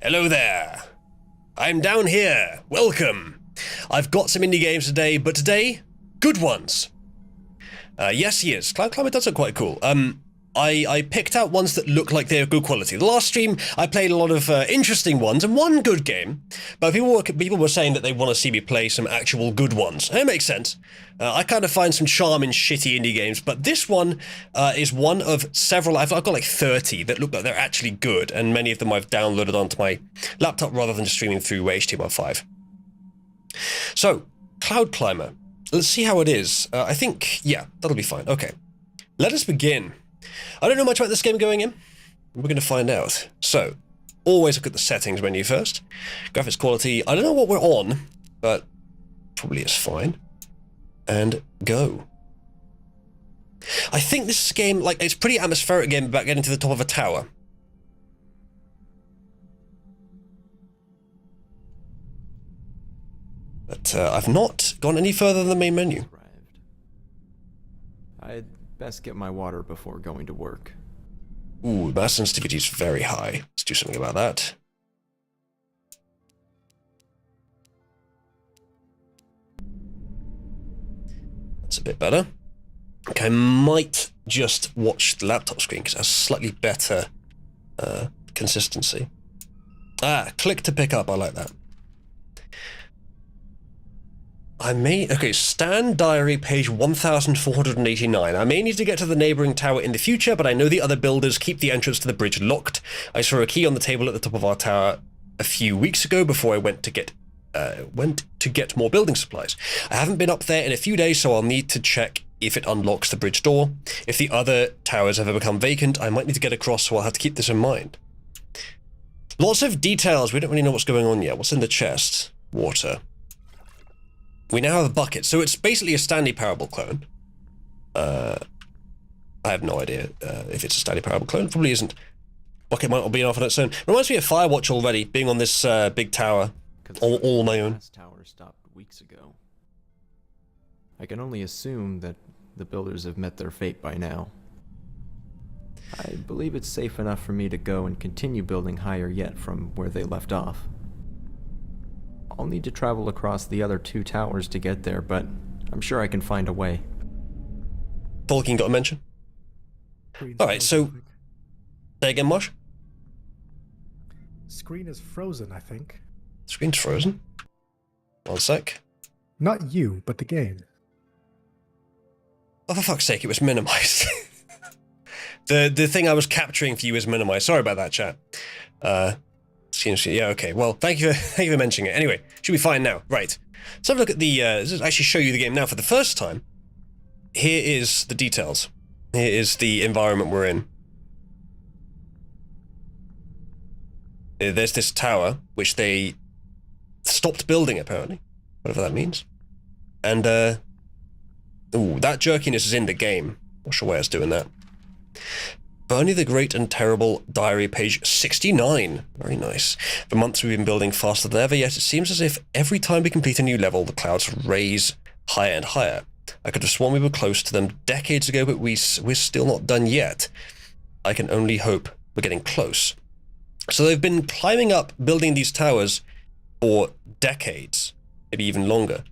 Hello there. I'm down here. Welcome. I've got some indie games today, but today, good ones. Yes, he is. Cloud Climber does look quite cool. I picked out ones that look like they're good quality. The last stream, I played a lot of interesting ones and one good game, but people were saying that they want to see me play some actual good ones. And it makes sense. I kind of find some charm in shitty indie games, but this one is one of several. I've got like 30 that look like they're actually good, and many of them I've downloaded onto my laptop rather than just streaming through HTML5. So, Cloud Climber. Let's see how it is. I think, yeah, that'll be fine. Okay. Let us begin. I don't know much about this game going in. We're going to find out. So, always look at the settings menu first. Graphics quality, I don't know what we're on, but probably is fine. And go. I think this game, like, it's a pretty atmospheric game about getting to the top of a tower. But I've not gone any further than the main menu. I'd best get my water before going to work. Ooh, mass sensitivity is very high. Let's do something about that. That's a bit better. Okay, I might just watch the laptop screen because it has slightly better consistency. Ah, click to pick up. I like that. Okay, Stan Diary, page 1489. I may need to get to the neighbouring tower in the future, but I know the other builders keep the entrance to the bridge locked. I saw a key on the table at the top of our tower a few weeks ago before I went to get more building supplies. I haven't been up there in a few days, so I'll need to check if it unlocks the bridge door. If the other towers ever become vacant, I might need to get across, so I'll have to keep this in mind. Lots of details. We don't really know what's going on yet. What's in the chest? Water. We now have a bucket, so it's basically a Stanley Parable clone. I have no idea if it's a Stanley Parable clone. It probably isn't. Bucket might not be enough on its own. Reminds me of Firewatch already, being on this big tower, all my own. This tower stopped weeks ago. I can only assume that the builders have met their fate by now. I believe it's safe enough for me to go and continue building higher yet from where they left off. I'll need to travel across the other two towers to get there, but I'm sure I can find a way. Tolkien got a mention? Alright, so... Say again, Mosh? Screen is frozen, I think. Screen's frozen? One sec. Not you, but the game. Oh, for fuck's sake, it was minimized. The thing I was capturing for you is minimized. Sorry about that, chat. Yeah, okay. Well, thank you for mentioning it. Anyway, should be fine now. Right. Let's have a look at the, let's actually show you the game now for the first time. Here is the details. Here is the environment we're in. There's this tower, which they stopped building, apparently. Whatever that means. And, ooh, that jerkiness is in the game. Not sure why it's doing that. Bernie the Great and Terrible Diary, page 69. Very nice. For months we've been building faster than ever, yet it seems as if every time we complete a new level, the clouds raise higher and higher. I could have sworn we were close to them decades ago, but we're still not done yet. I can only hope we're getting close. So they've been climbing up, building these towers for decades, maybe even longer.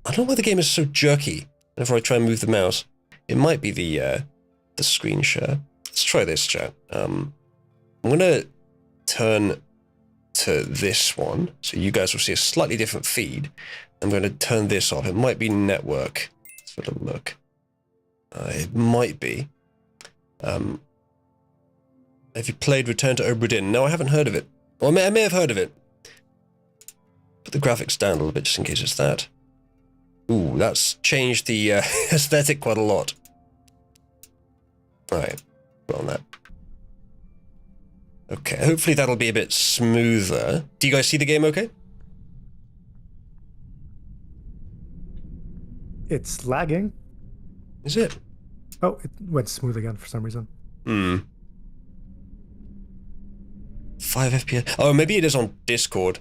I don't know why the game is so jerky whenever I try and move the mouse. It might be the screen share. Let's try this, chat. I'm gonna turn to this one, so you guys will see a slightly different feed. I'm gonna turn this off. It might be network. Let's have a look. It might be. Have you played Return to Obra Dinn? No, I haven't heard of it. Or I may have heard of it. Put the graphics down a little bit just in case it's that. Ooh, that's changed the aesthetic quite a lot. Right. Put on that. Okay, hopefully that'll be a bit smoother. Do you guys see the game okay? It's lagging. Is it? Oh, it went smooth again for some reason. 5 FPS. Oh, maybe it is on Discord.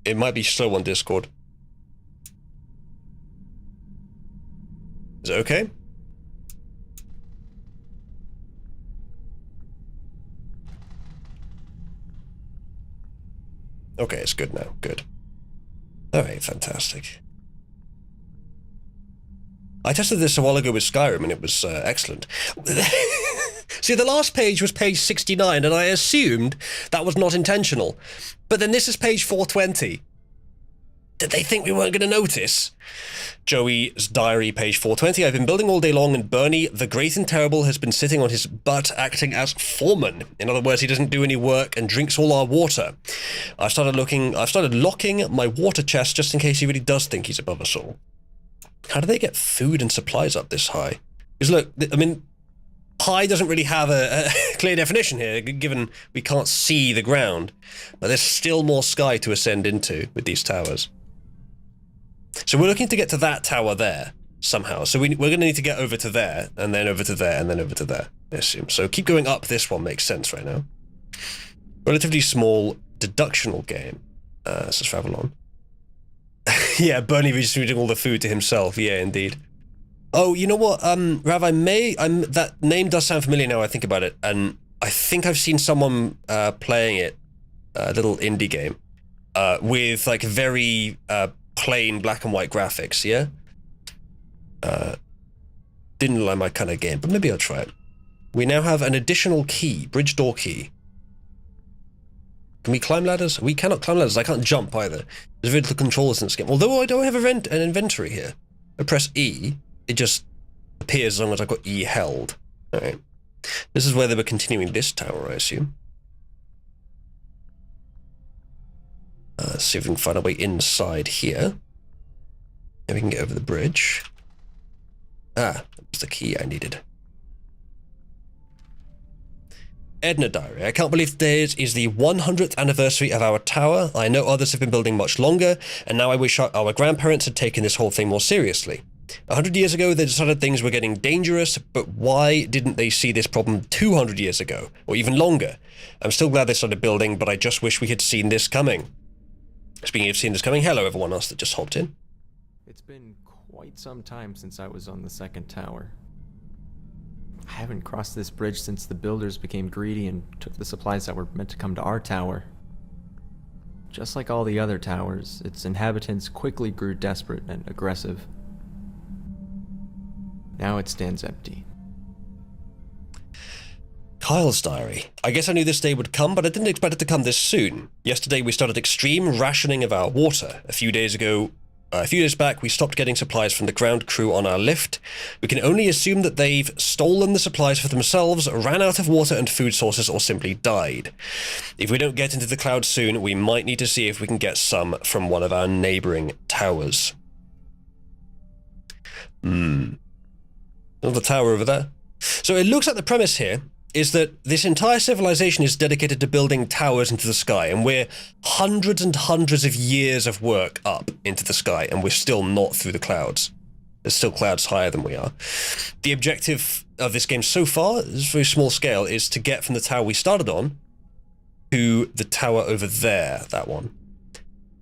It might be slow on Discord. Is it okay? Okay, it's good now. Good. Alright, fantastic. I tested this a while ago with Skyrim, and it was excellent. See, the last page was page 69, and I assumed that was not intentional. But then this is page 420. Did they think we weren't going to notice? Joey's diary, page 420. I've been building all day long, and Bernie, the great and terrible, has been sitting on his butt acting as foreman. In other words, he doesn't do any work and drinks all our water. I've started locking my water chest just in case he really does think he's above us all. How do they get food and supplies up this high? Because look, I mean, high doesn't really have a clear definition here, given we can't see the ground. But there's still more sky to ascend into with these towers. So we're looking to get to that tower there, somehow. So we're going to need to get over to there, and then over to there, and then over to there, I assume. So keep going up this one makes sense right now. Relatively small deductional game. Let's just travel on. Yeah, Bernie redistributing all the food to himself. Yeah, indeed. Oh, you know what, Rav, that name does sound familiar now I think about it, and I think I've seen someone playing it, a little indie game, with like very plain black and white graphics, yeah? Didn't like my kind of game, but maybe I'll try it. We now have an additional key, bridge door key. Can we climb ladders? We cannot climb ladders. I can't jump either. There's very little controls in this game. Although I don't have an inventory here. I press E, it just appears as long as I've got E held. Alright. This is where they were continuing this tower, I assume. Let's see if we can find a way inside here. And we can get over the bridge. Ah, that was the key I needed. Edna Diary. I can't believe today is the 100th anniversary of our tower. I know others have been building much longer, and now I wish our grandparents had taken this whole thing more seriously. 100 years ago, they decided things were getting dangerous, but why didn't they see this problem 200 years ago, or even longer? I'm still glad they started building, but I just wish we had seen this coming. Speaking of seeing this coming, hello everyone else that just hopped in. It's been quite some time since I was on the second tower. I haven't crossed this bridge since the builders became greedy and took the supplies that were meant to come to our tower. Just like all the other towers, its inhabitants quickly grew desperate and aggressive. Now it stands empty. Kyle's diary. I guess I knew this day would come, but I didn't expect it to come this soon. Yesterday we started extreme rationing of our water. A few days back, we stopped getting supplies from the ground crew on our lift. We can only assume that they've stolen the supplies for themselves, ran out of water and food sources, or simply died. If we don't get into the clouds soon, we might need to see if we can get some from one of our neighboring towers. Another tower over there. So it looks like the premise here is that this entire civilization is dedicated to building towers into the sky, and we're hundreds and hundreds of years of work up into the sky, and we're still not through the clouds. There's still clouds higher than we are. The objective of this game so far, is very small scale, is to get from the tower we started on to the tower over there, that one.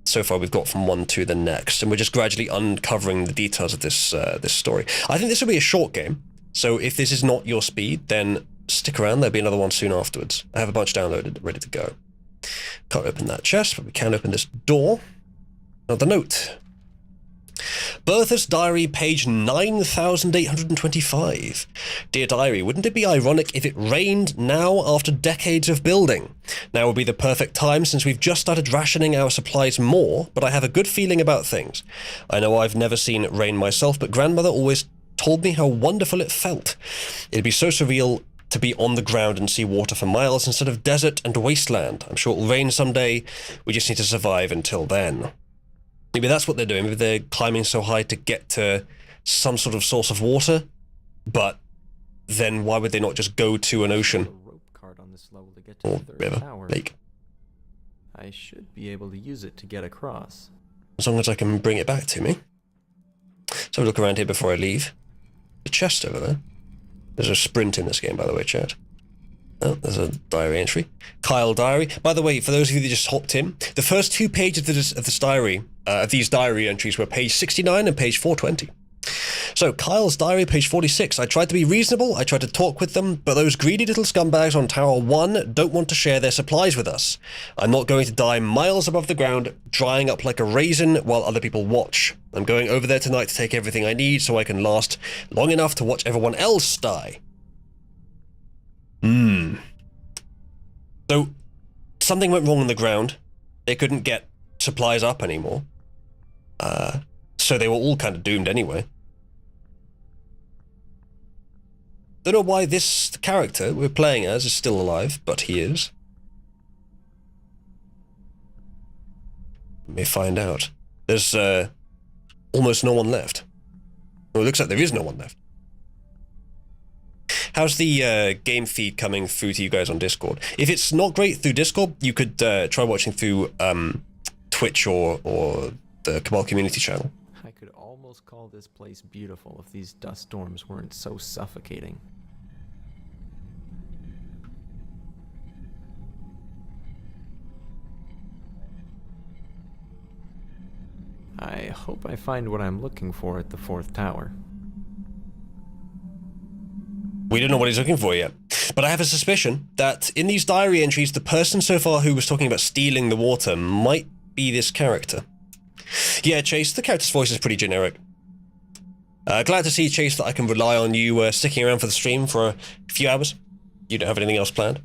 So far we've got from one to the next, and we're just gradually uncovering the details of this this story. I think this will be a short game, so if this is not your speed, then stick around, there'll be another one soon afterwards. I have a bunch downloaded, ready to go. Can't open that chest, but we can open this door. Another note. Bertha's diary, page 9825. Dear diary, wouldn't it be ironic if it rained now after decades of building? Now would be the perfect time since we've just started rationing our supplies more, but I have a good feeling about things. I know I've never seen rain myself, but grandmother always told me how wonderful it felt. It'd be so surreal to be on the ground and see water for miles instead of desert and wasteland. I'm sure it will rain someday. We just need to survive until then. Maybe that's what they're doing. Maybe they're climbing so high to get to some sort of source of water. But then why would they not just go to an ocean? Rope cart on this level to get to Or the third river, tower. lake. I should be able to use it to get across. As long as I can bring it back to me. So look around here before I leave. The chest over there. There's a sprint in this game, by the way, chat. Oh, there's a diary entry. Kyle diary. By the way, for those of you that just hopped in, the first two pages of this diary, these diary entries were page 69 and page 420. So, Kyle's diary, page 46. I tried to be reasonable, I tried to talk with them, but those greedy little scumbags on Tower 1 don't want to share their supplies with us. I'm not going to die miles above the ground, drying up like a raisin while other people watch. I'm going over there tonight to take everything I need so I can last long enough to watch everyone else die. So, something went wrong on the ground. They couldn't get supplies up anymore. So they were all kind of doomed anyway. Don't know why this character we're playing as is still alive, but he is. We may find out. There's almost no one left. Well, it looks like there is no one left. How's the game feed coming through to you guys on Discord? If it's not great through Discord, you could try watching through Twitch or the Cabal community channel. I could almost call this place beautiful if these dust storms weren't so suffocating. I hope I find what I'm looking for at the 4th tower. We don't know what he's looking for yet, but I have a suspicion that in these diary entries, the person so far who was talking about stealing the water might be this character. Yeah, Chase, the character's voice is pretty generic. Glad to see, Chase, that I can rely on you sticking around for the stream for a few hours. You don't have anything else planned.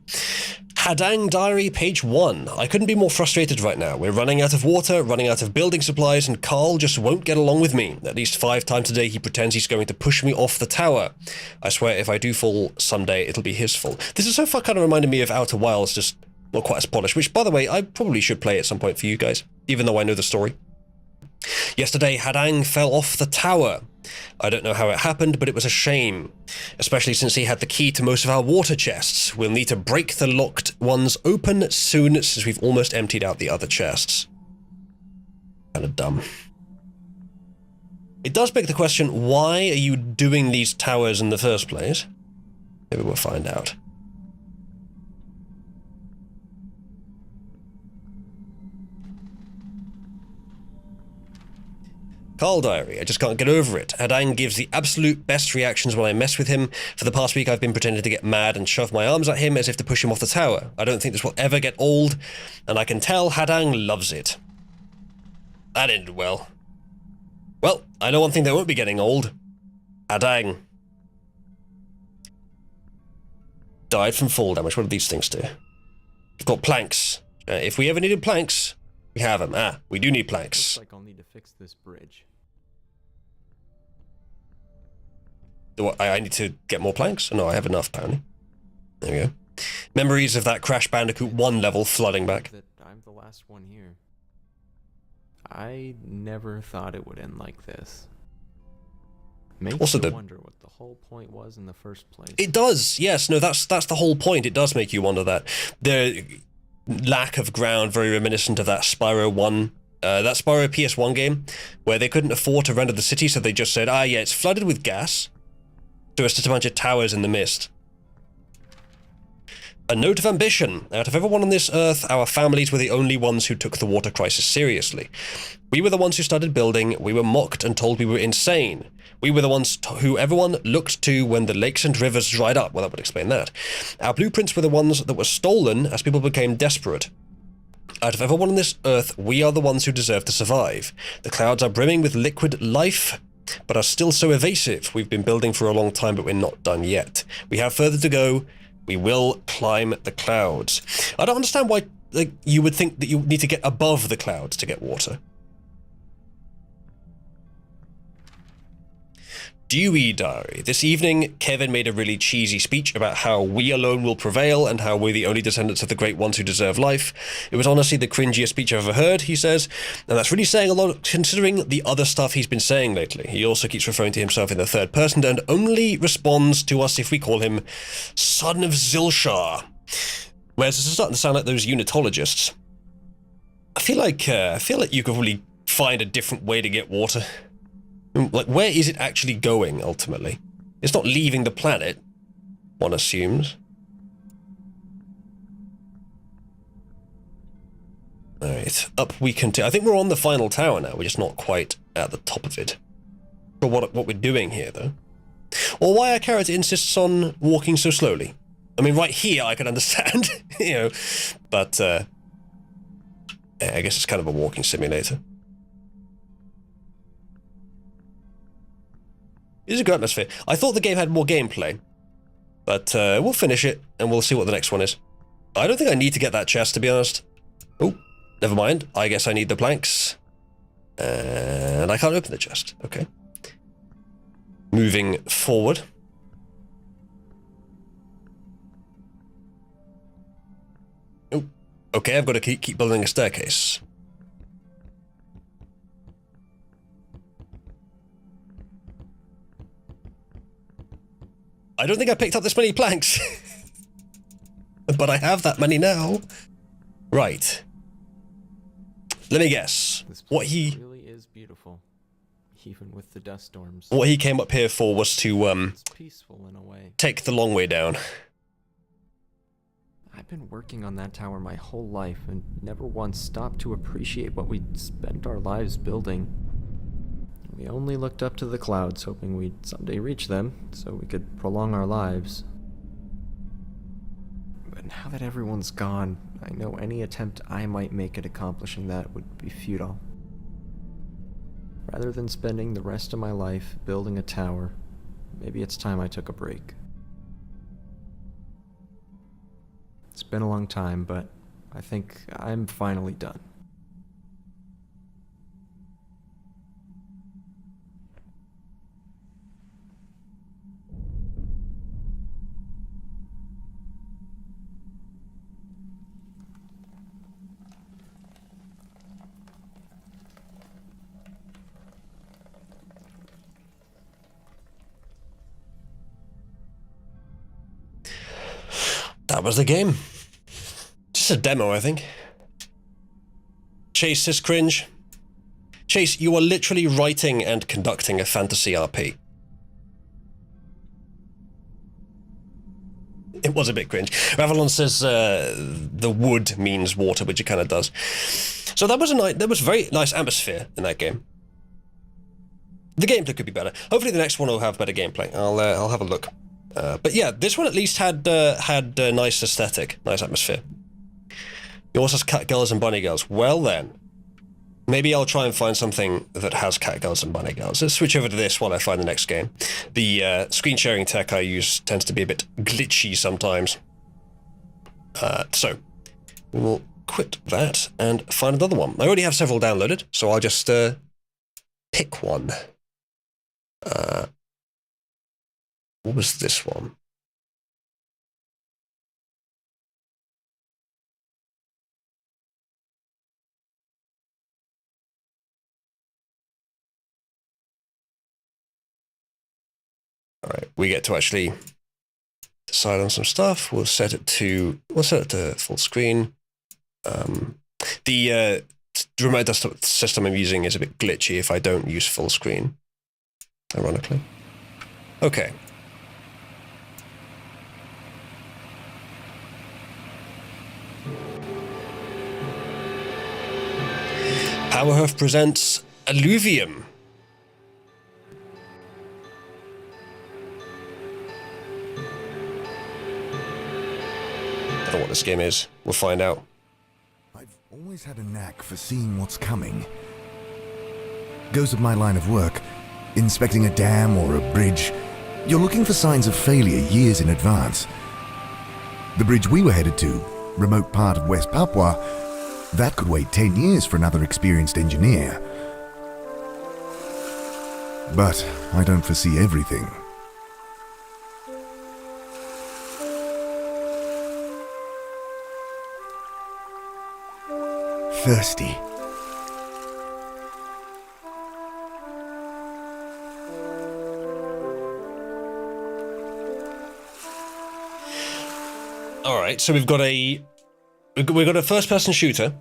Hadang Diary, page 1. I couldn't be more frustrated right now. We're running out of water, running out of building supplies, and Carl just won't get along with me. At least 5 times a day he pretends he's going to push me off the tower. I swear if I do fall someday, it'll be his fault. This is so far kind of reminded me of Outer Wilds, just not quite as polished, which, by the way, I probably should play at some point for you guys, even though I know the story. Yesterday, Hadang fell off the tower. I don't know how it happened, but it was a shame, especially since he had the key to most of our water chests. We'll need to break the locked ones open soon, since we've almost emptied out the other chests. Kind of dumb. It does beg the question, why are you doing these towers in the first place? Maybe we'll find out. Carl Diary, I just can't get over it. Hadang gives the absolute best reactions when I mess with him. For the past week I've been pretending to get mad and shove my arms at him as if to push him off the tower. I don't think this will ever get old, and I can tell Hadang loves it. That ended well. Well, I know one thing that won't be getting old. Hadang. Died from fall damage. What do these things do? We've got planks. If we ever needed planks, we have them. We do need planks. Looks like I'll need to fix this bridge. I need to get more planks? No, I have enough, apparently. There we go. Memories of that Crash Bandicoot 1 level flooding back. That I'm the last one here. I never thought it would end like this. Makes Also you the- wonder what the whole point was in the first place. It does, yes. No, that's the whole point. It does make you wonder that. The lack of ground, very reminiscent of that Spyro 1, that Spyro PS1 game, where they couldn't afford to render the city, so they just said, yeah, it's flooded with gas, so it's just a bunch of towers in the mist. A note of ambition. Out of everyone on this earth, our families were the only ones who took the water crisis seriously. We were the ones who started building, we were mocked and told we were insane. We were the ones who everyone looked to when the lakes and rivers dried up. Well, that would explain that. Our blueprints were the ones that were stolen as people became desperate. Out of everyone on this earth, we are the ones who deserve to survive. The clouds are brimming with liquid life, but are still so evasive. We've been building for a long time, but we're not done yet. We have further to go. We will climb the clouds. I don't understand why you would think that you need to get above the clouds to get water. Dewey Diary. This evening, Kevin made a really cheesy speech about how we alone will prevail and how we're the only descendants of the great ones who deserve life. It was honestly the cringiest speech I've ever heard, he says, and that's really saying a lot considering the other stuff he's been saying lately. He also keeps referring to himself in the third person and only responds to us if we call him Son of Zilshar. Whereas this is starting to sound like those unitologists. I feel like you could really find a different way to get water. Like, where is it actually going, ultimately? It's not leaving the planet, one assumes. Alright, up we continue. I think we're on the final tower now, we're just not quite at the top of it. for what we're doing here, though. Or why our character insists on walking so slowly. I mean, right here I can understand, you know, but yeah, I guess it's kind of a walking simulator. It is a good atmosphere. I thought the game had more gameplay, but we'll finish it and we'll see what the next one is. I don't think I need to get that chest, to be honest. Oh, never mind. I guess I need the planks. And I can't open the chest. Okay. Moving forward. Oh, okay, I've got to keep building a staircase. I don't think I picked up this many planks. But I have that many now. Right. Let me guess. This What place he really is beautiful, even with the dust storms. what he came up here for was to It's peaceful in a way. take the long way down. I've been working on that tower my whole life and never once stopped to appreciate what we'd spent our lives building. We only looked up to the clouds, hoping we'd someday reach them, so we could prolong our lives. But now that everyone's gone, I know any attempt I might make at accomplishing that would be futile. Rather than spending the rest of my life building a tower, maybe it's time I took a break. It's been a long time, but I think I'm finally done. That was the game. Just a demo, I think. Chase is cringe. Chase, you are literally writing and conducting a fantasy RP. It was a bit cringe. Ravalon says the wood means water, which it kind of does. So that was there was very nice atmosphere in that game. The gameplay could be better. Hopefully the next one will have better gameplay. I'll have a look. But yeah, this one at least had a nice aesthetic, nice atmosphere. Yours has cat girls and bunny girls. Well then, maybe I'll try and find something that has cat girls and bunny girls. Let's switch over to this while I find the next game. The screen sharing tech I use tends to be a bit glitchy sometimes. So we will quit that and find another one. I already have several downloaded, so I'll just pick one. What was this one? All right, we get to actually decide on some stuff. We'll set it to full screen. The remote desktop system I'm using is a bit glitchy if I don't use full screen, ironically. Okay. Powerhoof presents Alluvium. Don't know what this game is. We'll find out. I've always had a knack for seeing what's coming. Goes with my line of work. Inspecting a dam or a bridge, you're looking for signs of failure years in advance. The bridge we were headed to, remote part of West Papua, that could wait 10 years for another experienced engineer. But I don't foresee everything. Thirsty. Alright, so we've got a first-person shooter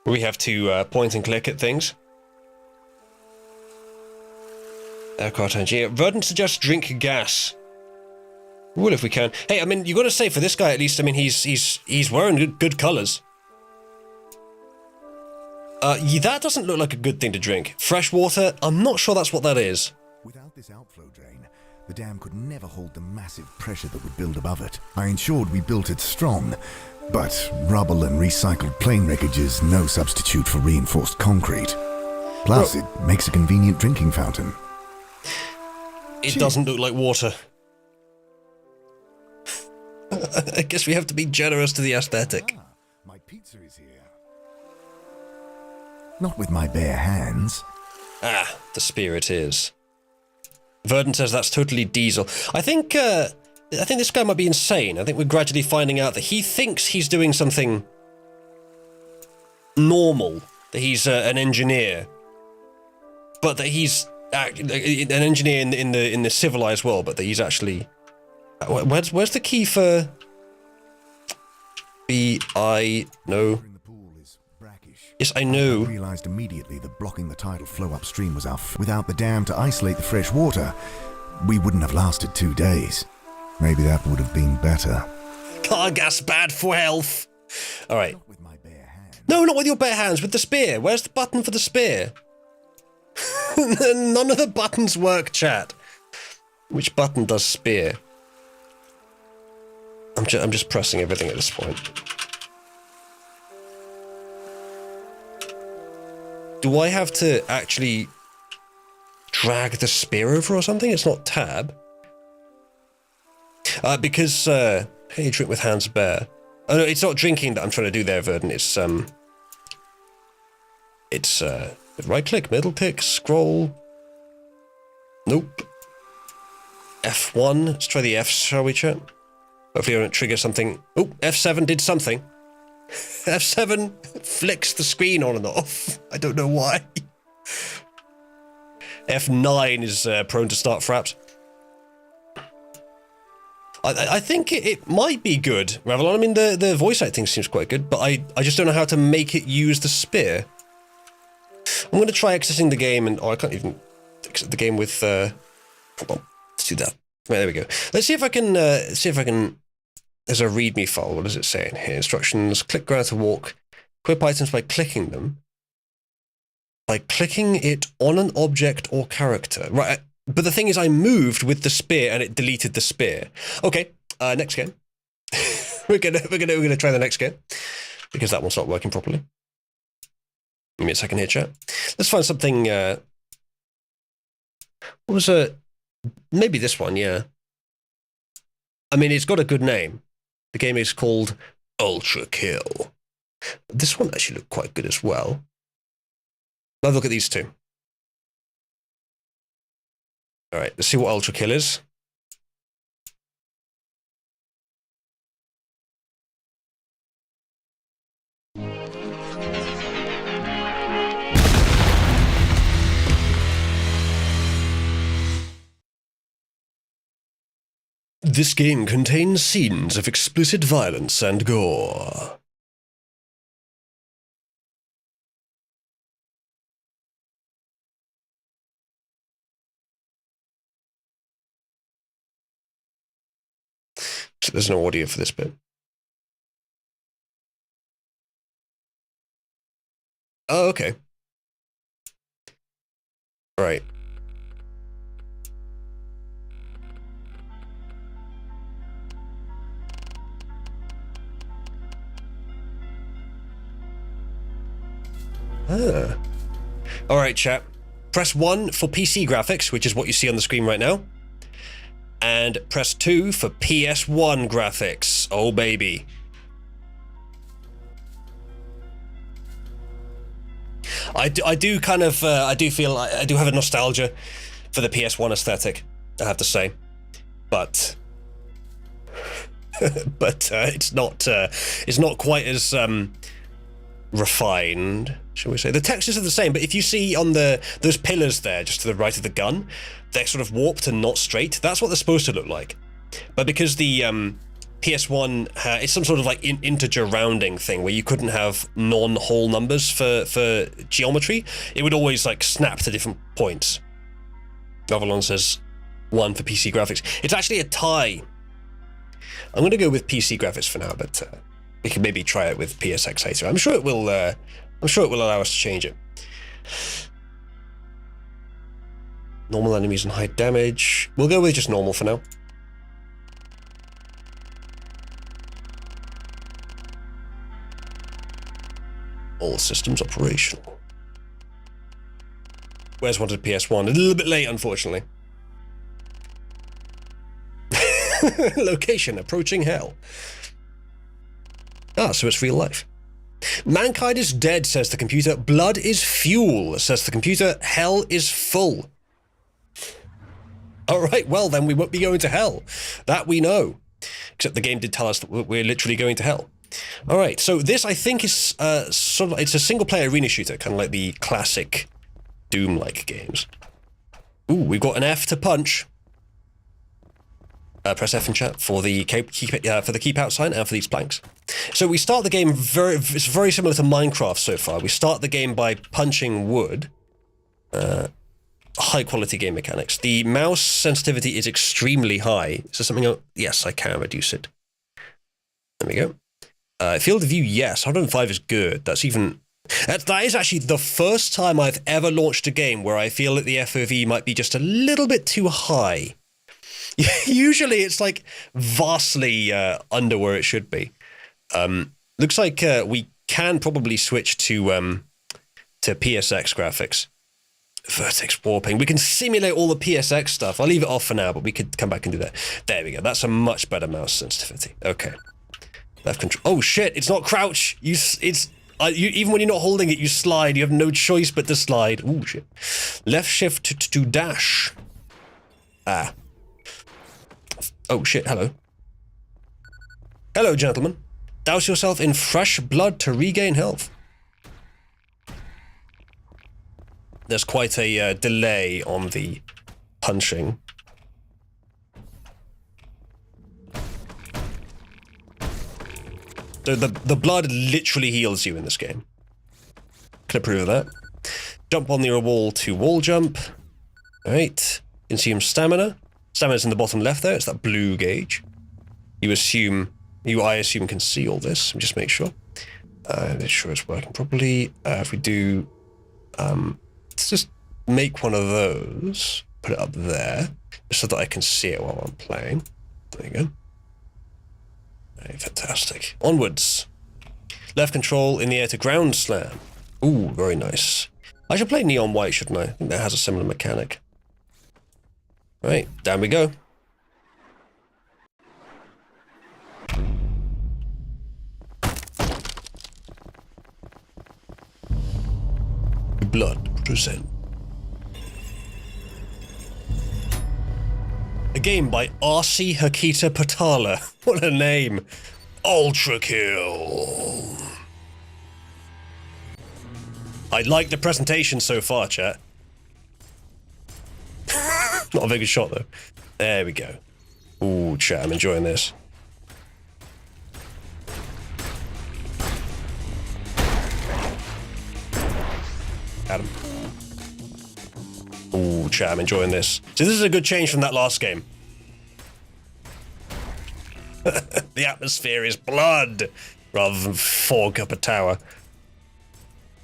where we have to point and click at things. Aircraft engineer. Verdant suggests drink gas. Well, if we can. Hey, I mean, you got to say for this guy at least. I mean, he's wearing good colors. Yeah, that doesn't look like a good thing to drink. Fresh water, I'm not sure that's what that is. Without this outflow drain, the dam could never hold the massive pressure that would build above it. I ensured we built it strong, but rubble and recycled plane wreckage is no substitute for reinforced concrete. Plus, it makes a convenient drinking fountain. It doesn't look like water. I guess we have to be generous to the aesthetic. Ah, my pizza is here. Not with my bare hands. Ah, the spirit is. Verdon says that's totally diesel. I think this guy might be insane. I think we're gradually finding out that he thinks he's doing something normal, that he's an engineer, but that he's an engineer in the civilized world, but that he's actually. Where's the key for? No. Yes, I know. I realized immediately that blocking the tidal flow upstream was without the dam to isolate the fresh water, we wouldn't have lasted 2 days. Maybe that would have been better. Car gas bad for health. All right. Not with my bare hands. No, not with your bare hands. With the spear. Where's the button for the spear? None of the buttons work, chat. Which button does spear? I'm just pressing everything at this point. Do I have to actually drag the spear over or something? It's not tab. Because how do you drink with hands bare? Oh no, it's not drinking that I'm trying to do there, Verdon. It's right click, middle click, scroll. Nope. F1. Let's try the F, shall we, chat? Hopefully I don't trigger something. Oh, F7 did something. F7 flicks the screen on and off. I don't know why. F9 is prone to start fraps. I think it might be good, Ravelon. I mean, the voice acting seems quite good, but I just don't know how to make it use the spear. I'm going to try exiting the game, and I can't even exit the game with. Hold on, let's do that. Right, there we go. Let's see if I can. There's a README file. What does it say in here? Instructions: click ground to walk. Equip items by clicking them. By clicking it on an object or character. Right. But the thing is, I moved with the spear and it deleted the spear. Okay, next game. we're gonna try the next game because that one's not working properly. Give me a second here, chat. Let's find something. What was maybe this one? Yeah. I mean, it's got a good name. The game is called Ultra Kill. This one actually looked quite good as well. Now look at these two. All right, let's see what Ultra Kill is. This game contains scenes of explicit violence and gore. So there's no audio for this bit. Oh, okay. Right. Ah. Alright, chat. Press 1 for PC graphics, which is what you see on the screen right now. And press 2 for PS1 graphics. Oh, baby. I do kind of, I do feel, I do have a nostalgia for the PS1 aesthetic, I have to say. But it's not quite as refined, shall we say. The textures are the same, but if you see on those pillars there, just to the right of the gun, they're sort of warped and not straight. That's what they're supposed to look like. But because the PS1 it's some sort of like integer rounding thing where you couldn't have non-whole numbers for geometry, it would always like snap to different points. Avalon says 1 for PC graphics. It's actually a tie. I'm going to go with PC graphics for now, but we can maybe try it with PSX later. I'm sure it will I'm sure it will allow us to change it. Normal enemies and high damage. We'll go with just normal for now. All systems operational. Where's wanted PS1? A little bit late, unfortunately. Location, approaching hell. Ah, so it's real life. Mankind is dead, says the computer. Blood is fuel, says the computer. Hell is full. Alright, well then we won't be going to hell. That we know. Except the game did tell us that we're literally going to hell. Alright, so this I think is sort of, it's a single player arena shooter, kind of like the classic Doom-like games. Ooh, we've got an F to punch. Press F in chat for the keep out sign and for these planks. So we start the game it's very similar to Minecraft so far. We start the game by punching wood. High quality game mechanics. The mouse sensitivity is extremely high. Is there something else? Yes, I can reduce it. There we go. Field of view, yes. 105 is good. That is actually the first time I've ever launched a game where I feel that the FOV might be just a little bit too high. Usually it's like vastly under where it should be. Looks like we can probably switch to PSX graphics. Vertex warping. We can simulate all the PSX stuff. I'll leave it off for now, but we could come back and do that. There we go. That's a much better mouse sensitivity. Okay. Left control. Oh shit! It's not crouch. Even when you're not holding it, you slide. You have no choice but to slide. Ooh shit. Left shift to dash. Ah. Oh shit, hello. Hello, gentlemen. Douse yourself in fresh blood to regain health. There's quite a delay on the punching. So the blood literally heals you in this game. Can approve of that. Jump on near a wall to wall jump. Alright. Consume stamina. Stamina's in the bottom left there. It's that blue gauge. I assume can see all this. Let me just make sure. Make sure it's working properly. If we do, let's just make one of those. Put it up there, just so that I can see it while I'm playing. There you go. Right, fantastic. Onwards. Left control in the air to ground slam. Ooh, very nice. I should play Neon White, shouldn't I? I think that has a similar mechanic. Right, down we go. Blood present. A game by R.C. Hakita Patala. What a name. Ultra Kill. I like the presentation so far, chat. Not a very good shot, though. There we go. Ooh, chat, I'm enjoying this. Adam. Ooh, chat, I'm enjoying this. So this is a good change from that last game. The atmosphere is blood, rather than fog up a tower.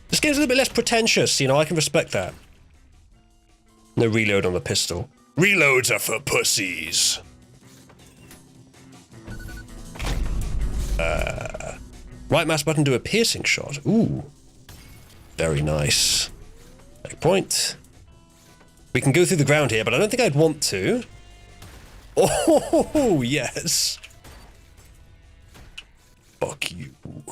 This game's a little bit less pretentious, you know, I can respect that. No reload on the pistol. Reloads are for pussies. Right mouse button to a piercing shot. Ooh. Very nice. Point. We can go through the ground here, but I don't think I'd want to. Oh, yes. Fuck you. You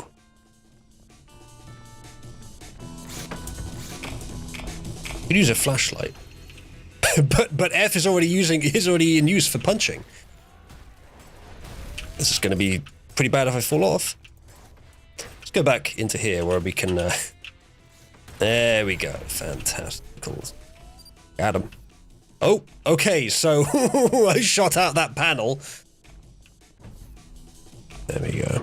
could use a flashlight. but F is already in use for punching. This is going to be pretty bad if I fall off. Let's go back into here where we can... There we go. Fantastic. Got him. Oh, okay, so I shot out that panel. There we go.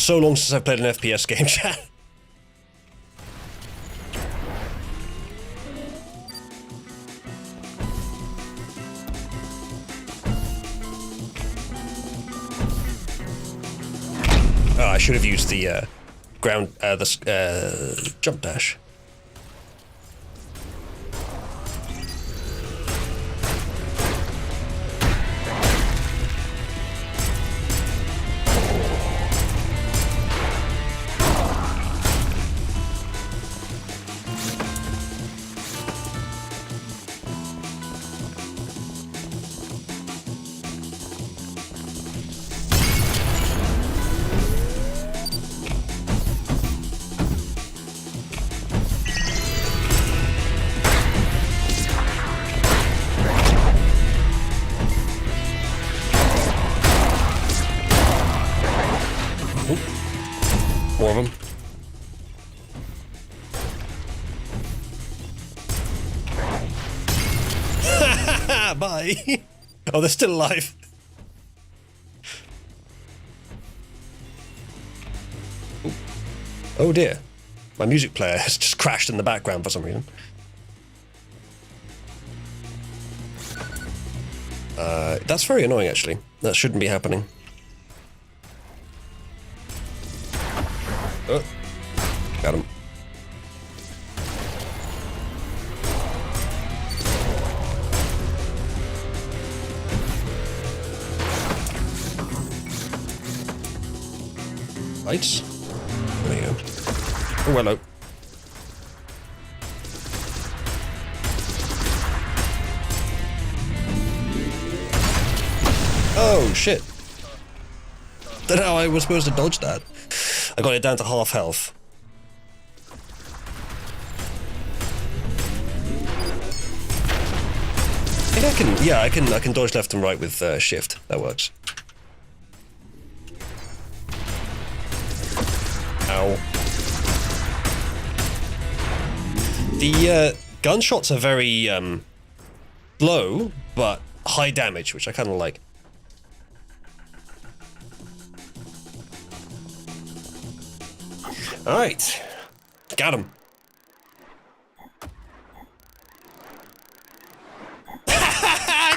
so long since I've played an FPS game, chat. Oh, I should have used the jump dash. More of them. Bye. Oh, they're still alive. Oh dear. My music player has just crashed in the background for some reason. That's very annoying, actually. That shouldn't be happening. Oh, got him. Lights. There you go. Oh, hello. Oh, shit. Don't know how I was supposed to dodge that. I got it down to half health. I think I can, yeah, I can dodge left and right with shift. That works. Ow. The gunshots are very low, but high damage, which I kind of like. Alright. Got him.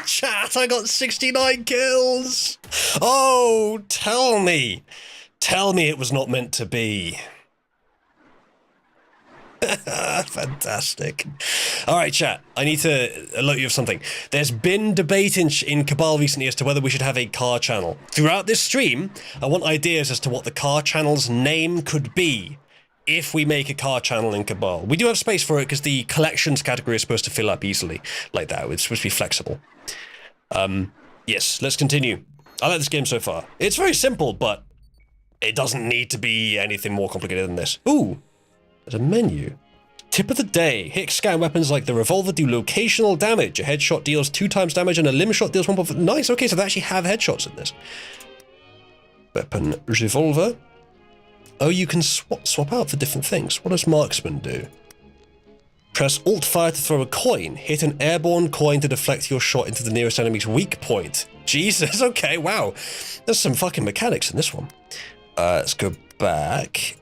Chat, I got 69 kills! Oh, tell me. Tell me it was not meant to be. Fantastic. Alright, chat, I need to alert you of something. There's been debate in Cabal recently as to whether we should have a car channel. Throughout this stream, I want ideas as to what the car channel's name could be if we make a car channel in Cabal. We do have space for it because the collections category is supposed to fill up easily like that. It's supposed to be flexible. Yes, let's continue. I like this game so far. It's very simple, but it doesn't need to be anything more complicated than this. Ooh, there's a menu. Tip of the day. Hit scan weapons like the revolver do locational damage. A headshot deals 2 times damage and a limb shot deals 1.5. Nice, okay, so they actually have headshots in this. Weapon revolver. Oh, you can swap out for different things. What does marksman do? Press Alt fire to throw a coin. Hit an airborne coin to deflect your shot into the nearest enemy's weak point. Jesus, okay, wow. There's some fucking mechanics in this one. Let's go back.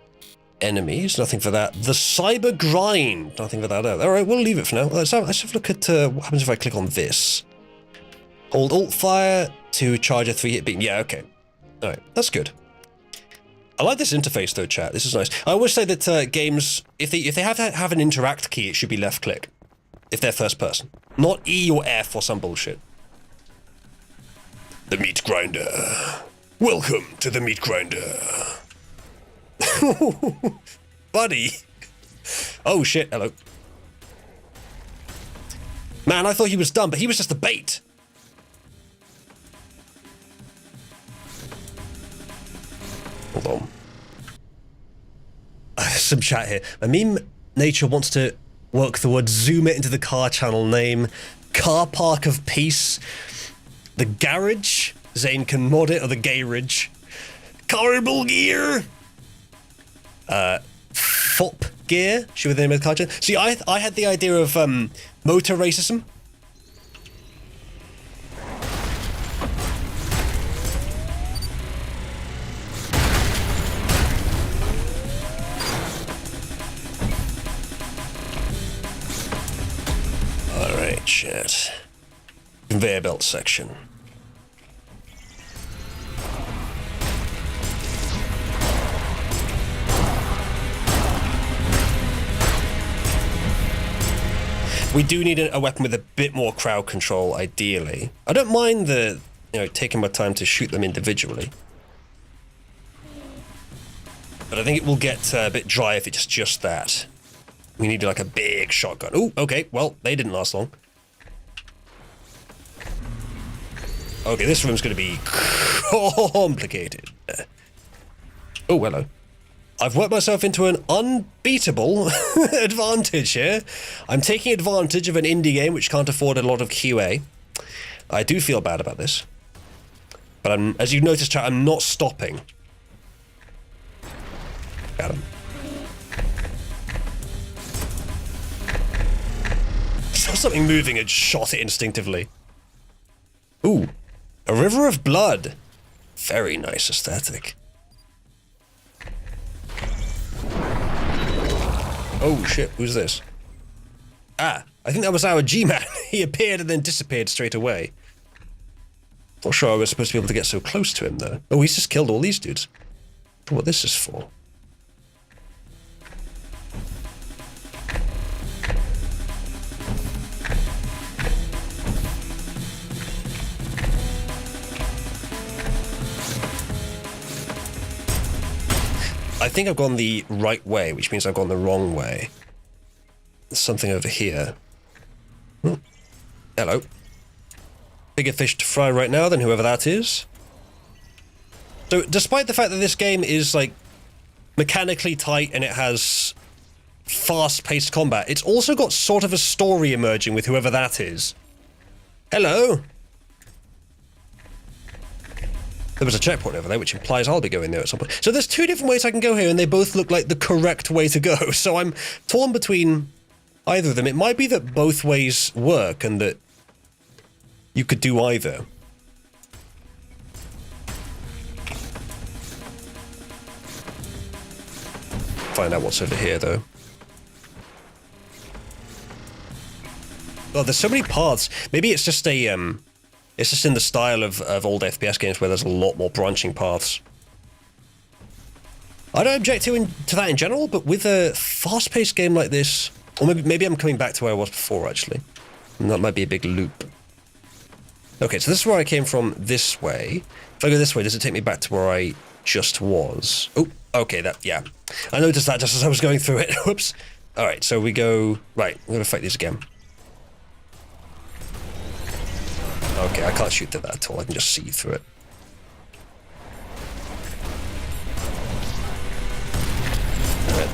Enemies, nothing for that. The cyber grind, nothing for that. Alright, we'll leave it for now. Let's have a look at what happens if I click on this. Hold Alt fire to charge a 3-hit beam. Yeah, okay. Alright, that's good. I like this interface though, chat. This is nice. I always say that games, if they have an interact key, it should be left click. If they're first person. Not E or F or some bullshit. The meat grinder. Welcome to the meat grinder. Buddy. Oh shit, hello. Man, I thought he was done, but he was just a bait. Hold on. Some chat here. My meme nature wants to work the word, zoom it into the car channel name. Car Park of Peace. The Garage. Zane can mod it, or the Garage. Carnival Gear. Fop Gear. Should be the name of the car channel. See, I had the idea of motor racism. chat. Conveyor belt section. We do need a weapon with a bit more crowd control, ideally. I don't mind the, taking my time to shoot them individually. But I think it will get a bit dry if it's just that. We need like a big shotgun. Oh, okay, well, they didn't last long. Okay, this room's going to be complicated. Oh, hello. I've worked myself into an unbeatable advantage here. I'm taking advantage of an indie game which can't afford a lot of QA. I do feel bad about this. But as you've noticed, chat, I'm not stopping. Got him. Saw something moving and shot it instinctively. Ooh, a river of blood. Very nice aesthetic. Oh shit, who's this? Ah, I think that was our G-Man. He appeared and then disappeared straight away. Not sure I was supposed to be able to get so close to him though. Oh, he's just killed all these dudes. I wonder what this is for. I think I've gone the right way, which means I've gone the wrong way. There's something over here. Oh, hello. Bigger fish to fry right now than whoever that is. So, despite the fact that this game is, like, mechanically tight and it has fast-paced combat, it's also got sort of a story emerging with whoever that is. Hello! There was a checkpoint over there, which implies I'll be going there at some point. So there's two different ways I can go here, and they both look like the correct way to go. So I'm torn between either of them. It might be that both ways work, and that you could do either. Find out what's over here, though. Oh, there's so many paths. Maybe it's just a, it's just in the style of old FPS games where there's a lot more branching paths. I don't object to that in general, but with a fast-paced game like this, or maybe I'm coming back to where I was before, actually. And that might be a big loop. Okay, so this is where I came from this way. If I go this way, does it take me back to where I just was? Oh, okay, yeah. I noticed that just as I was going through it. Whoops. All right, so we go... Right, I'm going to fight these again. Okay, I can't shoot through that at all. I can just see through it. Right.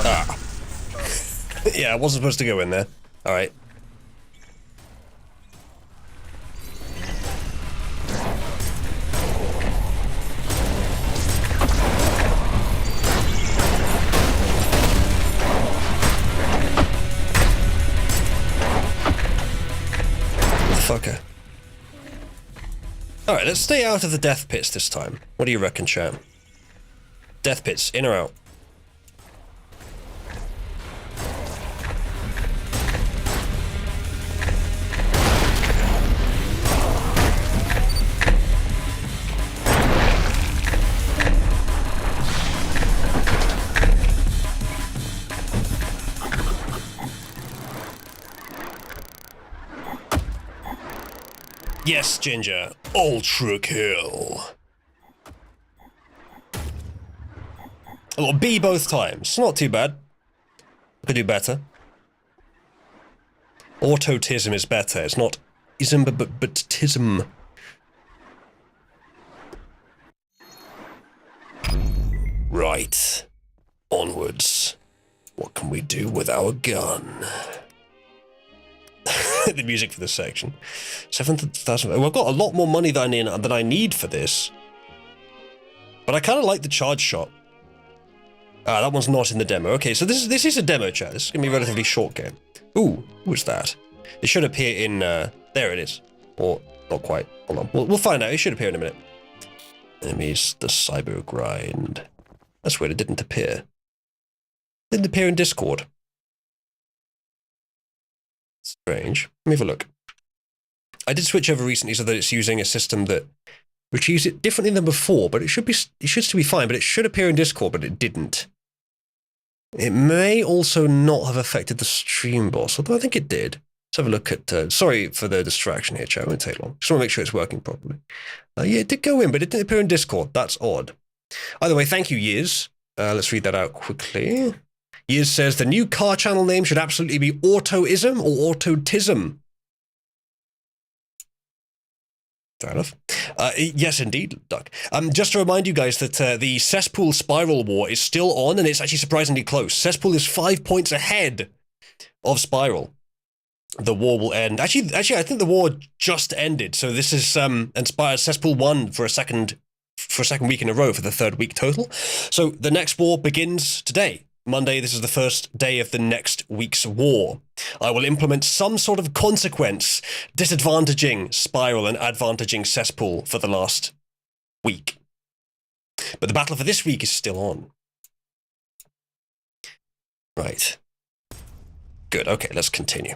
Ah. Yeah, I wasn't supposed to go in there. All right. Fucker. Alright, let's stay out of the death pits this time. What do you reckon, chat? Death pits, in or out? Yes, Ginger. Ultra kill. Oh, B both times. Not too bad. I could do better. Autotism is better. It's not ism, but tism. Right. Onwards. What can we do with our gun? The music for this section. 7,000. Oh, I've got a lot more money than I need for this. But I kind of like the charge shot. Ah, that one's not in the demo. Okay, so this is a demo, chat. This is going to be a relatively short game. Ooh, who's that? It should appear in, there it is. Or Not quite. Hold on. We'll find out. It should appear in a minute. Enemies, the cyber grind. That's weird. It didn't appear. Didn't appear in Discord. Strange. Let me have a look. I did switch over recently so that it's using a system that retrieves it differently than before, but it should still be fine, but it should appear in Discord, but it didn't. It may also not have affected the stream boss, although I think it did. Let's have a look at... sorry for the distraction here, chat. It won't take long. Just want to make sure it's working properly. Yeah, it did go in, but it didn't appear in Discord. That's odd. Either way, thank you, Years. Let's read that out quickly. Years says, the new car channel name should absolutely be Autoism or Autotism. Fair enough. Yes, indeed, Duck. Just to remind you guys that the Cesspool Spiral War is still on, and it's actually surprisingly close. Cesspool is 5 points ahead of Spiral. The war will end. Actually, I think the war just ended. So this is inspired. Cesspool won for a second week in a row for the third week total. So the next war begins today. Monday, this is the first day of the next week's war. I will implement some sort of consequence, disadvantaging Spiral and advantaging Cesspool for the last week. But the battle for this week is still on. Right. Good, okay, let's continue.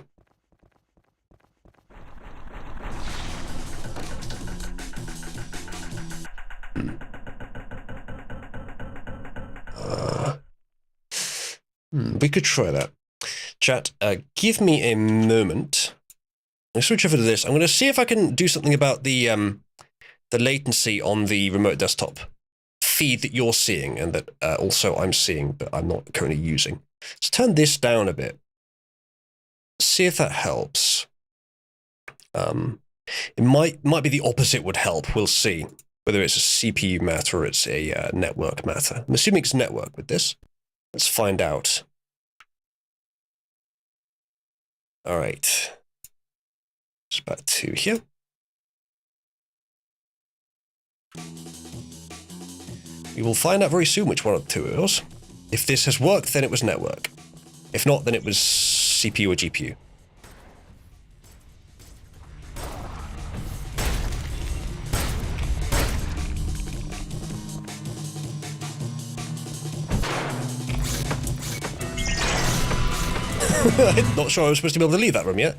We could try that. Chat, give me a moment. I'll switch over to this. I'm going to see if I can do something about the latency on the remote desktop feed that you're seeing and that also I'm seeing, but I'm not currently using. Let's turn this down a bit. See if that helps. It might be the opposite would help. We'll see whether it's a CPU matter or it's a network matter. I'm assuming it's network with this. Let's find out. All right. It's about 2 here. We will find out very soon which one of the two it was. If this has worked, then it was network. If not, then it was CPU or GPU. I'm not sure I was supposed to be able to leave that room yet.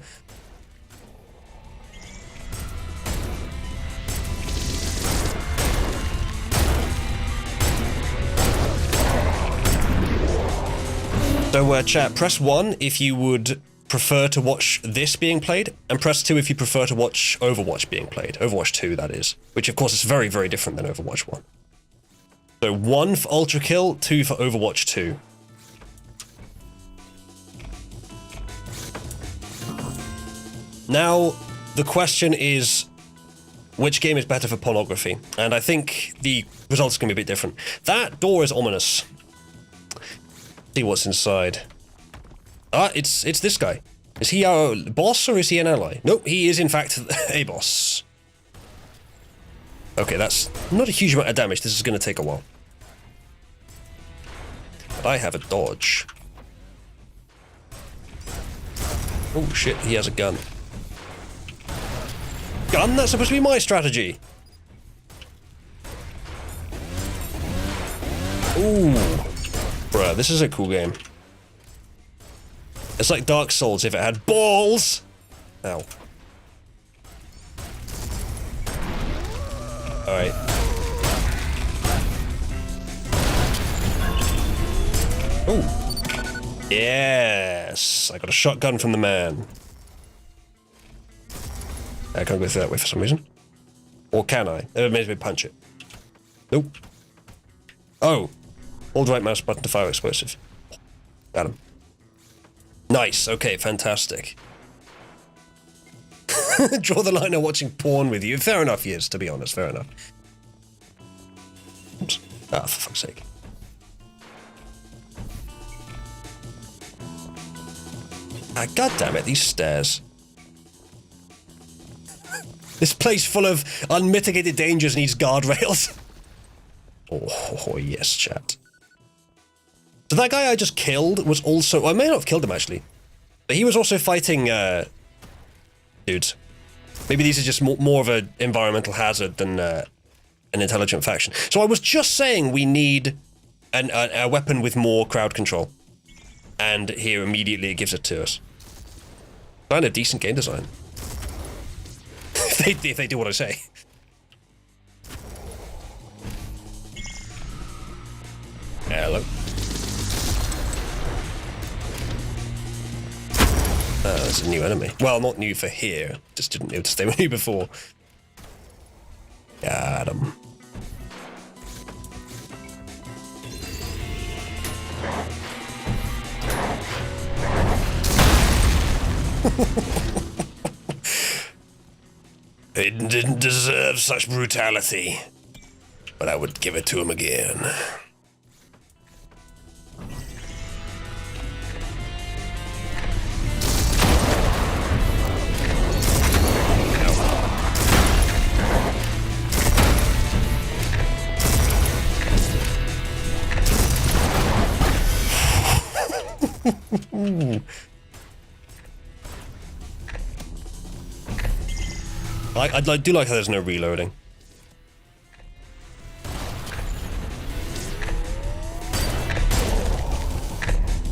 So chat, press 1 if you would prefer to watch this being played, and press 2 if you prefer to watch Overwatch being played. Overwatch 2, that is. Which of course is very, very different than Overwatch 1. So 1 for Ultra Kill, 2 for Overwatch 2. Now, the question is, which game is better for pornography? And I think the results are going to be a bit different. That door is ominous. See what's inside. Ah, it's this guy. Is he our boss or is he an ally? Nope, he is in fact a boss. Okay, that's not a huge amount of damage. This is going to take a while. But I have a dodge. Oh shit, he has a gun. Gun? That's supposed to be my strategy. Ooh. Bruh, this is a cool game. It's like Dark Souls if it had balls! Ow. Alright. Ooh. Yes! I got a shotgun from the man. I can't go through that way for some reason. Or can I? Maybe punch it. Nope. Oh. Hold right mouse button to fire explosive. Got him. Nice. Okay, fantastic. Draw the line of watching porn with you. Fair enough, yes, to be honest. Fair enough. Oops. Ah, for fuck's sake. Ah, God damn it, these stairs. This place full of unmitigated dangers needs guardrails. Oh, yes, chat. So that guy I just killed was also... I may not have killed him, actually. But he was also fighting, dudes. Maybe these are just more of an environmental hazard than an intelligent faction. So I was just saying we need a weapon with more crowd control. And here immediately it gives it to us. Kind of decent game design. if they do what I say. Hello. That's a new enemy. Well, not new for here. Just didn't notice they were new before. Got 'em. They didn't deserve such brutality, but I would give it to him again. I do like how there's no reloading.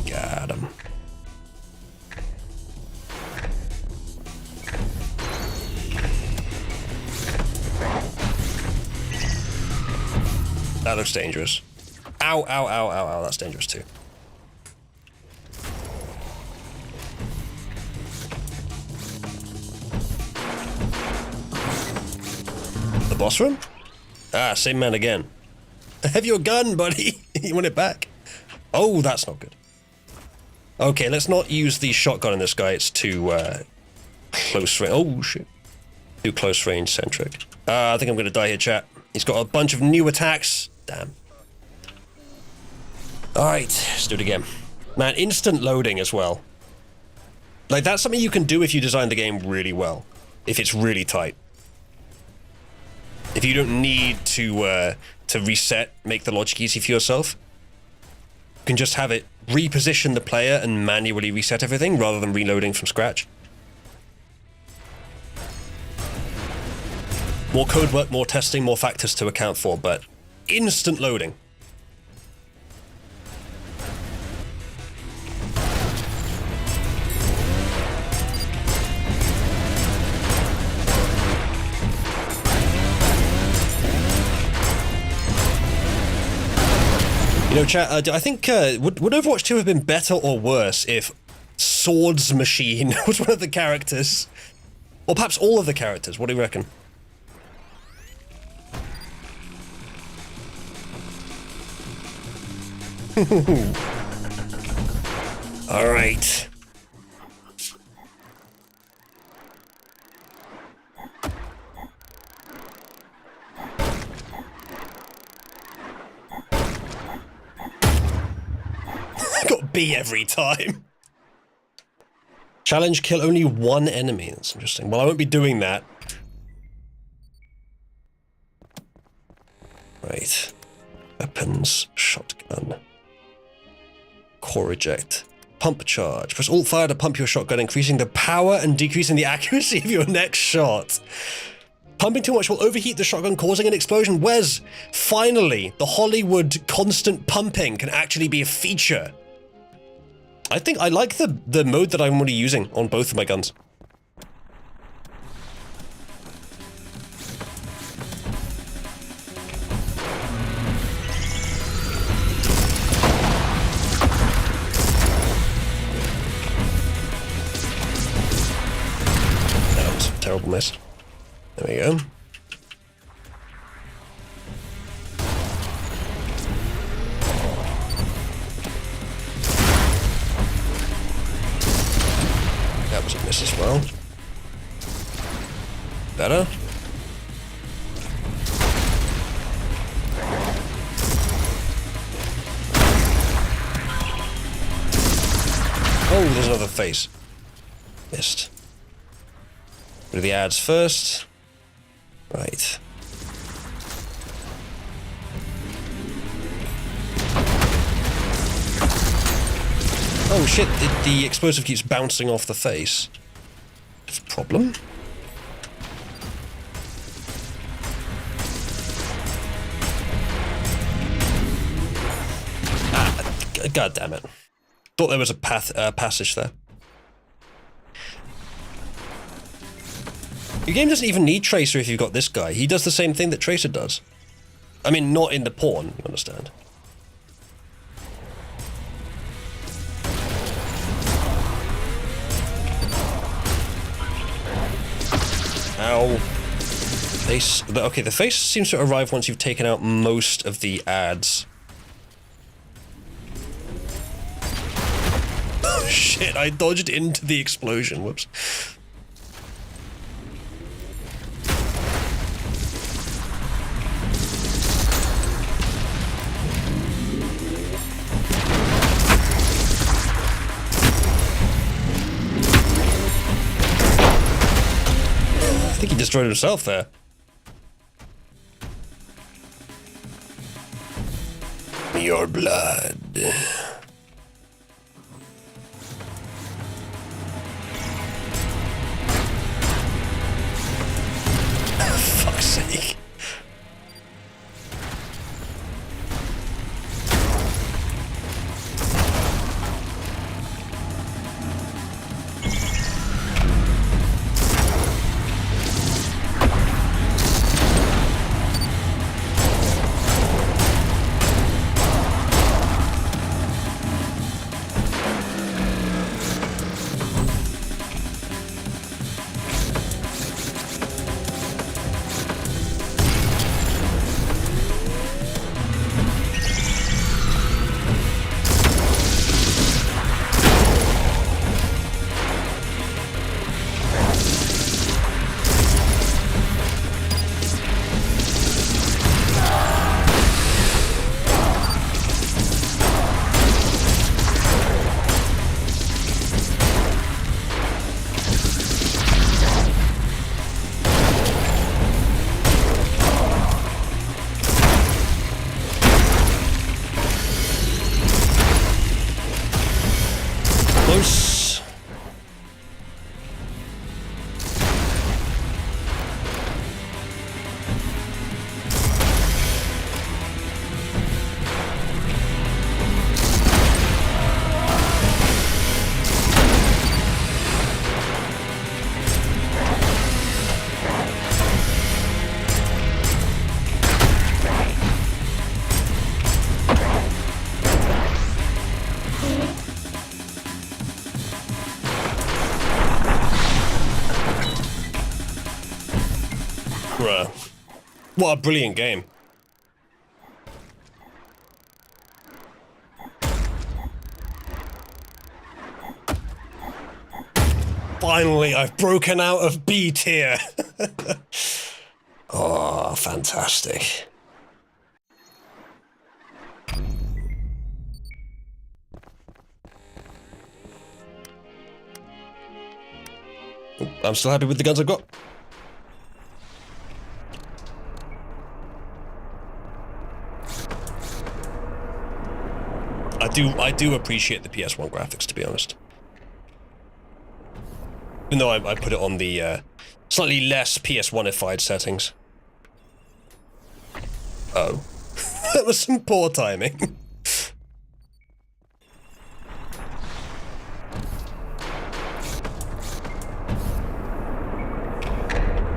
Got him. That looks dangerous. Ow, ow, ow, ow, ow, that's dangerous too. Boss room? Ah, same man again. Have your gun, buddy. You want it back? Oh, that's not good. Okay, let's not use the shotgun in this guy. It's too close range. Oh, shit. Too close range centric. I think I'm going to die here, chat. He's got a bunch of new attacks. Damn. Alright, let's do it again. Man, instant loading as well. Like, that's something you can do if you design the game really well. If it's really tight. If you don't need to reset, make the logic easy for yourself, you can just have it reposition the player and manually reset everything rather than reloading from scratch. More code work, more testing, more factors to account for, but instant loading. You know, chat, I think, would Overwatch 2 have been better or worse if Swords Machine was one of the characters? Or perhaps all of the characters, what do you reckon? Alright. Got B every time. Challenge, kill only one enemy. That's interesting. Well, I won't be doing that. Right. Weapons, shotgun. Core eject. Pump charge. Press alt fire to pump your shotgun, increasing the power and decreasing the accuracy of your next shot. Pumping too much will overheat the shotgun, causing an explosion. Wes, finally, the Hollywood constant pumping can actually be a feature. I think I like the mode that I'm already using on both of my guns. That was a terrible miss. There we go. That was a miss as well. Better. Oh, there's another face. Missed. Do the ads first. Right. Oh shit, the explosive keeps bouncing off the face. Problem? God damn it. Thought there was a passage there. Your game doesn't even need Tracer if you've got this guy. He does the same thing that Tracer does. I mean, not in the pawn, you understand. Ow. Face. Okay, the face seems to arrive once you've taken out most of the ads. Oh shit, I dodged into the explosion. Whoops. I think he destroyed himself there. Your blood. Fuck's sake. Close. Bruh. What a brilliant game. Finally, I've broken out of B tier. Oh, fantastic. I'm still happy with the guns I've got. I do appreciate the PS1 graphics, to be honest. Even though I put it on the slightly less PS1-ified settings. Oh. That was some poor timing.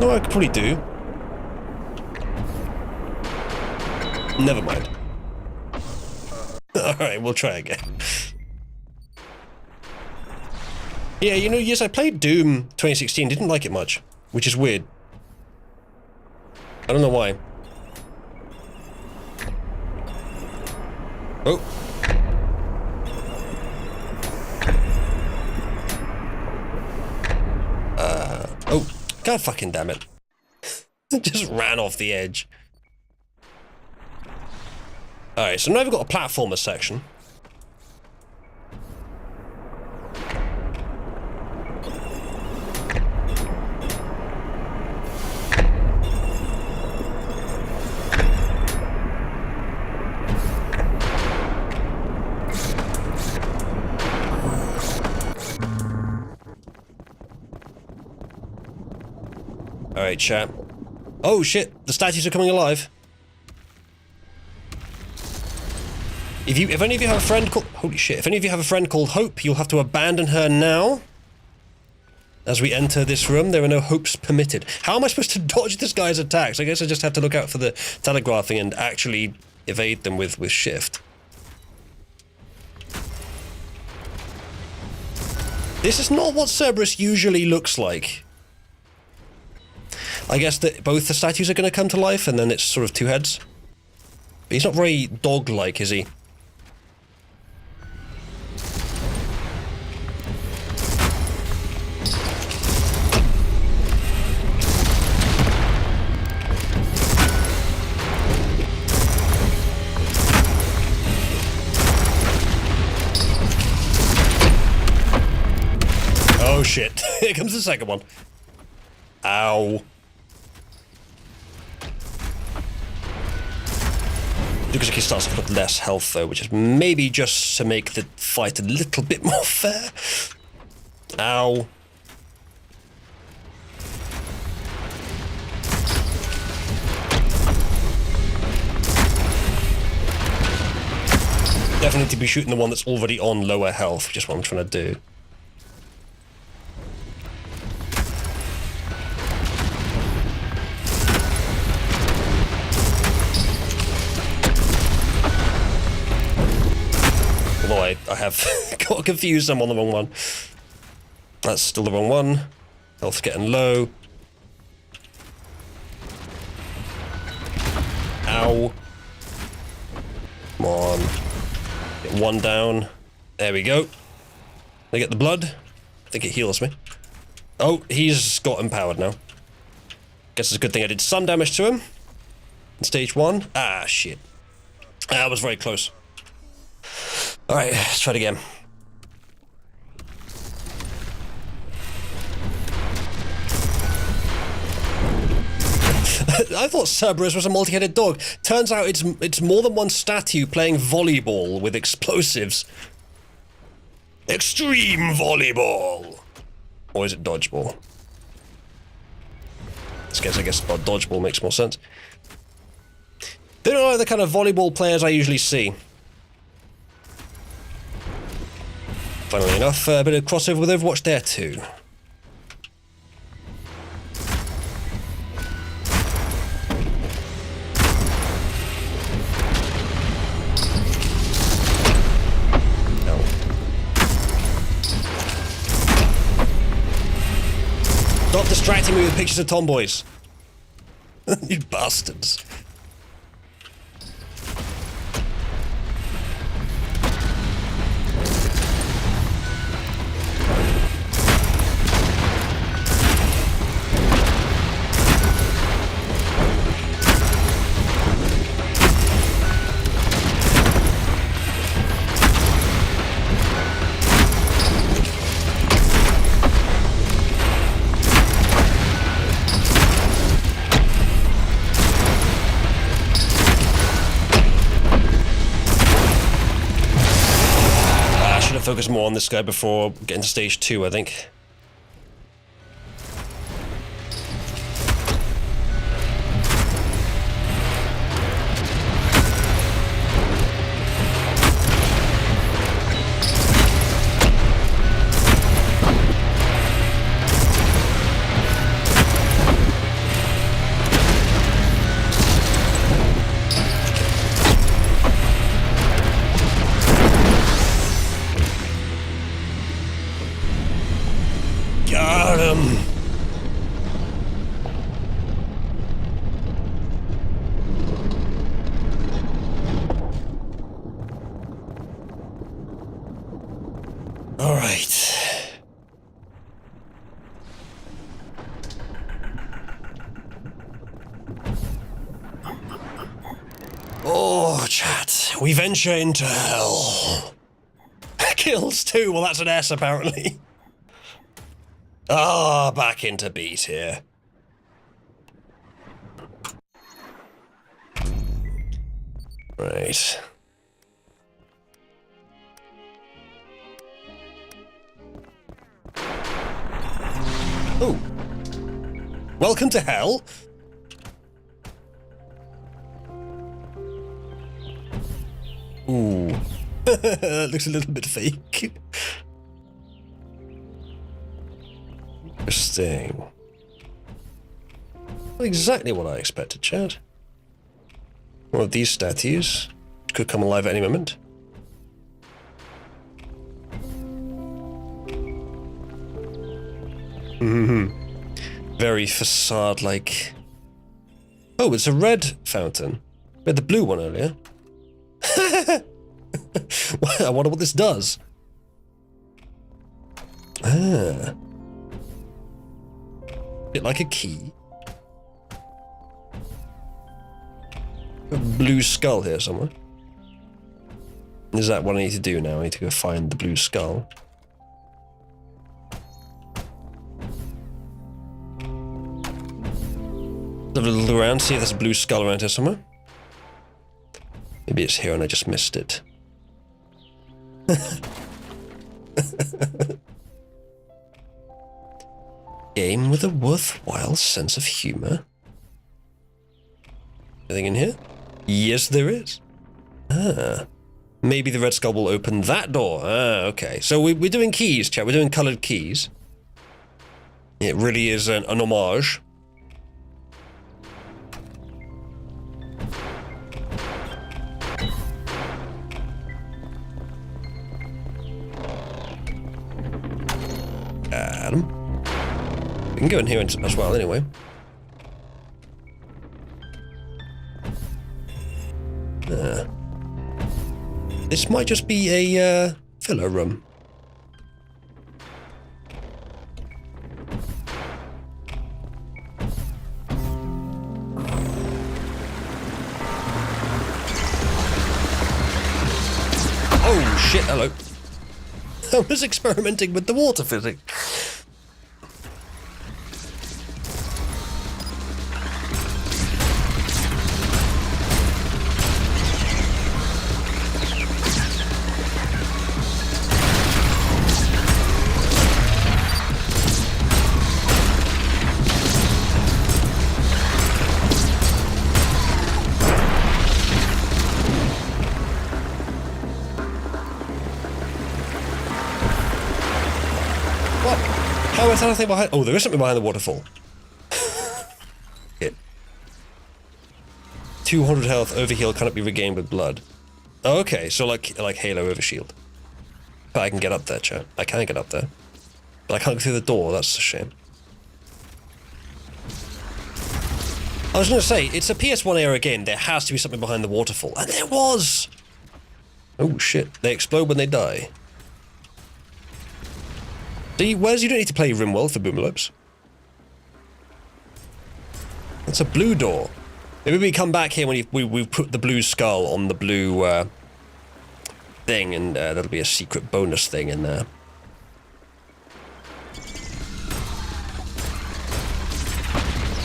No, I could probably do. Never mind. Alright, we'll try again. Yeah, you know, yes, I played Doom 2016, didn't like it much, which is weird. I don't know why. Oh. Oh, god fucking damn it. Just ran off the edge. Alright, so now we've got a platformer section. Alright, chat. Oh shit, the statues are coming alive. If any of you have a friend called... Holy shit. If any of you have a friend called Hope, you'll have to abandon her now. As we enter this room, there are no hopes permitted. How am I supposed to dodge this guy's attacks? I guess I just have to look out for the telegraphing and actually evade them with shift. This is not what Cerberus usually looks like. I guess that both the statues are going to come to life, and then it's sort of two heads. But he's not very dog-like, is he? Oh shit, here comes the second one. Ow. Looks like he starts off with less health though, which is maybe just to make the fight a little bit more fair. Ow. Definitely to be shooting the one that's already on lower health, which is what I'm trying to do. Although I have got confused, I'm on the wrong one. That's still the wrong one. Health's getting low. Ow. Come on. Get one down. There we go. I get the blood. I think it heals me. Oh, he's got empowered now. Guess it's a good thing I did some damage to him. In stage 1. Ah, shit. That was very close. Alright, let's try it again. I thought Cerberus was a multi-headed dog. Turns out it's more than one statue playing volleyball with explosives. Extreme volleyball! Or is it dodgeball? I guess dodgeball makes more sense. They don't know the kind of volleyball players I usually see. Funnily enough, a bit of crossover with Overwatch there too. No. Stop distracting me with pictures of tomboys. You bastards. Focus more on this guy before getting to stage 2, I think. Got him! All right. Oh, chat. We venture into hell. Kills too. Well, that's an S, apparently. Ah, back into beat here. Right. Oh. Welcome to hell. Ooh. That looks a little bit fake. Interesting. Not exactly what I expected, Chad. One of these statues could come alive at any moment. Very facade-like. Oh, it's a red fountain. We had the blue one earlier. I wonder what this does. Ah. Bit like a key. A blue skull here somewhere. Is that what I need to do now? I need to go find the blue skull. Have a little around, see if there's a blue skull around here somewhere. Maybe it's here and I just missed it. Game with a worthwhile sense of humor. Anything in here? Yes, there is. Ah. Maybe the red skull will open that door. Ah, okay. So we're doing keys, chat. We're doing colored keys. It really is an homage. Adam. We can go in here as well, anyway. This might just be a filler room. Oh shit, hello. I was experimenting with the water physics. Is there anything behind? Oh, there is something behind the waterfall. Hit. 200 health, overheal cannot be regained with blood. Oh, okay, so like Halo overshield. But I can get up there, chat. I can get up there. But I can't go through the door, that's a shame. I was gonna say, it's a PS1 era game, there has to be something behind the waterfall. And there was! Oh shit, they explode when they die. Whereas you don't need to play Rimworld for Boomalopes. That's a blue door. Maybe we come back here when we put the blue skull on the blue thing, and that'll be a secret bonus thing in there.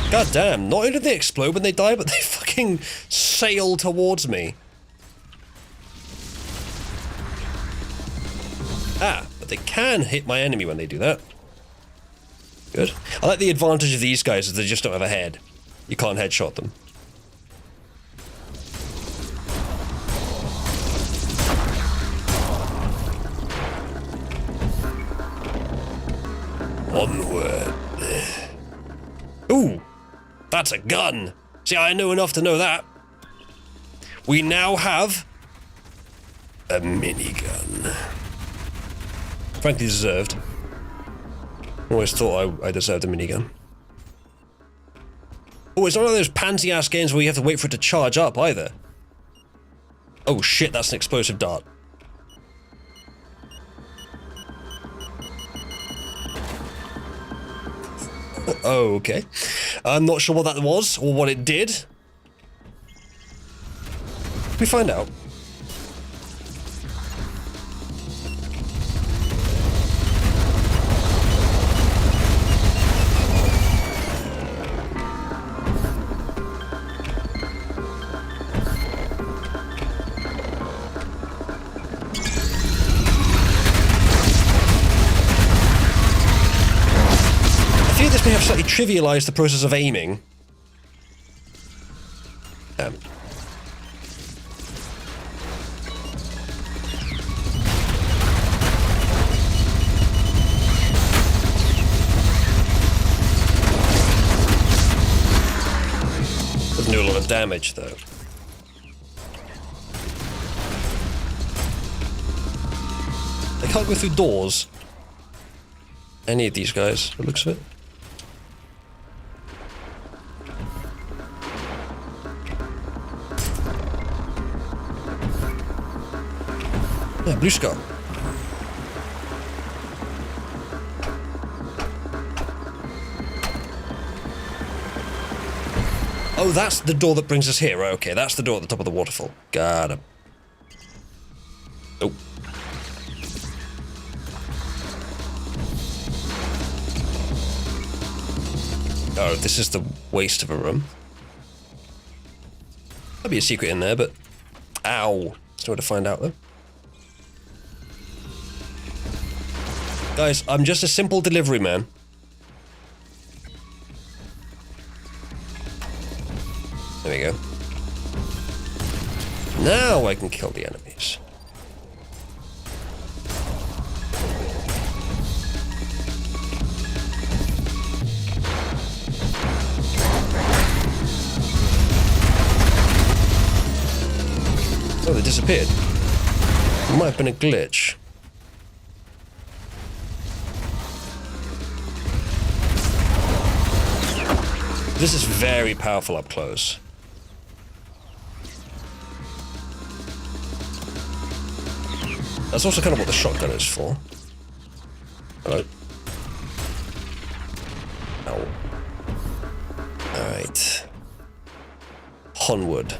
God damn, not only do they explode when they die, but they fucking sail towards me. Ah. They can hit my enemy when they do that. Good. I like the advantage of these guys is they just don't have a head. You can't headshot them. Onward. Ooh, that's a gun. See, I know enough to know that. We now have a minigun. Frankly deserved. Always thought I deserved a minigun. Oh, it's not one of those pansy-ass games where you have to wait for it to charge up, either. Oh shit, that's an explosive dart. Oh, okay. I'm not sure what that was, or what it did. We find out. May have slightly trivialized the process of aiming. damage, though. They can't go through doors. Any of these guys, it looks of it. Yeah, blue skull. Oh, that's the door that brings us here. Right, okay, that's the door at the top of the waterfall. Got him. Oh. Oh, this is the waste of a room. There'll be a secret in there, but... Ow. There's nowhere to find out, though. Guys, I'm just a simple delivery man. There we go. Now I can kill the enemies. Oh, they disappeared. It might have been a glitch. This is very powerful up close. That's also kind of what the shotgun is for. Hello. Ow. Alright. Onward.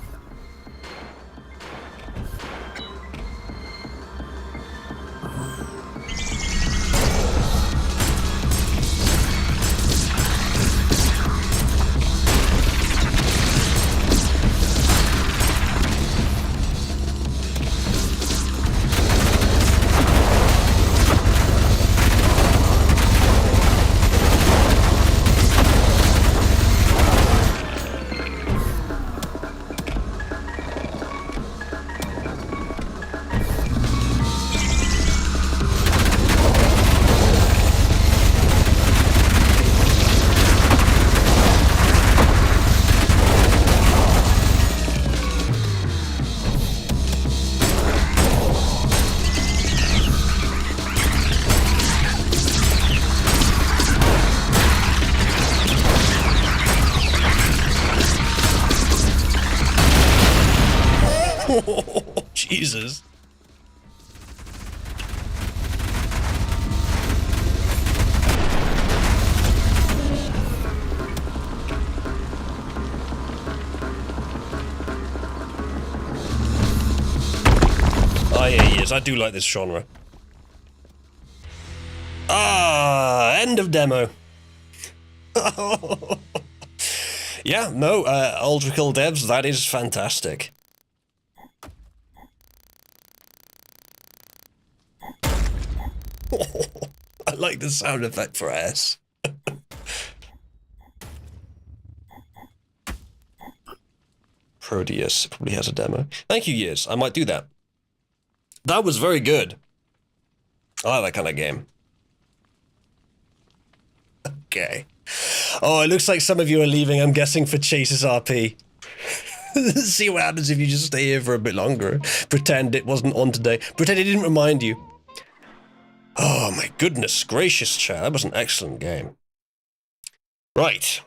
Jesus. Oh yeah, he is. I do like this genre. Ah, end of demo. Yeah, no, Ultra Kill devs, that is fantastic. I like the sound effect for S. Proteus probably has a demo. Thank you, Years. I might do that. That was very good. I like that kind of game. Okay. Oh, it looks like some of you are leaving, I'm guessing, for Chase's RP. See what happens if you just stay here for a bit longer. Pretend it wasn't on today. Pretend it didn't remind you. Oh my goodness gracious, chat. That was an excellent game. Right.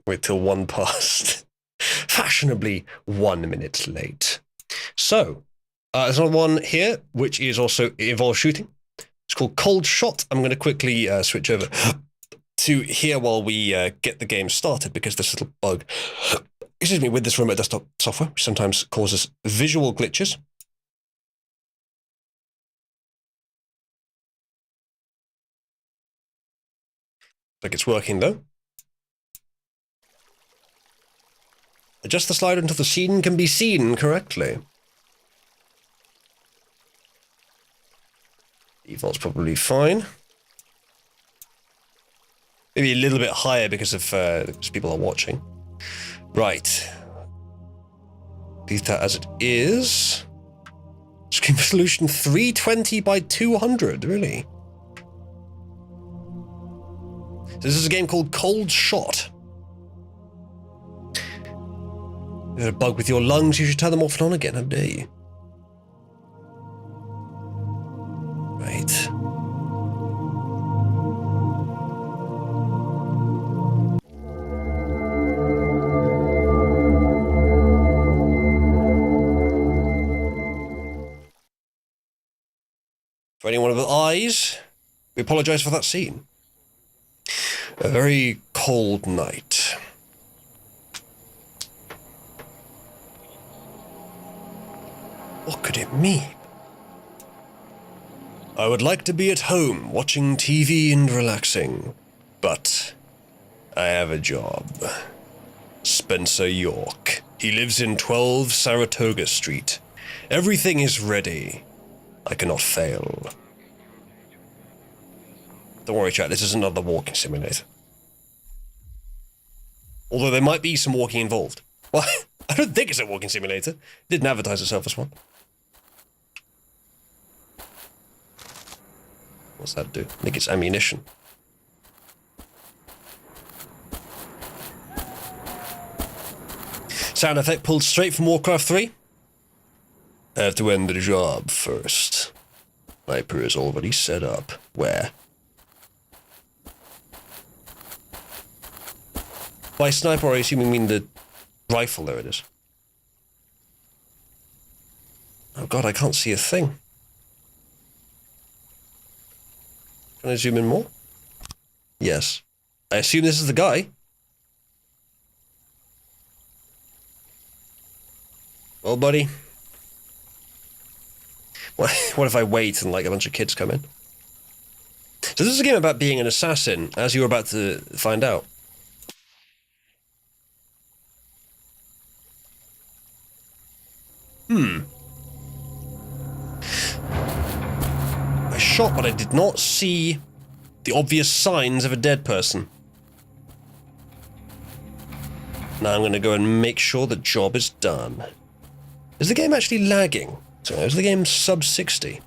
Wait till 1 past. Fashionably 1 minute late. So, there's another one here, which is also involves shooting. It's called Cold Shot. I'm going to quickly switch over to here while we get the game started, because this little bug, excuse me, with this remote desktop software, which sometimes causes visual glitches. Like it's working though. Adjust the slider until the scene can be seen correctly. Default's probably fine. Maybe a little bit higher because people are watching. Right. Leave that as it is. Screen resolution 320 by 200, really? So this is a game called Cold Shot. You had a bug with your lungs, you should turn them off and on again, how dare you? Right. For anyone with eyes, we apologise for that scene. A very cold night. What could it mean? I would like to be at home watching TV and relaxing, but I have a job. Spencer York. He lives in 12 Saratoga Street. Everything is ready. I cannot fail. Don't worry, chat, this is another walking simulator. Although there might be some walking involved. Well, I don't think it's a walking simulator. It didn't advertise itself as one. What's that do? I think it's ammunition. Sound effect pulled straight from Warcraft 3. I have to end the job first. Sniper is already set up. Where? By sniper, I assume you mean the rifle. There it is. Oh god, I can't see a thing. Can I zoom in more? Yes. I assume this is the guy. Well, buddy. What if I wait and like a bunch of kids come in? So this is a game about being an assassin, as you were about to find out. I shot, but I did not see the obvious signs of a dead person. Now I'm going to go and make sure the job is done. Is the game actually lagging? So is the game sub 60?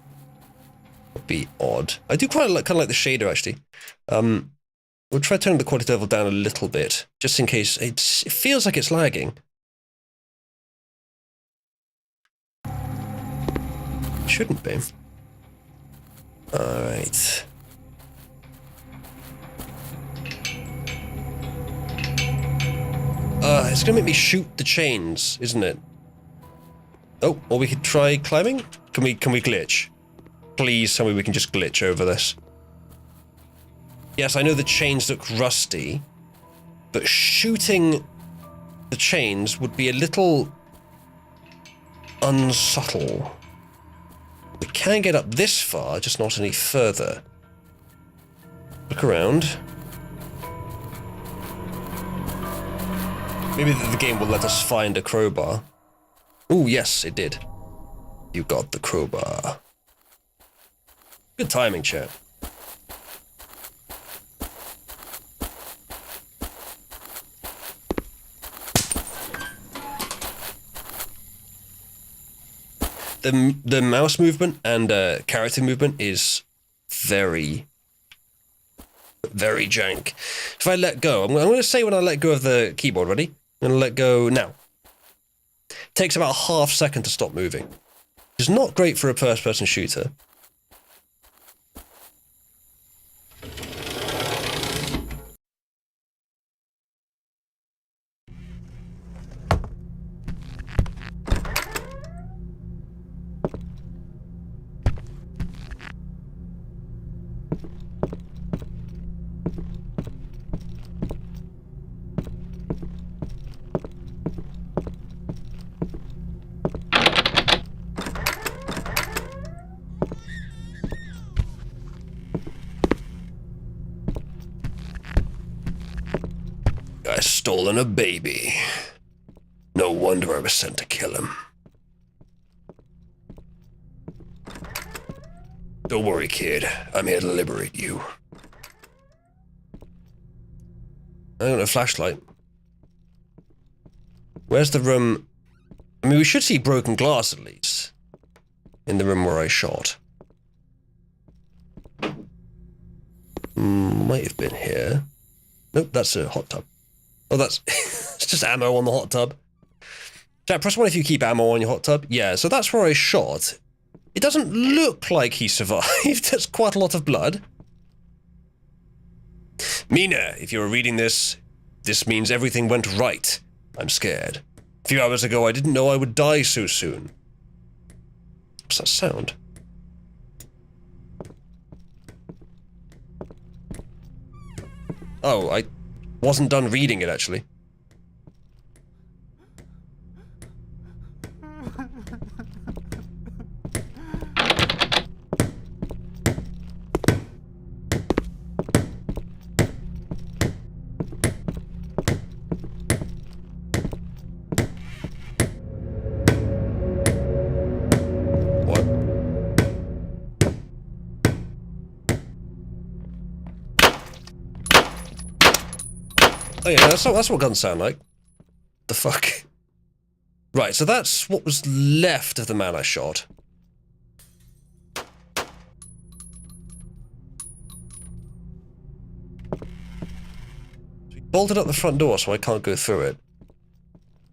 Would be odd. I do quite like, kind of like the shader actually. We'll try turning the quality level down a little bit, just in case it feels like it's lagging. Shouldn't be. Alright. It's gonna make me shoot the chains, isn't it? Oh, or we could try climbing? Can we glitch? Please tell me we can just glitch over this. Yes, I know the chains look rusty, but shooting the chains would be a little unsubtle. We can get up this far, just not any further. Look around. Maybe the game will let us find a crowbar. Oh, yes, it did. You got the crowbar. Good timing, chat. The mouse movement and character movement is very jank. If I let go, I'm going to say when I let go of the keyboard, ready? I'm going to let go now. Takes about a half second to stop moving. It's not great for a first-person shooter. Guy's stolen a baby. No wonder I was sent to kill him. Don't worry, kid. I'm here to liberate you. I don't know, flashlight. Where's the room? I mean, we should see broken glass at least. In the room where I shot. Might have been here. Nope, that's a hot tub. Oh, that's it's just ammo on the hot tub. Chat, press 1 if you keep ammo on your hot tub. Yeah, so that's where I shot. It doesn't look like he survived. That's quite a lot of blood. Mina, if you're reading this, this means everything went right. I'm scared. A few hours ago, I didn't know I would die so soon. What's that sound? Oh, I wasn't done reading it, actually. Oh yeah, that's what guns sound like. The fuck? Right, so that's what was left of the man I shot. He bolted up the front door so I can't go through it.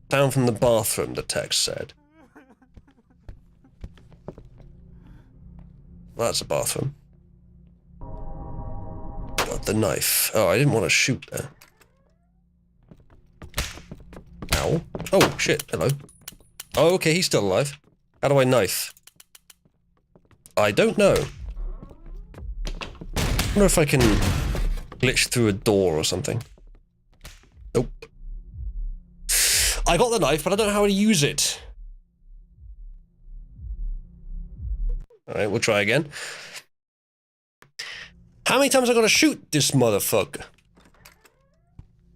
Down from the bathroom, the text said. Well, that's a bathroom. Got the knife. Oh, I didn't want to shoot there. Ow. Oh, shit. Hello. Oh, okay, he's still alive. How do I knife? I don't know. I wonder if I can glitch through a door or something. Nope. I got the knife, but I don't know how to use it. Alright, we'll try again. How many times I gotta shoot this motherfucker?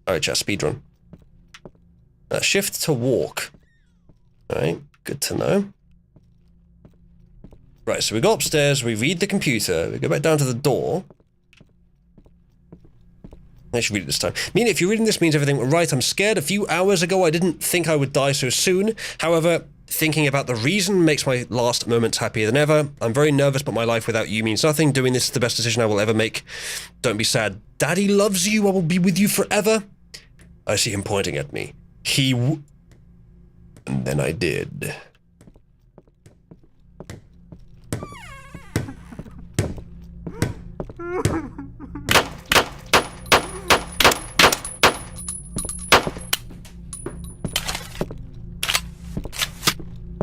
Alright, chat, speedrun. Shift to walk. Alright, good to know. Right, so we go upstairs, we read the computer, we go back down to the door. I should read it this time. I mean, if you're reading this means everything went right. I'm scared. A few hours ago, I didn't think I would die so soon. However, thinking about the reason makes my last moments happier than ever. I'm very nervous, but my life without you means nothing. Doing this is the best decision I will ever make. Don't be sad. Daddy loves you. I will be with you forever. I see him pointing at me. And then I did.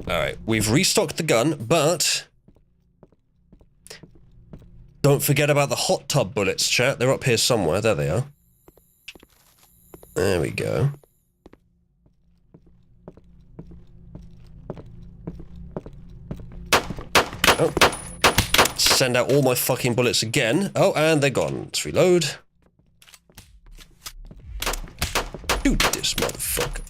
Alright, we've restocked the gun, but don't forget about the hot tub bullets, chat. They're up here somewhere. There they are. There we go. Oh. Send out all my fucking bullets again. Oh, and they're gone. Let's reload. Shoot this motherfucker.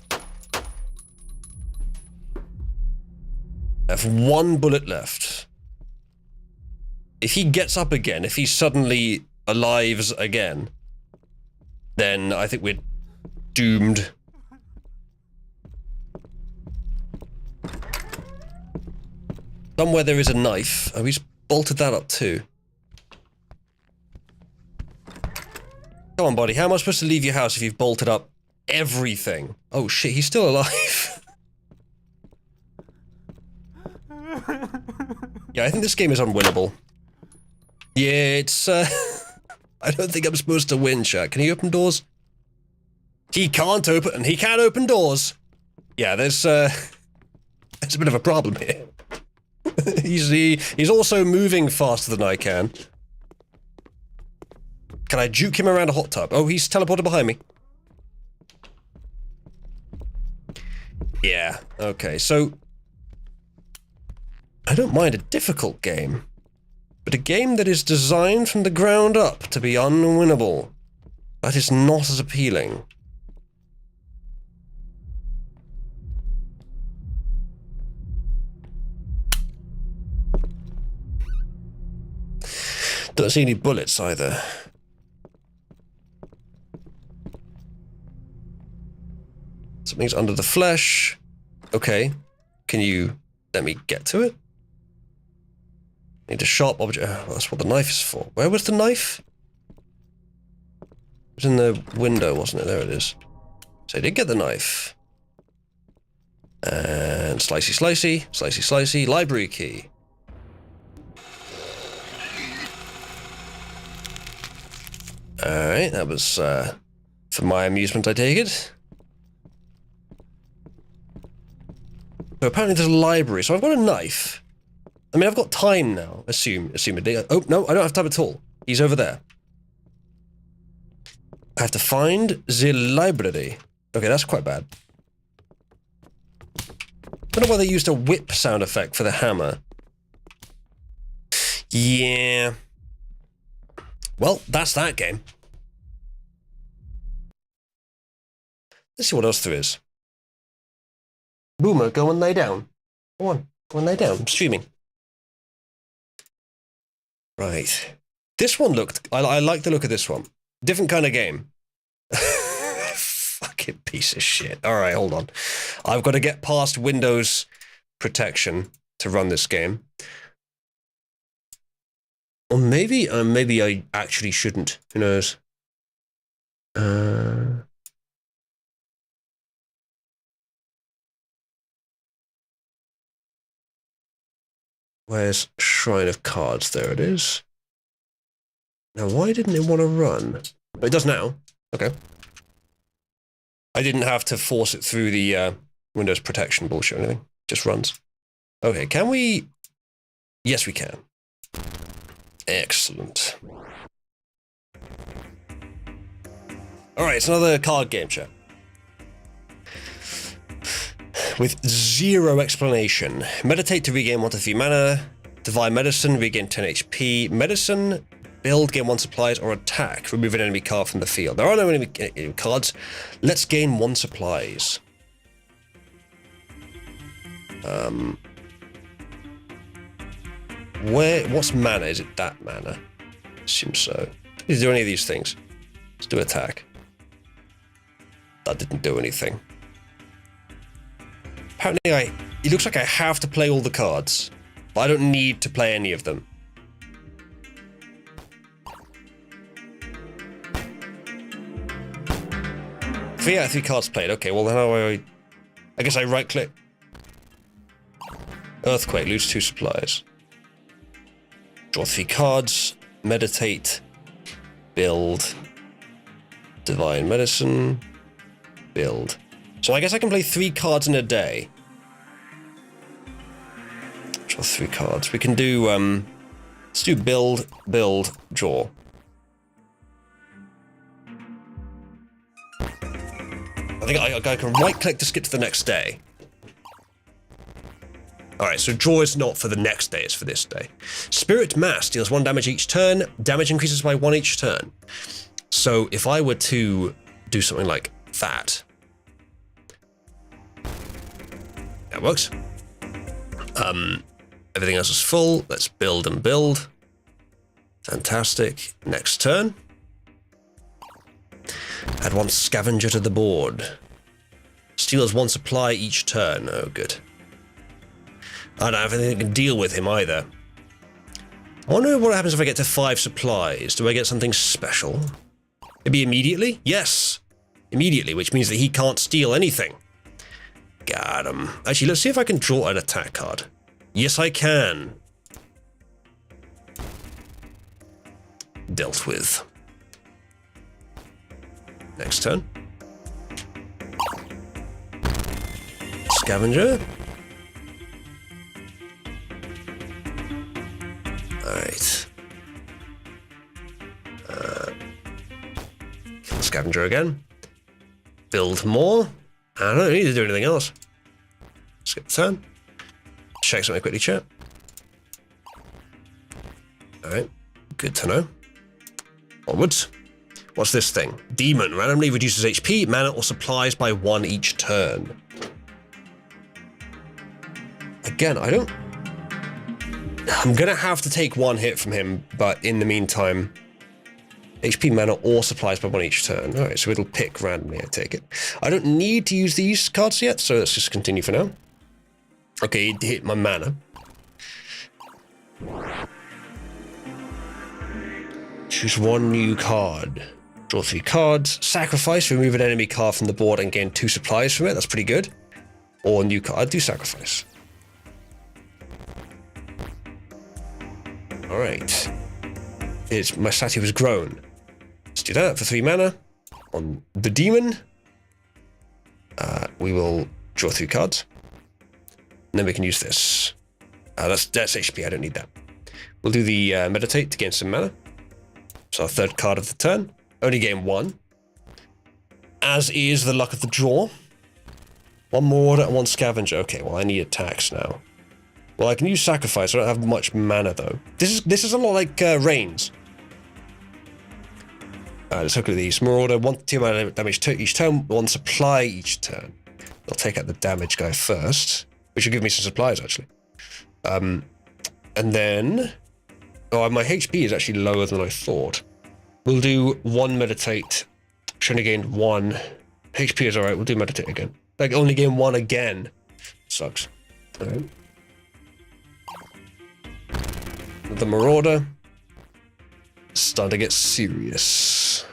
I have one bullet left. If he gets up again, if he suddenly alives again, then I think we're doomed. Somewhere there is a knife. Oh, he's bolted that up too. Come on, buddy. How am I supposed to leave your house if you've bolted up everything? Oh shit, he's still alive. Yeah, I think this game is unwinnable. Yeah, it's, I don't think I'm supposed to win, chat. Can he open doors? He can't open, and he can't open doors. Yeah, there's a bit of a problem here. He's also moving faster than I can. Can I juke him around a hot tub? Oh, he's teleported behind me. Yeah, okay, so I don't mind a difficult game, but a game that is designed from the ground up to be unwinnable, that is not as appealing. Don't see any bullets either. Something's under the flesh. Okay, can you let me get to it? Need a sharp object. Oh, that's what the knife is for. Where was the knife? It was in the window, wasn't it? There it is. So I did get the knife. And slicey, slicey, slicey, slicey, library key. Alright, that was for my amusement, I take it. So apparently there's a library, so I've got a knife. I mean, I've got time now, assumedly. Oh, no, I don't have time at all. He's over there. I have to find the library. Okay, that's quite bad. I don't know why they used a whip sound effect for the hammer. Yeah. Well, that's that game. Let's see what else there is. Boomer, go and lay down. Go on, go and lay down. I'm streaming. Right. This one looked... I like the look of this one. Different kind of game. Fucking piece of shit. Alright, hold on. I've got to get past Windows protection to run this game. Or maybe I actually shouldn't. Who knows? Where's Shrine of Cards? There it is. Now, why didn't it want to run? It does now. Okay. I didn't have to force it through the Windows protection bullshit or anything. Just runs. Okay, can we... Yes, we can. Excellent. Alright, it's another card game, chat. With zero explanation. Meditate to regain 1 to 3 mana. Divine Medicine, regain 10 HP. Medicine, build, gain 1 supplies, or attack. Remove an enemy card from the field. There are no enemy cards. Let's gain 1 supplies. What's mana? Is it that mana? Assume so. Is there any of these things? Let's do attack. That didn't do anything. Apparently it looks like I have to play all the cards, but I don't need to play any of them. 3 out of 3 cards played. Okay, well then I guess I right click. Earthquake, lose 2 supplies. Draw 3 cards, meditate, build, divine medicine, build. So I guess I can play 3 cards in a day. Draw 3 cards. We can do, let's do build, draw. I think I can right-click to skip to the next day. Alright, so draw is not for the next day, it's for this day. Spirit Mass deals 1 damage each turn. Damage increases by 1 each turn. So if I were to do something like that... That works. Everything else is full. Let's build and build. Fantastic. Next turn. Add 1 scavenger to the board. Steals 1 supply each turn. Oh, good. I don't have anything that can deal with him either. I wonder what happens if I get to 5 supplies. Do I get something special? Maybe immediately? Yes! Immediately, which means that he can't steal anything. Got him. Actually, let's see if I can draw an attack card. Yes, I can. Dealt with. Next turn. Scavenger. Alright. Kill Scavenger again. Build more. I don't need to do anything else. Skip the turn. Check something quickly, chat. Alright. Good to know. Onwards. What's this thing? Demon. Randomly reduces HP, mana, or supplies by 1 each turn. Again, I'm gonna have to take 1 hit from him, but in the meantime, HP, mana, or supplies by 1 each turn. Alright, so it'll pick randomly, I take it. I don't need to use these cards yet, so let's just continue for now. Okay, he hit my mana. Choose 1 new card. Draw 3 cards. Sacrifice, remove an enemy card from the board and gain 2 supplies from it. That's pretty good. Or new card. I'd do sacrifice. Alright. My statue has grown. Let's do that for 3 mana. On the demon. We will draw 3 cards. And then we can use this. That's HP, I don't need that. We'll do the meditate to gain some mana. So our 3rd card of the turn. Only gain 1. As is the luck of the draw. 1 Marauder and 1 Scavenger. Okay, well I need attacks now. Well, I can use sacrifice. I don't have much mana though. This is a lot like Reigns. Let's look at these. Marauder, 1 to 2 mana damage each turn, 1 supply each turn. I'll take out the damage guy first, which will give me some supplies actually. And then, my HP is actually lower than I thought. We'll do 1 meditate. Should only gained 1. HP is alright. We'll do meditate again. Like only gain 1 again. Sucks. Alright. The Marauder. Starting to get serious.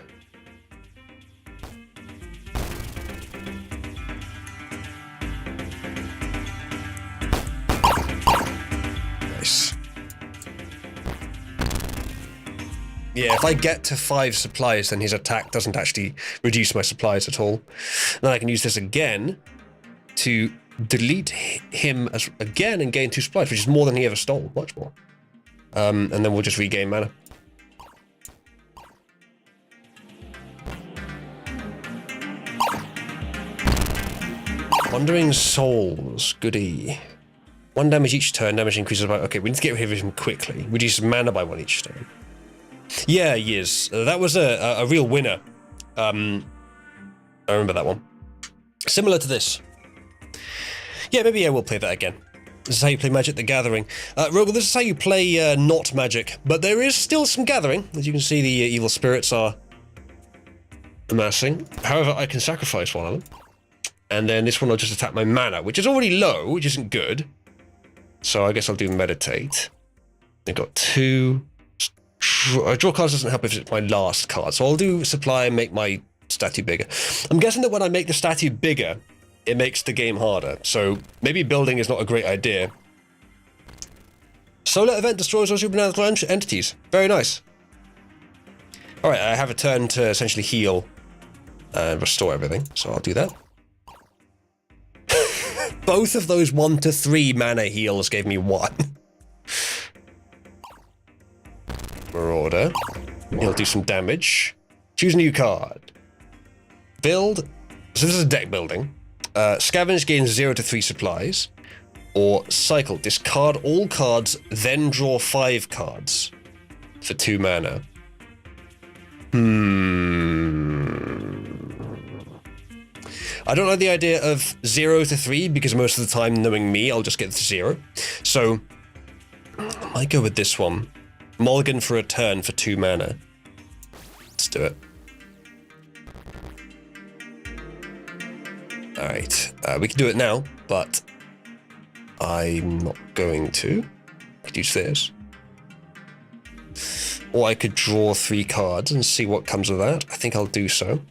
Nice. Yeah, if I get to 5 supplies, then his attack doesn't actually reduce my supplies at all. Then I can use this again to delete him again and gain 2 supplies, which is more than he ever stole, much more. And then we'll just regain mana. Wandering Souls, goody. 1 damage each turn, damage increases by... Okay, we need to get rid of him quickly. Reduce mana by 1 each turn. Yeah, he is. That was a real winner. I remember that one. Similar to this. Yeah, maybe I will play that again. This is how you play Magic the Gathering. Rogel, this is how you play not Magic, but there is still some gathering. As you can see, the evil spirits are amassing. However, I can sacrifice one of them. And then this one will just attack my mana, which is already low, which isn't good. So I guess I'll do meditate. I've got 2. Draw cards doesn't help if it's my last card, so I'll do supply and make my statue bigger. I'm guessing that when I make the statue bigger, it makes the game harder, so maybe building is not a great idea. Solar event destroys all supernatural entities. Very nice. Alright, I have a turn to essentially heal and restore everything, so I'll do that. Both of those 1 to 3 mana heals gave me 1. Marauder. He'll do some damage. Choose a new card. Build. So this is a deck building. Scavenge gains 0 to 3 supplies. Or cycle. Discard all cards, then draw 5 cards. For 2 mana. I don't like the idea of 0 to 3 because most of the time, knowing me, I'll just get to 0. So, I might go with this one. Mulligan for a turn for 2 mana. Let's do it. Alright, we can do it now, but I'm not going to. I could use this. Or I could draw 3 cards and see what comes of that. I think I'll do so.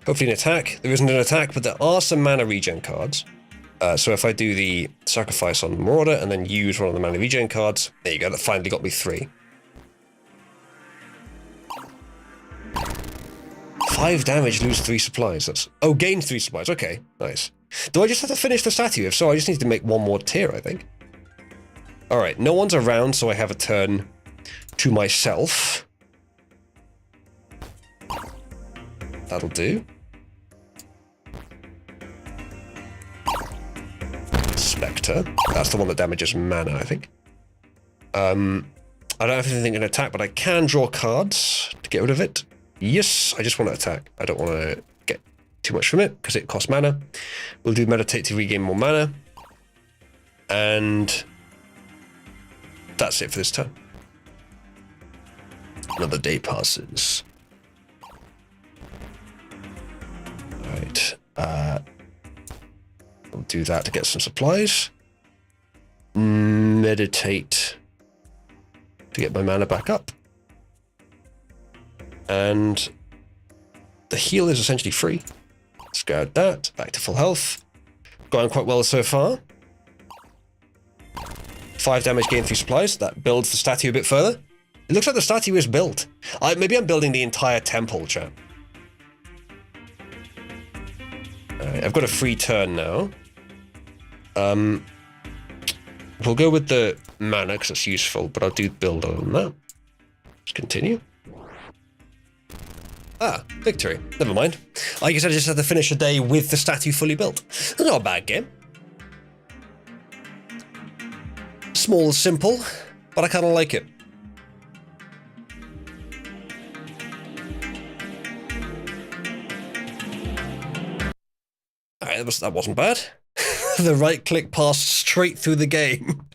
Hopefully an attack. There isn't an attack, but there are some mana regen cards. So if I do the sacrifice on Marauder and then use one of the mana regen cards, there you go, that finally got me 3. 5 damage, lose 3 supplies. That's gain 3 supplies. Okay, nice. Do I just have to finish the statue? If so, I just need to make 1 more tier, I think. Alright, no one's around, so I have a turn to myself. That'll do. Spectre. That's the one that damages mana, I think. I don't have anything in attack, but I can draw cards to get rid of it. Yes, I just want to attack. I don't want to get too much from it because it costs mana. We'll do meditate to regain more mana. And that's it for this turn. Another day passes. Right. We'll do that to get some supplies. Meditate to get my mana back up. And the heal is essentially free. Let's go at that. Back to full health. Going quite well so far. 5 damage gained through supplies. That builds the statue a bit further. It looks like the statue is built. Maybe I'm building the entire temple, chat. Alright, I've got a free turn now. We'll go with the mana because it's useful, but I'll do build on that. Let's continue. Ah, victory. Never mind. I guess I just had to finish a day with the statue fully built. It's not a bad game. Small, simple, but I kind of like it. Alright, that wasn't bad. The right click passed straight through the game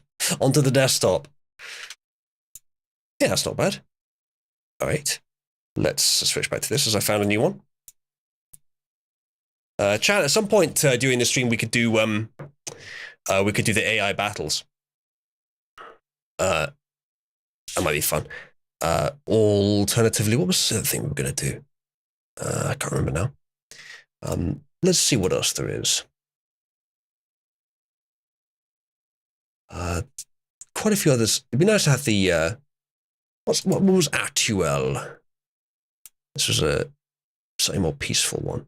onto the desktop. Yeah, that's not bad. Alright. Let's switch back to this as I found a new one. Chat, at some point during the stream we could do the AI battles. That might be fun. Alternatively, what was the thing we were gonna do? I can't remember now. Let's see what else there is. Quite a few others. It'd be nice to have the what was Actuel? This was a slightly more peaceful one.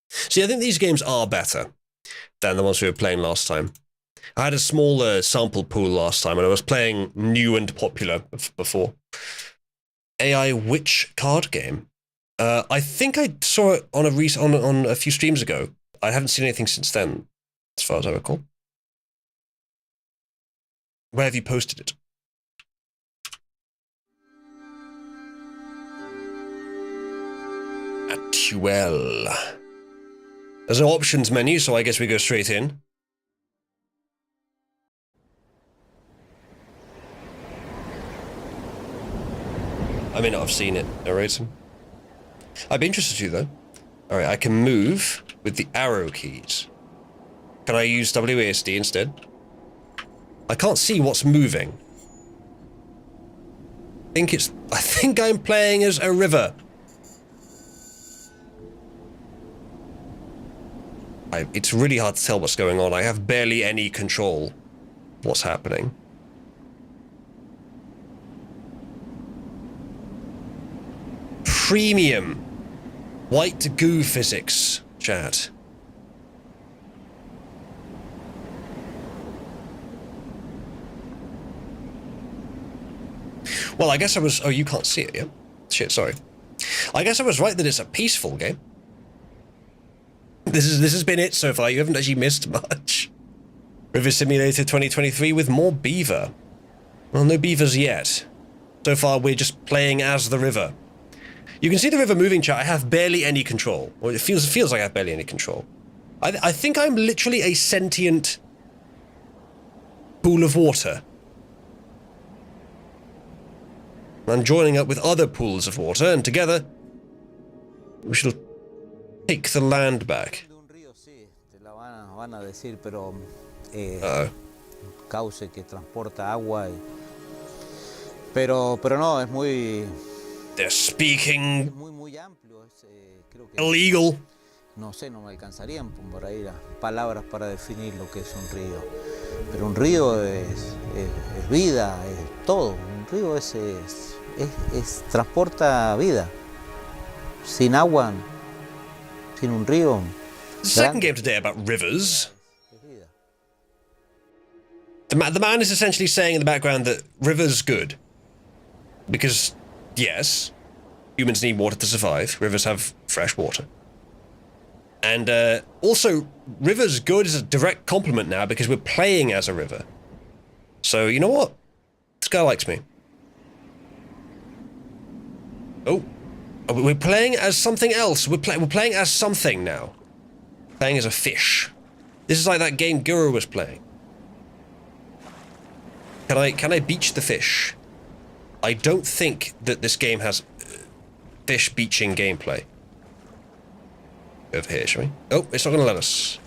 See, I think these games are better than the ones we were playing last time. I had a smaller sample pool last time, and I was playing new and popular before. AI Witch card game. I think I saw it on a few streams ago. I haven't seen anything since then, as far as I recall. Where have you posted it? Actuel. There's an options menu, so I guess we go straight in. I may not have seen it. Alright. I'd be interested to, though. Alright, I can move with the arrow keys. Can I use WASD instead? I can't see what's moving. I think I'm playing as a river. It's really hard to tell what's going on. I have barely any control of what's happening. Premium. White goo physics, chat. Well, I guess I was... Oh, you can't see it, yeah? Shit, sorry. I guess I was right that it's a peaceful game. This has been it so far. You haven't actually missed much. River Simulator 2023 with more beaver. Well, no beavers yet. So far, we're just playing as the river. You can see the river moving, chat. I have barely any control. Or it feels like I have barely any control. I think I'm literally a sentient pool of water. I'm joining up with other pools of water, and together we shall take the land back. Cauce que transporta agua. Pero no, es muy... They're speaking muy amplio. Creo que illegal. No sé, no me alcanzarían por ahí las palabras para definir lo que es un río. Pero un río es vida, es todo. Un río transporta vida. Sin agua, sin un río. Second game today about rivers. The man is essentially saying in the background that rivers good. Because, yes, humans need water to survive. Rivers have fresh water. And also, rivers good is a direct compliment now because we're playing as a river. So, you know what? This guy likes me. Oh. We're playing as something else. We're playing as something now. Playing as a fish. This is like that game Guru was playing. Can I beach the fish? I don't think that this game has fish beaching gameplay. Over here, shall we? Oh, it's not going to let us.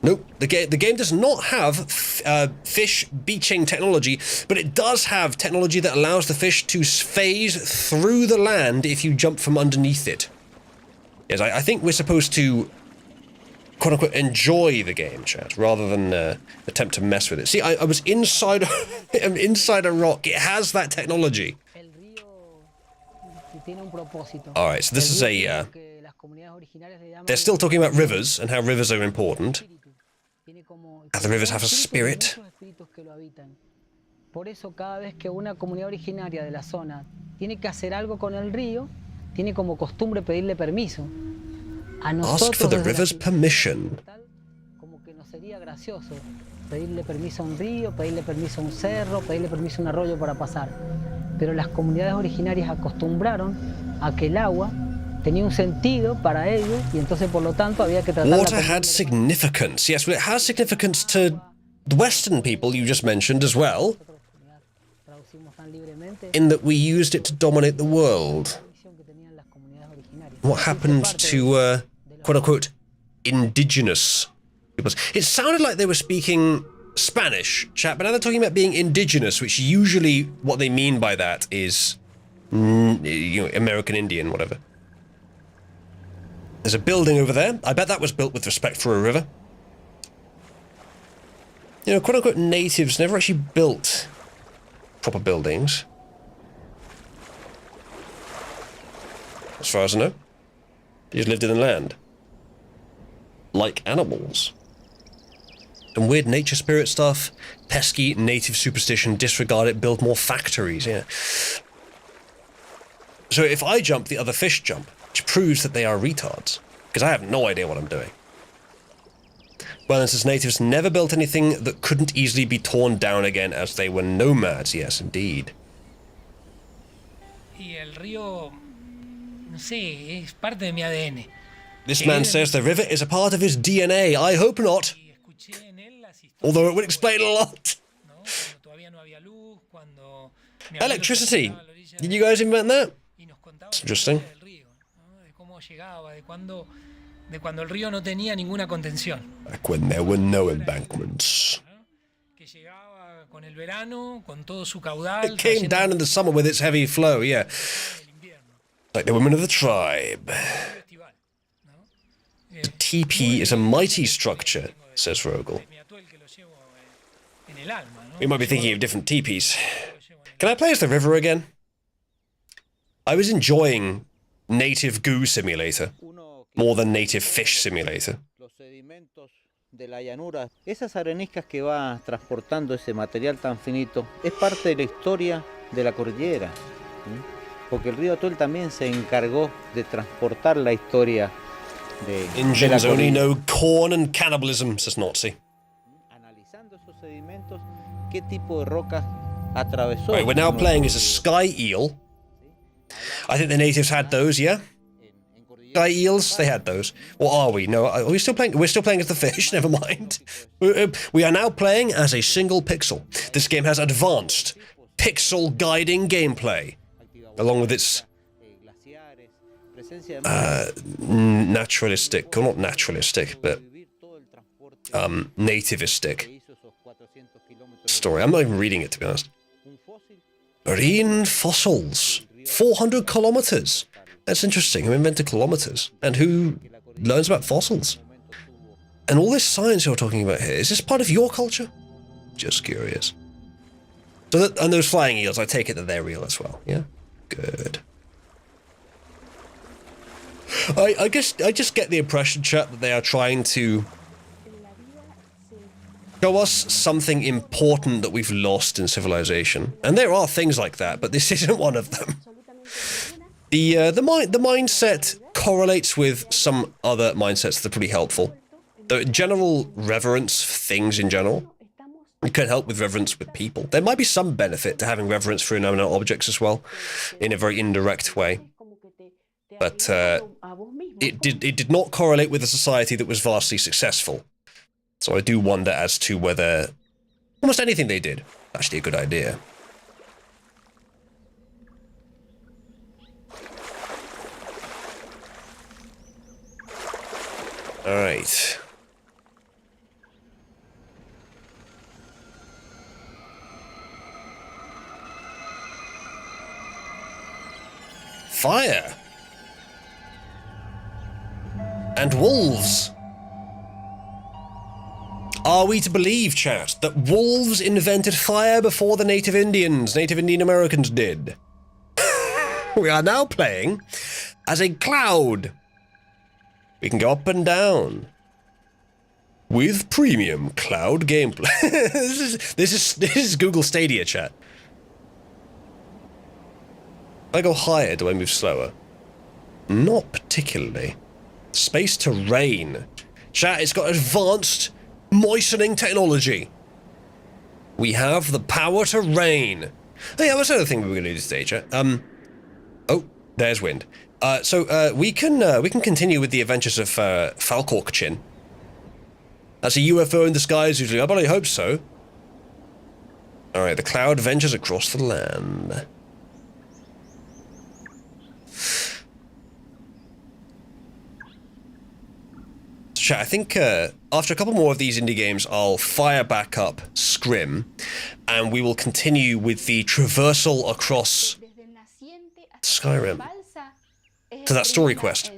Nope, the game does not have fish beaching technology, but it does have technology that allows the fish to phase through the land if you jump from underneath it. Yes, I think we're supposed to, quote-unquote, enjoy the game, chat, rather than attempt to mess with it. See, I was inside, I'm inside a rock. It has that technology. Alright, so this is a... they're still talking about rivers and how rivers are important. How the rivers have a spirit. Por eso cada vez que una comunidad originaria de la zona tiene que hacer algo con el río, tiene como costumbre pedirle permiso. A nosotros, ask for the river's permission. Como que nos sería gracioso pedirle permiso a un río, pedirle permiso a un cerro, pedirle permiso a un arroyo para pasar. Pero las comunidades originarias acostumbraron a que el agua tenía un sentido para ellos y entonces por lo tanto había que tratarla. Water had significance. Yes, well, it has significance to the Western people you just mentioned as well, in that we used it to dominate the world. What happened to, quote-unquote, indigenous peoples? It sounded like they were speaking Spanish, chat, but now they're talking about being indigenous, which usually what they mean by that is, you know, American Indian, whatever. There's a building over there. I bet that was built with respect for a river. You know, quote-unquote natives never actually built proper buildings. As far as I know. They just lived in the land. Like animals. Some weird nature spirit stuff. Pesky native superstition, disregard it, build more factories, yeah. So if I jump, the other fish jump, which proves that they are retards. Because I have no idea what I'm doing. Well, and since natives never built anything that couldn't easily be torn down again as they were nomads, yes, indeed. Y el río, no sé, es parte de mi ADN. This man says the river is a part of his DNA. I hope not. Although it would explain a lot. Electricity. Did you guys invent that? It's interesting. De cuando el río no tenía ninguna contención. Back when there were no embankments. Que llegaba con el verano, con todo su caudal. It came down in the summer with its heavy flow, yeah. Like the women of the tribe. The teepee is a mighty structure, says Rogel. We might be thinking of different teepees. Can I play as the river again? I was enjoying Native Goo Simulator more than Native Fish Simulator. Los sedimentos de la llanura, esas areniscas que va transportando ese material tan finito, es parte de la historia de la cordillera. Porque el río Atuel también se encargó de transportar la historia de la Indians only cordillera. know corn and cannibalism, says Nazi. Analizando esos sedimentos, qué tipo de rocas atravesó. Right, we're now nuestro playing as a río. sky eel. I think the natives had those, yeah? Sky eels, they had those. Or are we? No, are we still playing? We're still playing as the fish, never mind. We are now playing as a single pixel. This game has advanced pixel guiding gameplay, along with its naturalistic, well, not naturalistic, but nativistic story. I'm not even reading it, to be honest. Marine fossils. 400 kilometers. That's interesting. Who invented kilometers? And who learns about fossils? And all this science you're talking about here, is this part of your culture? Just curious. So that, and those flying eels, I take it that they're real as well, yeah? Good. I guess I just get the impression, chat, that they are trying to show us something important that we've lost in civilization. And there are things like that, but this isn't one of them. The mindset correlates with some other mindsets that are pretty helpful. The general reverence for things in general, it can help with reverence with people. There might be some benefit to having reverence for inanimate objects as well, in a very indirect way. But it did not correlate with a society that was vastly successful. So I do wonder as to whether almost anything they did was actually a good idea. All right. fire. And wolves. Are we to believe, chat, that wolves invented fire before the Native Indian Americans did? We are now playing as a cloud. We can go up and down with premium cloud gameplay. This is Google Stadia, chat. If I go higher, do I move slower? Not particularly. Space to rain. Chat, it's got advanced moistening technology. We have the power to rain. Oh yeah, what's the other thing we were going to do today, chat? Oh, there's wind. So we can continue with the adventures of Falcork Chin. That's a UFO in the skies usually. I bloody hope so. Alright, the cloud ventures across the land. Chat, I think after a couple more of these indie games, I'll fire back up Scrim, and we will continue with the traversal across Skyrim to that story quest.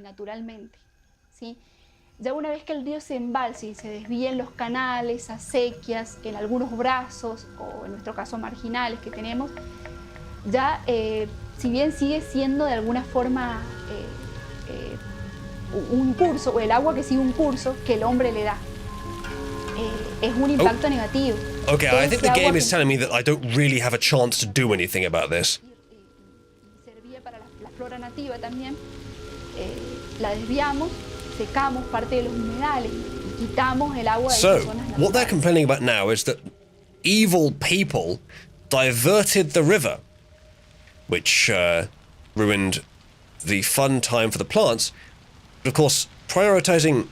Ya una vez que el río se embalse y se desvíen los canales, acequias, en algunos brazos o en nuestro caso marginales que tenemos, ya si bien sigue siendo de alguna forma un curso, o el agua que sigue un curso que el hombre le da, es un impacto negativo. Okay, I think the game is telling me that I don't really have a chance to do anything about this. Servía para la flora nativa también, la desviamos, secamos parte de los humedales y quitamos el agua de So, las zonas naturales. what they're complaining about now is that evil people diverted the river, which ruined the fun time for the plants. But of course, prioritizing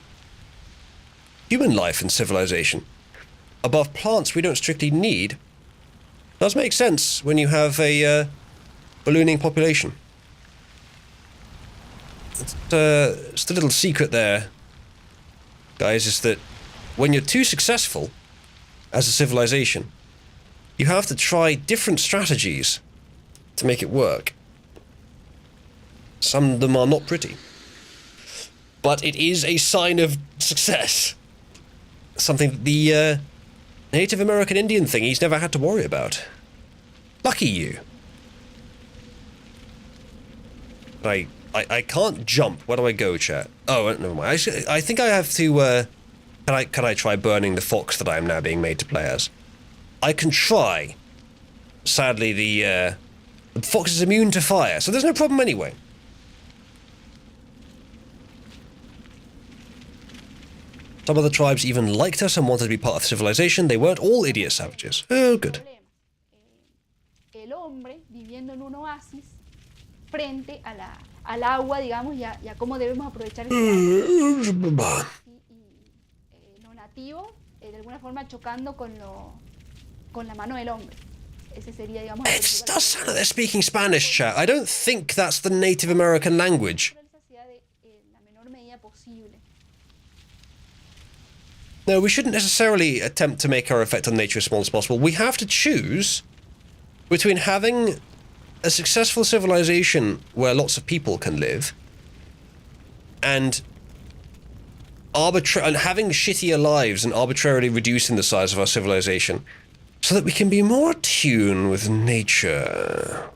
human life and civilization above plants we don't strictly need does make sense when you have a ballooning population. Just a little secret there, guys, is that when you're too successful as a civilization, you have to try different strategies to make it work. Some of them are not pretty. But it is a sign of success. Something that the Native American Indian thing he's never had to worry about. Lucky you. I can't jump. Where do I go, chat? Oh, never mind. I think I have to, can I try burning the fox that I am now being made to play as? I can try. Sadly, the fox is immune to fire, so there's no problem anyway. Some of the tribes even liked us and wanted to be part of civilization. They weren't all idiot savages. Oh, good. El hombre viviendo en un oasis frente al agua, digamos, y a cómo debemos aprovechar lo nativo, de alguna forma chocando con la mano del hombre. Ese sería, digamos, It does sound like they're speaking Spanish, chat. I don't think that's the Native American language. No, we shouldn't necessarily attempt to make our effect on nature as small as possible. We have to choose between having a successful civilization where lots of people can live and having shittier lives and arbitrarily reducing the size of our civilization so that we can be more attuned with nature.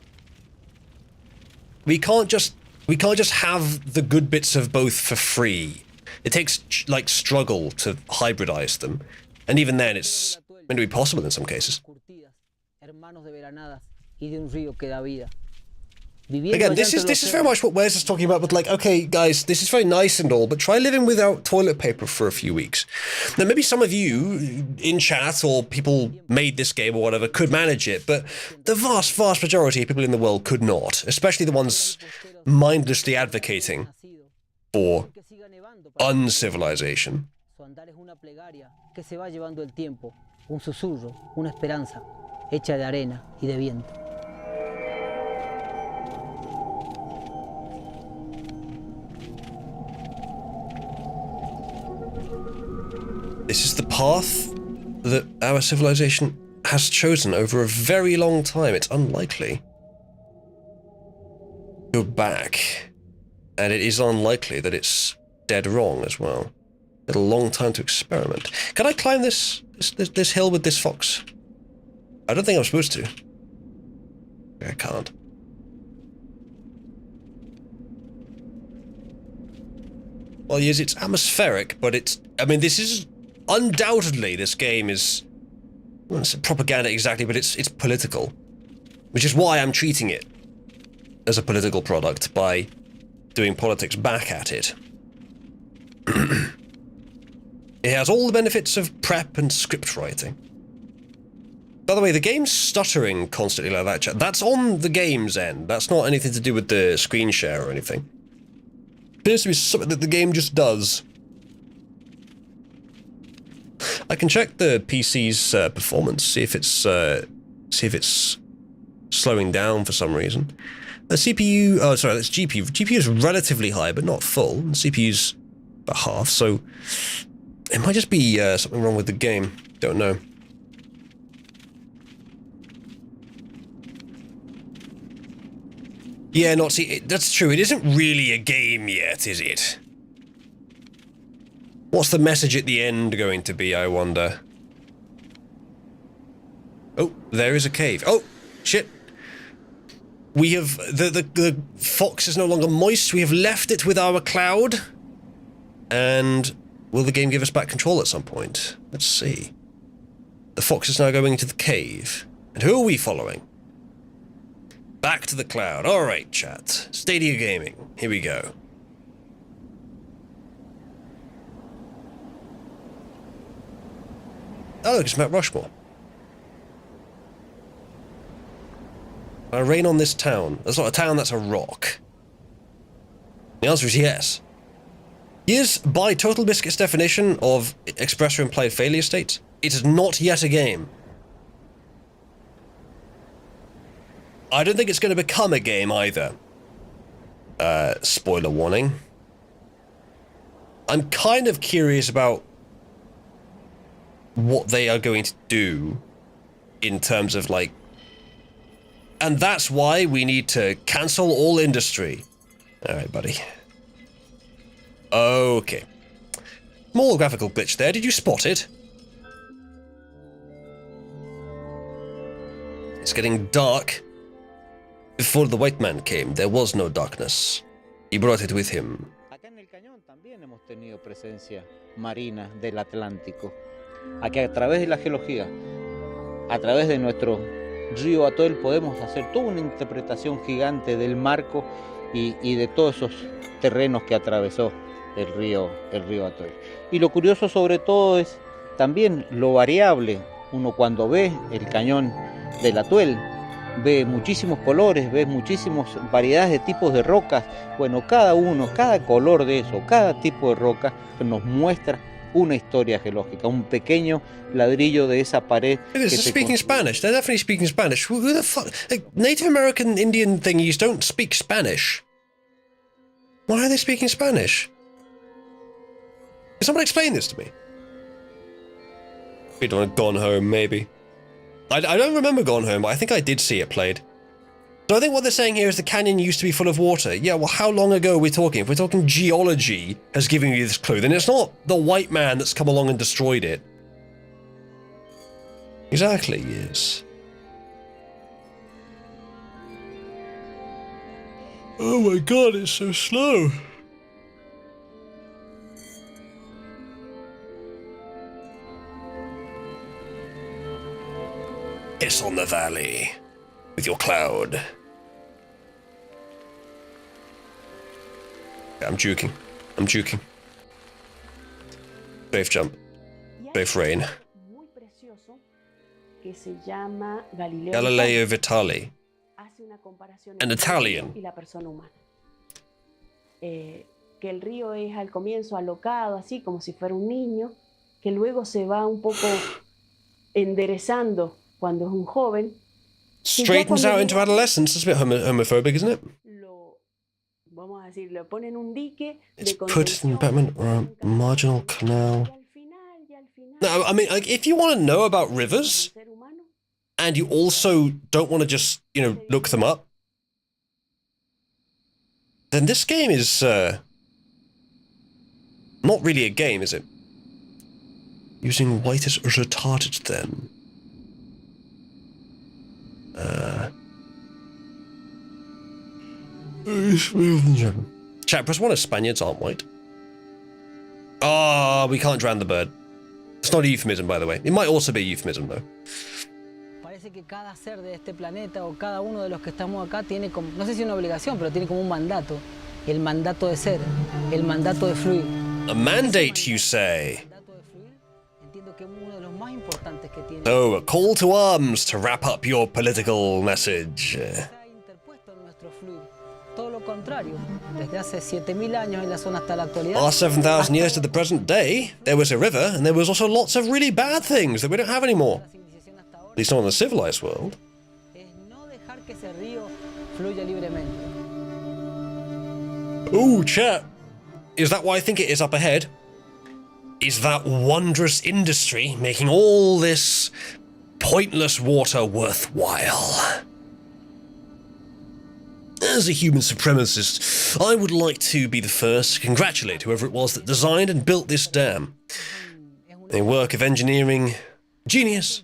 We can't just have the good bits of both for free. It takes, like, struggle to hybridize them. And even then, it's meant to be possible in some cases. Again, this is very much what Wes is talking about with, like, okay, guys, this is very nice and all, but try living without toilet paper for a few weeks. Now, maybe some of you in chat or people made this game or whatever could manage it, but the vast, vast majority of people in the world could not, especially the ones mindlessly advocating for uncivilization. Su andar es una plegaria que se va llevando el tiempo, un susurro, una esperanza, hecha de arena y de viento. This is the path that our civilization has chosen over a very long time. It's unlikely. go back. And it is unlikely that it's dead wrong as well. Had a long time to experiment. Can I climb this hill with this fox? I don't think I'm supposed to. I can't. Well, yes, it's atmospheric, but it's... I mean, this is... Undoubtedly, this game is... Well, it's propaganda exactly, but it's political. Which is why I'm treating it as a political product, by doing politics back at it. It has all the benefits of prep and script writing. By the way, the game's stuttering constantly like that, chat. That's on the game's end. That's not anything to do with the screen share or anything. Appears to be something that the game just does. I can check the PC's performance, see if it's slowing down for some reason. The CPU, oh sorry, that's GPU. GPU is relatively high, but not full. The CPU's about half, so it might just be something wrong with the game. Don't know. Yeah, not see. That's true. It isn't really a game yet, is it? What's the message at the end going to be, I wonder? Oh, there is a cave. Oh, shit. We have... The fox is no longer moist. We have left it with our cloud. And will the game give us back control at some point? Let's see. The fox is now going into the cave. And who are we following? Back to the cloud. Alright, chat. Stadia Gaming. Here we go. Oh, look, it's Mount Rushmore. I rain on this town. That's not a town, that's a rock. The answer is yes. Here's, by Total Biscuit's definition of express or implied failure states, it is not yet a game. I don't think it's going to become a game either. Spoiler warning. I'm kind of curious about what they are going to do in terms of, like... And that's why we need to cancel all industry. Alright, buddy. Okay. Small graphical glitch there. Did you spot it? It's getting dark. Before the white man came, there was no darkness. He brought it with him. Acá en el cañón también hemos tenido presencia marina del Atlántico. Aquí a través de la geología, a través de nuestro río Atoll, podemos hacer toda una interpretación gigante del marco y de todos esos terrenos que atravesó el río Atoll. Y lo curioso sobre todo es también lo variable. Uno cuando ve el cañón del Atuel, ve muchísimos colores, ve muchísimas variedades de tipos de rocas. Bueno, cada color de eso, cada tipo de roca nos muestra una historia geológica, un pequeño ladrillo de esa pared. They're speaking Spanish. They're definitely speaking Spanish. Who the fuck? Like, Native American Indian thingies don't speak Spanish. Why are they speaking Spanish? Can someone explain this to me? We'd want Gone Home, maybe. I don't remember Gone Home, but I think I did see it played. So I think what they're saying here is the canyon used to be full of water. Yeah, well, how long ago are we talking? If we're talking geology has given you this clue, then it's not the white man that's come along and destroyed it. Exactly, yes. Oh my god, it's so slow. Hiss on the valley with your cloud. I'm juking. I'm juking. Safe jump. Safe rain. Galileo Vitali. An Italian. Que el río es al comienzo alocado, así como si fuera un niño, que luego se va un poco enderezando cuando es un joven. Straightens out into adolescence. That's a bit homophobic, isn't it? Vamos a decir, le ponen un dique. It's put in Batman or a marginal canal. No, I mean, like, if you want to know about rivers, and you also don't want to just, you know, look them up, then this game is not really a game, is it? Using white as retarded then. Chat, press 1 as Spaniards aren't white. Ah, we can't drown the bird. It's not a euphemism, by the way. It might also be a euphemism, though. Parece que cada ser de este planeta o cada uno de los que estamos acá tiene como, no sé si una obligación, pero tiene como un mandato. El mandato de ser, el mandato de fluir. A mandate, you say? El mandato de fluir, entiendo que es uno de los más importantes que tiene. Oh, a call to arms to wrap up your political message. Se ha interpuesto en nuestro fluir. Todo lo contrario, desde hace 7.000 años en la zona hasta la actualidad. Last 7,000 years to the present day, there was a river, and there was also lots of really bad things that we don't have anymore. At least not in the civilized world. Es no dejar que ese río fluya libremente. Ooh, chat. Is that why I think it is up ahead? Is that wondrous industry making all this pointless water worthwhile? As a human supremacist, I would like to be the first to congratulate whoever it was that designed and built this dam. A work of engineering genius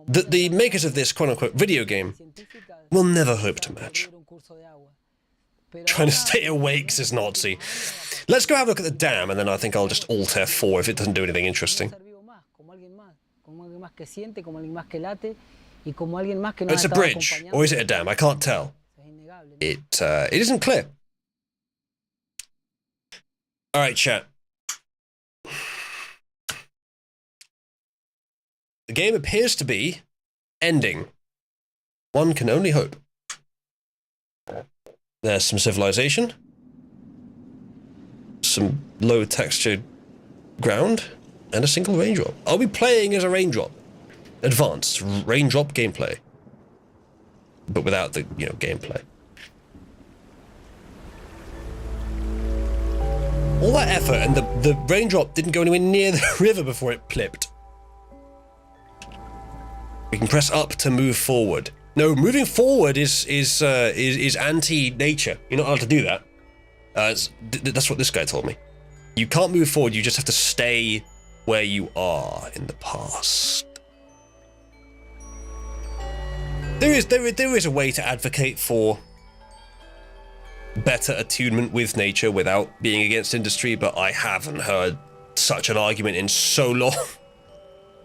that the makers of this quote-unquote video game will never hope to match. Trying to stay awake, says Nazi. Let's go have a look at the dam, and then I think I'll just Alt F4 if it doesn't do anything interesting. It's a bridge, or is it a dam? I can't tell. It isn't clear. Alright, chat. The game appears to be ending. One can only hope. There's some civilization. Some low textured ground. And a single raindrop. Are we playing as a raindrop? Advanced raindrop gameplay. But without the, gameplay. All that effort and the raindrop didn't go anywhere near the river before it plipped. We can press up to move forward. No, moving forward is anti-nature. You're not allowed to do that. That's what this guy told me. You can't move forward, you just have to stay where you are in the past. There is a way to advocate for better attunement with nature without being against industry, but I haven't heard such an argument in so long.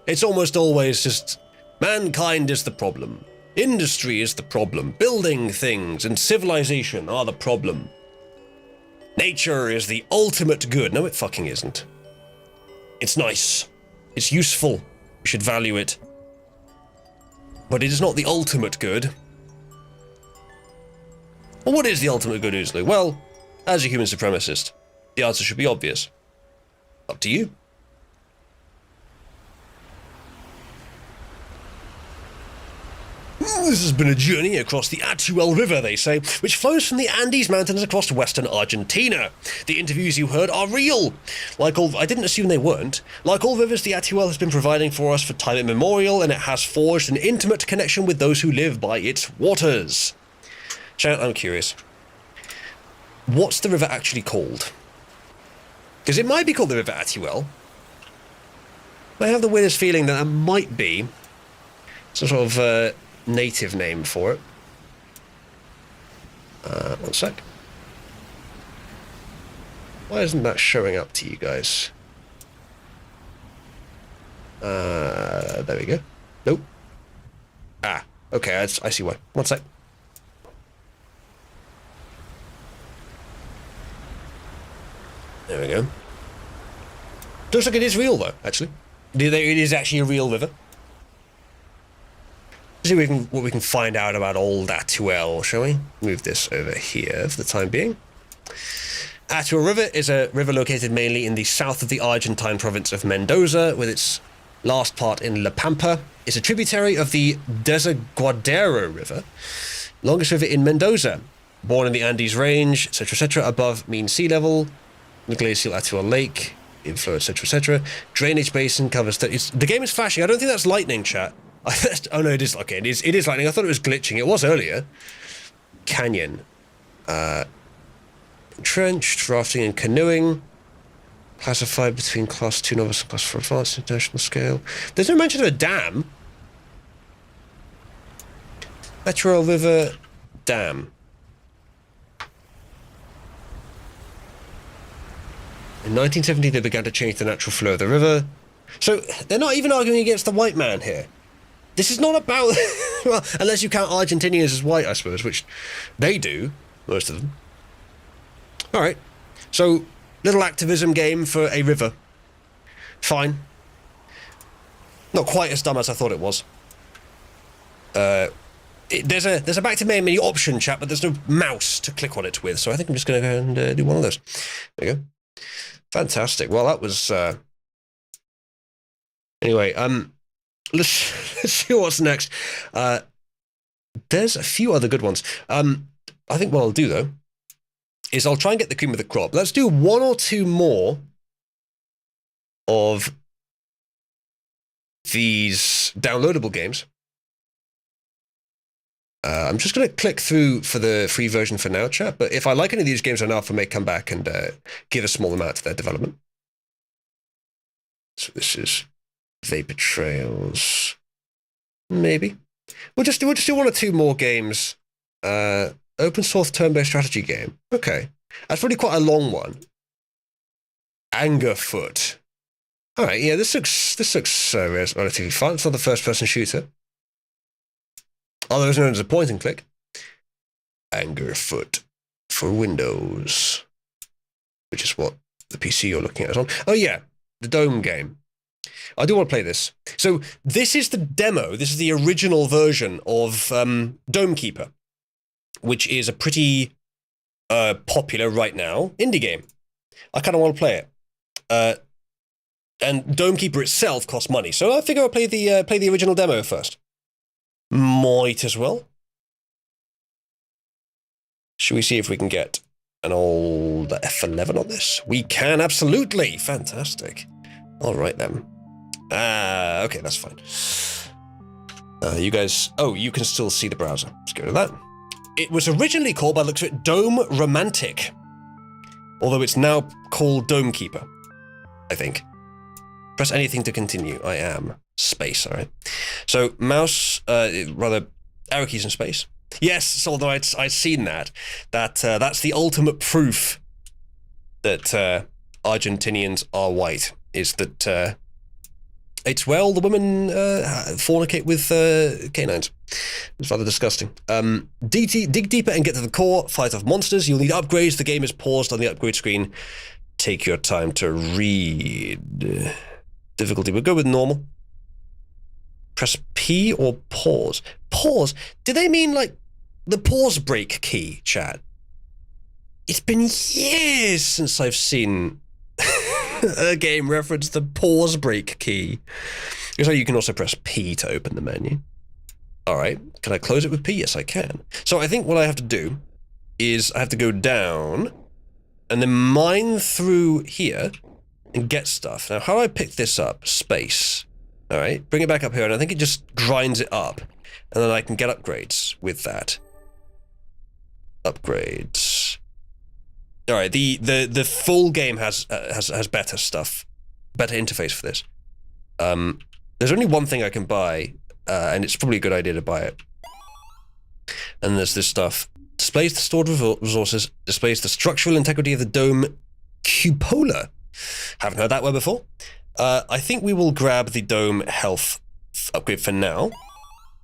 It's almost always just, mankind is the problem. Industry is the problem. Building things and civilization are the problem. Nature is the ultimate good. No, it fucking isn't. It's nice. It's useful. We should value it. But it is not the ultimate good. Well, what is the ultimate good, Oozlu? Well, as a human supremacist, the answer should be obvious. Up to you. This has been a journey across the Atuel River, they say, which flows from the Andes Mountains across western Argentina. The interviews you heard are real. I didn't assume they weren't. Like all rivers, the Atuel has been providing for us for time immemorial, and it has forged an intimate connection with those who live by its waters. Chat, I'm curious. What's the river actually called? Because it might be called the River Atuel. I have the weirdest feeling that might be some sort of native name for it. One sec. Why isn't that showing up to you guys? There we go. Nope. Ah, okay, I see why. One sec. There we go. Looks like it is real though, actually. It is actually a real river. See what we can find out about old Atuel, shall we? Move this over here for the time being. Atuel River is a river located mainly in the south of the Argentine province of Mendoza, with its last part in La Pampa. It's a tributary of the Desaguadero River, longest river in Mendoza. Born in the Andes Range, etc., above mean sea level. The glacial Atuel Lake, inflow, etc. Drainage basin covers... the game is flashing. I don't think that's lightning, chat. Oh no, it is. Okay, it is lightning. I thought it was glitching. It was earlier. Canyon. Entrenched, rafting and canoeing. Classified between class 2 novice and class 4 advanced international scale. There's no mention of a dam. Metro River Dam. In 1970, they began to change the natural flow of the river. So they're not even arguing against the white man here. This is not about... well, unless you count Argentinians as white, I suppose, which they do, most of them. All right. So, little activism game for a river. Fine. Not quite as dumb as I thought it was. There's a back to main menu option, chat, but there's no mouse to click on it with, so I think I'm just going to go and do one of those. There you go. Fantastic. Well, that was... Anyway, let's see what's next. There's a few other good ones. I think what I'll do, though, is I'll try and get the cream of the crop. Let's do one or two more of these downloadable games. I'm just going to click through for the free version for now, chat, but if I like any of these games enough, I may come back and give a small amount to their development. So this is Vapor Trails. Maybe. We'll just do one or two more games. Open source turn-based strategy game. Okay. That's really quite a long one. Angerfoot. Alright, yeah, this looks relatively fun. It's not the first-person shooter. Otherwise known as a point and click. Angerfoot for Windows. Which is what the PC you're looking at is on. Oh yeah, the Dome game. I do want to play this. So this is the demo. This is the original version of Dome Keeper, which is a pretty popular right now indie game. I kind of want to play it. And Dome Keeper itself costs money, so I figure I'll play the original demo first. Might as well. Should we see if we can get an old F11 on this? We can, absolutely. Fantastic. All right, then. Okay, that's fine. You guys... Oh, you can still see the browser. Let's go to that. It was originally called, by the looks of it, Dome Romantic. Although it's now called Dome Keeper, I think. Press anything to continue. I am. Space, all right. So, mouse, rather, arrow keys in space. Yes, although I'd seen that. That's the ultimate proof that Argentinians are white, is that it's where all the women fornicate with canines. It's rather disgusting. Dig deeper and get to the core. Fight off monsters. You'll need upgrades. The game is paused on the upgrade screen. Take your time to read. Difficulty, we'll go with normal. Press P or pause? Pause? Do they mean like the pause break key, chat? It's been years since I've seen a game reference the pause break key. So you can also press P to open the menu. Alright, can I close it with P? Yes, I can. So I think what I have to do is I have to go down and then mine through here and get stuff. Now, how do I pick this up? Space. Alright, bring it back up here, and I think it just grinds it up. And then I can get upgrades with that. Upgrades. Alright, the full game has better stuff. Better interface for this. There's only one thing I can buy, and it's probably a good idea to buy it. And there's this stuff. Displays the stored resources, displays the structural integrity of the dome cupola. Haven't heard that word before. I think we will grab the dome health upgrade for now.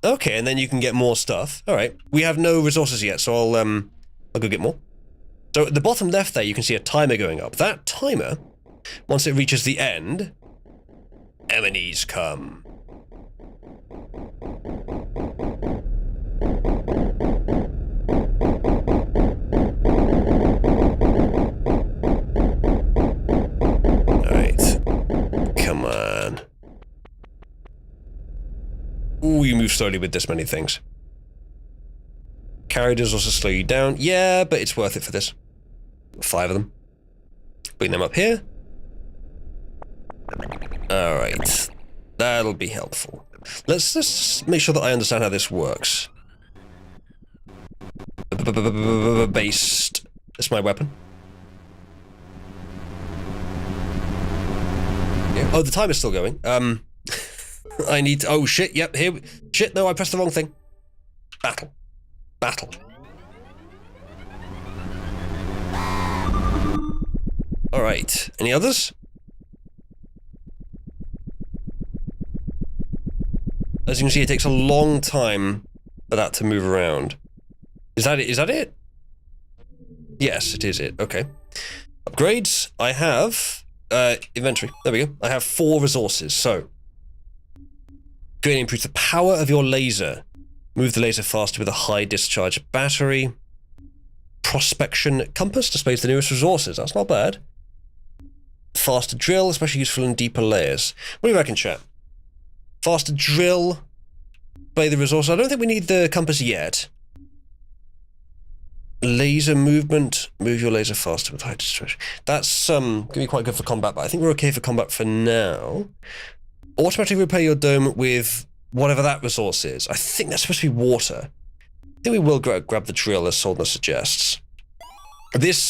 Okay, and then you can get more stuff. All right, we have no resources yet, so I'll go get more. So at the bottom left there, you can see a timer going up. That timer, once it reaches the end, enemies come. Come on. Ooh, you move slowly with this many things. Carry does also slow you down. Yeah, but it's worth it for this. 5 of them. Bring them up here. Alright. That'll be helpful. Let's just make sure that I understand how this works. Based. That's my weapon. Oh, the timer's still going. I need to, oh shit, yep, here, shit, no, I pressed the wrong thing. Battle. Battle. Alright, any others? As you can see, it takes a long time for that to move around. Is that it? Is that it? Yes, it is it. Okay. Upgrades. I have inventory. There we go. I have 4 resources. So, greatly improves the power of your laser. Move the laser faster with a high discharge battery. Prospection compass displays the newest resources. That's not bad. Faster drill, especially useful in deeper layers. What do you reckon, chat? Faster drill. Play the resources. I don't think we need the compass yet. Laser movement. Move your laser faster with high discharge. That's going to be quite good for combat, but I think we're okay for combat for now. Automatically repair your dome with whatever that resource is. I think that's supposed to be water. I think we will grab the drill, as Soldner suggests. This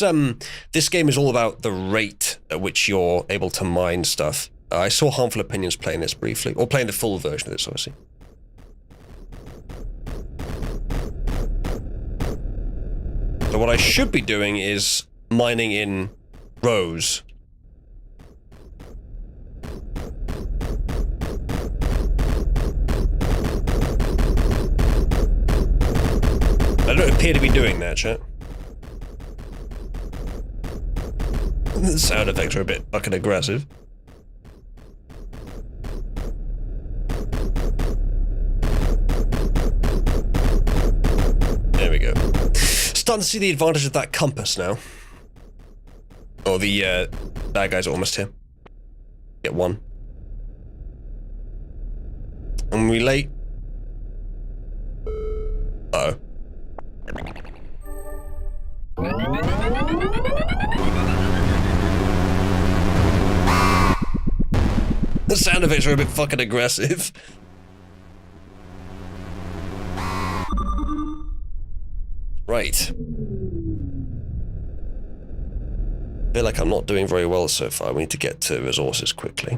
game is all about the rate at which you're able to mine stuff. I saw Harmful Opinions playing this briefly, or playing the full version of this, obviously. So what I should be doing is mining in rows. I don't appear to be doing that, chat. The sound effects are a bit fucking aggressive. There we go. Starting to see the advantage of that compass now. Oh, the bad guys are almost here. Get one. And we late. Uh-oh. The sound effects are a bit fucking aggressive. Right. I feel like I'm not doing very well so far. We need to get to resources quickly.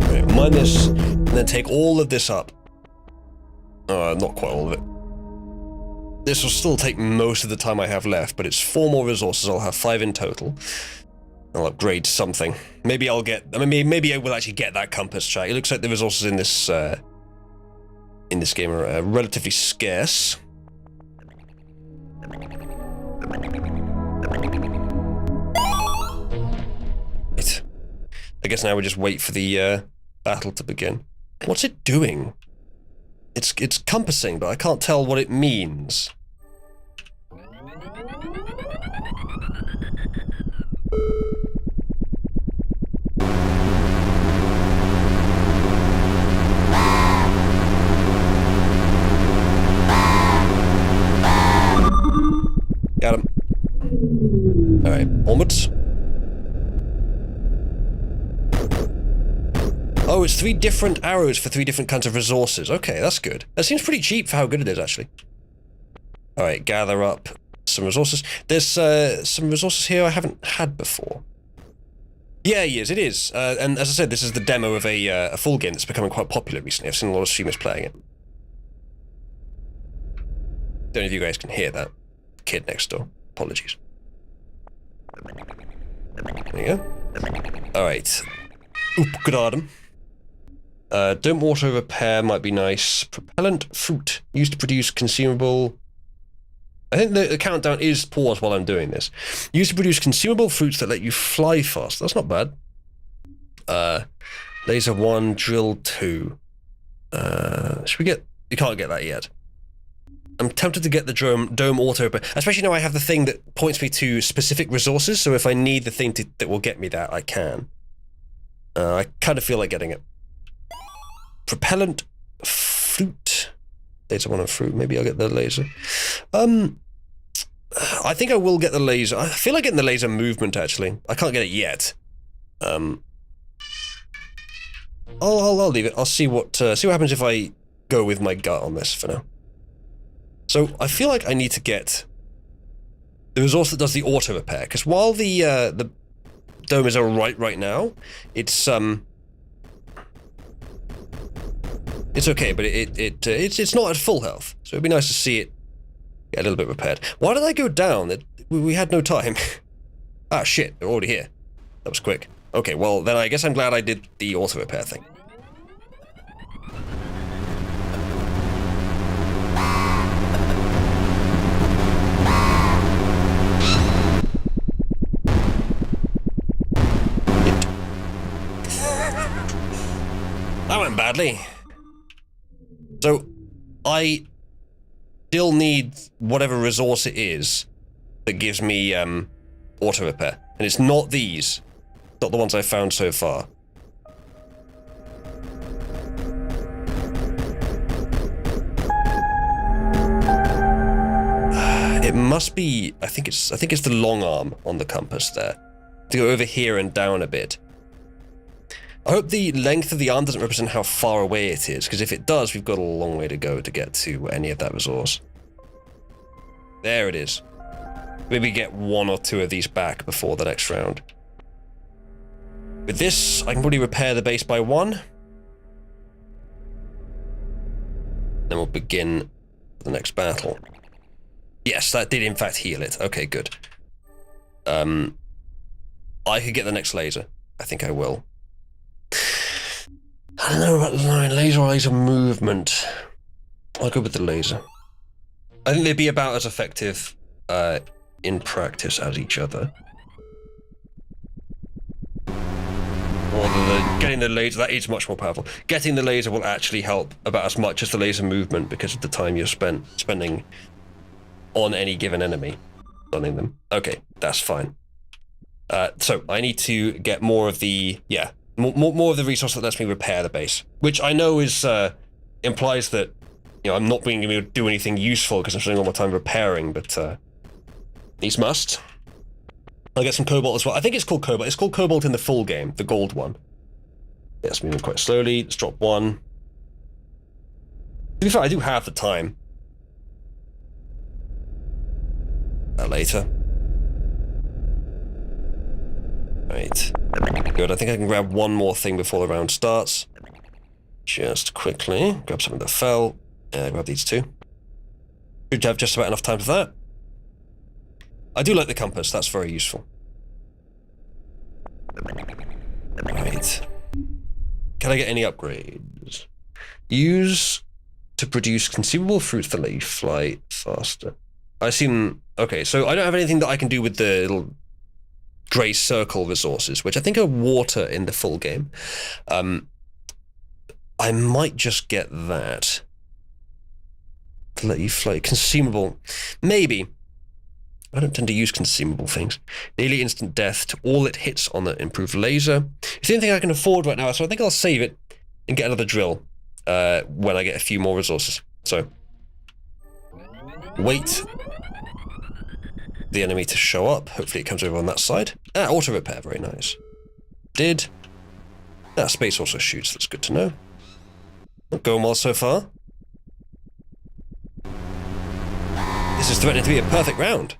Okay, mine this, and then take all of this up. Not quite all of it. This will still take most of the time I have left, but it's 4 more resources. I'll have 5 in total. I'll upgrade something. Maybe I'll get... I mean, maybe I will actually get that compass track. It looks like the resources in this game are relatively scarce. Right. I guess now we just wait for the battle to begin. What's it doing? It's compassing, but I can't tell what it means. Got him. Alright, onwards. Oh, it's 3 different arrows for 3 different kinds of resources. Okay, that's good. That seems pretty cheap for how good it is, actually. Alright, gather up some resources. There's some resources here I haven't had before. Yeah, yes, it is. And as I said, this is the demo of a full game that's becoming quite popular recently. I've seen a lot of streamers playing it. Don't know if you guys can hear that. Kid next door. Apologies. There you go. Alright. Uppgraden. Dome auto repair might be nice. Propellant fruit used to produce consumable. I think the countdown is paused while I'm doing this. Used to produce consumable fruits that let you fly fast. That's not bad. Laser 1, drill 2. Should we get... You can't get that yet. I'm tempted to get the dome auto repair, especially now I have the thing that points me to specific resources, so if I need the thing that will get me that, I can. I kind of feel like getting it. Propellant fruit. Laser 1 and fruit. Maybe I'll get the laser. I think I will get the laser. I feel like getting the laser movement, actually. I can't get it yet. I'll leave it. I'll see what happens if I go with my gut on this for now. So I feel like I need to get the resource that does the auto repair, because while the dome is alright right now, it's okay, but it's not at full health. So it'd be nice to see it get a little bit repaired. Why did I go down? We had no time. Ah, shit, they're already here. That was quick. Okay, well, then I guess I'm glad I did the auto repair thing. That went badly. So, I still need whatever resource it is that gives me auto repair. And it's not these. Not the ones I've found so far. It must be, I think it's the long arm on the compass there. To go over here and down a bit. I hope the length of the arm doesn't represent how far away it is, because if it does, we've got a long way to go to get to any of that resource. There it is. Maybe get one or two of these back before the next round. With this, I can probably repair the base by one. Then we'll begin the next battle. Yes, that did in fact heal it. Okay, good. I could get the next laser. I think I will. I don't know about laser or laser movement. I'll go with the laser. I think they'd be about as effective in practice as each other. Although getting the laser, that is much more powerful. Getting the laser will actually help about as much as the laser movement because of the time you're spending on any given enemy, stunning them. Okay, that's fine. So I need to get more of the, more of the resource that lets me repair the base, which I know is implies that, you know, I'm not being able to do anything useful because I'm spending all my time repairing, but these must. I'll get some cobalt as well. I think it's called cobalt. It's called cobalt in the full game, the gold one. Yeah, it's moving quite slowly. Let's drop one. To be fair, I do have the time. Later. Right. Good. I think I can grab one more thing before the round starts. Just quickly grab something that fell. Grab these two. Should have just about enough time for that. I do like the compass. That's very useful. Right. Can I get any upgrades? Use to produce consumable fruit for leaf. Fly faster. I assume... Okay, so I don't have anything that I can do with the little grey circle resources, which I think are water in the full game. I might just get that. Leaf, like consumable. Maybe. I don't tend to use consumable things. Nearly instant death to all it hits on the improved laser. It's the only thing I can afford right now, so I think I'll save it and get another drill when I get a few more resources. So, wait the enemy to show up. Hopefully it comes over on that side. Ah, auto repair, very nice. Did. Ah, space also shoots, that's good to know. Going well so far. This is threatening to be a perfect round.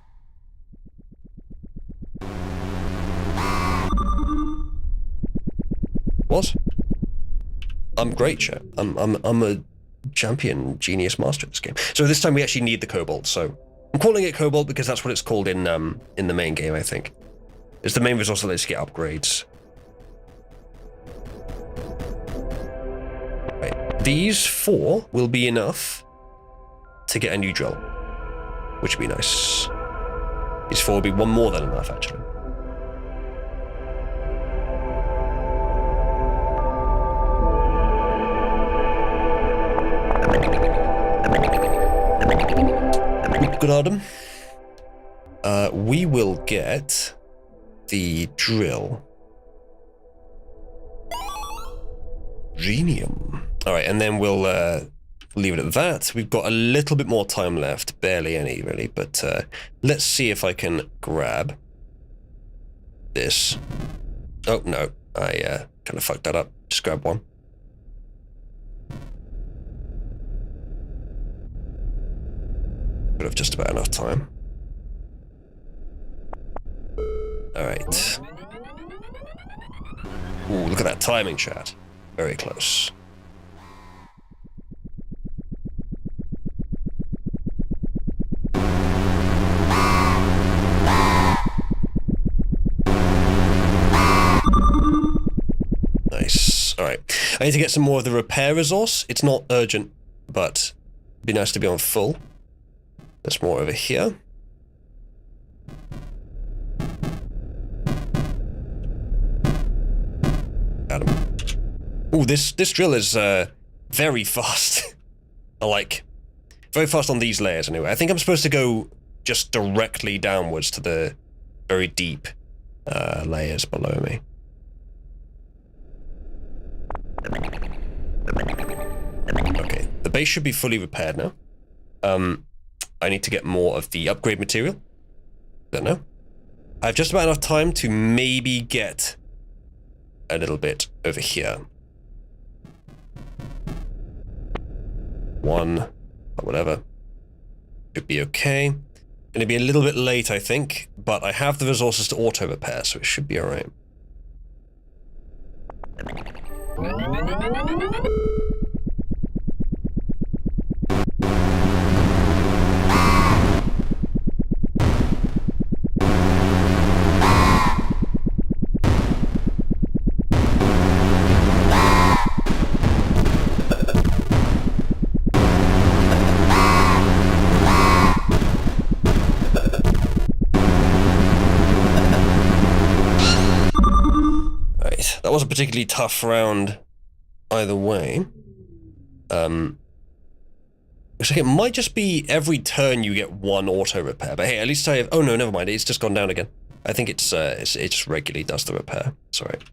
What? I'm great, chat. I'm a champion genius master at this game. So this time we actually need the cobalt, so I'm calling it cobalt because that's what it's called in the main game, I think. It's the main resource that lets you get upgrades. Right. These 4 will be enough to get a new drill, which would be nice. These 4 will be one more than enough, actually. Good Adam. We will get the drill. Genium. Alright, and then we'll leave it at that. We've got a little bit more time left. Barely any, really, but let's see if I can grab this. Oh, no. I kind of fucked that up. Just grab one. Could have just about enough time. Alright. Ooh, look at that timing, chat. Very close. Nice. Alright. I need to get some more of the repair resource. It's not urgent, but it'd be nice to be on full. There's more over here. Got him. Ooh, this drill is very fast. I like. Very fast on these layers anyway. I think I'm supposed to go just directly downwards to the very deep layers below me. Okay, the base should be fully repaired now. I need to get more of the upgrade material. Don't know. I have just about enough time to maybe get a little bit over here. One, or whatever. Should be okay. Gonna be a little bit late, I think, but I have the resources to auto repair, so it should be alright. That was a particularly tough round either way. Looks like it might just be every turn you get one auto repair, but hey, at least I have... Oh no, never mind, it's just gone down again. I think it just regularly does the repair. It's alright.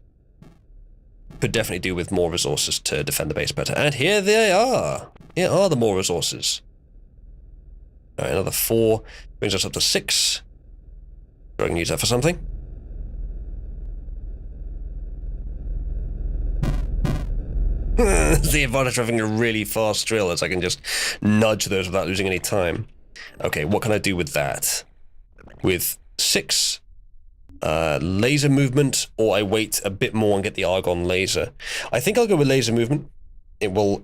Could definitely do with more resources to defend the base better. And here they are! Here are the more resources. Alright, another 4. Brings us up to 6. I can use that for something. The advantage of having a really fast drill is I can just nudge those without losing any time. Okay, what can I do with that? With 6 laser movement, or I wait a bit more and get the argon laser. I think I'll go with laser movement. It will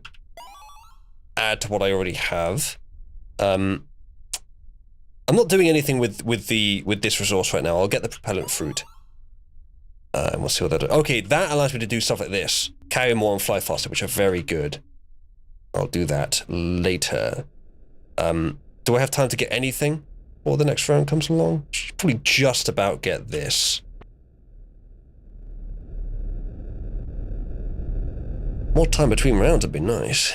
add to what I already have. I'm not doing anything with this resource right now. I'll get the propellant fruit. And we'll see what that does. Okay, that allows me to do stuff like this. Carry more and fly faster, which are very good. I'll do that later. Do I have time to get anything before the next round comes along? Probably just about get this. More time between rounds would be nice.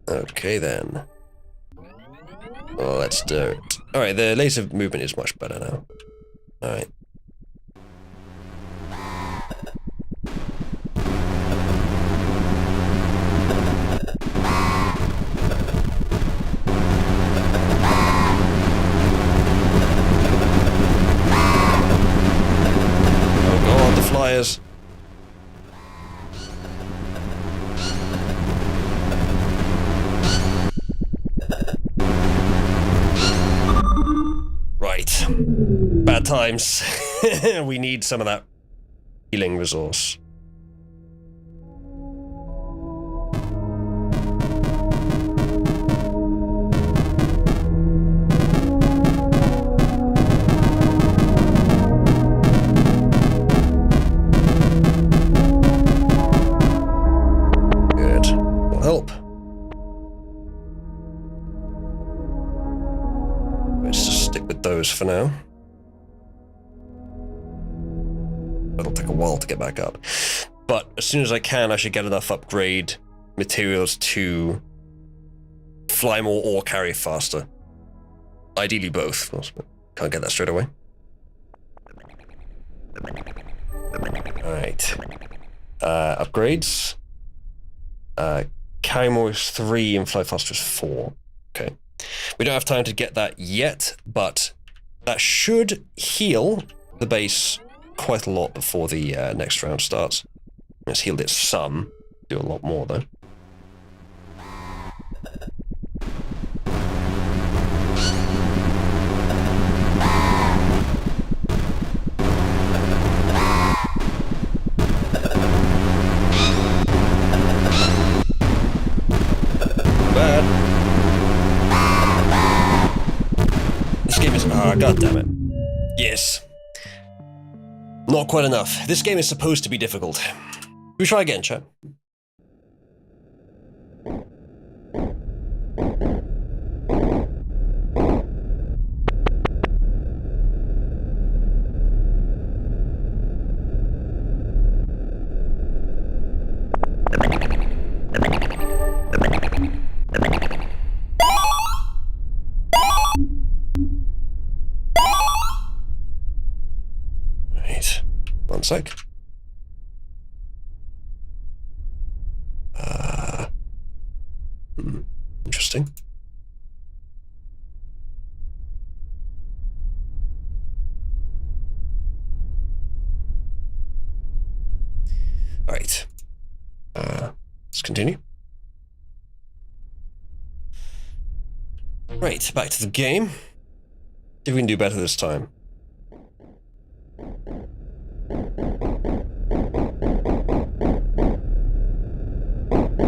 Okay then. Well, let's do it. Alright, the laser movement is much better now. Alright. Flyers. Right. Bad times. We need some of that healing resource. Help. Let's just stick with those for now. It'll take a while to get back up. But as soon as I can, I should get enough upgrade materials to fly more or carry faster. Ideally both, of course, but can't get that straight away. Alright. Upgrades. Carry more is 3 and fly faster is 4. Okay. We don't have time to get that yet, but that should heal the base quite a lot before the next round starts. It's healed it some. Do a lot more though. Ah, god damn it. Yes. Not quite enough. This game is supposed to be difficult. We try again, chat. Right. One sec. Interesting. All right. Let's continue. Right, back to the game. See if we can do better this time.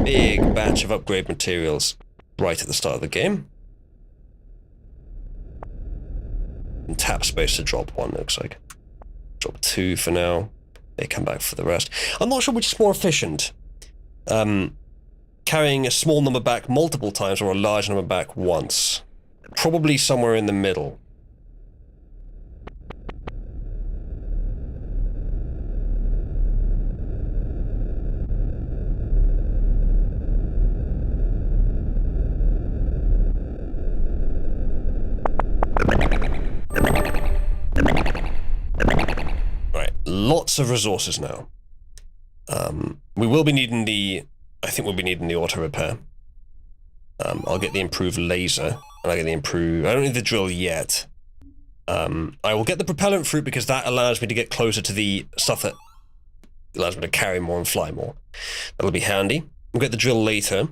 Big batch of upgrade materials right at the start of the game. And tap space to drop one, looks like. Drop two for now. They come back for the rest. I'm not sure which is more efficient. Carrying a small number back multiple times or a large number back once. Probably somewhere in the middle. Lots of resources now. We will be needing the... I think we'll be needing the auto repair. I'll get the improved laser, and I'll get the improved... I don't need the drill yet. I will get the propellant fruit because that allows me to get closer to the stuff that allows me to carry more and fly more. That'll be handy. We'll get the drill later.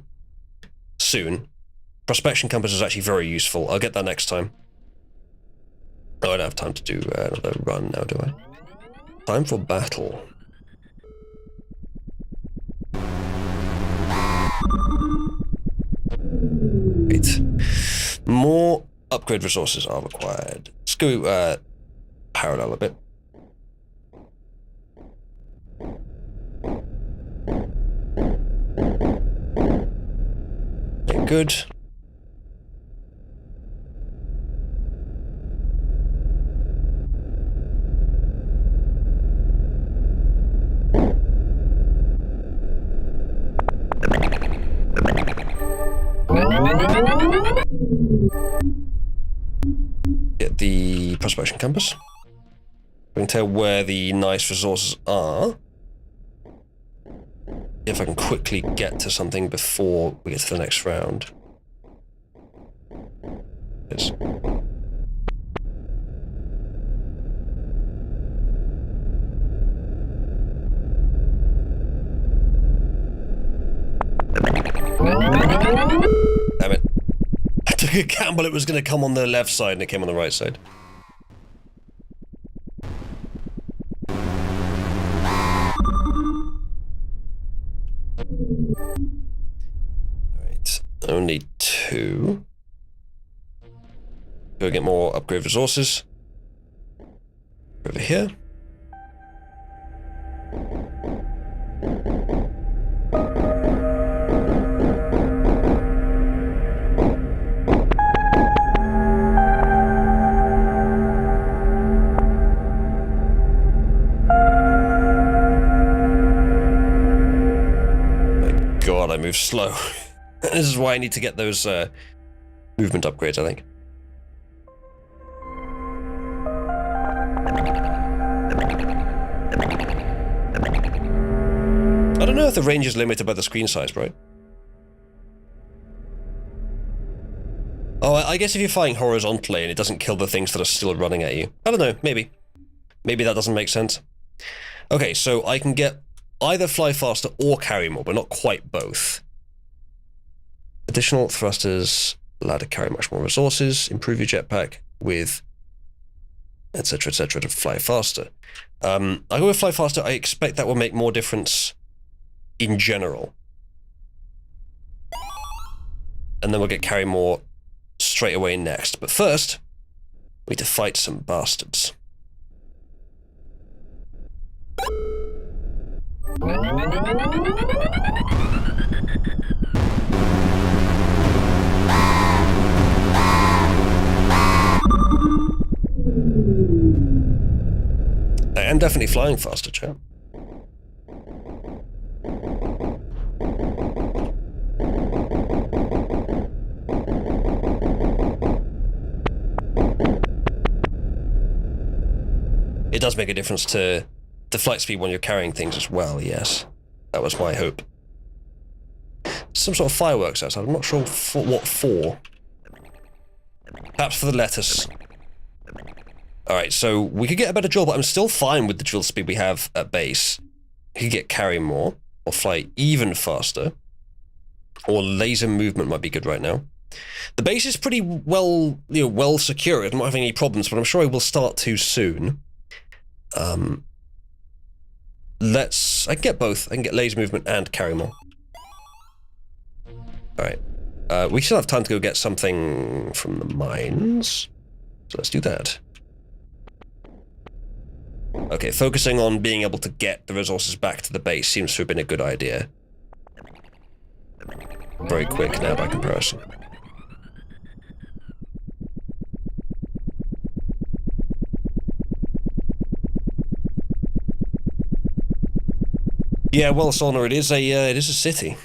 Soon. Prospection compass is actually very useful. I'll get that next time. I don't have time to do another run now, do I? Time for battle. Right. More upgrade resources are required. Let's go parallel a bit. Okay, good. Get the prospection compass. We can tell where the nice resources are. If I can quickly get to something before we get to the next round. Yes. Damn it. I took a gamble it was going to come on the left side and it came on the right side. Alright, only two. Go get more upgrade resources. Over here. God, I move slow. This is why I need to get those movement upgrades, I think. I don't know if the range is limited by the screen size, right? Oh, I guess if you're fighting horizontally and it doesn't kill the things that are still running at you. I don't know, maybe. Maybe that doesn't make sense. Okay, so I can get either fly faster or carry more, but not quite both. Additional thrusters allow to carry much more resources, improve your jetpack with etc, etc to fly faster. I go with fly faster. I expect that will make more difference in general. And then we'll get carry more straight away next. But first, We need to fight some bastards. I am definitely flying faster, chat. It does make a difference to the flight speed when you're carrying things as well, yes. That was my hope. Some sort of fireworks outside, I'm not sure for what for. Perhaps for the lettuce. Alright, so we could get a better drill, but I'm still fine with the drill speed we have at base. We could get carry more, or fly even faster. Or laser movement might be good right now. The base is pretty well, well secured. I'm not having any problems, but I'm sure I will start too soon. I can get both. I can get laser movement and carry more. Alright. We still have time to go get something from the mines. So let's do that. Okay, focusing on being able to get the resources back to the base seems to have been a good idea. Very quick now by comparison. Yeah, well, Sona, it is a city.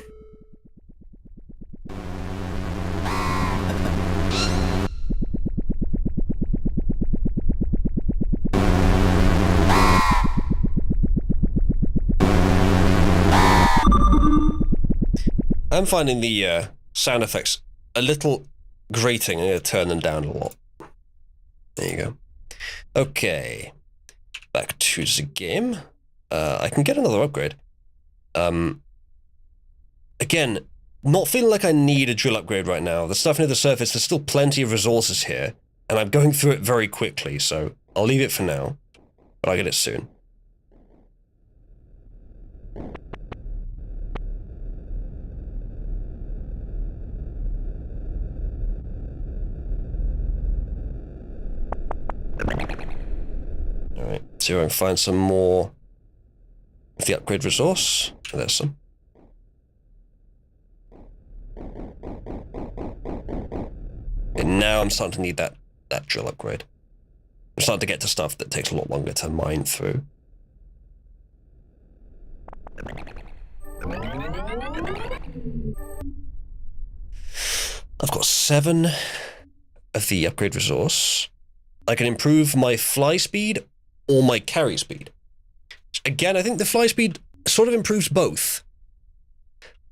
I'm finding the sound effects a little grating. I'm going to turn them down a lot. There you go. Okay. Back to the game. I can get another upgrade. Again, not feeling like I need a drill upgrade right now. The stuff near the surface, there's still plenty of resources here, and I'm going through it very quickly, so I'll leave it for now, but I'll get it soon. Alright, see if I can find some more of the upgrade resource. There's some. And now I'm starting to need that drill upgrade. I'm starting to get to stuff that takes a lot longer to mine through. I've got 7 of the upgrade resource. I can improve my fly speed or my carry speed. Again, I think the fly speed sort of improves both.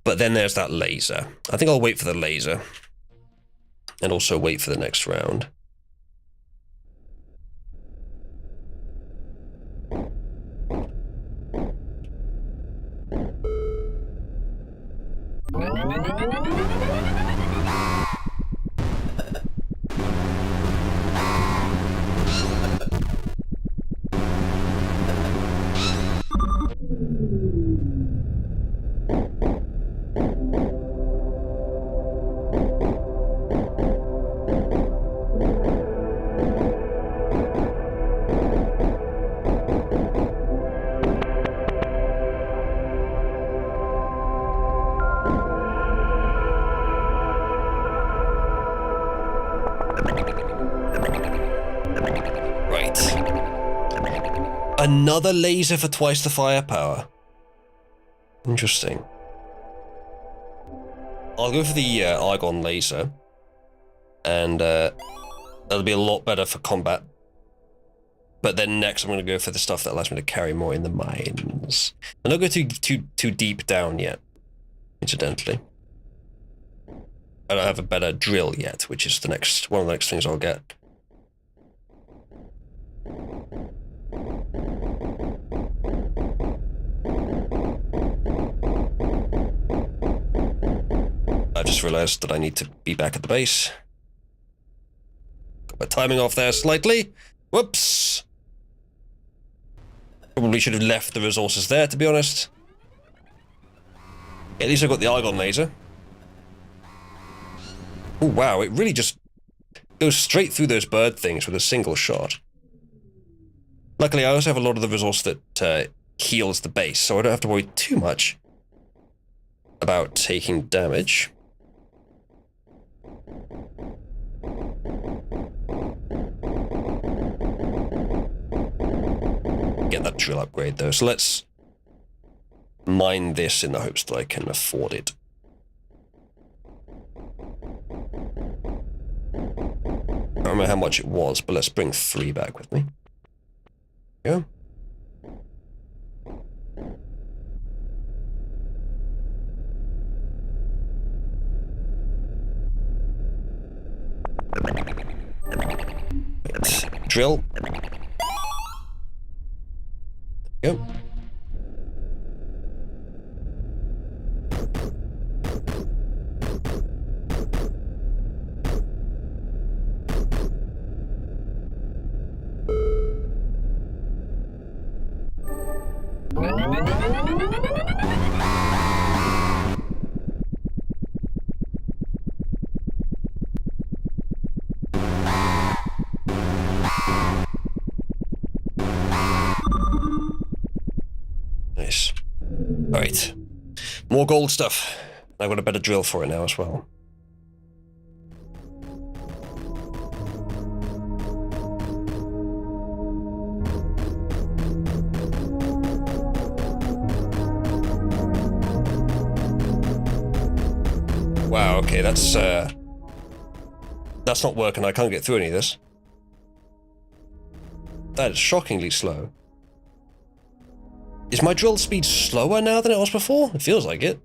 But then there's that laser. I think I'll wait for the laser. And also wait for the next round. Another laser for twice the firepower. Interesting. I'll go for the argon laser. And that'll be a lot better for combat. But then next I'm going to go for the stuff that allows me to carry more in the mines. I'm not going too deep down yet, incidentally. I don't have a better drill yet, which is one of the next things I'll get. I just realized that I need to be back at the base. Got my timing off there slightly. Whoops. Probably should have left the resources there, to be honest. At least I got the argon laser. Oh wow, it really just goes straight through those bird things with a single shot. Luckily, I also have a lot of the resource that heals the base, so I don't have to worry too much about taking damage. Get that drill upgrade, though, so let's mine this in the hopes that I can afford it. I don't remember how much it was, but let's bring 3 back with me. Yeah. Right. Drill. There we go. Nice. Alright. More gold stuff. I've got a better drill for it now as well. Wow, okay, that's not working. I can't get through any of this. That is shockingly slow. Is my drill speed slower now than it was before? It feels like it.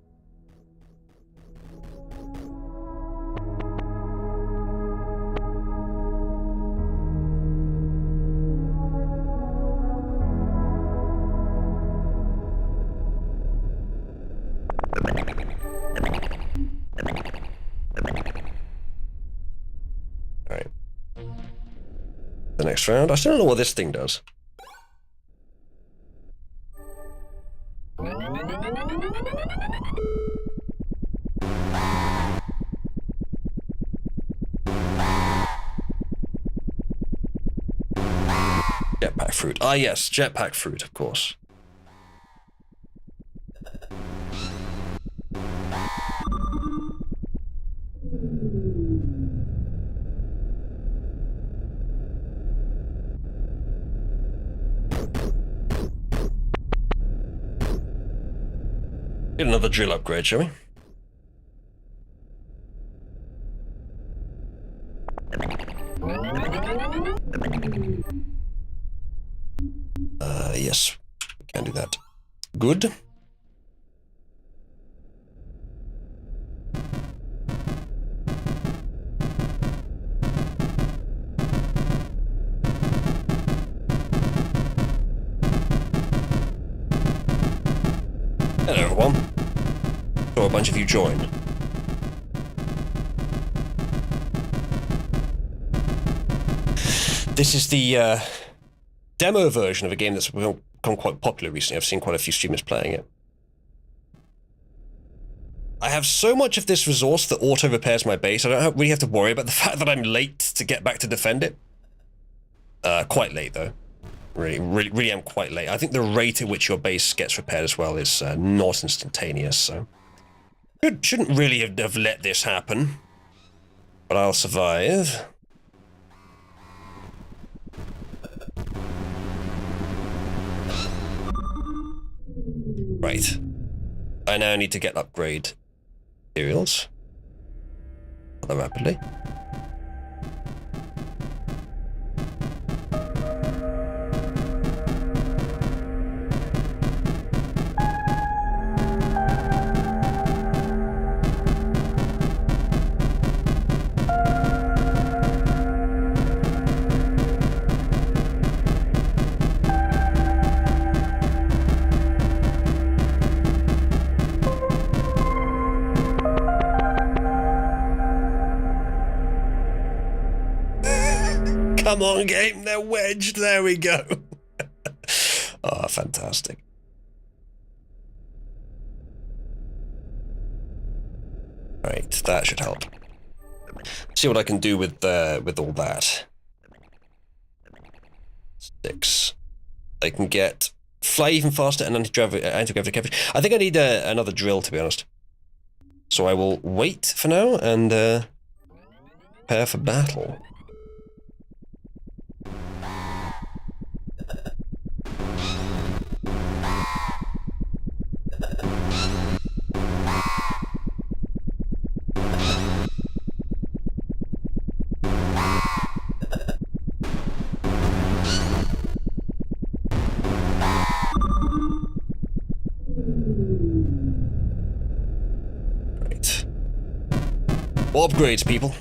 Alright. The next round. I still don't know what this thing does. Jetpack fruit. Ah yes, jetpack fruit, of course. Get another drill upgrade, shall we? Yes, we can do that. Good. Hello, everyone. Saw a bunch of you joined. This is the demo version of a game that's become quite popular recently. I've seen quite a few streamers playing it. I have so much of this resource that auto-repairs my base, I don't really have to worry about the fact that I'm late to get back to defend it. Quite late, though. Really am quite late. I think the rate at which your base gets repaired as well is not instantaneous, so... Shouldn't really have let this happen. But I'll survive. Right. I now need to get upgrade materials. Rather rapidly. Come on, game, they're wedged. There we go. Oh, fantastic. Right, that should help. See what I can do with all that. 6. I can get fly even faster and anti-gravity coverage. I think I need another drill, to be honest. So I will wait for now and prepare for battle. Upgrades, people.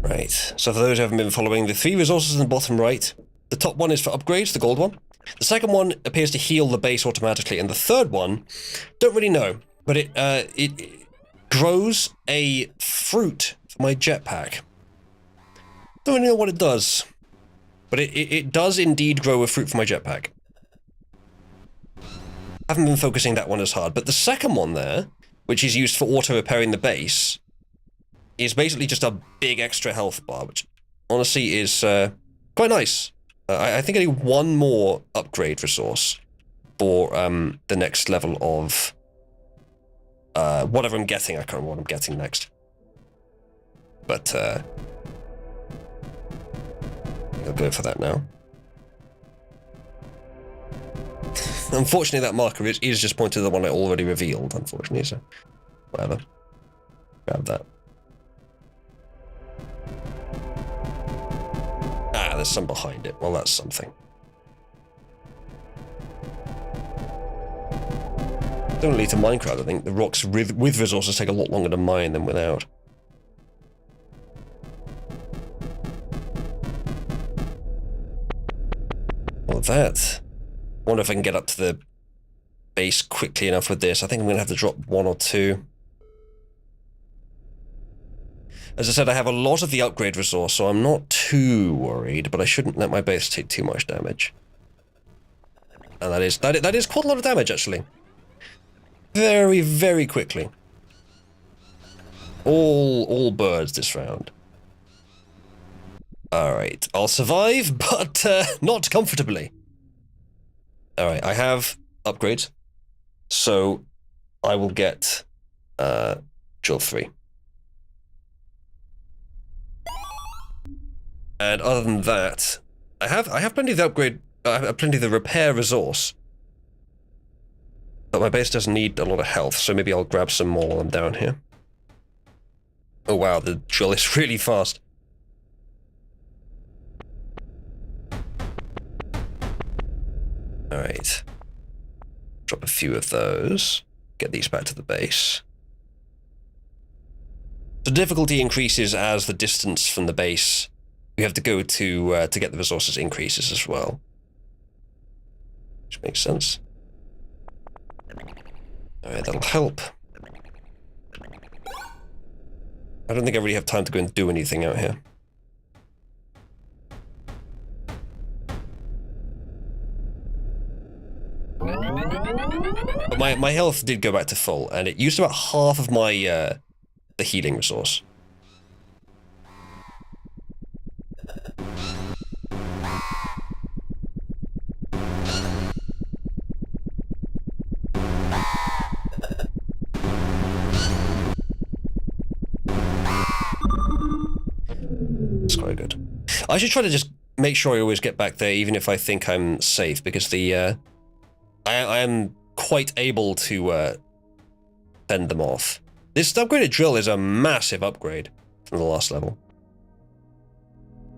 Right, so for those who haven't been following, the 3 resources in the bottom right, the top one is for upgrades, the gold one. The second one appears to heal the base automatically, and the third one, don't really know, but it grows a fruit for my jetpack. Don't really know what it does, but it does indeed grow a fruit for my jetpack. Haven't been focusing that one as hard, but the second one there, which is used for auto-repairing the base, is basically just a big extra health bar, which honestly is quite nice. I think I need one more upgrade resource for the next level of whatever I'm getting. I can't remember what I'm getting next. But I'll go for that now. Unfortunately, that marker is just pointing to the one I already revealed, unfortunately, so whatever. Grab that. Ah, there's some behind it. Well, that's something. Don't lead to Minecraft, I think. The rocks with resources take a lot longer to mine than without. Well, that... I wonder if I can get up to the base quickly enough with this. I think I'm going to have to drop 1 or 2. As I said, I have a lot of the upgrade resource, so I'm not too worried, but I shouldn't let my base take too much damage. And that is quite a lot of damage, actually. Very, very quickly. All birds this round. Alright, I'll survive, but not comfortably. Alright, I have upgrades, so I will get drill 3. And other than that, I have plenty of the upgrade, I have plenty of the repair resource. But my base doesn't need a lot of health, so maybe I'll grab some more while I'm down here. Oh wow, the drill is really fast. Alright. Drop a few of those. Get these back to the base. The difficulty increases as the distance from the base we have to go to get the resources increases as well. Which makes sense. Alright, that'll help. I don't think I really have time to go and do anything out here. But my health did go back to full, and it used about half of my the healing resource. It's quite good. I should try to just make sure I always get back there, even if I think I'm safe, because the I am quite able to fend them off. This upgraded drill is a massive upgrade from the last level.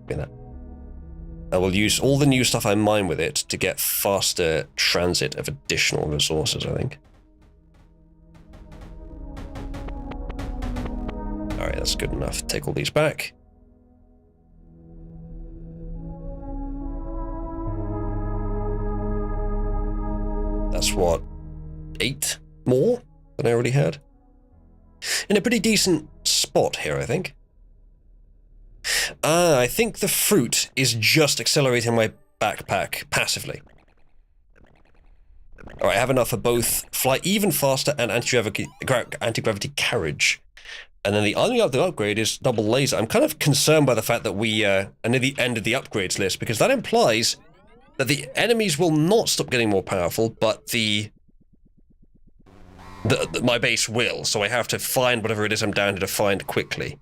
Look at that. I will use all the new stuff I mine with it to get faster transit of additional resources, I think. Alright, that's good enough. Take all these back. That's what, 8 more than I already had? In a pretty decent spot here, I think. I think the fruit is just accelerating my backpack passively. Alright, I have enough for both fly even faster and anti-gravity carriage. And then the only other upgrade is double laser. I'm kind of concerned by the fact that we are near the end of the upgrades list, because that implies that the enemies will not stop getting more powerful, but my base will, so I have to find whatever it is I'm down here to find quickly.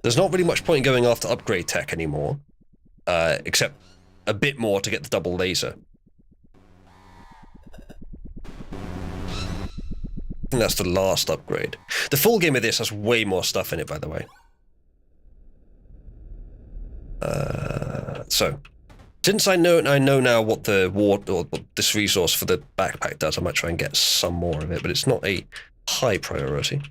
There's not really much point in going after upgrade tech anymore, except a bit more to get the double laser. I think that's the last upgrade. The full game of this has way more stuff in it, by the way. So, since I know now what the what this resource for the backpack does, I might try and get some more of it, but it's not a high priority.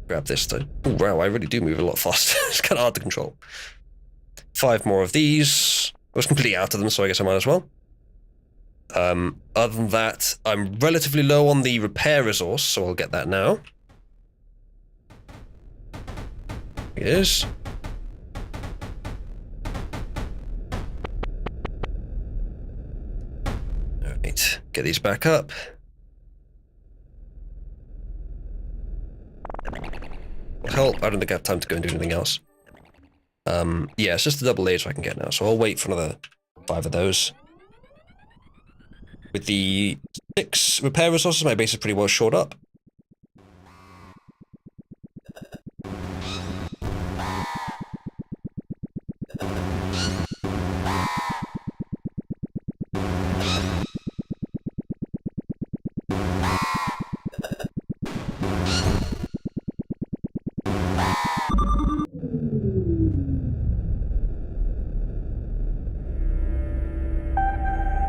Grab this though. Oh wow, I really do move a lot faster. It's kind of hard to control. 5 more of these. I was completely out of them, so I guess I might as well. Other than that, I'm relatively low on the repair resource, so I'll get that now. It is. Alright, get these back up. Will help. I don't think I have time to go and do anything else. Yeah, it's just the double laser I can get now, so I'll wait for another 5 of those. With the 6 repair resources, my base is pretty well shored up.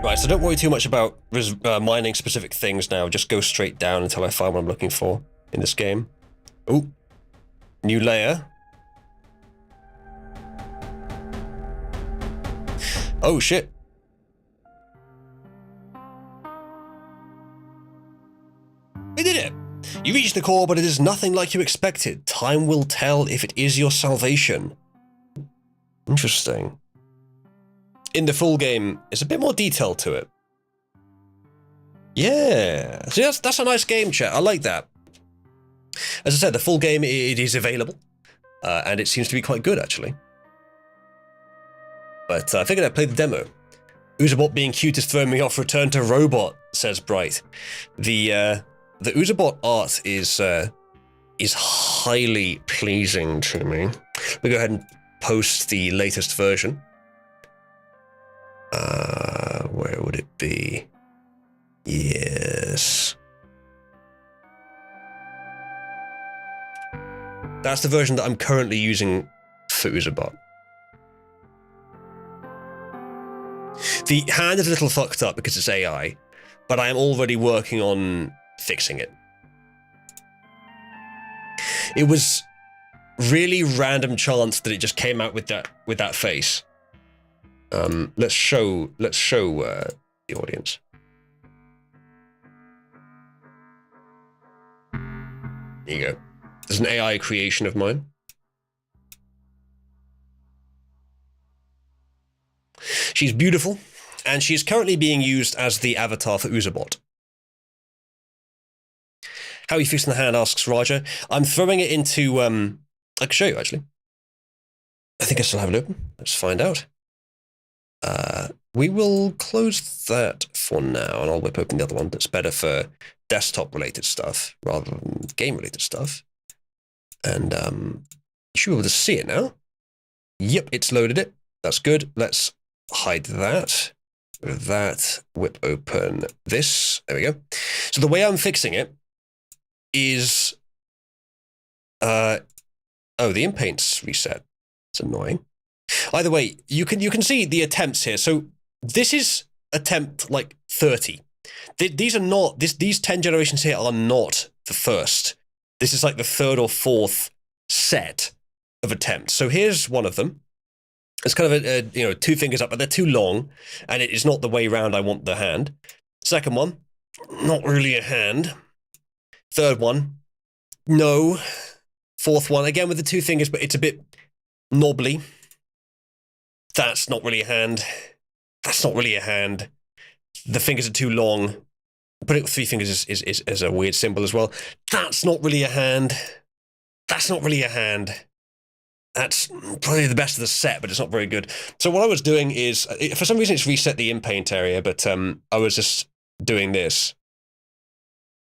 Right, so don't worry too much about mining specific things now, just go straight down until I find what I'm looking for in this game. Oh, new layer. Oh shit. We did it! You reached the core, but it is nothing like you expected. Time will tell if it is your salvation. Interesting. In the full game, there's a bit more detail to it. Yeah, see, that's a nice game, chat. I like that. As I said, the full game, it is available, and it seems to be quite good, actually. But I figured I'd play the demo. Oozabot being cute is throwing me off. Return to robot, says Bright. The Oozabot art is highly pleasing to me. We'll go ahead and post the latest version. Where would it be? Yes. That's the version that I'm currently using for Oozabot. The hand is a little fucked up because it's AI, but I am already working on fixing it. It was really random chance that it just came out with that face. Let's show the audience. There you go. There's an AI creation of mine. She's beautiful, and she's currently being used as the avatar for Oozabot. How are you fixing the hand, asks Raja. I'm throwing it into, I can show you, actually. I think I still have it open. Let's find out. We will close that for now, and I'll whip open the other one that's better for desktop-related stuff rather than game-related stuff. And you should be able to see it now. Yep, it's loaded it. That's good. Let's hide that. With that, whip open this. There we go. So the way I'm fixing it is... oh, the inpaint's reset. It's annoying. Either way, you can see the attempts here. So this is attempt like 30. These are not these 10 generations here are not the first. This is like the third or fourth set of attempts. So here's one of them. It's kind of a 2 fingers up, but they're too long, and it is not the way round I want the hand. Second one, not really a hand. Third one, no. Fourth one, again with the 2 fingers, but it's a bit knobbly. That's not really a hand. That's not really a hand. The fingers are too long. Putting it with 3 fingers is a weird symbol as well. That's not really a hand. That's not really a hand. That's probably the best of the set, but it's not very good. So what I was doing is, for some reason it's reset the in-paint area, but I was just doing this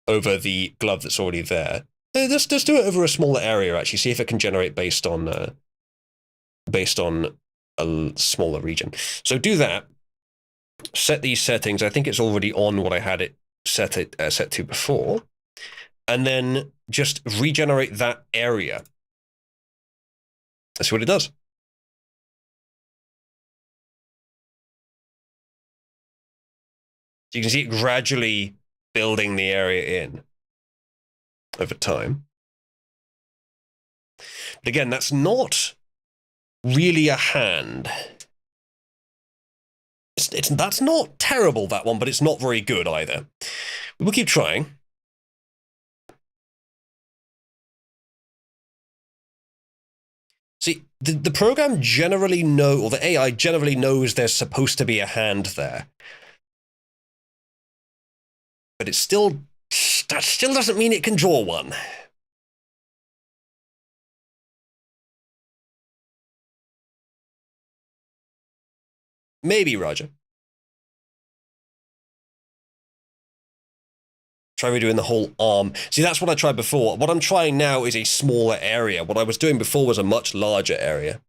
over the glove that's already there. Let's do it over a smaller area, actually, see if it can generate based on a smaller region. So do that. Set these settings. I think it's already on what I had it set to before. And then just regenerate that area. Let's see what it does. So you can see it gradually building the area in over time. But again, that's not really a hand. That's not terrible, that one, but it's not very good either. We'll keep trying. See, the program generally or the AI generally knows there's supposed to be a hand there. But that still doesn't mean it can draw one. Maybe, Roger. Try redoing the whole arm. See, that's what I tried before. What I'm trying now is a smaller area. What I was doing before was a much larger area.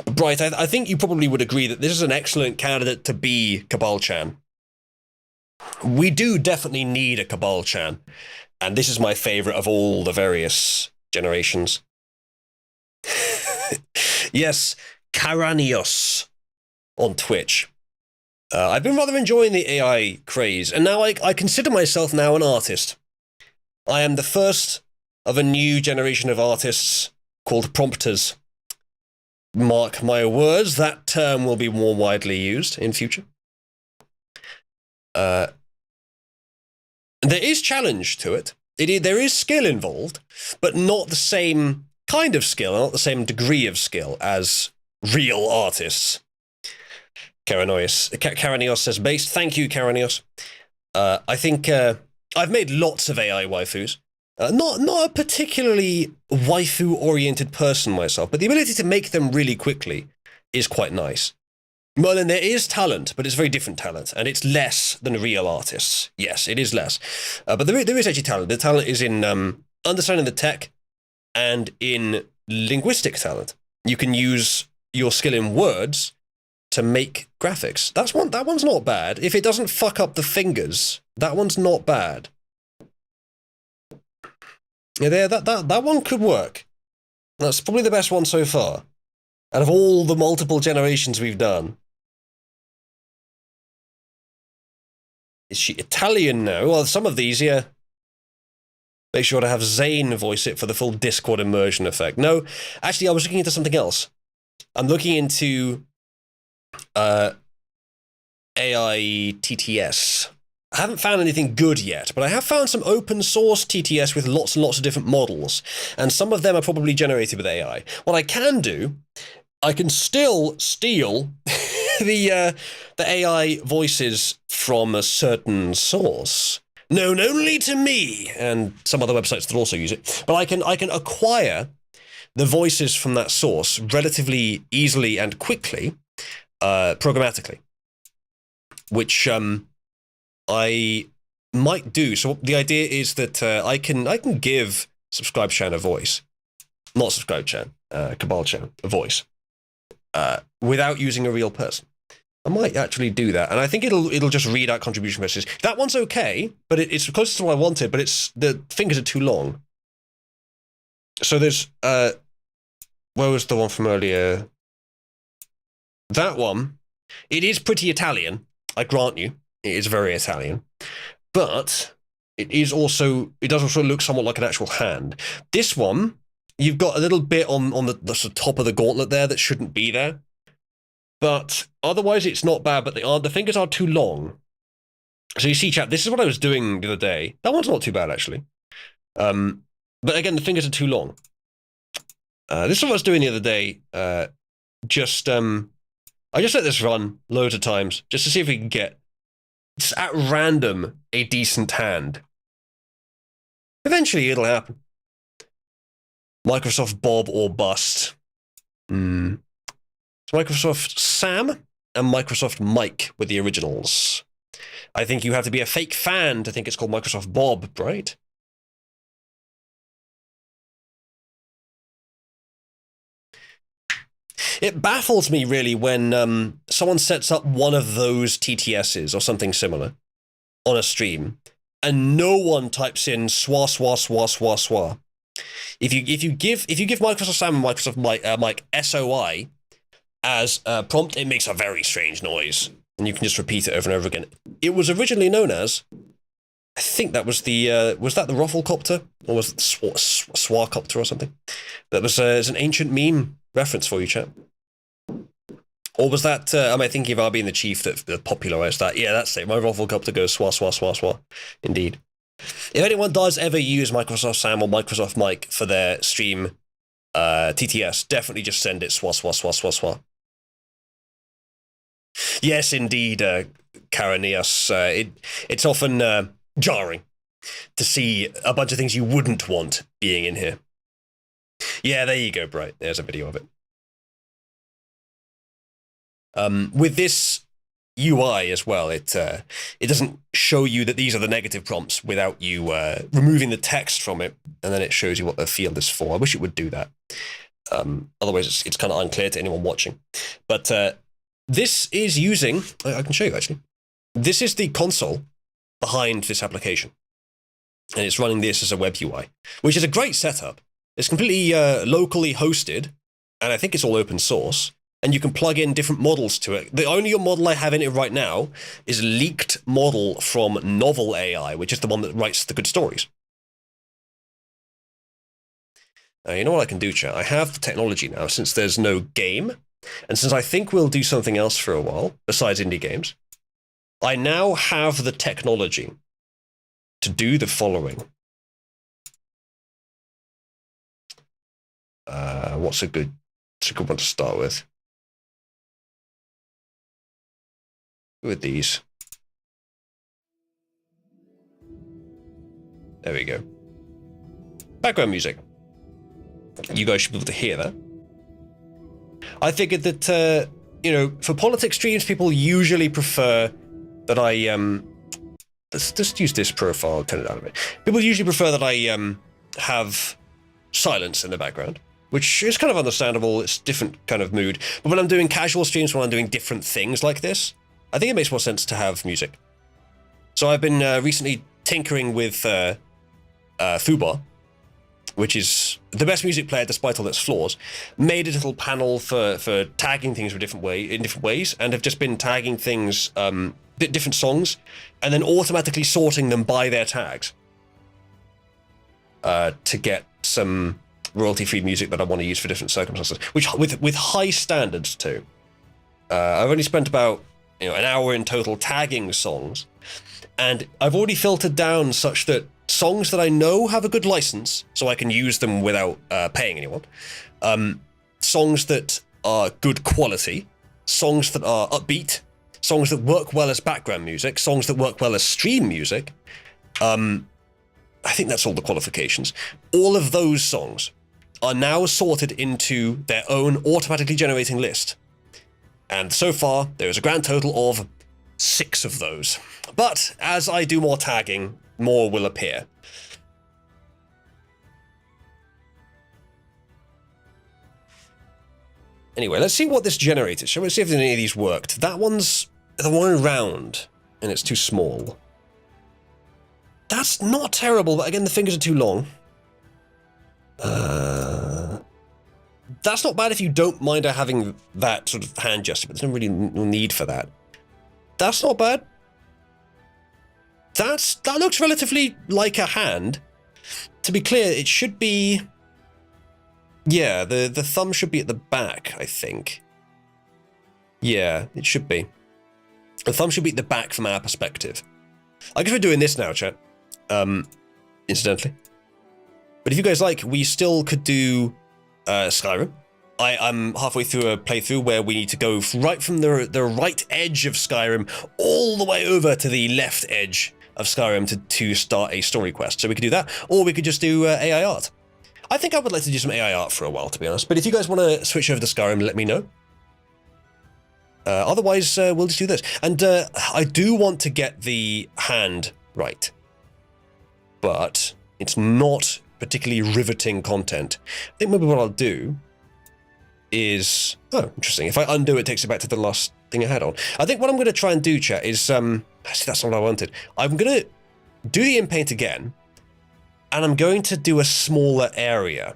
Bright, I think you probably would agree that this is an excellent candidate to be Cabal-chan. We do definitely need a Cabal-chan. And this is my favorite of all the various generations. Yes, Karanios on Twitch. I've been rather enjoying the AI craze, and now I consider myself now an artist. I am the first of a new generation of artists called prompters. Mark my words, that term will be more widely used in future. There is challenge to it. There is skill involved, but not the same kind of skill, not the same degree of skill as real artists. Karanios says, based. Thank you, Karanios. I think I've made lots of AI waifus. Not a particularly waifu-oriented person myself, but the ability to make them really quickly is quite nice. Merlin, there is talent, but it's very different talent, and it's less than real artists. Yes, it is less. But there is actually talent. The talent is in understanding the tech and in linguistic talent. You can use your skill in words to make graphics. That one's not bad. If it doesn't fuck up the fingers, that one's not bad. Yeah, that one could work. That's probably the best one so far. Out of all the multiple generations we've done. Is she Italian now? Well, some of these, yeah. Make sure to have Zane voice it for the full Discord immersion effect. No, actually, I was looking into something else. I'm looking into AI TTS. I haven't found anything good yet, but I have found some open source TTS with lots and lots of different models, and some of them are probably generated with AI. What I can do, I can still steal the AI voices from a certain source, known only to me, and some other websites that also use it. But I can acquire the voices from that source relatively easily and quickly, programmatically, which I might do. So the idea is that I can give Subscribe-chan a voice, not Subscribe-chan, Cabal-chan a voice, without using a real person. I might actually do that, and I think it'll just read out contribution messages. That one's okay, but it's closest to what I wanted, but the fingers are too long. So there's where was the one from earlier? That one, it is pretty Italian, I grant you. It is very Italian, but it does also look somewhat like an actual hand. This one, you've got a little bit on the sort of top of the gauntlet there that shouldn't be there. But otherwise, it's not bad, but the fingers are too long. So you see, chat, this is what I was doing the other day. That one's not too bad, actually. But again, the fingers are too long. This is what I was doing the other day. I just let this run loads of times, just to see if we can get, just at random, a decent hand. Eventually, it'll happen. Microsoft Bob or bust. Microsoft Sam and Microsoft Mike were the originals. I think you have to be a fake fan to think it's called Microsoft Bob, right? It baffles me, really, when someone sets up one of those TTSs or something similar on a stream, and no one types in swa swa swa swa swa. If you give Microsoft Sam and Microsoft Mike SOI as a prompt, it makes a very strange noise, and you can just repeat it over and over again. It was originally known as, I think that was was that the Rufflecopter, or was it the Swacopter or something? That was it's an ancient meme reference for you, chap. Or was that, am I thinking of our being the chief that popularized that? Yeah, that's it. My Rufflecopter goes swa swa swa swa. Indeed. If anyone does ever use Microsoft Sam or Microsoft Mike for their stream TTS, definitely just send it swa swa swa swa swa. Yes, indeed, Karanias. It's often jarring to see a bunch of things you wouldn't want being in here. Yeah, there you go, Bright. There's a video of it. With this UI as well, it doesn't show you that these are the negative prompts without you removing the text from it, and then it shows you what the field is for. I wish it would do that. Otherwise, it's kind of unclear to anyone watching. But this is using, I can show you actually. This is the console behind this application. And it's running this as a web UI, which is a great setup. It's completely locally hosted, and I think it's all open source. And you can plug in different models to it. The only model I have in it right now is a leaked model from Novel AI, which is the one that writes the good stories. You know what I can do, chat? I have the technology now, since there's no game, and since I think we'll do something else for a while, besides indie games, I now have the technology to do the following. What's a good one to start with? With these. There we go. Background music. You guys should be able to hear that. I figured that, for politics streams, people usually prefer that I, let's just use this profile, turn it down a bit. People usually prefer that I have silence in the background, which is kind of understandable. It's a different kind of mood. But when I'm doing casual streams, when I'm doing different things like this, I think it makes more sense to have music. So I've been recently tinkering with Fubar, which is the best music player despite all its flaws. Made a little panel for tagging things in different ways, and have just been tagging things, different songs, and then automatically sorting them by their tags to get some royalty-free music that I want to use for different circumstances, which with high standards too. I've only spent about an hour in total tagging songs, and I've already filtered down such that songs that I know have a good license, so I can use them without paying anyone, songs that are good quality, songs that are upbeat, songs that work well as background music, songs that work well as stream music. I think that's all the qualifications. All of those songs are now sorted into their own automatically generating list. And so far, there is a grand total of 6 of those. But as I do more tagging, more will appear. Anyway, let's see what this generated. Shall we see if any of these worked? That one's the one round, and it's too small. That's not terrible, but again, the fingers are too long. That's not bad if you don't mind having that sort of hand gesture, but there's no really need for that. That's not bad. That looks relatively like a hand. To be clear, it should be... Yeah, the thumb should be at the back, I think. Yeah, it should be. The thumb should be at the back from our perspective. I guess we're doing this now, chat. Incidentally. But if you guys like, we still could do Skyrim. I'm halfway through a playthrough where we need to go right from the right edge of Skyrim all the way over to the left edge of Skyrim to start a story quest. So we could do that, or we could just do AI art. I think I would like to do some AI art for a while, to be honest. But if you guys want to switch over to Skyrim, let me know. Otherwise, we'll just do this. And I do want to get the hand right. But it's not particularly riveting content. I think maybe what I'll do is... Oh, interesting. If I undo, it takes it back to the last thing I had on. I think what I'm going to try and do, chat, is... Actually, that's not what I wanted. I'm going to do the in-paint again, and I'm going to do a smaller area,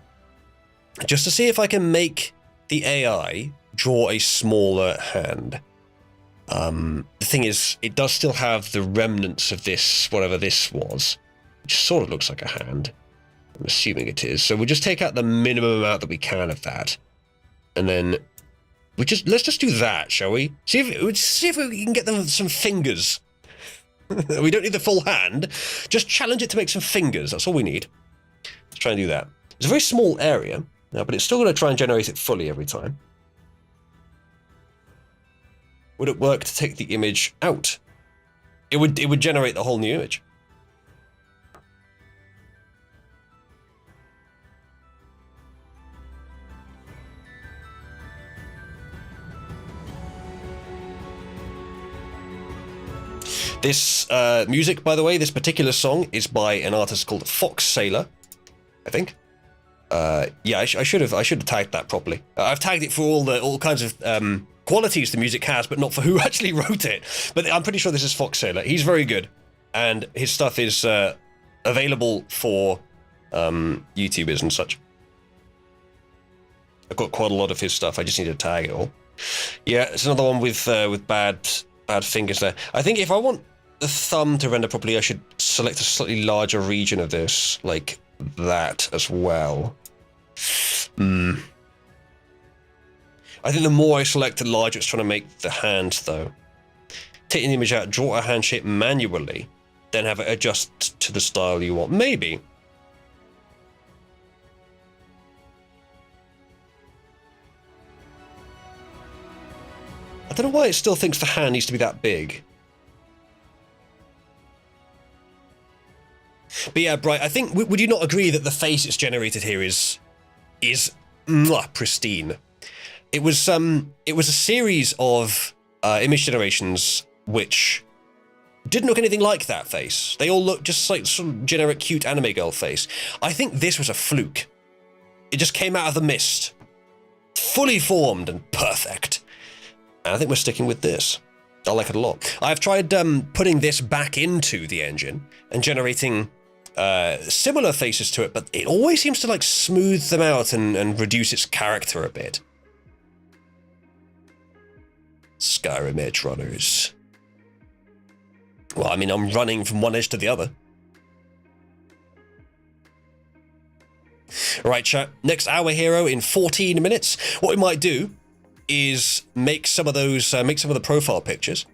just to see if I can make the AI draw a smaller hand. The thing is, it does still have the remnants of this, whatever this was, which sort of looks like a hand. I'm assuming it is. So we'll just take out the minimum amount that we can of that. And then let's just do that, shall we? See if we can get them some fingers. We don't need the full hand. Just challenge it to make some fingers. That's all we need. Let's try and do that. It's a very small area, but it's still going to try and generate it fully every time. Would it work to take the image out? It would generate the whole new image. This music, by the way, this particular song is by an artist called Fox Sailor, I think. Yeah, I should have tagged that properly. I've tagged it for all kinds of qualities the music has, but not for who actually wrote it. But I'm pretty sure this is Fox Sailor. He's very good, and his stuff is available for YouTubers and such. I've got quite a lot of his stuff. I just need to tag it all. Yeah, it's another one with bad fingers there. I think if I want the thumb to render properly, I should select a slightly larger region of this, like that as well. I think the more I select, the larger it's trying to make the hand, though. Take the image out, draw a hand shape manually, then have it adjust to the style you want. Maybe. I don't know why it still thinks the hand needs to be that big. But yeah, Bright, I think, would you not agree that the face it's generated here is pristine? It was a series of image generations which didn't look anything like that face. They all looked just like some generic cute anime girl face. I think this was a fluke. It just came out of the mist. Fully formed and perfect. And I think we're sticking with this. I like it a lot. I've tried putting this back into the engine and generating similar faces to it, but it always seems to like smooth them out and reduce its character a bit. Skyrim Edge Runners. Well, I mean, I'm running from one edge to the other. Right, chat. Next Hour Hero in 14 minutes. What we might do is make some of the profile pictures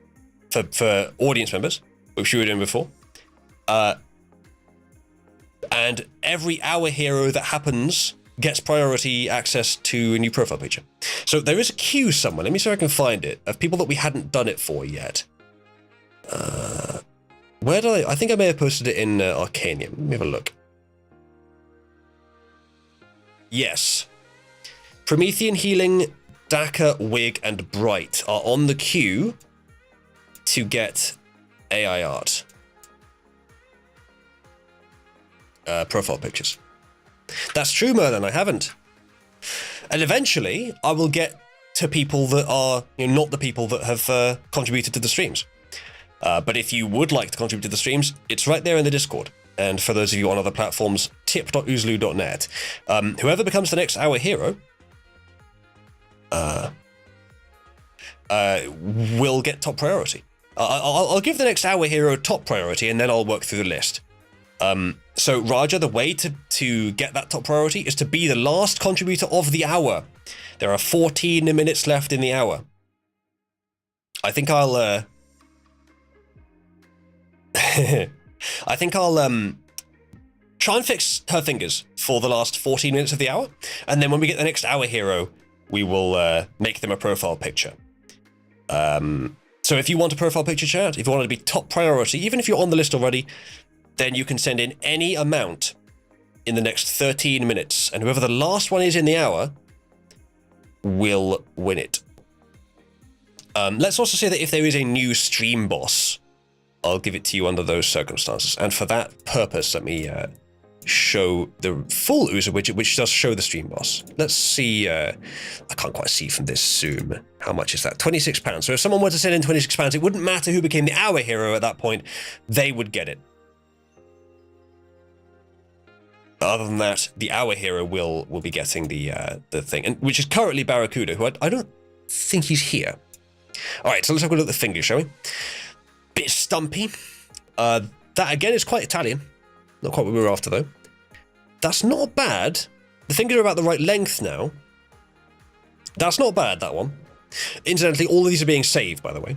for audience members, which we were doing before. And every Hour Hero that happens gets priority access to a new profile picture. So there is a queue somewhere, let me see if I can find it, of people that we hadn't done it for yet. Where did I think I may have posted it in Arcanium. Let me have a look. Yes. Promethean Healing, Daka, Wig, and Bright are on the queue to get AI art. Profile pictures. That's true, Merlin, I haven't. And eventually, I will get to people that are not the people that have contributed to the streams. But if you would like to contribute to the streams, it's right there in the Discord. And for those of you on other platforms, tip.oozloo.net. Whoever becomes the next hour hero will get top priority. I'll give the next hour hero top priority, and then I'll work through the list. So Raja, the way to get that top priority is to be the last contributor of the hour. There are 14 minutes left in the hour. I think I'll try and fix her fingers for the last 14 minutes of the hour, and then when we get the next hour hero, we will make them a profile picture. So if you want a profile picture, chat, if you want it to be top priority, even if you're on the list already, then you can send in any amount in the next 13 minutes, and whoever the last one is in the hour will win it. Let's also say that if there is a new stream boss, I'll give it to you under those circumstances. And for that purpose, let me show the full Oozer widget, which does show the stream boss. Let's see, I can't quite see from this zoom. How much is that? £26. So if someone were to send in £26, it wouldn't matter who became the hour hero at that point, they would get it. But other than that, the hour hero will be getting the thing, and which is currently Barracuda, who I don't think he's here. All right, so let's have a look at the fingers, shall we? Bit stumpy. That again is quite Italian. Not quite what we were after though. That's not bad. The fingers are about the right length now. That's not bad, that one. Incidentally, all of these are being saved, by the way.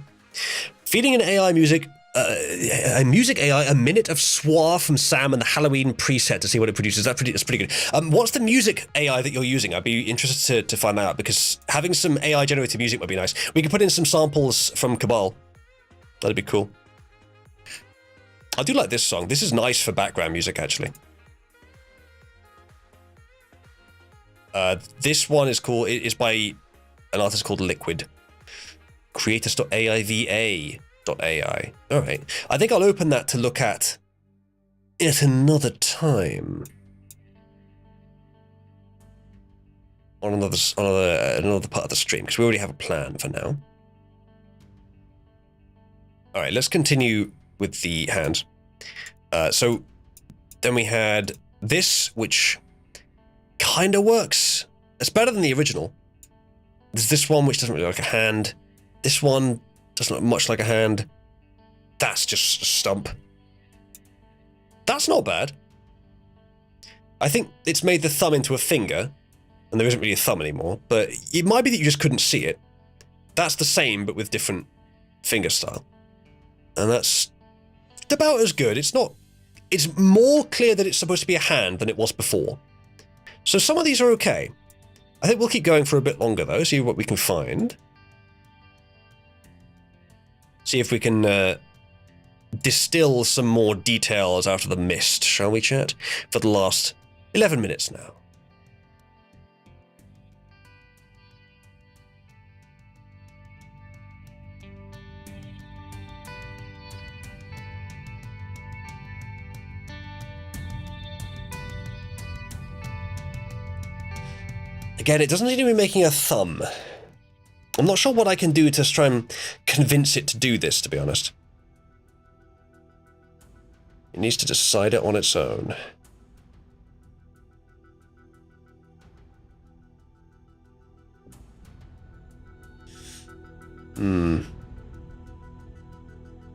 Feeding an AI music, a music AI, a minute of Soir from Sam and the Halloween preset to see what it produces. That's pretty good. What's the music AI that you're using? I'd be interested to find that out, because having some AI generated music would be nice. We could put in some samples from Cabal. That'd be cool. I do like this song. This is nice for background music, actually. This one is cool. It is by an artist called Liquid. Creators.aiva.ai. All right. I think I'll open that to look at another time. On another part of the stream, because we already have a plan for now. All right, let's continue with the hands. So then we had this, which kind of works. It's better than the original. There's this one, which doesn't really look like a hand. This one doesn't look much like a hand. That's just a stump. That's not bad. I think it's made the thumb into a finger, and there isn't really a thumb anymore, but it might be that you just couldn't see it. That's the same, but with different finger style. And that's about as good. It's more clear that it's supposed to be a hand than it was before. So some of these are okay. I think we'll keep going for a bit longer though, see what we can find. See if we can distill some more details out of the mist, shall we, chat? For the last 11 minutes now. Again, it doesn't seem to be making a thumb. I'm not sure what I can do to try and convince it to do this, to be honest. It needs to decide it on its own.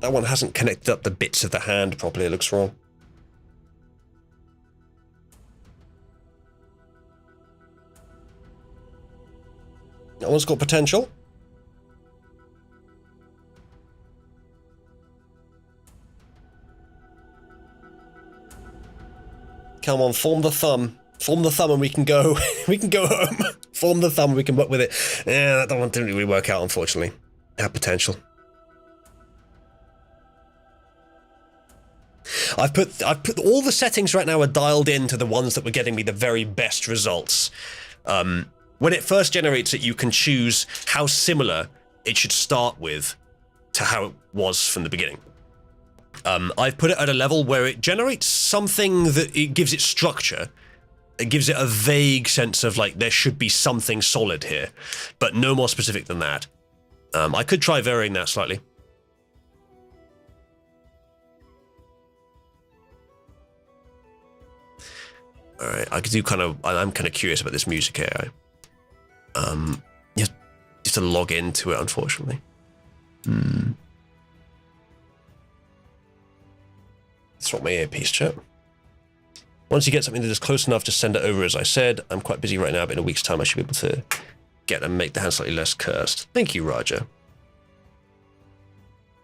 That one hasn't connected up the bits of the hand properly, it looks wrong. That one's got potential. Come on, form the thumb. Form the thumb and we can go. We can go home. Form the thumb and we can work with it. Yeah, that one didn't really work out, unfortunately. It had potential. I've put all the settings right now are dialed in to the ones that were getting me the very best results. When it first generates it, you can choose how similar it should start with to how it was from the beginning. I've put it at a level where it generates something that it gives it structure. It gives it a vague sense of like there should be something solid here, but no more specific than that. I could try varying that slightly. All right, I could do I'm kind of curious about this music AI. Just to log into it, unfortunately. Swap my earpiece, chat. Once you get something that is close enough, just send it over, as I said. I'm quite busy right now, but in a week's time I should be able to get and make the hand slightly less cursed. Thank you, Raja.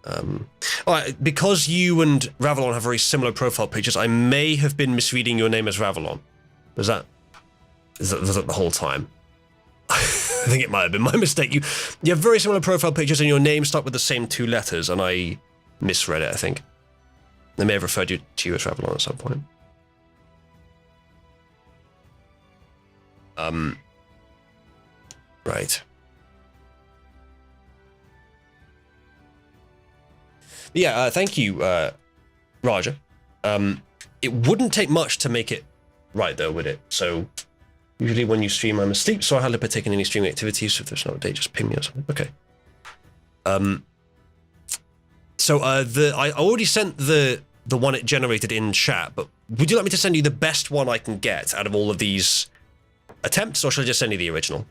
All right, because you and Ravelon have very similar profile pictures, I may have been misreading your name as Ravelon. Was that the whole time? I think it might have been my mistake. You have very similar profile pictures and your name start with the same 2 letters, and I misread it, I think. They may have referred to you as Ravelon at some point. Right. Yeah, thank you, Raja. It wouldn't take much to make it right, though, would it? So, usually when you stream, I'm asleep, so I hardly partake in any streaming activities, so if there's not a date, just ping me or something. Okay. I already sent the one it generated in chat, but would you like me to send you the best one I can get out of all of these attempts, or should I just send you the original?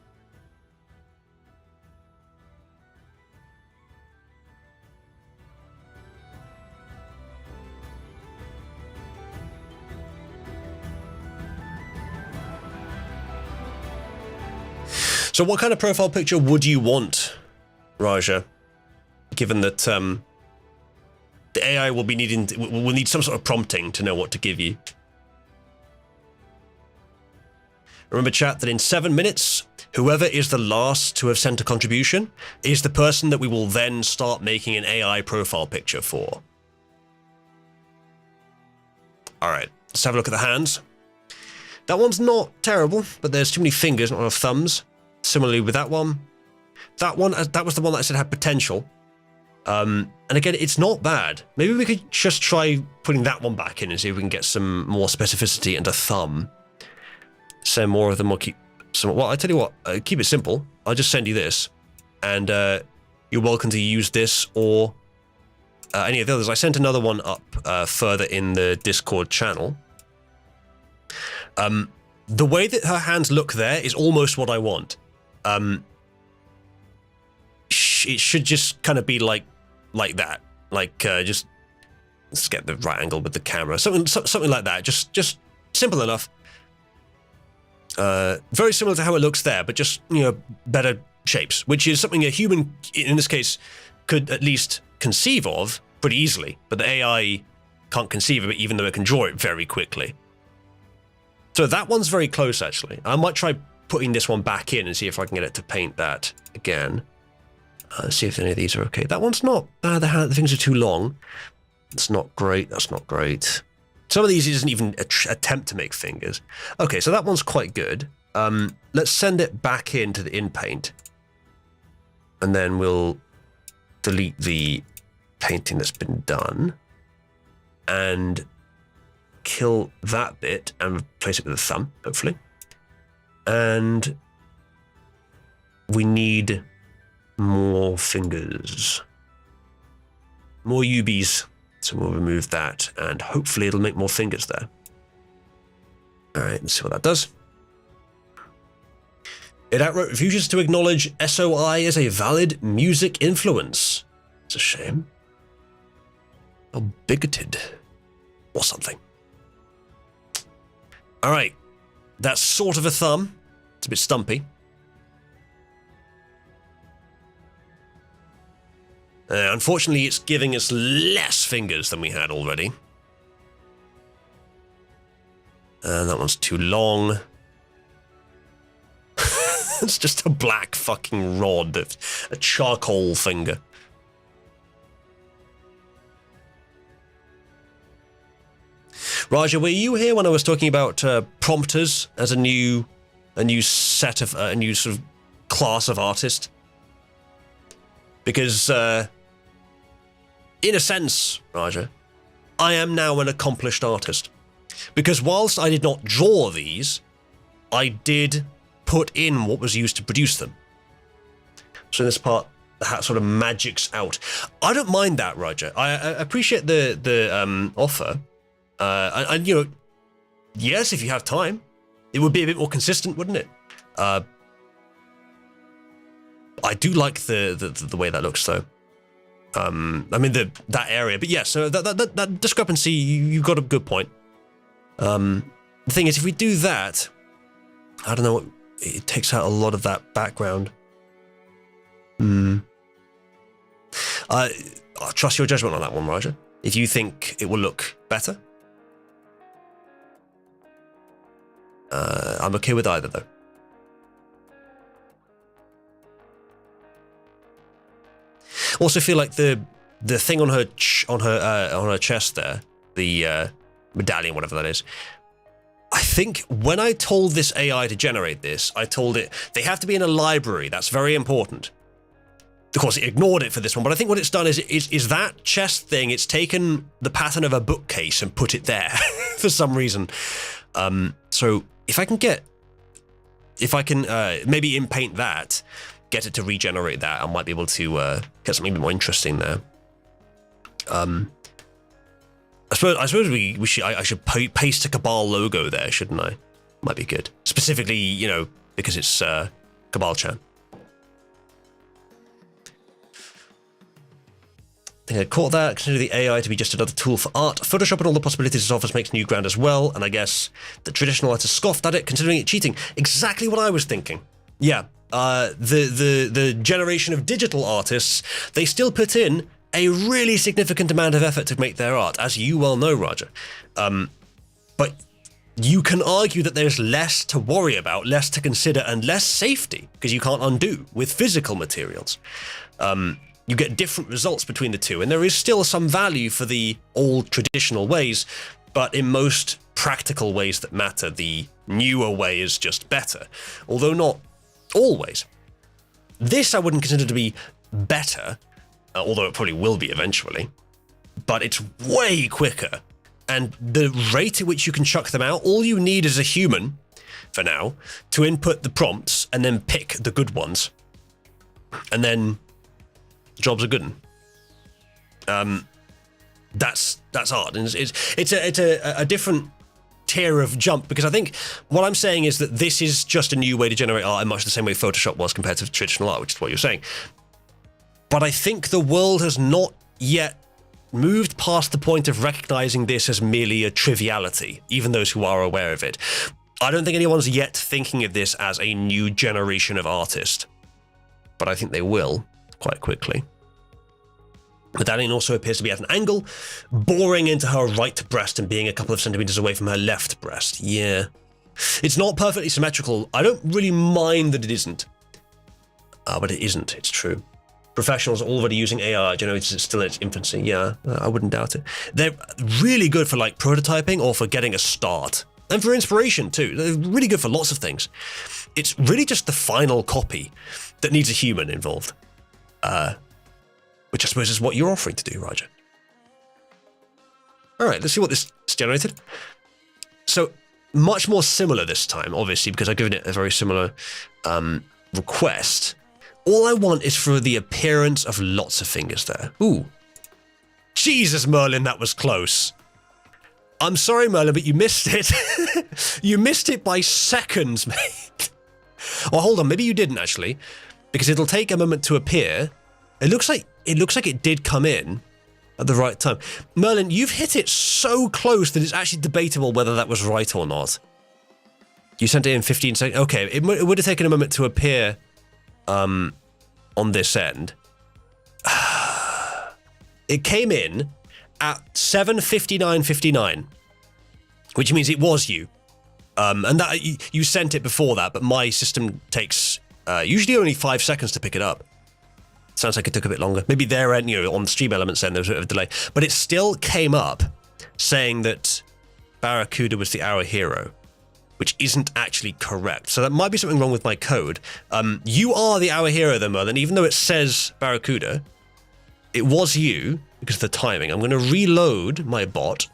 So what kind of profile picture would you want, Raja? Given that the AI will need some sort of prompting to know what to give you. Remember, chat, that in 7 minutes, whoever is the last to have sent a contribution is the person that we will then start making an AI profile picture for. All right, let's have a look at the hands. That one's not terrible, but there's too many fingers, not enough thumbs. Similarly with that one. That was the one that I said had potential. And again, it's not bad. Maybe we could just try putting that one back in and see if we can get some more specificity and a thumb. Send more of them or keep some. Well, I tell you what, keep it simple. I'll just send you this, and you're welcome to use this or any of the others. I sent another one up further in the Discord channel. The way that her hands look there is almost what I want. It should just kind of be like that. Just let's get the right angle with the camera. Something like that. Just simple enough. Very similar to how it looks there, but just, better shapes, which is something a human, in this case, could at least conceive of pretty easily, but the AI can't conceive of it, even though it can draw it very quickly. So that one's very close, actually. I might try putting this one back in and see if I can get it to paint that again. See if any of these are okay. That one's not bad. The things are too long. That's not great. That's not great. Some of these, it doesn't even attempt to make fingers. Okay, so that one's quite good. Let's send it back into the in-paint. And then we'll delete the painting that's been done. And kill that bit and replace it with a thumb, hopefully. And we need more fingers. More UBs. So we'll remove that, and hopefully it'll make more fingers there. All right, let's see what that does. It outright refuses to acknowledge SOI as a valid music influence. It's a shame. How bigoted. Or something. All right, that's sort of a thumb. It's a bit stumpy. Unfortunately, it's giving us less fingers than we had already. That one's too long. It's just a black fucking rod, a charcoal finger. Raja, were you here when I was talking about prompters as a new set of a new sort of class of artist? Because in a sense, Raja, I am now an accomplished artist. Because whilst I did not draw these, I did put in what was used to produce them. So in this part, the hat sort of magics out. I don't mind that, Roger. I appreciate the offer. And, you know, yes, if you have time, it would be a bit more consistent, wouldn't it? I do like the way that looks, though. I mean, that area. But yeah, so that discrepancy, you've got a good point. The thing is, if we do that, I don't know, it takes out a lot of that background. I'll trust your judgment on that one, Roger. If you think it will look better, I'm okay with either, though. Also, feel like the thing on her chest there, the medallion, whatever that is. I think when I told this AI to generate this, I told it they have to be in a library. That's very important. Of course, it ignored it for this one, but I think what it's done is that chest thing. It's taken the pattern of a bookcase and put it there for some reason. So if I can maybe in-paint that, get it to regenerate that, I might be able to get something a bit more interesting there. I suppose I should paste a Cabal logo there, shouldn't I? Might be good. Specifically, you know, because it's Cabal-chan. I think I caught that. Consider the AI to be just another tool for art. Photoshop and all the possibilities it offers makes new ground as well, and I guess the traditional artists scoffed at it, considering it cheating. Exactly what I was thinking. Yeah, the generation of digital artists, they still put in a really significant amount of effort to make their art, as you well know, Roger. But you can argue that there's less to worry about, less to consider, and less safety, because you can't undo with physical materials. You get different results between the two, and there is still some value for the old traditional ways, but in most practical ways that matter, the newer way is just better, although not always. This I wouldn't consider to be better, although it probably will be eventually, but it's way quicker, and the rate at which you can chuck them out, all you need is a human, for now, to input the prompts and then pick the good ones, and then jobs are good. That's art, and it's a different tier of jump, because I think what I'm saying is that this is just a new way to generate art in much the same way Photoshop was compared to traditional art, which is what you're saying. But I think the world has not yet moved past the point of recognizing this as merely a triviality, even those who are aware of it. I don't think anyone's yet thinking of this as a new generation of artist, but I think they will quite quickly. Medallion also appears to be at an angle, boring into her right breast and being a couple of centimeters away from her left breast. Yeah. It's not perfectly symmetrical. I don't really mind that it isn't. But it isn't, it's true. Professionals are already using AI, you know, it's still in its infancy. Yeah, I wouldn't doubt it. They're really good for like prototyping or for getting a start. And for inspiration too. They're really good for lots of things. It's really just the final copy that needs a human involved. Which I suppose is what you're offering to do, Roger. All right, let's see what this is generated. So much more similar this time, obviously, because I've given it a very similar request. All I want is for the appearance of lots of fingers there. Ooh. Jesus, Merlin, that was close. I'm sorry, Merlin, but you missed it. You missed it by seconds, mate. Well, hold on, maybe you didn't actually, because it'll take a moment to appear. It looks like it did come in at the right time. Merlin, you've hit it so close that it's actually debatable whether that was right or not. You sent it in 15 seconds. Okay, it would have taken a moment to appear on this end. It came in at 7:59:59, which means it was you. And that you sent it before that, but my system takes usually only 5 seconds to pick it up. Sounds like it took a bit longer. Maybe their end, you know, on the Stream Elements end, there was a bit of a delay. But it still came up saying that Barracuda was the Our Hero, which isn't actually correct. So that might be something wrong with my code. You are the Our Hero though, Merlin, even though it says Barracuda. It was you, because of the timing. I'm going to reload my bot,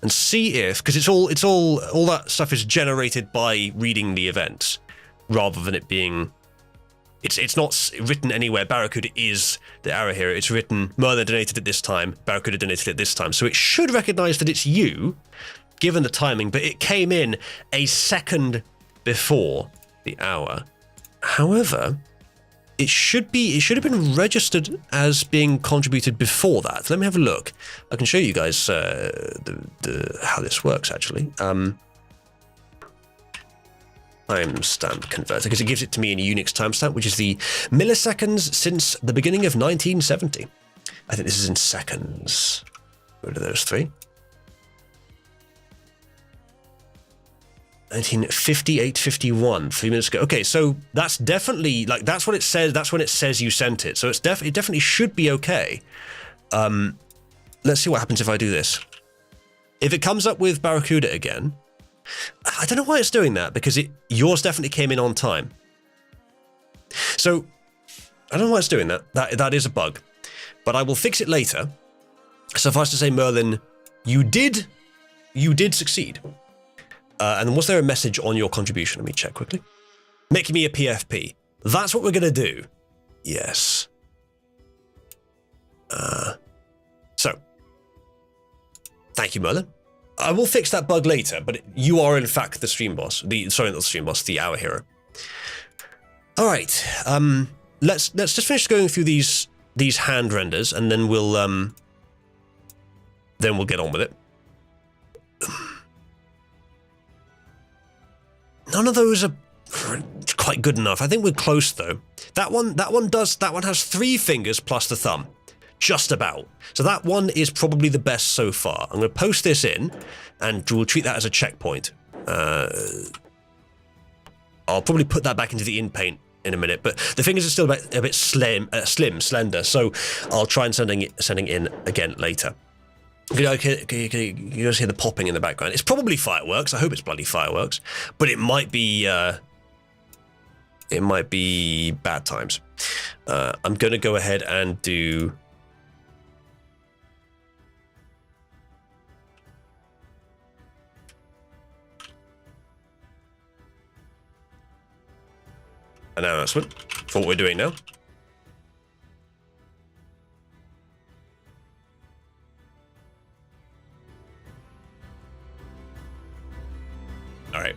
and see if, because it's all that stuff is generated by reading the events, rather than it being. It's not written anywhere. Barracuda is the arrow hero. It's written Merlin donated at this time. Barracuda donated at this time. So it should recognize that it's you, given the timing. But it came in a second before the hour. However, it should have been registered as being contributed before that. Let me have a look. I can show you guys how this works actually. Timestamp converter, because it gives it to me in a Unix timestamp, which is the milliseconds since the beginning of 1970. I think this is in seconds. What are those three? 1958-51, 3 minutes ago. Okay, so that's definitely, like, that's what it says. That's when it says you sent it. So it definitely should be okay. Let's see what happens if I do this. If it comes up with Barracuda again, I don't know why it's doing that, because yours definitely came in on time. So I don't know why it's doing that. That is a bug, but I will fix it later. Suffice to say, Merlin, you did succeed. And was there a message on your contribution? Let me check quickly. Make me a PFP. That's what we're gonna do. Yes. So, thank you, Merlin. I will fix that bug later, but you are in fact the stream boss. Sorry, not the stream boss, the hour hero. All right. Let's just finish going through these hand renders, and then we'll get on with it. None of those are quite good enough. I think we're close though. That one has 3 fingers plus the thumb. Just about. So that one is probably the best so far. I'm going to post this in, and we'll treat that as a checkpoint. I'll probably put that back into the in-paint in a minute, but the fingers are still a bit slender, so I'll try and sending in again later. You guys hear the popping in the background. It's probably fireworks. I hope it's bloody fireworks, but it might be bad times. I'm going to go ahead and do. Announcement for what we're doing now. All right.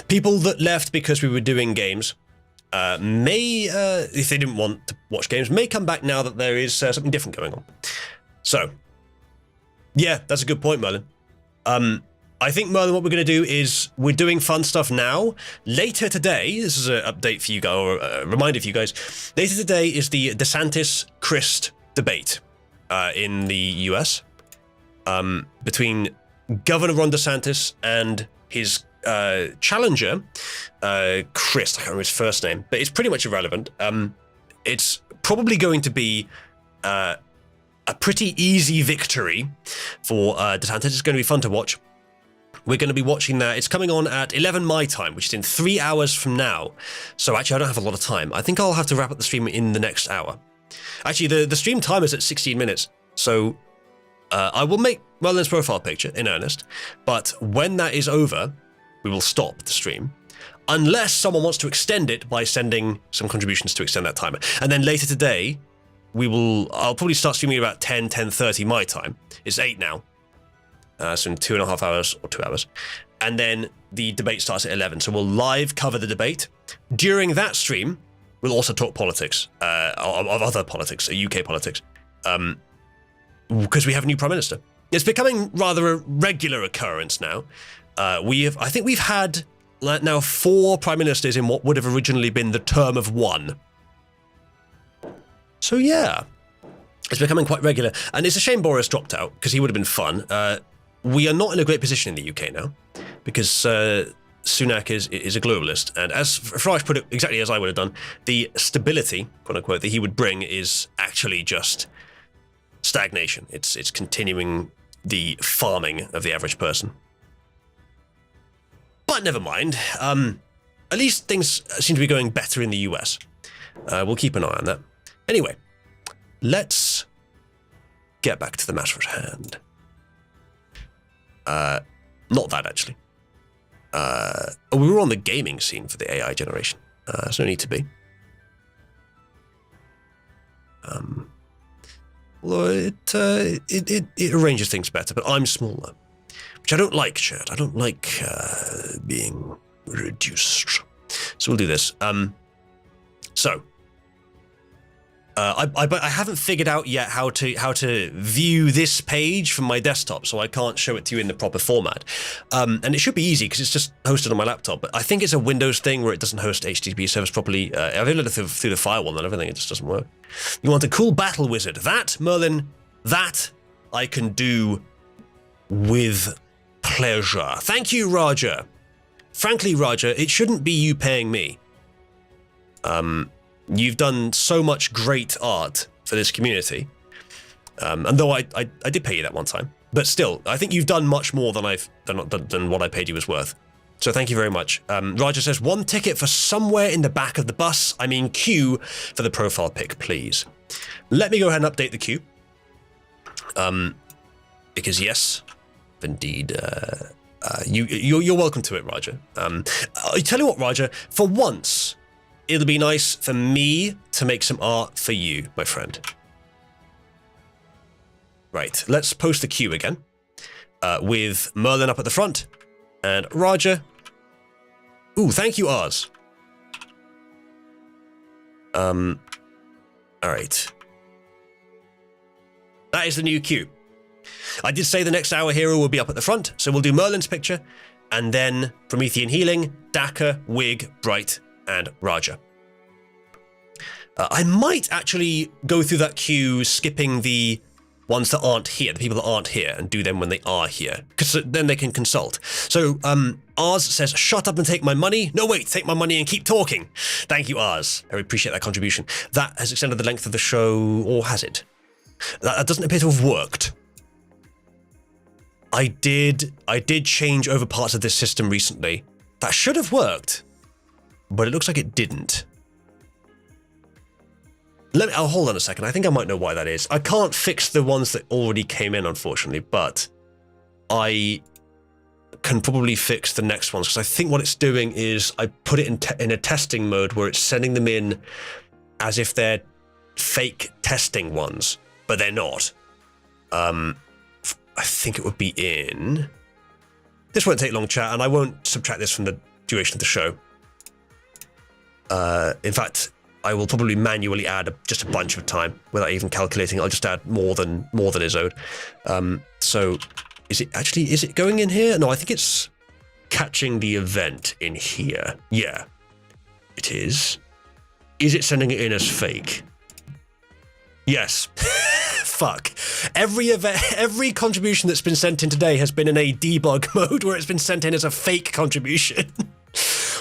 People that left because we were doing games may, if they didn't want to watch games, may come back now that there is something different going on. So, yeah, that's a good point, Merlin. I think, Merlin, what we're going to do is we're doing fun stuff now. Later today, this is an update for you guys, or a reminder for you guys. Later today is the DeSantis-Crist debate in the US between Governor Ron DeSantis and his challenger, Crist. I can't remember his first name, but it's pretty much irrelevant. It's probably going to be a pretty easy victory for DeSantis. It's going to be fun to watch. We're going to be watching that. It's coming on at 11 my time, which is in 3 hours from now. So actually, I don't have a lot of time. I think I'll have to wrap up the stream in the next hour. Actually, the stream time is at 16 minutes. So I will make Merlin's profile picture in earnest. But when that is over, we will stop the stream. Unless someone wants to extend it by sending some contributions to extend that timer. And then later today, I'll probably start streaming about 10:30 my time. It's 8 now. So in 2.5 hours or 2 hours. And then the debate starts at 11. So we'll live cover the debate. During that stream, we'll also talk politics, of other politics, UK politics, because we have a new Prime Minister. It's becoming rather a regular occurrence now. I think we've had now 4 Prime Ministers in what would have originally been the term of 1. So yeah, it's becoming quite regular. And it's a shame Boris dropped out, because he would have been fun. We are not in a great position in the UK now, because Sunak is a globalist, and as Farage put it exactly as I would have done, the stability, quote unquote, that he would bring is actually just stagnation. It's continuing the farming of the average person. But never mind. At least things seem to be going better in the US. We'll keep an eye on that. Anyway, let's get back to the matter at hand. Not that, actually. We were on the gaming scene for the AI generation. There's no need to be. Although it arranges things better, but I'm smaller. Which I don't like, Chad. I don't like being reduced. So we'll do this. I haven't figured out yet how to view this page from my desktop, so I can't show it to you in the proper format. And it should be easy because it's just hosted on my laptop. But I think it's a Windows thing where it doesn't host HTTP servers properly. I've looked through the firewall and everything; it just doesn't work. You want a cool battle wizard? That, Merlin, that I can do with pleasure. Thank you, Roger. Frankly, Roger, it shouldn't be you paying me. You've done so much great art for this community. And though I did pay you that one time, but still, I think you've done much more than than what I paid you was worth. So thank you very much. Roger says, 1 ticket for somewhere in the back of the bus. I mean queue for the profile pic, please. Let me go ahead and update the queue. Because yes, indeed, you're welcome to it, Roger. I tell you what, Roger, for once, it'll be nice for me to make some art for you, my friend. Right, let's post the queue again. With Merlin up at the front. And Roger. Ooh, thank you, Oz. Alright. That is the new queue. I did say the next hour hero will be up at the front, so we'll do Merlin's picture, and then Promethean Healing, Daka, Wig, Bright, and Raja. I might actually go through that queue, skipping the ones that aren't here, the people that aren't here, and do them when they are here, because then they can consult. So, Oz says, shut up and take my money. No, wait, take my money and keep talking. Thank you, Oz. I appreciate that contribution. That has extended the length of the show, or has it? That doesn't appear to have worked. I did change over parts of this system recently. That should have worked, but it looks like it didn't. I'll hold on a second. I think I might know why that is. I can't fix the ones that already came in, unfortunately, but I can probably fix the next ones, because I think what it's doing is I put it in a testing mode where it's sending them in as if they're fake testing ones, but they're not. I think it would be in... This won't take long, chat, and I won't subtract this from the duration of the show. In fact, I will probably manually add just a bunch of time without even calculating. I'll just add more than is owed. So is it going in here? No, I think it's catching the event in here. Yeah, it is. Is it sending it in as fake? Yes. Fuck. Every contribution that's been sent in today has been in a debug mode where it's been sent in as a fake contribution.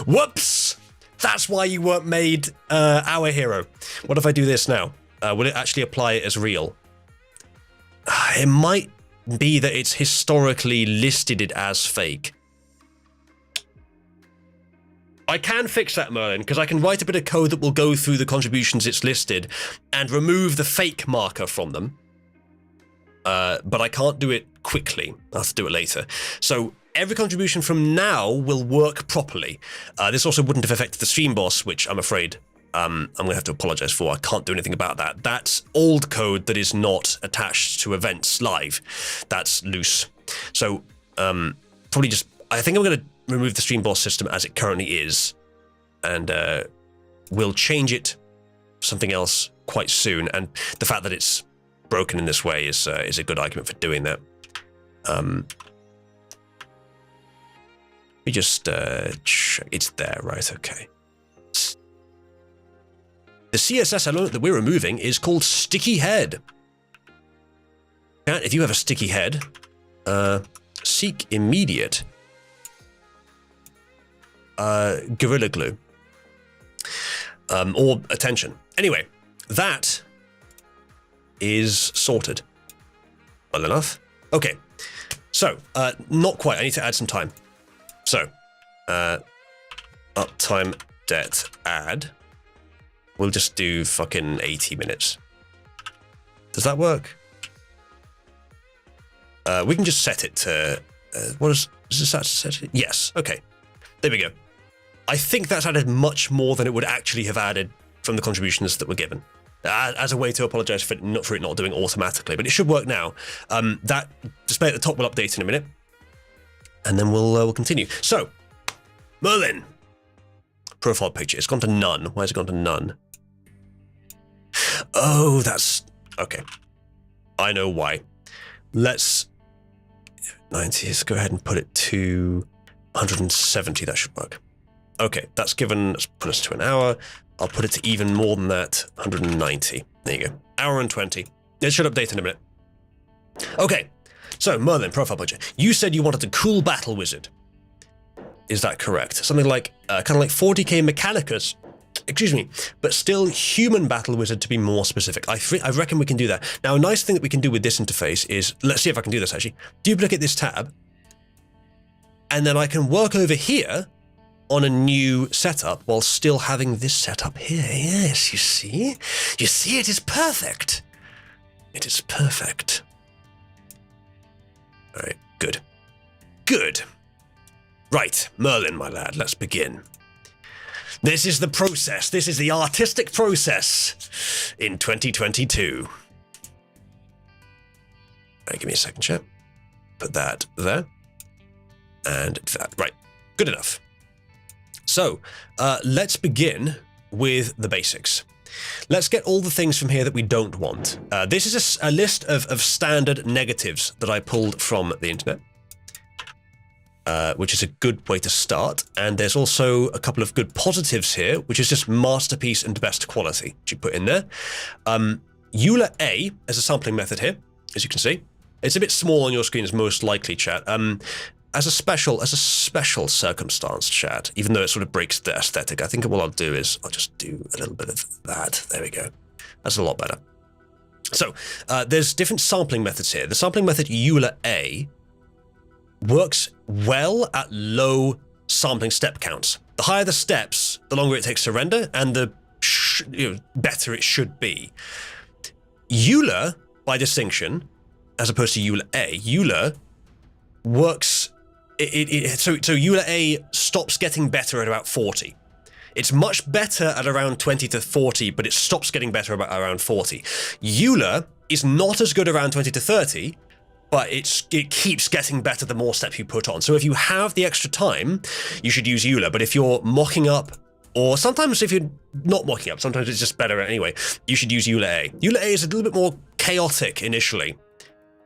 Whoops. That's why you weren't made our hero. What if I do this now? Will it actually apply it as real? It might be that it's historically listed it as fake. I can fix that, Merlin, because I can write a bit of code that will go through the contributions it's listed and remove the fake marker from them. But I can't do it quickly. I'll have to do it later. So every contribution from now will work properly. This also wouldn't have affected the stream boss, which I'm afraid I'm going to have to apologize for. I can't do anything about that. That's old code that is not attached to events live. That's loose. So probably just... I think I'm going to remove the stream boss system as it currently is, and we'll change it to something else quite soon. And the fact that it's broken in this way is a good argument for doing that. We just check. It's there, right? Okay. The CSS element that we're removing is called Sticky Head. If you have a sticky head, seek immediate Gorilla Glue or attention. Anyway, that is sorted. Well enough. Okay, so not quite. I need to add some time. So, uptime det add. We'll just do fucking 80 minutes. Does that work? We can just set it to what is that set? Yes, okay. There we go. I think that's added much more than it would actually have added from the contributions that were given. As a way to apologize for it not doing automatically, but it should work now. That display at the top will update in a minute, and then we'll continue. So, Merlin. Profile picture. It's gone to none. Why has it gone to none? Oh, that's... Okay. I know why. Let's... 90, let's go ahead and put it to 170. That should work. Okay, that's given... Let's put us to an hour. I'll put it to even more than that. 190. There you go. Hour and 20. It should update in a minute. Okay. So, Merlin, profile picture. You said you wanted a cool battle wizard. Is that correct? Something like, kind of like 40k Mechanicus, excuse me, but still human battle wizard to be more specific. I reckon we can do that. Now, a nice thing that we can do with this interface is, let's see if I can do this actually. Duplicate this tab, and then I can work over here on a new setup while still having this setup here. Yes, you see? You see, it is perfect. It is perfect. All right, good. Good. Right, Merlin, my lad, let's begin. This is the process. This is the artistic process in 2022. Right, give me a second, chat. Put that there. And that. Right, good enough. So, let's begin with the basics. Let's get all the things from here that we don't want. This is a list of standard negatives that I pulled from the internet. Which is a good way to start. And there's also a couple of good positives here, which is just masterpiece and best quality, which you put in there. EULA A as a sampling method here, as you can see. It's a bit small on your screen, as most likely, chat. As a special circumstance, chat, even though it sort of breaks the aesthetic, I think what I'll do is I'll just do a little bit of that. There we go. That's a lot better. So there's different sampling methods here. The sampling method EULA A works well at low sampling step counts. The higher the steps, the longer it takes to render, and the better it should be. EULA, by distinction, as opposed to EULA A, EULA works. So EULA A stops getting better at about 40. It's much better at around 20 to 40, but it stops getting better about around 40. EULA is not as good around 20 to 30. But it keeps getting better the more steps you put on. So if you have the extra time, you should use EULA. But if you're mocking up, or sometimes if you're not mocking up, sometimes it's just better anyway, you should use EULA A. EULA A is a little bit more chaotic initially,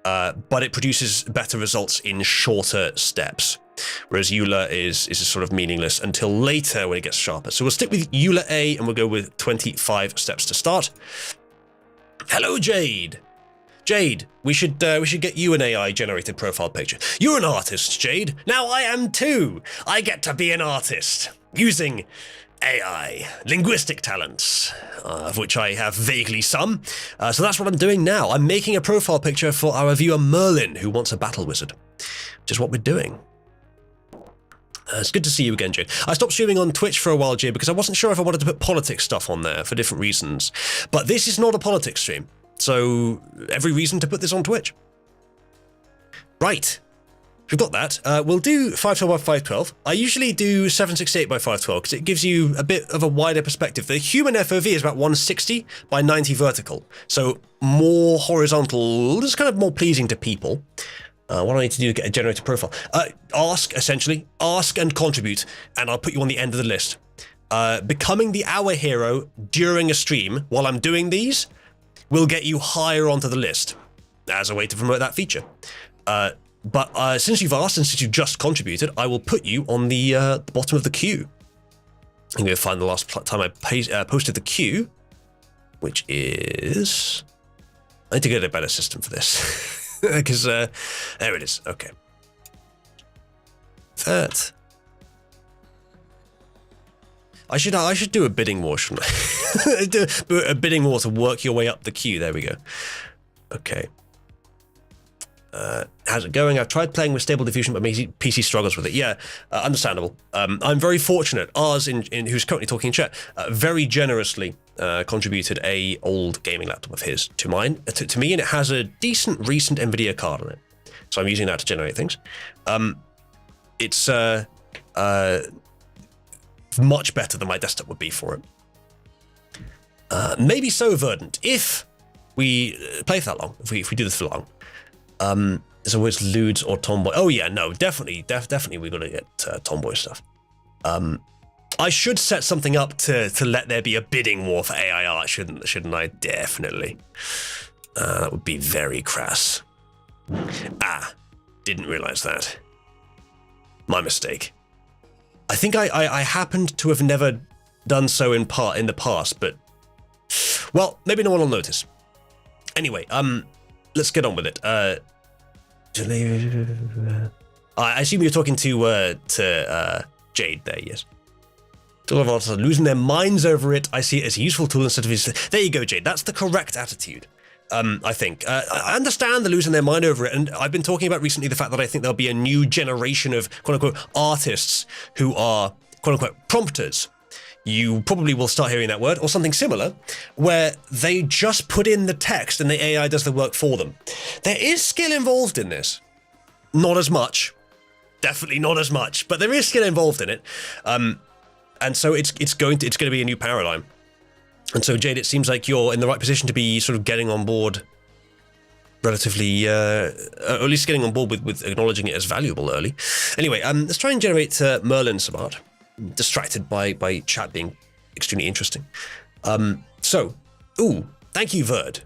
but it produces better results in shorter steps. Whereas EULA is sort of meaningless until later when it gets sharper. So we'll stick with EULA A and we'll go with 25 steps to start. Hello, Jade. Jade, we should get you an AI-generated profile picture. You're an artist, Jade. Now I am too. I get to be an artist using AI, linguistic talents, of which I have vaguely some. So that's what I'm doing now. I'm making a profile picture for our viewer Merlin, who wants a battle wizard, which is what we're doing. It's good to see you again, Jade. I stopped streaming on Twitch for a while, Jade, because I wasn't sure if I wanted to put politics stuff on there for different reasons. But this is not a politics stream. So, every reason to put this on Twitch. Right. We've got that. We'll do 512 by 512. I usually do 768 by 512 because it gives you a bit of a wider perspective. The human FOV is about 160 by 90 vertical. So, more horizontal, just kind of more pleasing to people. What I need to do is get a generated profile. Ask and contribute, and I'll put you on the end of the list. Becoming the hour hero during a stream while I'm doing these will get you higher onto the list as a way to promote that feature. But since you've asked and since you just contributed, I will put you on the bottom of the queue. I'm going to find the last time I posted the queue, which is... I need to get a better system for this. Because there it is. Okay. That... I should do a bidding war, shouldn't I? Do a bidding war to work your way up the queue. There we go. Okay. How's it going? I've tried playing with Stable Diffusion, but my PC struggles with it. Yeah, understandable. I'm very fortunate. Ours, who's currently talking in chat, very generously contributed a old gaming laptop of his to mine, to me, and it has a decent recent NVIDIA card on it. So I'm using that to generate things. It's much better than my desktop would be for it. Maybe so, Verdant, if we play for that long, if we do this for long. There's always lewds or tomboy. Oh yeah, no, definitely we got to get tomboy stuff. I should set something up to let there be a bidding war for AI art, shouldn't I? Definitely. That would be very crass. Didn't realize that. My mistake. I think I happened to have never done so in the past, but well, maybe no one will notice. Anyway, let's get on with it. I assume you're talking to Jade there, yes. All of us are losing their minds over it. I see it as a useful tool instead of his. There you go, Jade. That's the correct attitude. I think. I understand the losing their mind over it, and I've been talking about recently the fact that I think there'll be a new generation of quote-unquote artists who are quote-unquote prompters. You probably will start hearing that word, or something similar, where they just put in the text and the AI does the work for them. There is skill involved in this. Not as much. Definitely not as much, but there is skill involved in it. And so it's going to be a new paradigm. And so, Jade, it seems like you're in the right position to be sort of getting on board relatively, or at least getting on board with acknowledging it as valuable early. Anyway, let's try and generate Merlin some art. I'm distracted by chat being extremely interesting. Thank you, Verd.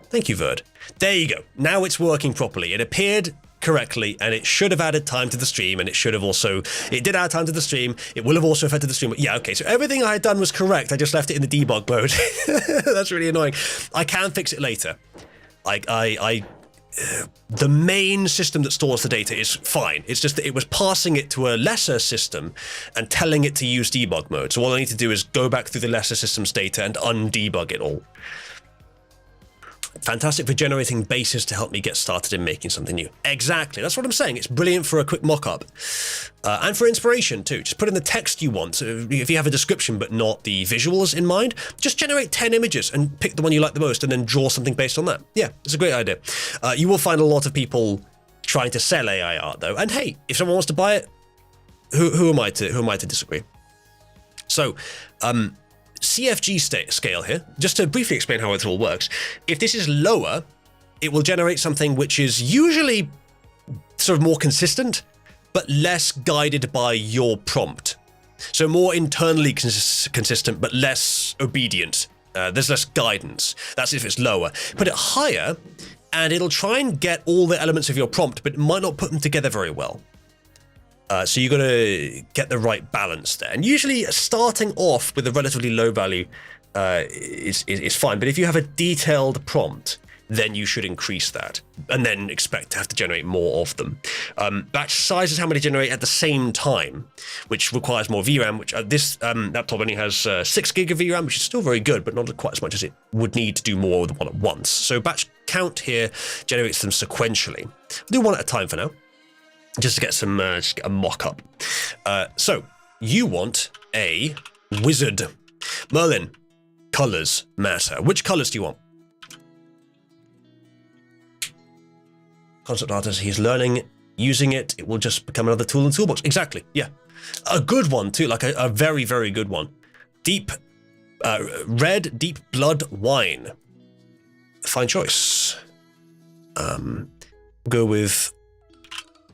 Thank you, Verd. There you go. Now it's working properly. It appeared correctly, and it should have added time to the stream, and it did add time to the stream. It will have also affected the stream. Yeah, okay, so everything I had done was correct. I just left it in the debug mode. That's really annoying. I can fix it later. The main system that stores the data is fine. It's just that it was passing it to a lesser system and telling it to use debug mode. So all I need to do is go back through the lesser system's data and undebug it all. Fantastic for generating bases to help me get started in making something new. Exactly, that's what I'm saying. It's brilliant for a quick mock-up. And for inspiration too. Just put in the text you want. So if you have a description but not the visuals in mind, just generate 10 images and pick the one you like the most and then draw something based on that. Yeah, it's a great idea. You will find a lot of people trying to sell AI art though. And hey, if someone wants to buy it, who am I to disagree? So, CFG scale here, just to briefly explain how it all works. If this is lower, it will generate something which is usually sort of more consistent, but less guided by your prompt. So more internally consistent, but less obedient. There's less guidance. That's if it's lower. Put it higher, and it'll try and get all the elements of your prompt, but it might not put them together very well. So you've got to get the right balance there. And usually starting off with a relatively low value is fine. But if you have a detailed prompt, then you should increase that and then expect to have to generate more of them. Batch size is how many generate at the same time, which requires more VRAM, which this laptop only has 6 gig of VRAM, which is still very good, but not quite as much as it would need to do more with one at once. So batch count here generates them sequentially. We'll do one at a time for now, just to get some just get a mock-up. So you want a wizard. Merlin, colors matter. Which colors do you want? Concept artist, he's learning, using it. It will just become another tool in the toolbox. Exactly, yeah. A good one too, like a very, very good one. Deep, red, deep blood wine. Fine choice. We'll go with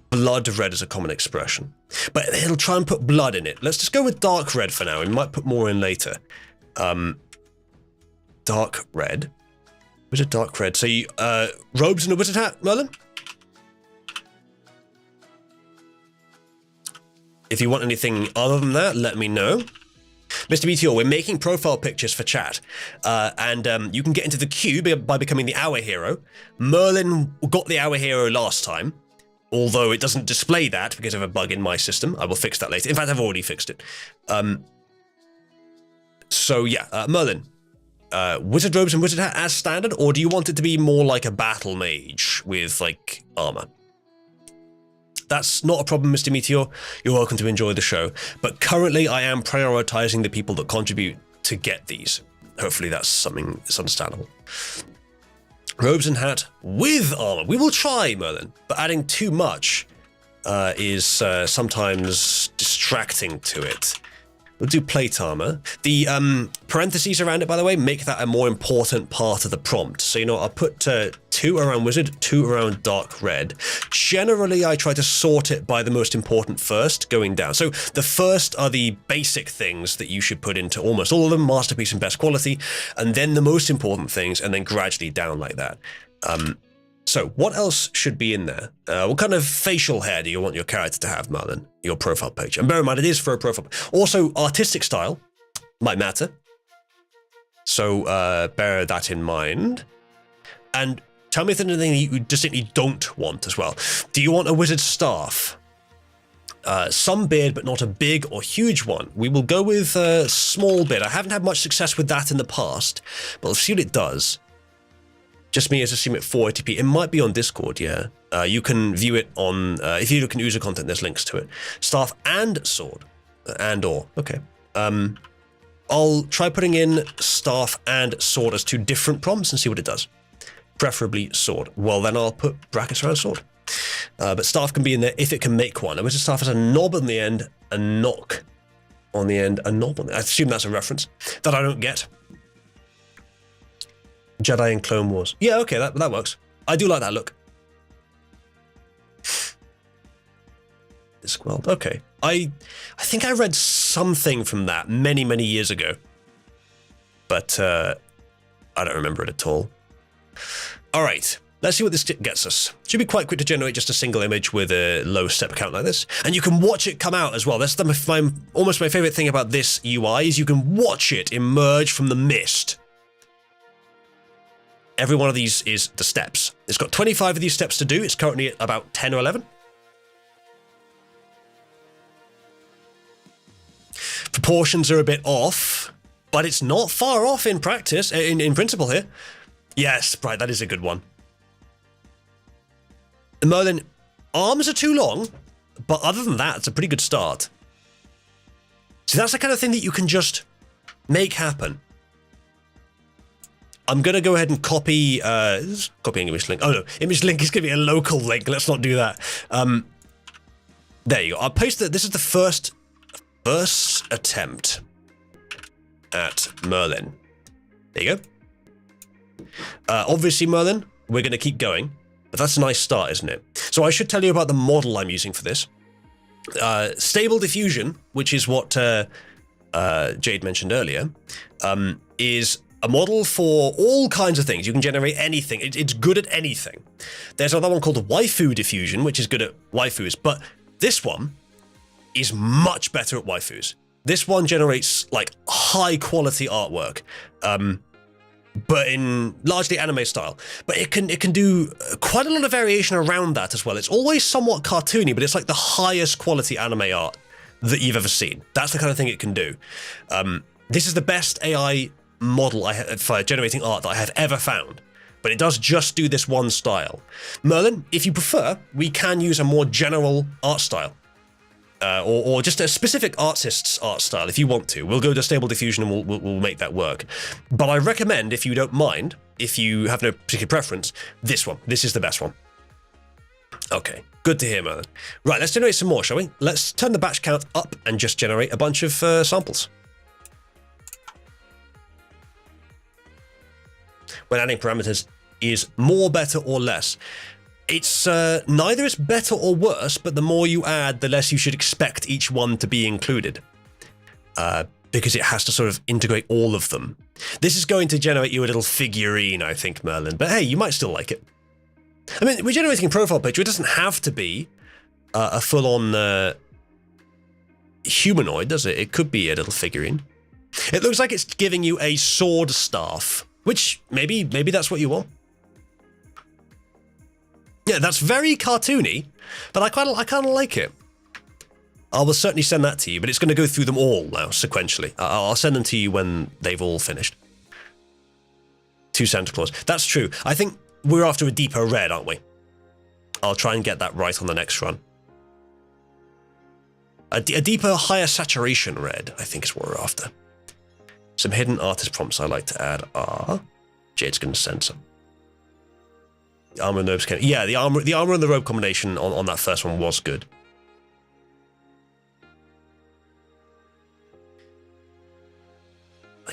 blood red as a common expression. But it'll try and put blood in it. Let's just go with dark red for now. We might put more in later. Dark red. Wizard dark red. So you, robes and a wizard hat, Merlin? If you want anything other than that, let me know. Mr. Meteor, we're making profile pictures for chat. And you can get into the queue by becoming the Hour Hero. Merlin got the Hour Hero last time, although it doesn't display that because of a bug in my system. I will fix that later. In fact, I've already fixed it. So yeah, Merlin. Wizard robes and wizard hat as standard, or do you want it to be more like a battle mage with, like, armor? That's not a problem, Mr. Meteor. You're welcome to enjoy the show. But currently, I am prioritizing the people that contribute to get these. Hopefully that's something that's understandable. Robes and hat with armor. We will try, Merlin, but adding too much is sometimes distracting to it. We'll do plate armor. The parentheses around it, by the way, make that a more important part of the prompt. So, you know, I'll put 2 around wizard, 2 around dark red. Generally, I try to sort it by the most important first, going down. So the first are the basic things that you should put into almost all of them, masterpiece and best quality, and then the most important things, and then gradually down like that. So what else should be in there? What kind of facial hair do you want your character to have, Marlon? Your profile page. And bear in mind, it is for a profile. Also, artistic style might matter. So bear that in mind. And tell me if there's anything you distinctly don't want as well. Do you want a wizard's staff? Some beard, but not a big or huge one. We will go with a small beard. I haven't had much success with that in the past, but we'll see what it does. Just me as a stream at 480p. It might be on Discord, yeah. You can view it on, if you look in user content, there's links to it. Staff and sword. And/or, okay. I'll try putting in staff and sword as 2 different prompts and see what it does. Preferably sword. Well, then I'll put brackets around sword. But staff can be in there if it can make one. A wizard staff has a knob on the end, a knock on the end, a knob on the end. I assume that's a reference that I don't get. Jedi and Clone Wars. Yeah, okay, that works. I do like that look. Discworld. Okay. I think I read something from that many, many years ago. But I don't remember it at all. All right. Let's see what this gets us. Should be quite quick to generate just a single image with a low step count like this. And you can watch it come out as well. That's almost my favorite thing about this UI is you can watch it emerge from the mist. Every one of these is the steps. It's got 25 of these steps to do. It's currently at about 10 or 11. Proportions are a bit off, but it's not far off in practice, in principle here. Yes, right, that is a good one. Merlin, arms are too long, but other than that, it's a pretty good start. See, that's the kind of thing that you can just make happen. I'm going to go ahead and copy, copying image link. Oh no, image link is going to be a local link. Let's not do that. There you go. I'll paste that. This is the first attempt at Merlin. There you go. Obviously, Merlin, we're going to keep going, but that's a nice start, isn't it? So I should tell you about the model I'm using for this. Stable diffusion, which is what Jade mentioned earlier, is a model for all kinds of things. You can generate anything. It's good at anything. There's another one called waifu diffusion, which is good at waifus, but this one is much better at waifus. This one generates like high quality artwork, but in largely anime style. But it can do quite a lot of variation around that as well. It's always somewhat cartoony, but it's like the highest quality anime art that you've ever seen. That's the kind of thing it can do. This is the best AI model for generating art that I have ever found, but it does just do this one style. Merlin, if you prefer, we can use a more general art style, or just a specific artist's art style if you want to. We'll go to stable diffusion and we'll make that work. But I recommend, if you don't mind, if you have no particular preference, this one. This is the best one. Okay, good to hear, Merlin. Right, let's generate some more, shall we? Let's turn the batch count up and just generate a bunch of samples. When adding parameters is more, better, or less. It's neither is better or worse, but the more you add, the less you should expect each one to be included. Because it has to sort of integrate all of them. This is going to generate you a little figurine, I think, Merlin. But hey, you might still like it. I mean, we're generating a profile picture. It doesn't have to be a full-on humanoid, does it? It could be a little figurine. It looks like it's giving you a sword staff. Which, maybe that's what you want. Yeah, that's very cartoony, but I kind of like it. I will certainly send that to you, but it's going to go through them all now, sequentially. I'll send them to you when they've all finished. 2 Santa Claus. That's true. I think we're after a deeper red, aren't we? I'll try and get that right on the next run. A deeper, higher saturation red, I think is what we're after. Some hidden artist prompts I like to add are... Jade's going to send some. The armor and the robes came. Yeah, the armor and the robe combination on that first one was good.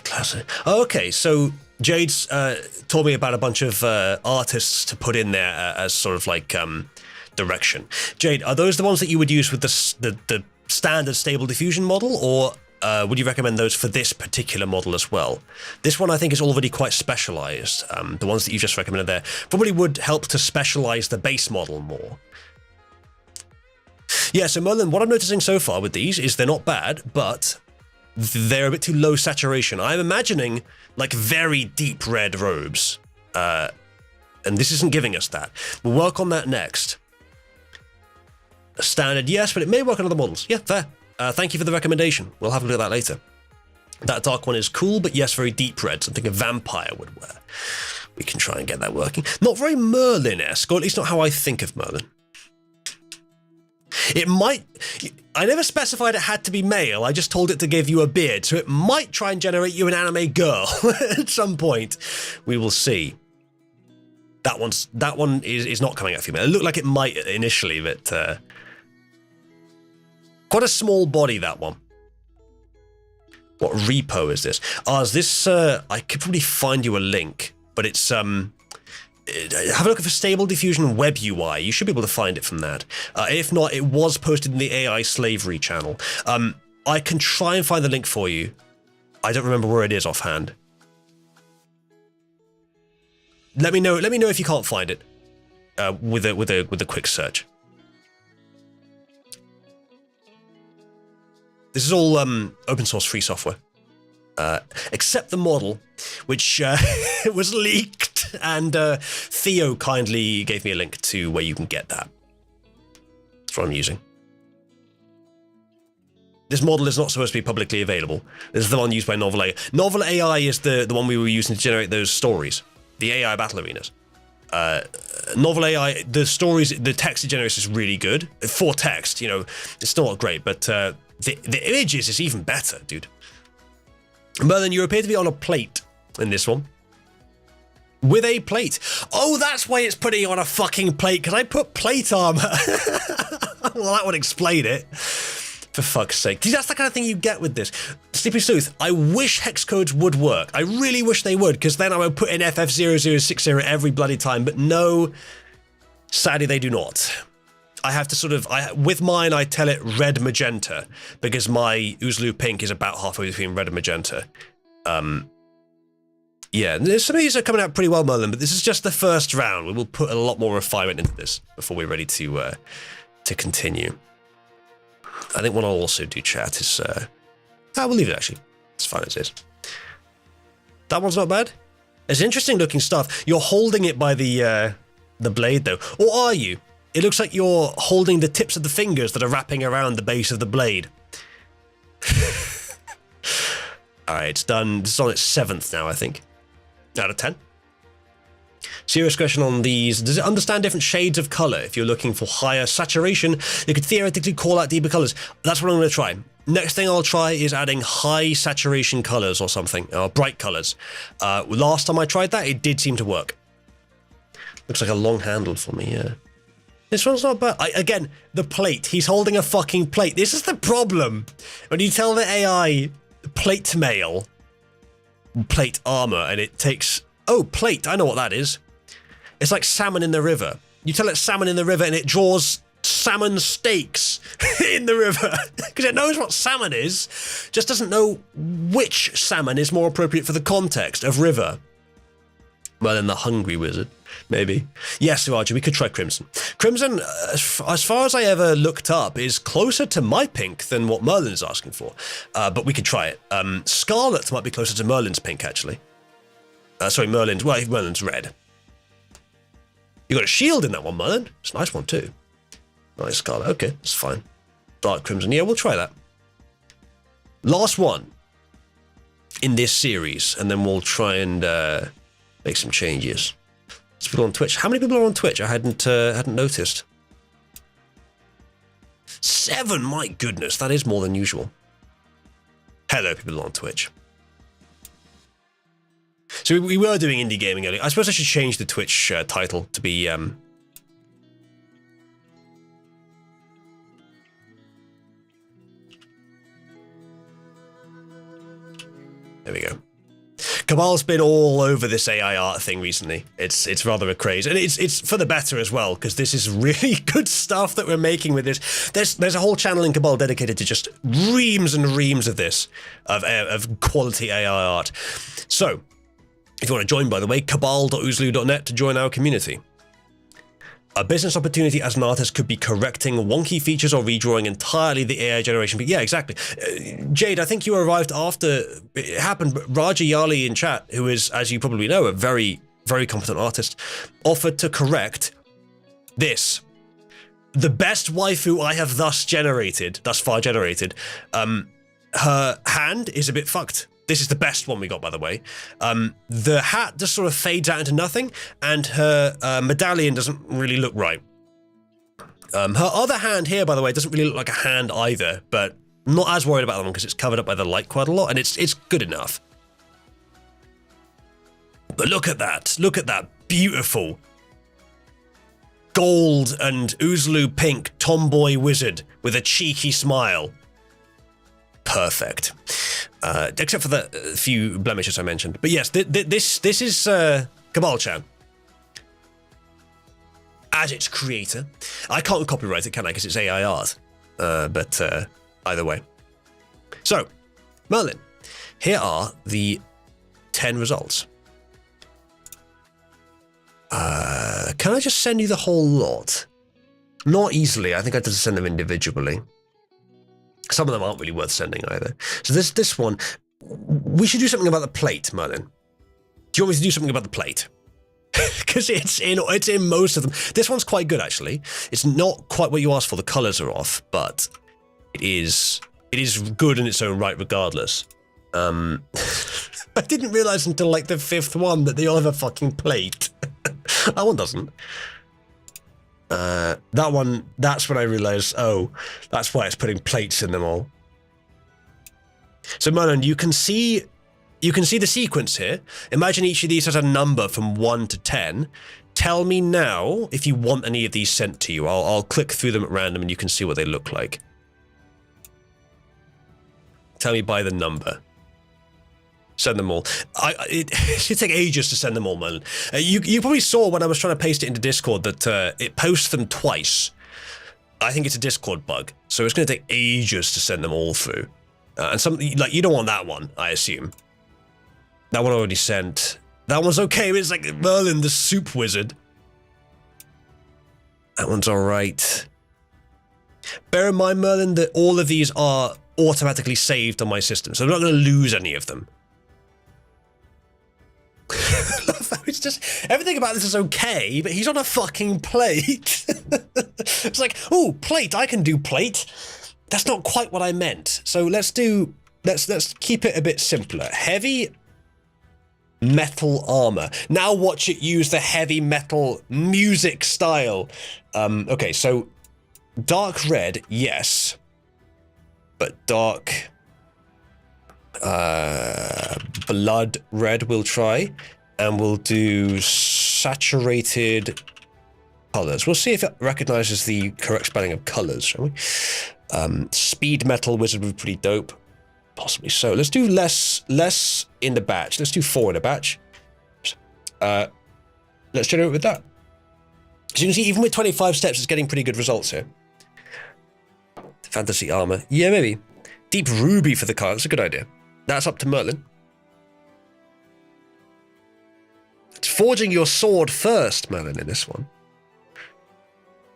Classic. Oh, okay, so Jade's told me about a bunch of artists to put in there as sort of like direction. Jade, are those the ones that you would use with the standard stable diffusion model, or would you recommend those for this particular model as well? This one I think is already quite specialized. The ones that you just recommended there probably would help to specialize the base model more. Yeah, so Merlin, what I'm noticing so far with these is they're not bad, but they're a bit too low saturation. I'm imagining like very deep red robes, and this isn't giving us that. We'll work on that next. Standard, yes, but it may work on other models. Yeah, fair. Thank you for the recommendation. We'll have a look at that later. That dark one is cool, but yes, very deep red, something a vampire would wear. We can try and get that working. Not very Merlin-esque, or at least not how I think of Merlin. It might... I never specified it had to be male, I just told it to give you a beard, so it might try and generate you an anime girl at some point. We will see. That one is not coming out female. It looked like it might initially, but... quite a small body, that one. What repo is this? Is this... I could probably find you a link, but it's... have a look for Stable Diffusion Web UI. You should be able to find it from that. If not, it was posted in the AI Slavery channel. I can try and find the link for you. I don't remember where it is offhand. Let me know if you can't find it with a quick search. This is all open source free software. Except the model, which was leaked, and Theo kindly gave me a link to where you can get that. That's what I'm using. This model is not supposed to be publicly available. This is the one used by Novel AI. Novel AI is the one we were using to generate those stories, the AI battle arenas. Novel AI, the stories, the text it generates is really good. For text, you know, it's still not great, but the images is even better, dude. Merlin, you appear to be on a plate in this one. With a plate. Oh, that's why it's putting you on a fucking plate, because I put plate armor. Well, that would explain it. For fuck's sake. That's the kind of thing you get with this. Sleepy Sleuth, I wish hex codes would work. I really wish they would, because then I would put in FF0060 every bloody time, but no, sadly they do not. I have to sort of, with mine, I tell it red magenta, because my Oozloo pink is about halfway between red and magenta. Yeah, some of these are coming out pretty well, Merlin, but this is just the first round. We will put a lot more refinement into this before we're ready to continue. I think what I'll also do, chat, is... we'll leave it, actually. It's fine as is. That one's not bad. It's interesting looking stuff. You're holding it by the blade, though. Or are you? It looks like you're holding the tips of the fingers that are wrapping around the base of the blade. Alright, it's done. It's on its 7th now, I think. Out of 10. Serious question on these. Does it understand different shades of colour? If you're looking for higher saturation, you could theoretically call out deeper colours. That's what I'm going to try. Next thing I'll try is adding high saturation colours or something, or bright colours. Last time I tried that, it did seem to work. Looks like a long handle for me, yeah. This one's not bad. Again, the plate. He's holding a fucking plate. This is the problem. When you tell the AI plate mail, plate armor, and it takes... Oh, plate. I know what that is. It's like salmon in the river. You tell it salmon in the river and it draws salmon steaks in the river. Because it knows what salmon is, just doesn't know which salmon is more appropriate for the context of river. Well, then the hungry wizard, maybe. Yes, Suaji, we could try Crimson. Crimson, as far as I ever looked up, is closer to my pink than what Merlin is asking for. But we could try it. Scarlet might be closer to Merlin's pink, actually. Sorry, Merlin's red. You got a shield in that one, Merlin. It's a nice one, too. Nice Scarlet. Okay, that's fine. Dark Crimson. Yeah, we'll try that. Last one in this series, and then we'll try and make some changes. There's people on Twitch. How many people are on Twitch? I hadn't noticed. 7. My goodness, that is more than usual. Hello, people on Twitch. So we were doing indie gaming earlier. I suppose I should change the Twitch title to be... There we go. Cabal's been all over this AI art thing recently. It's rather a craze, and it's for the better as well, because this is really good stuff that we're making with this. There's a whole channel in Cabal dedicated to just reams and reams of this, of quality AI art. So, if you want to join, by the way, cabal.oozloo.net to join our community. A business opportunity as an artist could be correcting wonky features or redrawing entirely the AI generation. But yeah, exactly. Jade, I think you arrived after it happened, but Raja Yali in chat, who is, as you probably know, a very, very competent artist, offered to correct this. The best waifu I have thus far generated. Her hand is a bit fucked. This is the best one we got, by the way. The hat just sort of fades out into nothing, and her medallion doesn't really look right. Her other hand here, by the way, doesn't really look like a hand either, but I'm not as worried about that one because it's covered up by the light quite a lot, and it's good enough. But look at that beautiful gold and Oozloo pink tomboy wizard with a cheeky smile. Perfect. Except for the few blemishes I mentioned. But yes, this is Cabal-chan. As its creator. I can't copyright it, can I? Because it's AI art. But either way. So, Merlin, here are the 10 results. Can I just send you the whole lot? Not easily. I think I have to send them individually. Some of them aren't really worth sending either. So this one, we should do something about the plate, Merlin. Do you want me to do something about the plate? Because it's in most of them. This one's quite good, actually. It's not quite what you asked for. The colours are off, but it is good in its own right, regardless. I didn't realise until like the 5th one that they all have a fucking plate. That one doesn't. That one, that's when I realised, oh, that's why it's putting plates in them all. So Merlin, you can see the sequence here. Imagine each of these has a number from 1 to 10. Tell me now if you want any of these sent to you. I'll click through them at random and you can see what they look like. Tell me by the number. Send them all. It should take ages to send them all, Merlin. You probably saw when I was trying to paste it into Discord that it posts them twice. I think it's a Discord bug, so it's going to take ages to send them all through. And some, like, you don't want that one, I assume. That one already sent. That one's okay. It's like Merlin, the soup wizard. That one's all right. Bear in mind, Merlin, that all of these are automatically saved on my system, so I'm not going to lose any of them. It's just, everything about this is okay, but he's on a fucking plate. It's like, oh, plate, I can do plate. That's not quite what I meant. So let's keep it a bit simpler. Heavy metal armor. Now watch it use the heavy metal music style. Okay, so dark red, yes. But dark blood red we'll try, and we'll do saturated colors. We'll see if it recognizes the correct spelling of colors, shall we? Speed metal wizard would be pretty dope, possibly so. Let's do less in the batch. Let's do 4 in a batch. Let's generate with that. As you can see, even with 25 steps, it's getting pretty good results here. Fantasy armor, yeah, maybe. Deep ruby for the card, that's a good idea. That's up to Merlin. It's forging your sword first, Merlin, in this one.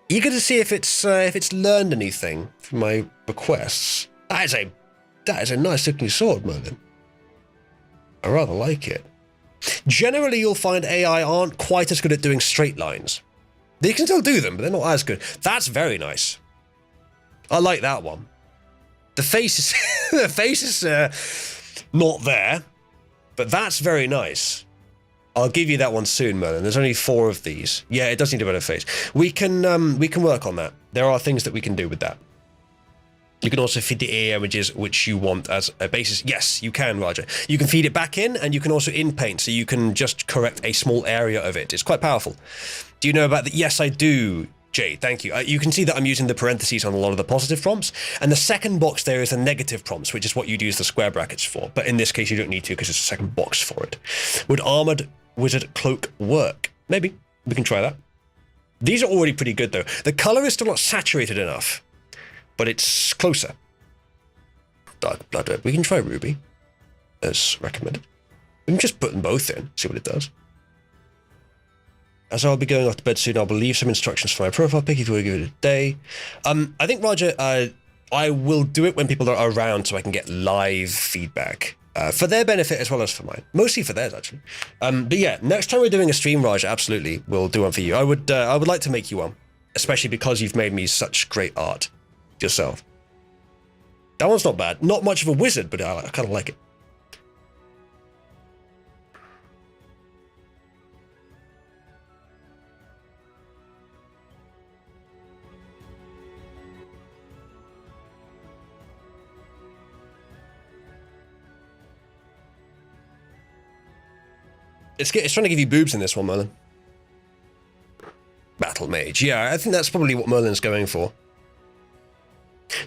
Eager to see if it's learned anything from my requests. That is a nice looking sword, Merlin. I rather like it. Generally, you'll find AI aren't quite as good at doing straight lines. They can still do them, but they're not as good. That's very nice. I like that one. The face is not there, but that's very nice. I'll give you that one soon, Merlin. There's only 4 of these. Yeah, it does need a better face. We can work on that. There are things that we can do with that. You can also feed the AI images which you want as a basis. Yes, you can, Roger. You can feed it back in, and you can also in paint, so you can just correct a small area of it. It's quite powerful. Do you know about that? Yes, I do, Jay. Thank you. You can see that I'm using the parentheses on a lot of the positive prompts, and the second box there is the negative prompts, which is what you'd use the square brackets for. But in this case, you don't need to because it's a second box for it. Would Armored Wizard Cloak work? Maybe. We can try that. These are already pretty good, though. The color is still not saturated enough, but it's closer. Dark Blood Red. We can try Ruby, as recommended. We can just put them both in, see what it does. As I'll be going off to bed soon, I'll leave some instructions for my profile pic if you want to give it a day. I think, Roger, I will do it when people are around so I can get live feedback. For their benefit as well as for mine. Mostly for theirs, actually. But yeah, next time we're doing a stream, Roger, absolutely, we'll do one for you. I would like to make you one, especially because you've made me such great art yourself. That one's not bad. Not much of a wizard, but I kind of like it. It's trying to give you boobs in this one, Merlin. Battle Mage. Yeah, I think that's probably what Merlin's going for.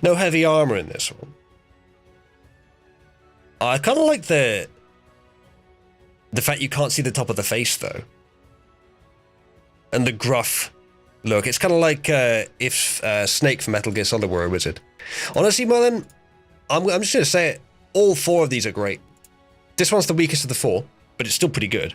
No heavy armor in this one. I kind of like the fact you can't see the top of the face, though. And the gruff look. It's kind of like if Snake from Metal Gear Solid were a wizard. Honestly, Merlin, I'm just going to say it. All four of these are great. This one's the weakest of the four, but it's still pretty good.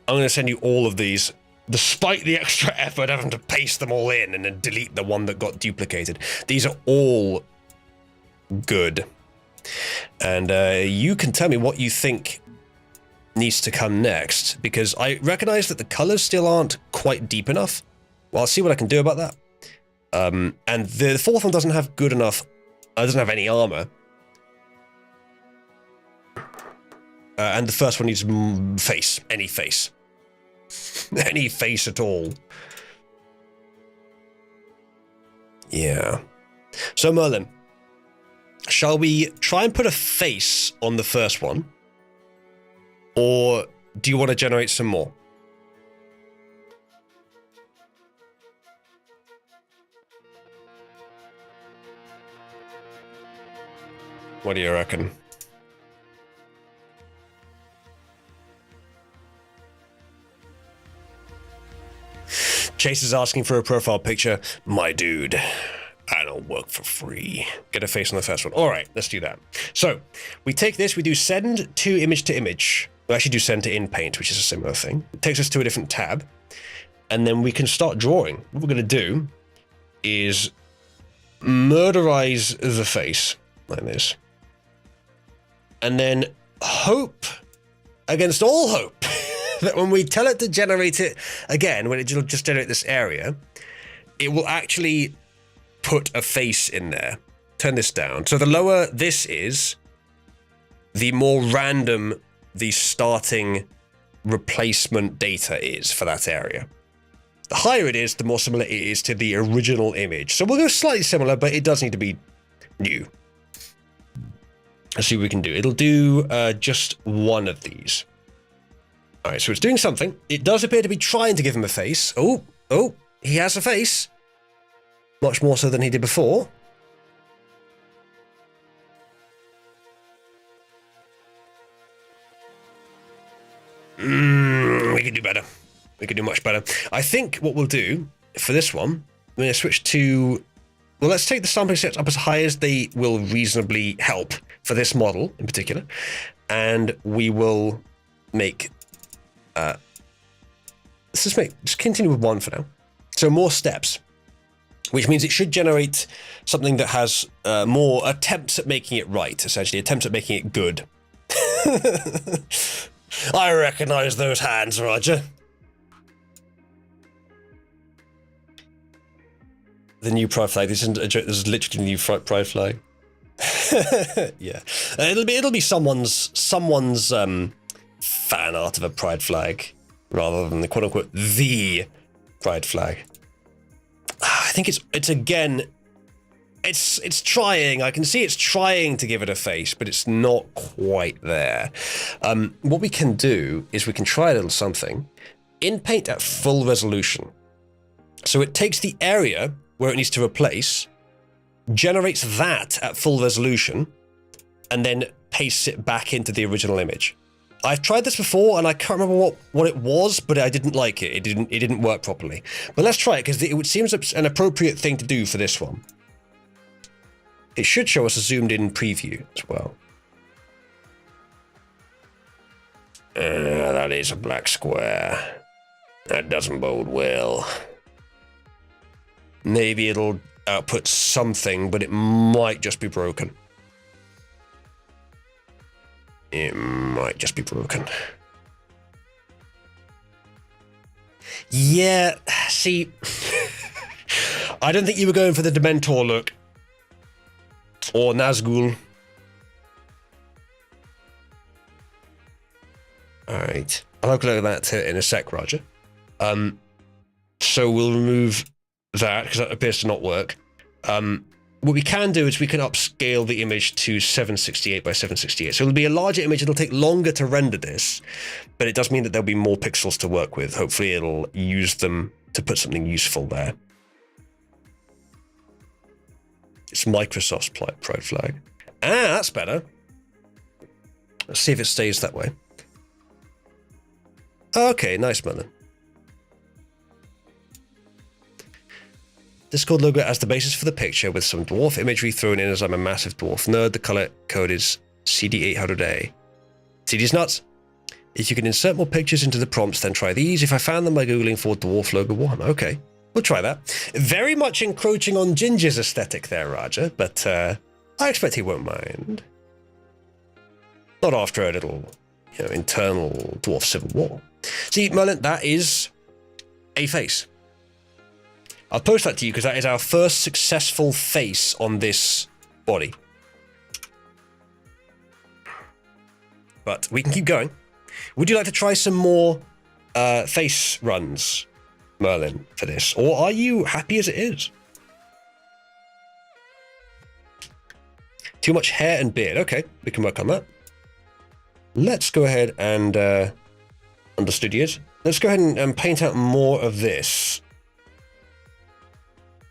I'm going to send you all of these, despite the extra effort of having to paste them all in and then delete the one that got duplicated. These are all good. And you can tell me what you think needs to come next, because I recognize that the colors still aren't quite deep enough. Well, I'll see what I can do about that. And the fourth one doesn't have good enough, doesn't have any armor. And the first one needs face, any face. Any face at all. Yeah. So Merlin, shall we try and put a face on the first one? Or do you want to generate some more? What do you reckon? Chase is asking for a profile picture. My dude, I don't work for free. Get a face on the first one. All right, let's do that. So we take this, we do send to image. We actually do send to in paint, which is a similar thing. It takes us to a different tab, and then we can start drawing. What we're going to do is murderize the face like this, and then hope against all hope that when we tell it to generate it again, when it'll just generate this area, it will actually put a face in there. Turn this down. So the lower this is, the more random the starting replacement data is for that area. The higher it is, the more similar it is to the original image. So we'll go slightly similar, but it does need to be new. Let's see what we can do. It'll do just one of these. All right, so it's doing something. It does appear to be trying to give him a face. Oh, he has a face. Much more so than he did before. We can do better. We can do much better. I think what we'll do for this one, we're going to switch to... Well, let's take the sampling sets up as high as they will reasonably help for this model in particular. And we will make... let's just continue with one for now. So more steps, which means it should generate something that has more attempts at making it right, essentially, attempts at making it good. I recognize those hands, Roger. The new pride flag. This isn't a joke. This is literally the new pride flag. Yeah, it'll be someone's fan art of a pride flag, rather than the quote unquote the pride flag. I think it's again it's trying. I can see it's trying to give it a face, but it's not quite there. What we can do is we can try a little something. In Paint at full resolution. So it takes the area where it needs to replace, generates that at full resolution, and then pastes it back into the original image. I've tried this before, and I can't remember what it was, but I didn't like it. It didn't work properly. But let's try it, because it seems an appropriate thing to do for this one. It should show us a zoomed-in preview as well. That is a black square. That doesn't bode well. Maybe it'll output something, but it might just be broken. It might just be broken. Yeah, see, I don't think you were going for the Dementor look. Or Nazgul. Alright. I'll have a look at that in a sec, Roger. So we'll remove that, because that appears to not work. What we can do is we can upscale the image to 768 by 768. So it'll be a larger image. It'll take longer to render this, but it does mean that there'll be more pixels to work with. Hopefully it'll use them to put something useful there. It's Microsoft's pride flag. Ah, that's better. Let's see if it stays that way. Okay, nice, Merlin. Discord logo as the basis for the picture with some dwarf imagery thrown in as I'm a massive dwarf nerd. The color code is CD800A. CD's nuts. If you can insert more pictures into the prompts, then try these. If I found them by Googling for dwarf logo 1. Okay, we'll try that. Very much encroaching on Ginger's aesthetic there, Raja, but I expect he won't mind. Not after a little, internal dwarf civil war. See, Merlin, that is a face. I'll post that to you because that is our first successful face on this body. But we can keep going. Would you like to try some more face runs, Merlin, for this? Or are you happy as it is? Too much hair and beard. Okay, we can work on that. Let's go ahead and, under studios, let's go ahead and paint out more of this.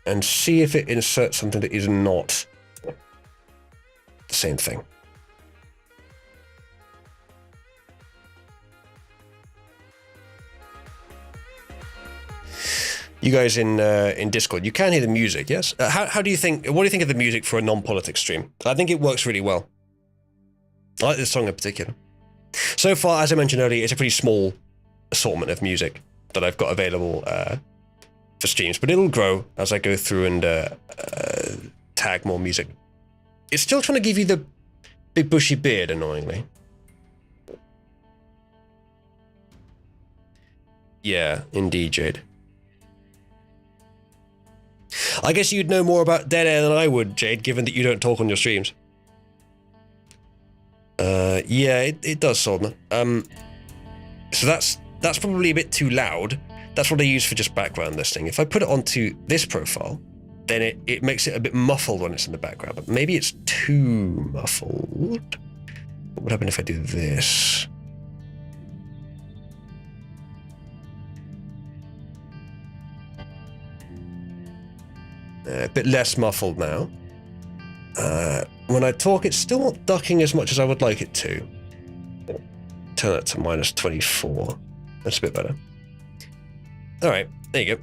And see if it inserts something that is not the same thing. You guys in Discord, you can hear the music, yes? How do you think? What do you think of the music for a non-politics stream? I think it works really well. I like this song in particular. So far, as I mentioned earlier, it's a pretty small assortment of music that I've got available for streams, but it'll grow as I go through and tag more music. It's still trying to give you the big bushy beard, annoyingly. Yeah, indeed, Jade. I guess you'd know more about Dead Air than I would, Jade, given that you don't talk on your streams. Yeah, it does, Soldner. So that's probably a bit too loud. That's what I use for just background listening. If I put it onto this profile, then it makes it a bit muffled when it's in the background, but maybe it's too muffled. What would happen if I do this? A bit less muffled now. When I talk, it's still not ducking as much as I would like it to. Turn that to -24. That's a bit better. All right, there you go.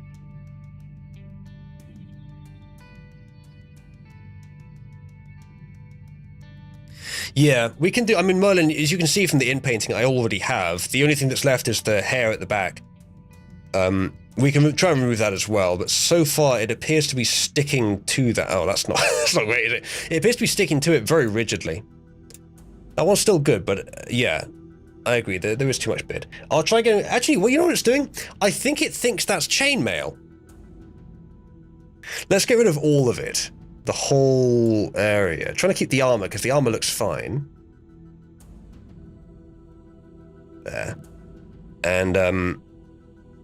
Yeah, we can do, I mean, Merlin, as you can see from the in-painting I already have, the only thing that's left is the hair at the back. We can try and remove that as well, but so far it appears to be sticking to that. Oh, that's not, that's not great, is it? It appears to be sticking to it very rigidly. That one's still good, but yeah, I agree, there is too much beard. I'll try again. Actually, well, you know what it's doing? I think it thinks that's chainmail. Let's get rid of all of it. The whole area. Trying to keep the armor, because the armor looks fine. There. And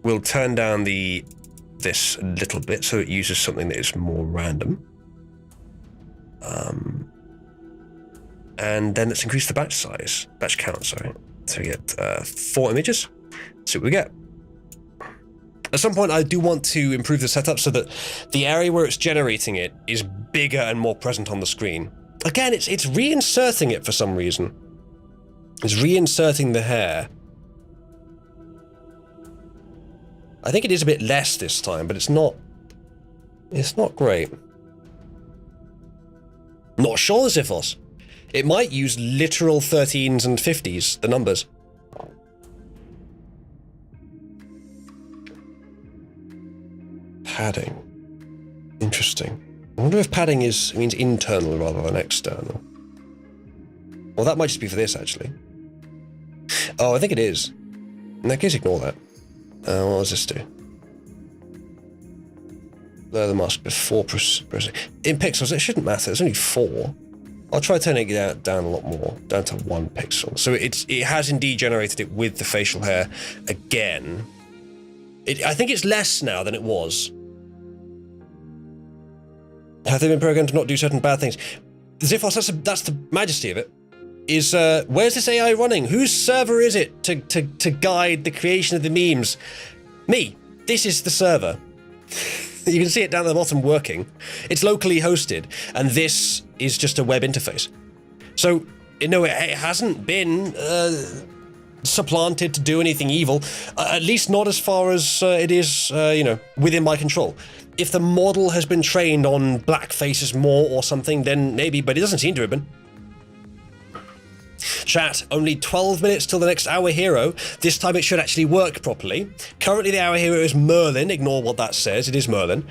we'll turn down this a little bit so it uses something that is more random. And then let's increase the batch count, sorry. So we get 4 images. Let's see what we get. At some point, I do want to improve the setup so that the area where it's generating it is bigger and more present on the screen. Again, it's reinserting it for some reason. It's reinserting the hair. I think it is a bit less this time, but it's not great. Not sure, Ziphos. It might use literal 13s and 50s, the numbers. Padding. Interesting. I wonder if padding means internal rather than external. Well, that might just be for this, actually. Oh, I think it is. In that case, ignore that. What does this do? Lower the mask before pressing. In pixels, it shouldn't matter. There's only 4. I'll try turning it down a lot more, down to 1 pixel. So it has indeed generated it with the facial hair again. I think it's less now than it was. Have they been programmed to not do certain bad things? Ziphos, that's the majesty of it. Where's this AI running? Whose server is it to guide the creation of the memes? Me. This is the server. You can see it down at the bottom working. It's locally hosted, and this is just a web interface. So, it hasn't been supplanted to do anything evil, at least not as far as it is, within my control. If the model has been trained on black faces more or something, then maybe, but it doesn't seem to have been. Chat, only 12 minutes till the next Hour Hero. This time it should actually work properly. Currently the Hour Hero is Merlin. Ignore what that says. It is Merlin.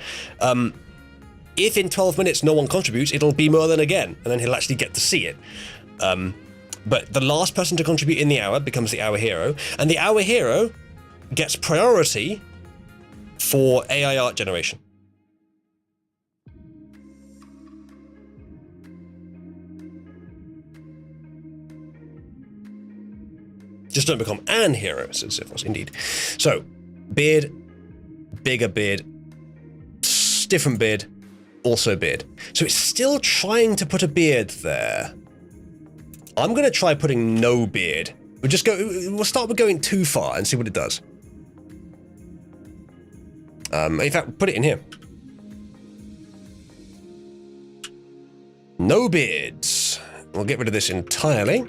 If in 12 minutes no one contributes, it'll be Merlin again, and then he'll actually get to see it. But the last person to contribute in the hour becomes the Hour Hero, and the Hour Hero gets priority for AI art generation. Just don't become an hero, said Ziphos, indeed. So, beard, bigger beard, different beard, also beard. So it's still trying to put a beard there. I'm going to try putting no beard. We'll start with going too far and see what it does. In fact, put it in here. No beards. We'll get rid of this entirely.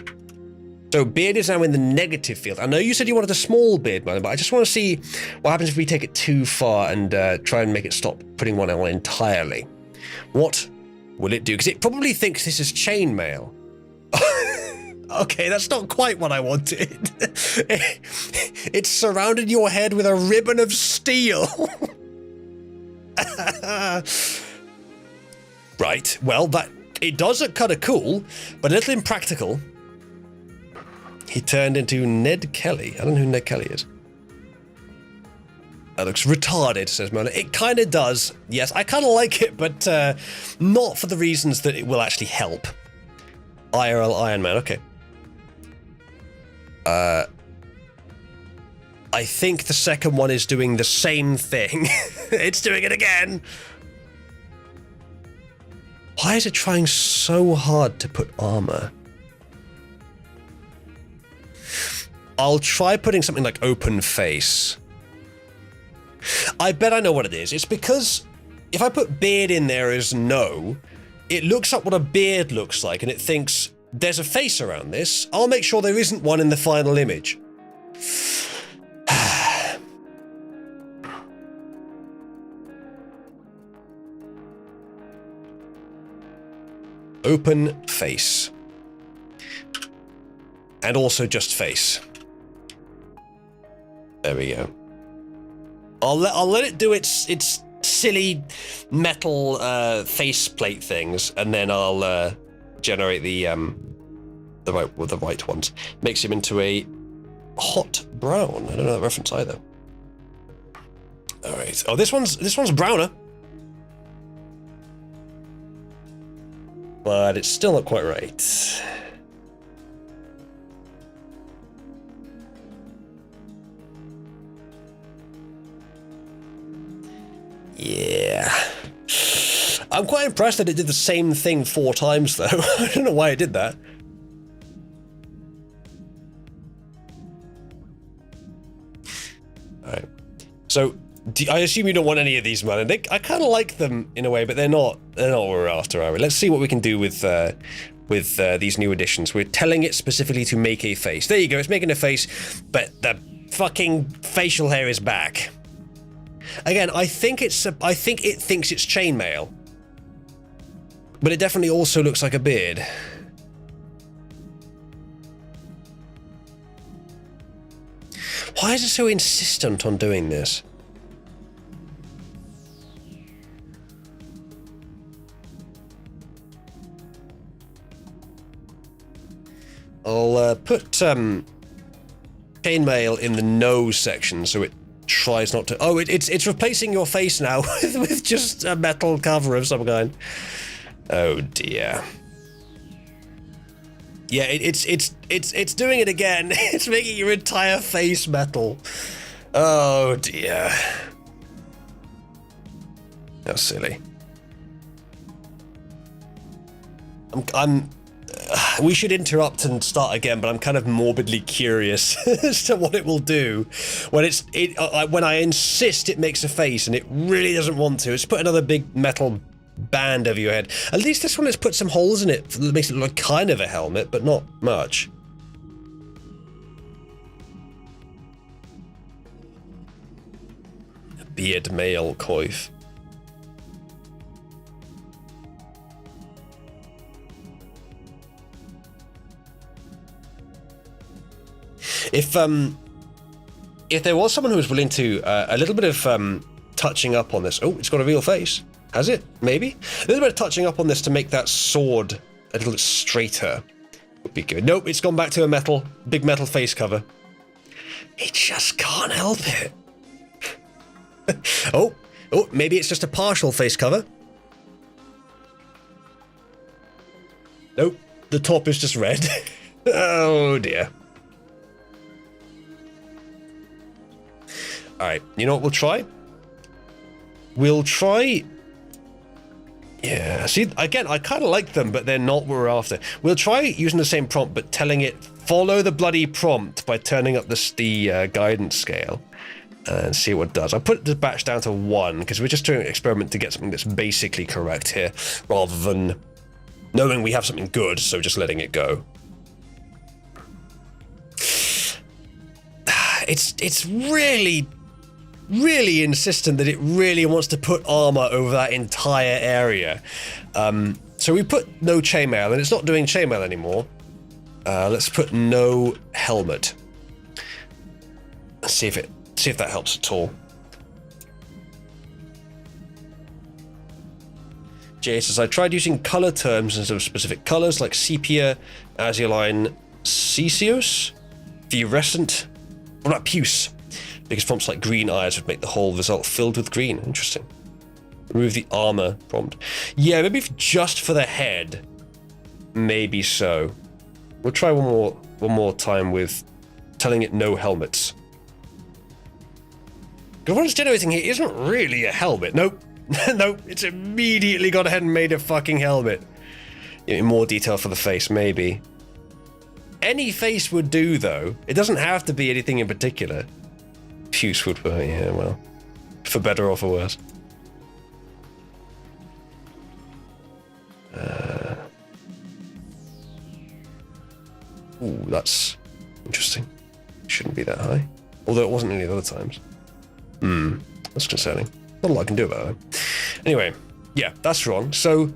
So beard is now in the negative field. I know you said you wanted a small beard, man, but I just want to see what happens if we take it too far and try and make it stop putting one on entirely. What will it do? Because it probably thinks this is chainmail. Okay, that's not quite what I wanted. It's surrounded your head with a ribbon of steel. Right, well, it does look kind of cool, but a little impractical. He turned into Ned Kelly. I don't know who Ned Kelly is. That looks retarded, says Mona. It kind of does. Yes, I kind of like it, but not for the reasons that it will actually help. IRL Iron Man, okay. I think the second one is doing the same thing. It's doing it again. Why is it trying so hard to put armor? I'll try putting something like open face. I bet I know what it is. It's because if I put beard in there as no, it looks up what a beard looks like and it thinks there's a face around this. I'll make sure there isn't one in the final image. Open face. And also just face. There we go. I'll let it do its silly metal faceplate things, and then I'll generate the right ones. Makes him into a hot brown. I don't know that reference either. All right. Oh, this one's browner, but it's still not quite right. Yeah. I'm quite impressed that it did the same thing 4 times, though. I don't know why it did that. Alright. So, I assume you don't want any of these, man. I kind of like them in a way, but they're not what we're after, are we? Let's see what we can do with these new additions. We're telling it specifically to make a face. There you go, it's making a face, but the fucking facial hair is back. Again, I think it thinks it's chainmail. But it definitely also looks like a beard. Why is it so insistent on doing this? I'll put chainmail in the nose section so it tries not to. Oh, it's replacing your face now with just a metal cover of some kind. Oh dear. Yeah, it's doing it again. It's making your entire face metal. Oh dear. How silly. We should interrupt and start again, but I'm kind of morbidly curious as to what it will do when when I insist it makes a face and it really doesn't want to. It's put another big metal band over your head. At least this one has put some holes in it that makes it look like kind of a helmet, but not much. A beard male coif. If there was someone who was willing to a little bit of touching up on this. Oh, it's got a real face. Has it? Maybe? A little bit of touching up on this to make that sword a little bit straighter would be good. Nope, it's gone back to a big metal face cover. It just can't help it. Oh, maybe it's just a partial face cover. Nope, the top is just red. Oh dear. Alright, you know what we'll try? We'll try... Yeah, see, again, I kind of like them, but they're not what we're after. We'll try using the same prompt, but telling it, follow the bloody prompt by turning up the guidance scale and see what it does. I put the batch down to 1, because we're just doing an experiment to get something that's basically correct here, rather than knowing we have something good, so just letting it go. It's really insistent that it really wants to put armor over that entire area. So we put no chainmail, and it's not doing chainmail anymore. Let's put no helmet. Let's see if that helps at all. Jay says, I tried using color terms instead of specific colors like sepia, azurine, ceseus, fluorescent. What about puce? Because prompts like green eyes would make the whole result filled with green. Interesting. Remove the armor prompt. Yeah, maybe just for the head. Maybe so. We'll try one more time with telling it no helmets. Because what it's generating here isn't really a helmet. Nope. Nope. It's immediately gone ahead and made a fucking helmet. In more detail for the face, maybe. Any face would do, though. It doesn't have to be anything in particular. Puce would work, yeah, well. For better or for worse. Ooh, that's interesting. Shouldn't be that high. Although it wasn't any of the other times. That's concerning. Not a lot I can do about it. Anyway, yeah, that's wrong. So,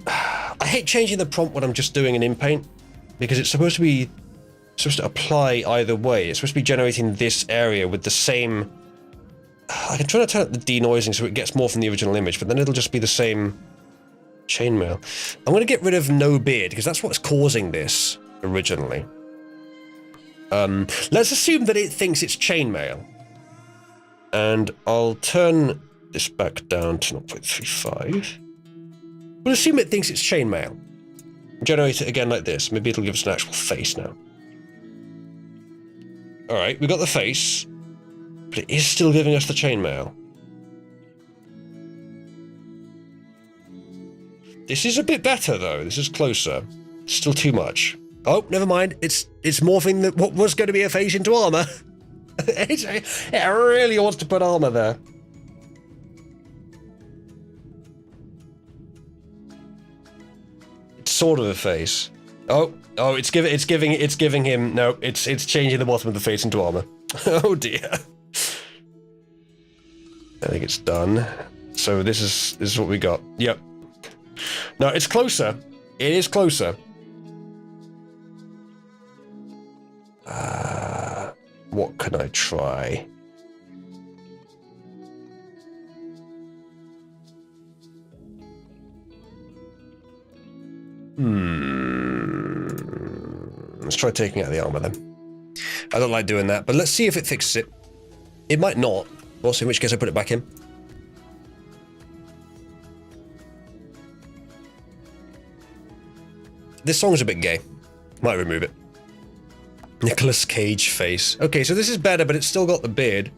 I hate changing the prompt when I'm just doing an in-paint, because it's supposed to apply either way. It's supposed to be generating this area with the same... I can try to turn up the denoising so it gets more from the original image, but then it'll just be the same chainmail. I'm going to get rid of no beard, because that's what's causing this originally. Let's assume that it thinks it's chainmail. And I'll turn this back down to 0.35. We'll assume it thinks it's chainmail. Generate it again like this. Maybe it'll give us an actual face now. Alright, we got the face, but it is still giving us the chainmail. This is a bit better, though. This is closer. Still too much. Oh, never mind. It's morphing what was going to be a face into armor. It really wants to put armor there. It's sort of a face. Oh, it's giving him. No, it's changing the bottom of the face into armor. Oh dear. I think it's done. So this is what we got. Yep. No, it's closer. It is closer. What can I try? Let's try taking out the armor then. I don't like doing that, but let's see if it fixes it. It might not. Also, in which case I put it back in. This song's a bit gay. Might remove it. Nicolas Cage face. Okay, so this is better, but it's still got the beard.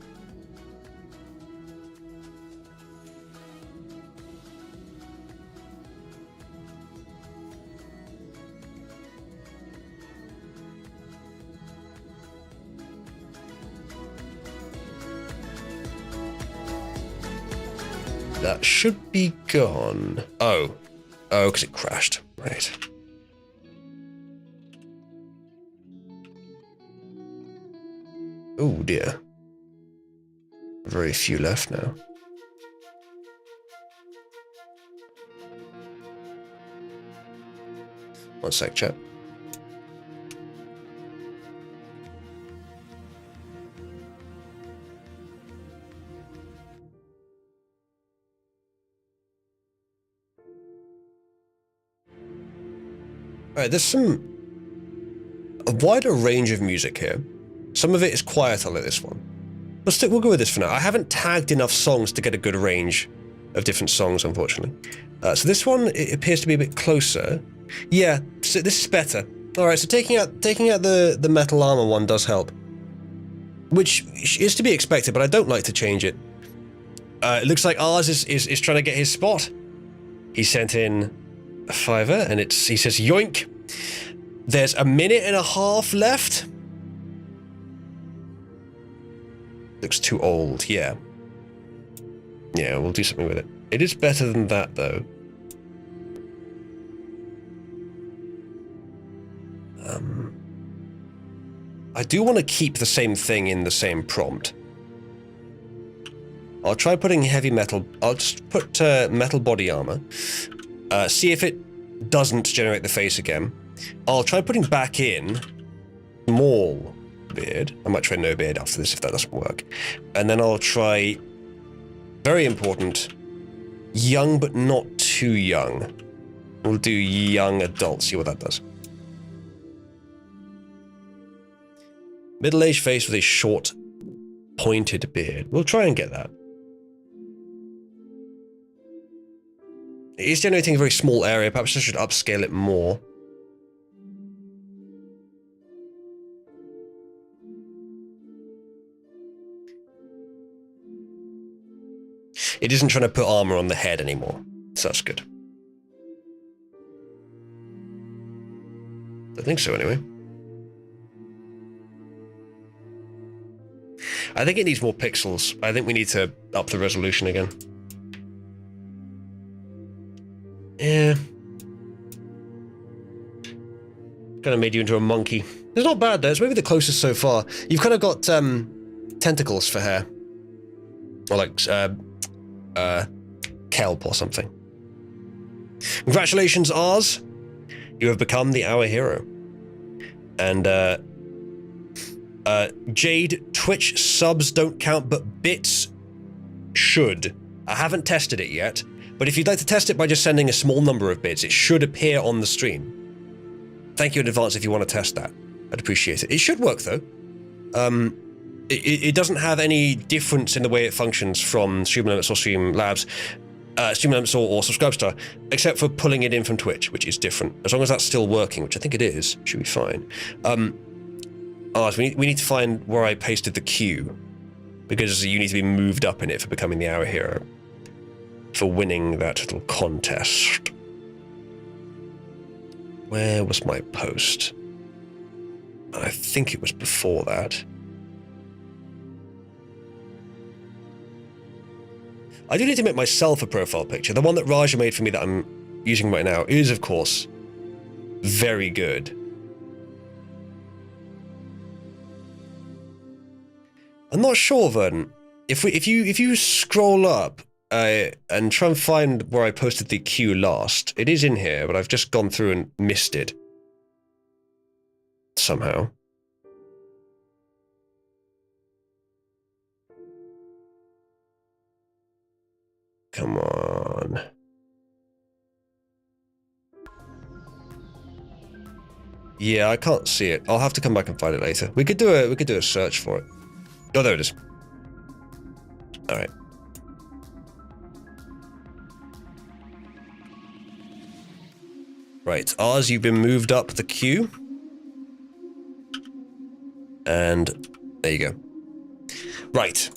That should be gone. Oh, because it crashed. Right. Oh dear. Very few left now. One sec, chat. Alright, there's a wider range of music here. Some of it is quieter like this one. We'll go with this for now. I haven't tagged enough songs to get a good range of different songs, unfortunately. So this one, it appears to be a bit closer. Yeah, so this is better. Alright, so taking out the metal armor one does help. Which is to be expected, but I don't like to change it. It looks like ours is trying to get his spot. He sent in a $5, and he says yoink. There's a minute and a half left. Looks too old, yeah. Yeah, we'll do something with it. It is better than that, though. I do want to keep the same thing in the same prompt. I'll try putting heavy metal. I'll just put metal body armor. See if it doesn't generate the face again. I'll try putting back in small beard. I might try no beard after this if that doesn't work. And then I'll try, very important, young but not too young. We'll do young adult, see what that does. Middle-aged face with a short, pointed beard. We'll try and get that. It is generating a very small area. Perhaps I should upscale it more. It isn't trying to put armor on the head anymore, so that's good. I think so, anyway. I think it needs more pixels. I think we need to up the resolution again. Yeah. Kind of made you into a monkey. It's not bad, though. It's maybe the closest so far. You've kind of got tentacles for hair. Or like kelp or something. Congratulations, Oz. You have become the Hour Hero. And Jade, Twitch subs don't count, but bits should. I haven't tested it yet, but if you'd like to test it by just sending a small number of bits, it should appear on the stream. Thank you in advance if you want to test that. I'd appreciate it. It should work, though. It doesn't have any difference in the way it functions from Streamlabs or Streamlabs, Streamlabs or Subscribestar, except for pulling it in from Twitch, which is different. As long as that's still working, which I think it is, should be fine. So we need to find where I pasted the queue, because you need to be moved up in it for becoming the Hour Hero, for winning that little contest. Where was my post? I think it was before that. I do need to make myself a profile picture. The one that Raja made for me that I'm using right now is, of course, very good. I'm not sure, Verdant. If you scroll up and try and find where I posted the queue last, it is in here, but I've just gone through and missed it somehow. Come on. Yeah, I can't see it. I'll have to come back and find it later. We could do a search for it. Oh, there it is. All right. Right, Oz, you've been moved up the queue. And there you go. Right.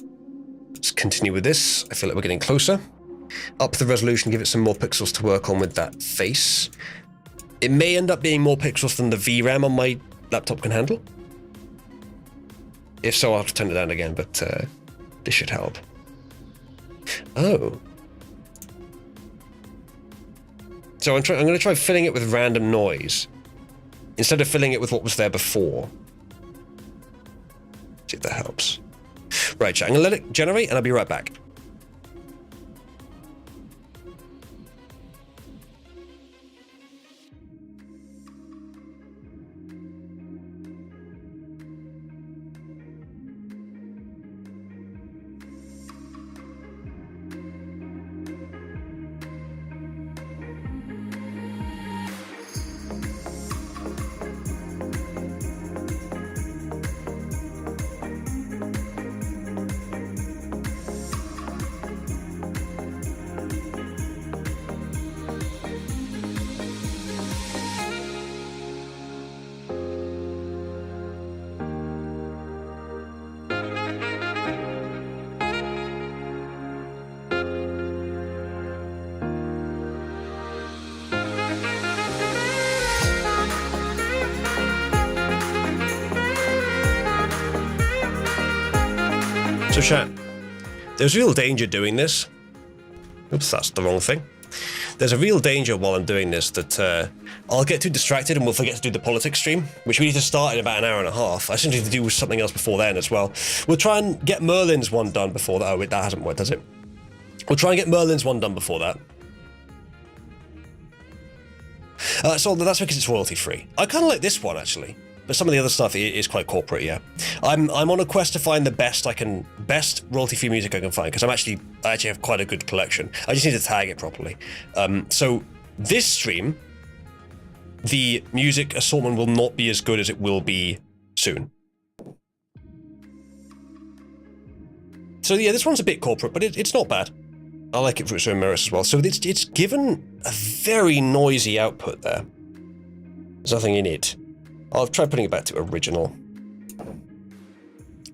Let's continue with this. I feel like we're getting closer. Up the resolution, give it some more pixels to work on with that face. It may end up being more pixels than the VRAM on my laptop can handle. If so, I'll have to turn it down again, but this should help. Oh. So I'm going to try filling it with random noise instead of filling it with what was there before. See if that helps. Right, chat, I'm going to let it generate and I'll be right back. So chat, there's real danger doing this. Oops, that's the wrong thing. There's a real danger while I'm doing this that I'll get too distracted and we'll forget to do the politics stream, which we need to start in about an hour and a half. I just need to do something else before then as well. We'll try and get Merlin's one done before that. Oh wait, that hasn't worked, has it? We'll try and get Merlin's one done before that. So that's because it's royalty free. I kind of like this one actually. But some of the other stuff is quite corporate, yeah. I'm on a quest to find the best royalty-free music I can find, because I actually have quite a good collection. I just need to tag it properly. So this stream, the music assortment will not be as good as it will be soon. So yeah, this one's a bit corporate, but it's not bad. I like it for its own merits as well. So it's given a very noisy output there. There's nothing in it. I'll try putting it back to original.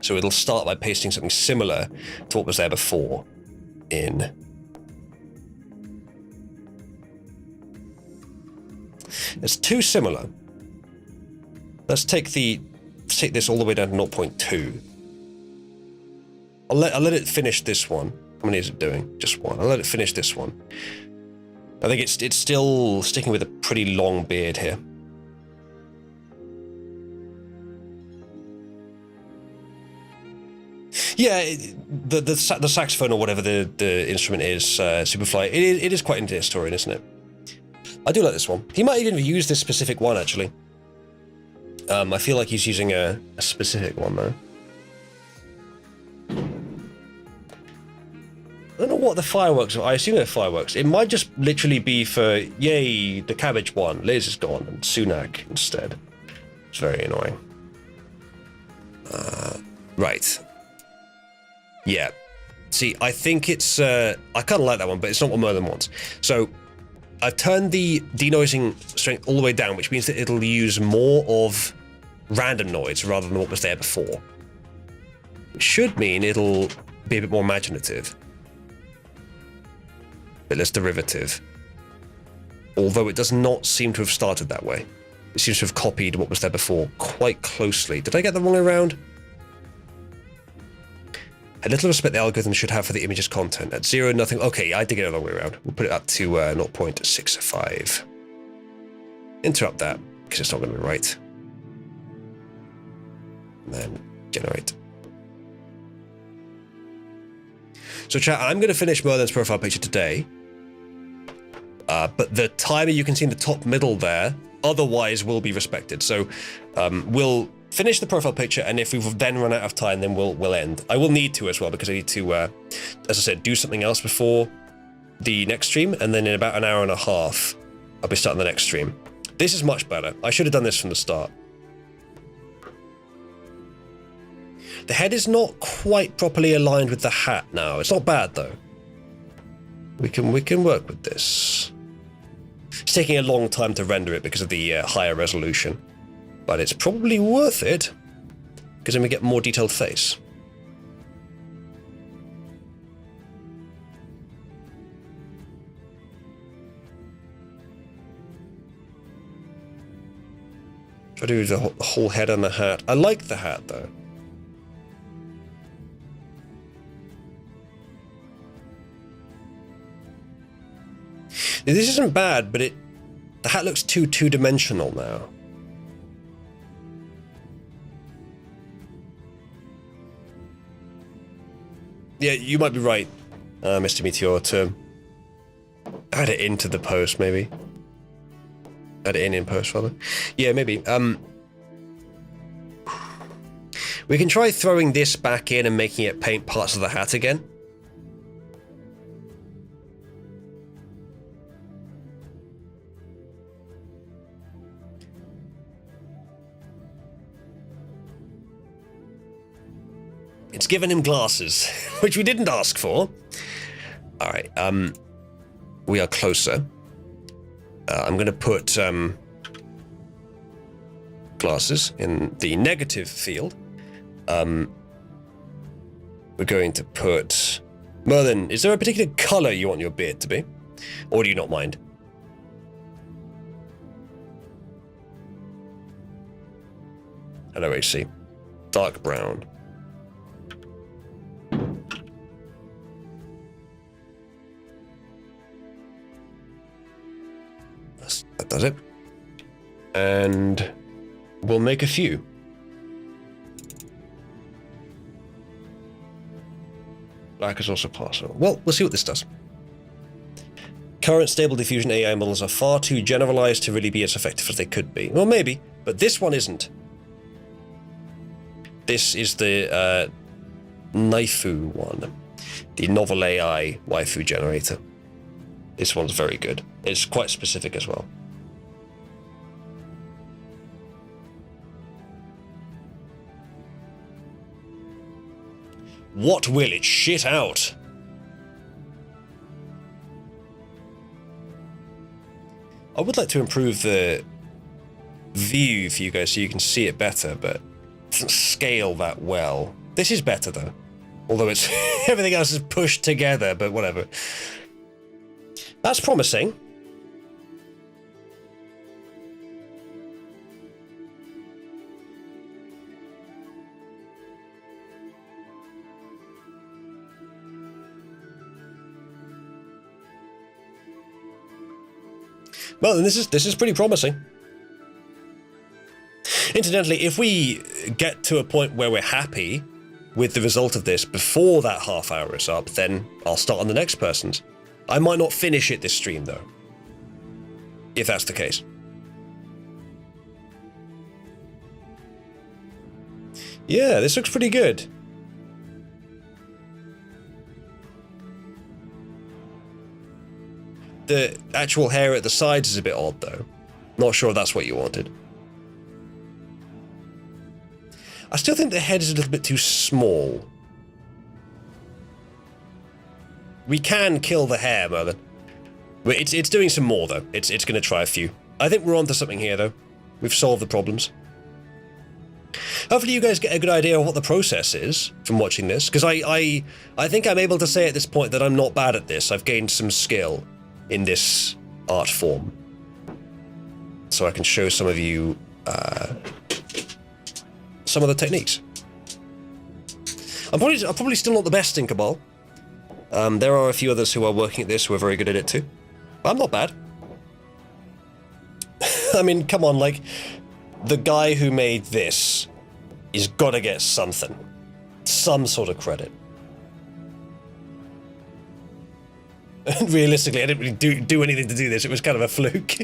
So it'll start by pasting something similar to what was there before in. It's too similar. Let's take this all the way down to 0.2. I'll let it finish this one. How many is it doing? Just one. I'll let it finish this one. I think it's still sticking with a pretty long beard here. Yeah, the saxophone or whatever the instrument is, Superfly, it is quite interesting, isn't it? I do like this one. He might even use this specific one, actually. I feel like he's using a specific one, though. I don't know what the fireworks are. I assume they're fireworks. It might just literally be for, yay, the cabbage one. Liz is gone, and Sunak instead. It's very annoying. Right. Yeah. See, I think it's, I kind of like that one, but it's not what Merlin wants. So, I've turned the denoising strength all the way down, which means that it'll use more of random noise rather than what was there before. It should mean it'll be a bit more imaginative. Bit less derivative. although it does not seem to have started that way. It seems to have copied what was there before quite closely. Did I get the wrong way around? A little respect the algorithm should have for the image's content. At 0, nothing. Okay, I did get it the wrong way around. We'll put it up to 0.65. Interrupt that, because it's not going to be right. And then generate. So chat, I'm going to finish Merlin's profile picture today. But the timer you can see in the top middle there, otherwise will be respected. So we'll finish the profile picture, and if we've then run out of time, then we'll end. I will need to as well, because I need to, as I said, do something else before the next stream, and then in about an hour and a half, I'll be starting the next stream. This is much better. I should have done this from the start. The head is not quite properly aligned with the hat now. It's not bad though. We can work with this. It's taking a long time to render it because of the higher resolution, but it's probably worth it because then we get more detailed face. Try to do the whole head on the hat. I like the hat though. This isn't bad, but the hat looks too two-dimensional now. Yeah, you might be right, Mr. Meteor, to add it into the post, maybe. Add it in post, rather. Yeah, maybe. We can try throwing this back in and making it paint parts of the hat again. It's given him glasses, which we didn't ask for. All right, we are closer. I'm going to put glasses in the negative field. We're going to put... Merlin, is there a particular color you want your beard to be? Or do you not mind? Hello, HC. Dark brown. That does it. And we'll make a few. Black is also possible. Well, we'll see what this does. Current stable diffusion AI models are far too generalized to really be as effective as they could be. Well, maybe, but this one isn't. This is the Naifu one. The novel AI waifu generator. This one's very good. It's quite specific as well. What will it shit out? I would like to improve the view for you guys so you can see it better, but it doesn't scale that well. This is better though. Although it's everything else is pushed together, but whatever. That's promising. Well, then this is pretty promising. Incidentally, if we get to a point where we're happy with the result of this before that half hour is up, then I'll start on the next person's. I might not finish it this stream, though. If that's the case. Yeah, this looks pretty good. The actual hair at the sides is a bit odd, though. Not sure if that's what you wanted. I still think the head is a little bit too small. We can kill the hair, Merlin. It's doing some more, though. It's going to try a few. I think we're onto something here, though. We've solved the problems. Hopefully you guys get a good idea of what the process is from watching this, because I think I'm able to say at this point that I'm not bad at this. I've gained some skill in this art form. so I can show some of you some of the techniques. I'm probably still not the best in Cabal. There are a few others who are working at this who are very good at it too. I'm not bad. I mean, come on, like, the guy who made this is gotta get something. Some sort of credit. Realistically, I didn't really do anything to do this. It was kind of a fluke.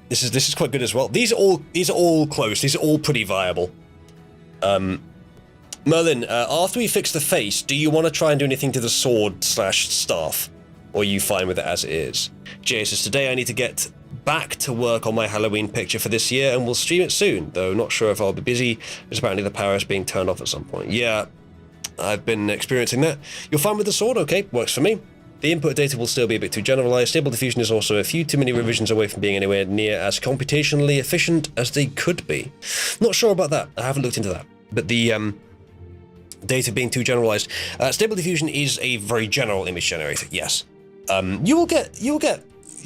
This is quite good as well. These are all close. These are all pretty viable. Merlin, after we fix the face, do you want to try and do anything to the sword/staff? Or are you fine with it as it is? Jay says, today I need to get back to work on my Halloween picture for this year and we'll stream it soon, though not sure if I'll be busy, as apparently the power is being turned off at some point. Yeah, I've been experiencing that. You're fine with the sword? Okay, works for me. The input data will still be a bit too generalized. Stable diffusion is also a few too many revisions away from being anywhere near as computationally efficient as they could be. Not sure about that. I haven't looked into that. But the data being too generalized. Stable diffusion is a very general image generator, yes. You will get, you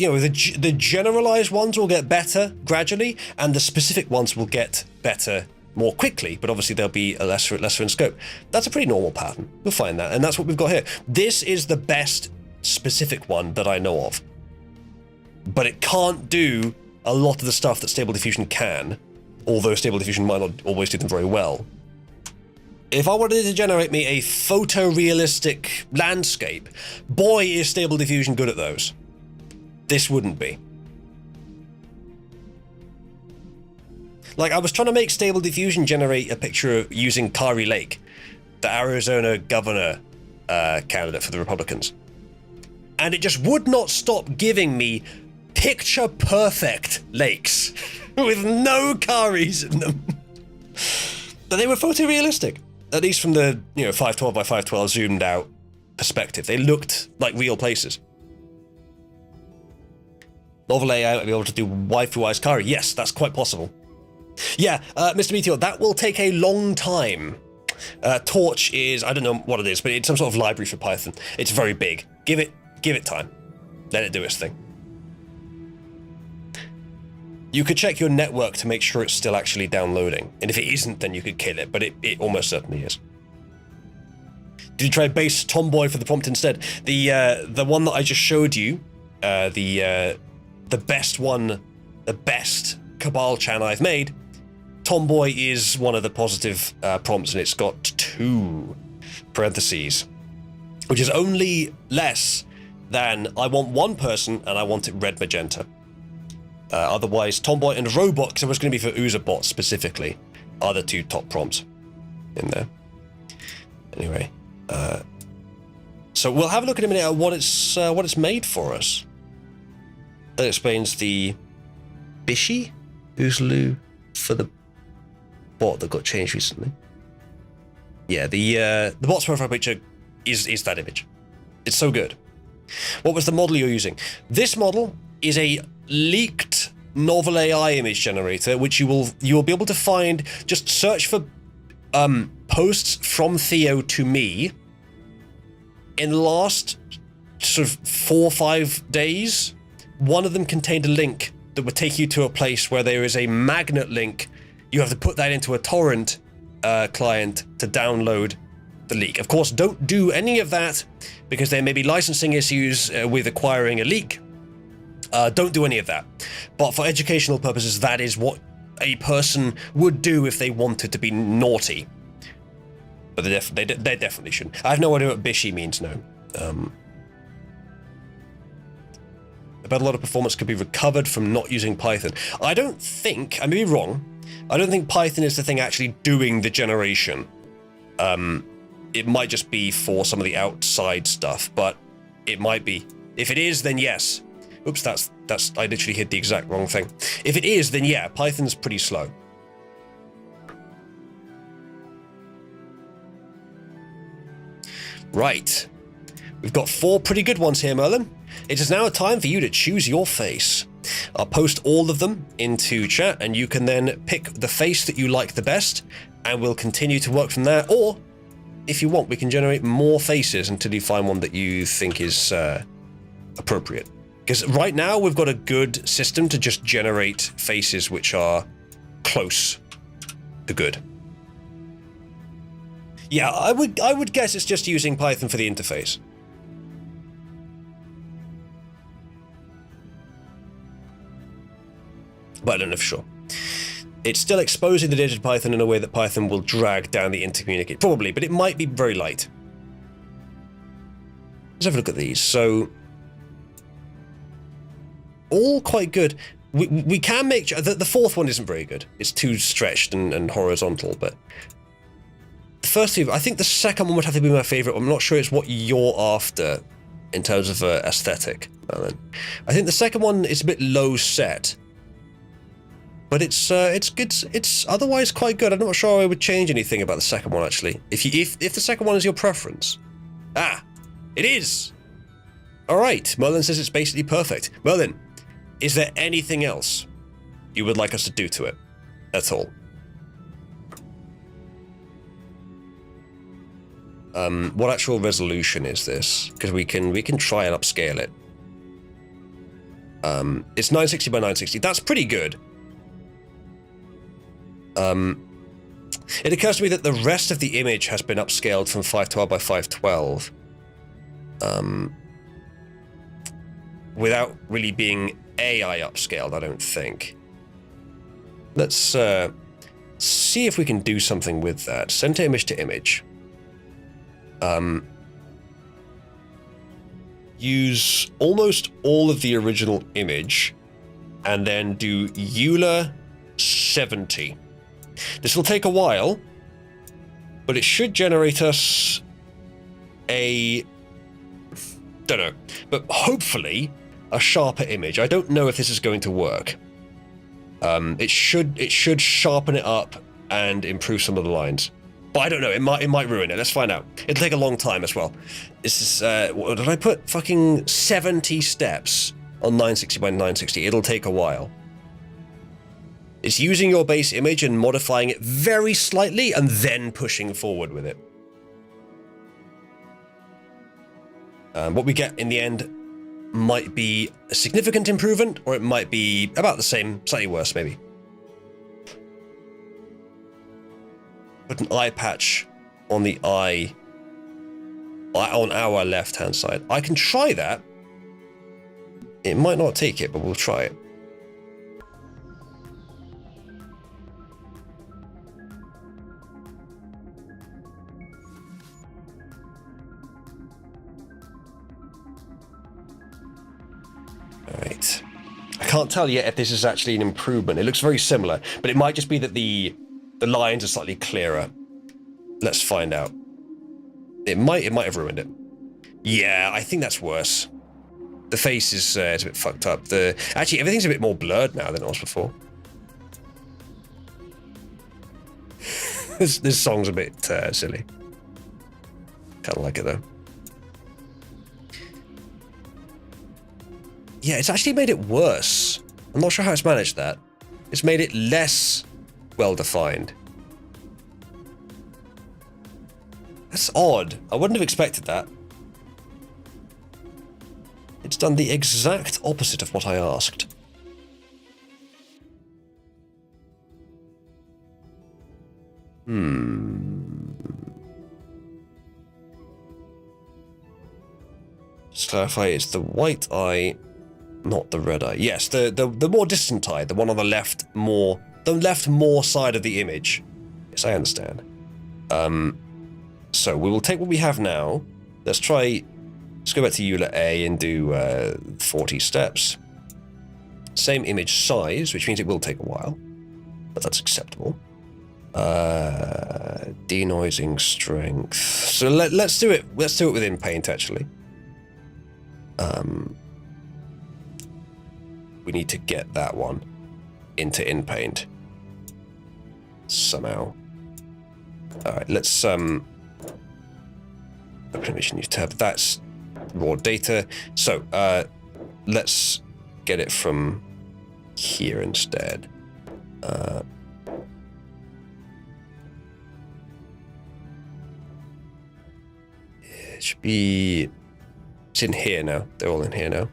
know, the generalized ones will get better gradually, and the specific ones will get better more quickly, but obviously they'll be lesser in scope. That's a pretty normal pattern. You'll find that, and that's what we've got here. This is the best specific one that I know of, but it can't do a lot of the stuff that Stable Diffusion can, although Stable Diffusion might not always do them very well. If I wanted to generate me a photorealistic landscape, boy is Stable Diffusion good at those. This wouldn't be. Like, I was trying to make Stable Diffusion generate a picture of using Kari Lake, the Arizona governor candidate for the Republicans. And it just would not stop giving me picture-perfect lakes with no Karis in them. But they were photorealistic, at least from the 512 by 512 zoomed out perspective. They looked like real places. Novel AI might be able to do waifu-wise Kari. Yes, that's quite possible. Yeah, Mr. Meteor, that will take a long time. Torch is, I don't know what it is, but it's some sort of library for Python. It's very big. Give it time. Let it do its thing. You could check your network to make sure it's still actually downloading. And if it isn't, then you could kill it, but it almost certainly is. Did you try base Tomboy for the prompt instead? The one that I just showed you, the best one, the best Cabal Chan I've made, Tomboy is one of the positive prompts, and it's got 2 parentheses, which is only less than I want 1 person and I want it red magenta. Otherwise, Tomboy and Robot, because it was going to be for Uzabot specifically, are the 2 top prompts in there. Anyway, so we'll have a look in a minute at what it's made for us. That explains the Bishi Oozaloo for the bot that got changed recently. Yeah, the bot's profile picture is that image. It's so good. What was the model you're using? This model is a leaked Novel AI image generator, which you will be able to find. Just search for posts from Theo to me in the last sort of 4 or 5 days. One of them contained a link that would take you to a place where there is a magnet link. You have to put that into a torrent client to download the leak. Of course, don't do any of that because there may be licensing issues with acquiring a leak. Don't do any of that. But for educational purposes, that is what a person would do if they wanted to be naughty. But they definitely shouldn't. I have no idea what Bishi means now. I bet a lot of performance could be recovered from not using Python. I don't think, I may be wrong, I don't think Python is the thing actually doing the generation. It might just be for some of the outside stuff, but it might be. If it is, then yes. Oops, that's I literally hit the exact wrong thing. If it is, then yeah, Python's pretty slow. Right. We've got 4 pretty good ones here, Merlin. It is now time for you to choose your face. I'll post all of them into chat, and you can then pick the face that you like the best, and we'll continue to work from there. Or, if you want, we can generate more faces until you find one that you think is appropriate. Because right now we've got a good system to just generate faces which are close to good. Yeah, I would guess it's just using Python for the interface. But I don't know for sure. It's still exposing the data to Python in a way that Python will drag down the intercommunicate. Probably, but it might be very light. Let's have a look at these. So, all quite good. We can make... The fourth one isn't very good. It's too stretched and horizontal, but... The first two... I think the second one would have to be my favourite. I'm not sure it's what you're after in terms of aesthetic. I think the second one is a bit low set. But it's good. It's otherwise quite good. I'm not sure I would change anything about the second one, actually. If the second one is your preference. Ah, it is! Alright, Merlin says it's basically perfect. Merlin, is there anything else you would like us to do to it? At all? What actual resolution is this? Because we can try and upscale it. It's 960 by 960. That's pretty good. It occurs to me that the rest of the image has been upscaled from 512 by 512. Without really being AI upscaled, I don't think. Let's see if we can do something with that. Center image to image. Use almost all of the original image and then do Euler 70. This will take a while, but it should generate us a... don't know, but hopefully a sharper image. I don't know if this is going to work. It should sharpen it up and improve some of the lines. But I don't know, it might ruin it. Let's find out. It'll take a long time as well. This is, what did I put? Fucking 70 steps on 960 by 960. It'll take a while. It's using your base image and modifying it very slightly and then pushing forward with it. What we get in the end might be a significant improvement, or it might be about the same, slightly worse maybe. Put an eye patch on the eye, on our left-hand side. I can try that. It might not take it, but we'll try it. Alright. I can't tell yet if this is actually an improvement. It looks very similar, but it might just be that the lines are slightly clearer. Let's find out. It might have ruined it. Yeah, I think that's worse. The face is it's a bit fucked up. Actually, everything's a bit more blurred now than it was before. this song's a bit silly. Kind of like it though. Yeah, it's actually made it worse. I'm not sure how it's managed that. It's made it less well-defined. That's odd. I wouldn't have expected that. It's done the exact opposite of what I asked. Just clarify, it's the white eye, not the red eye. Yes, the more distant eye, the one on the left more side of the image. Yes, I understand. So we will take what we have now. Let's go back to Euler A and do 40 steps. Same image size, which means it will take a while, but that's acceptable. Denoising strength. So let's do it. Let's do it within Paint actually. We need to get that one into InPaint somehow. All right, let's open image new tab. That's raw data. So let's get it from here instead. It should be. It's in here now. They're all in here now.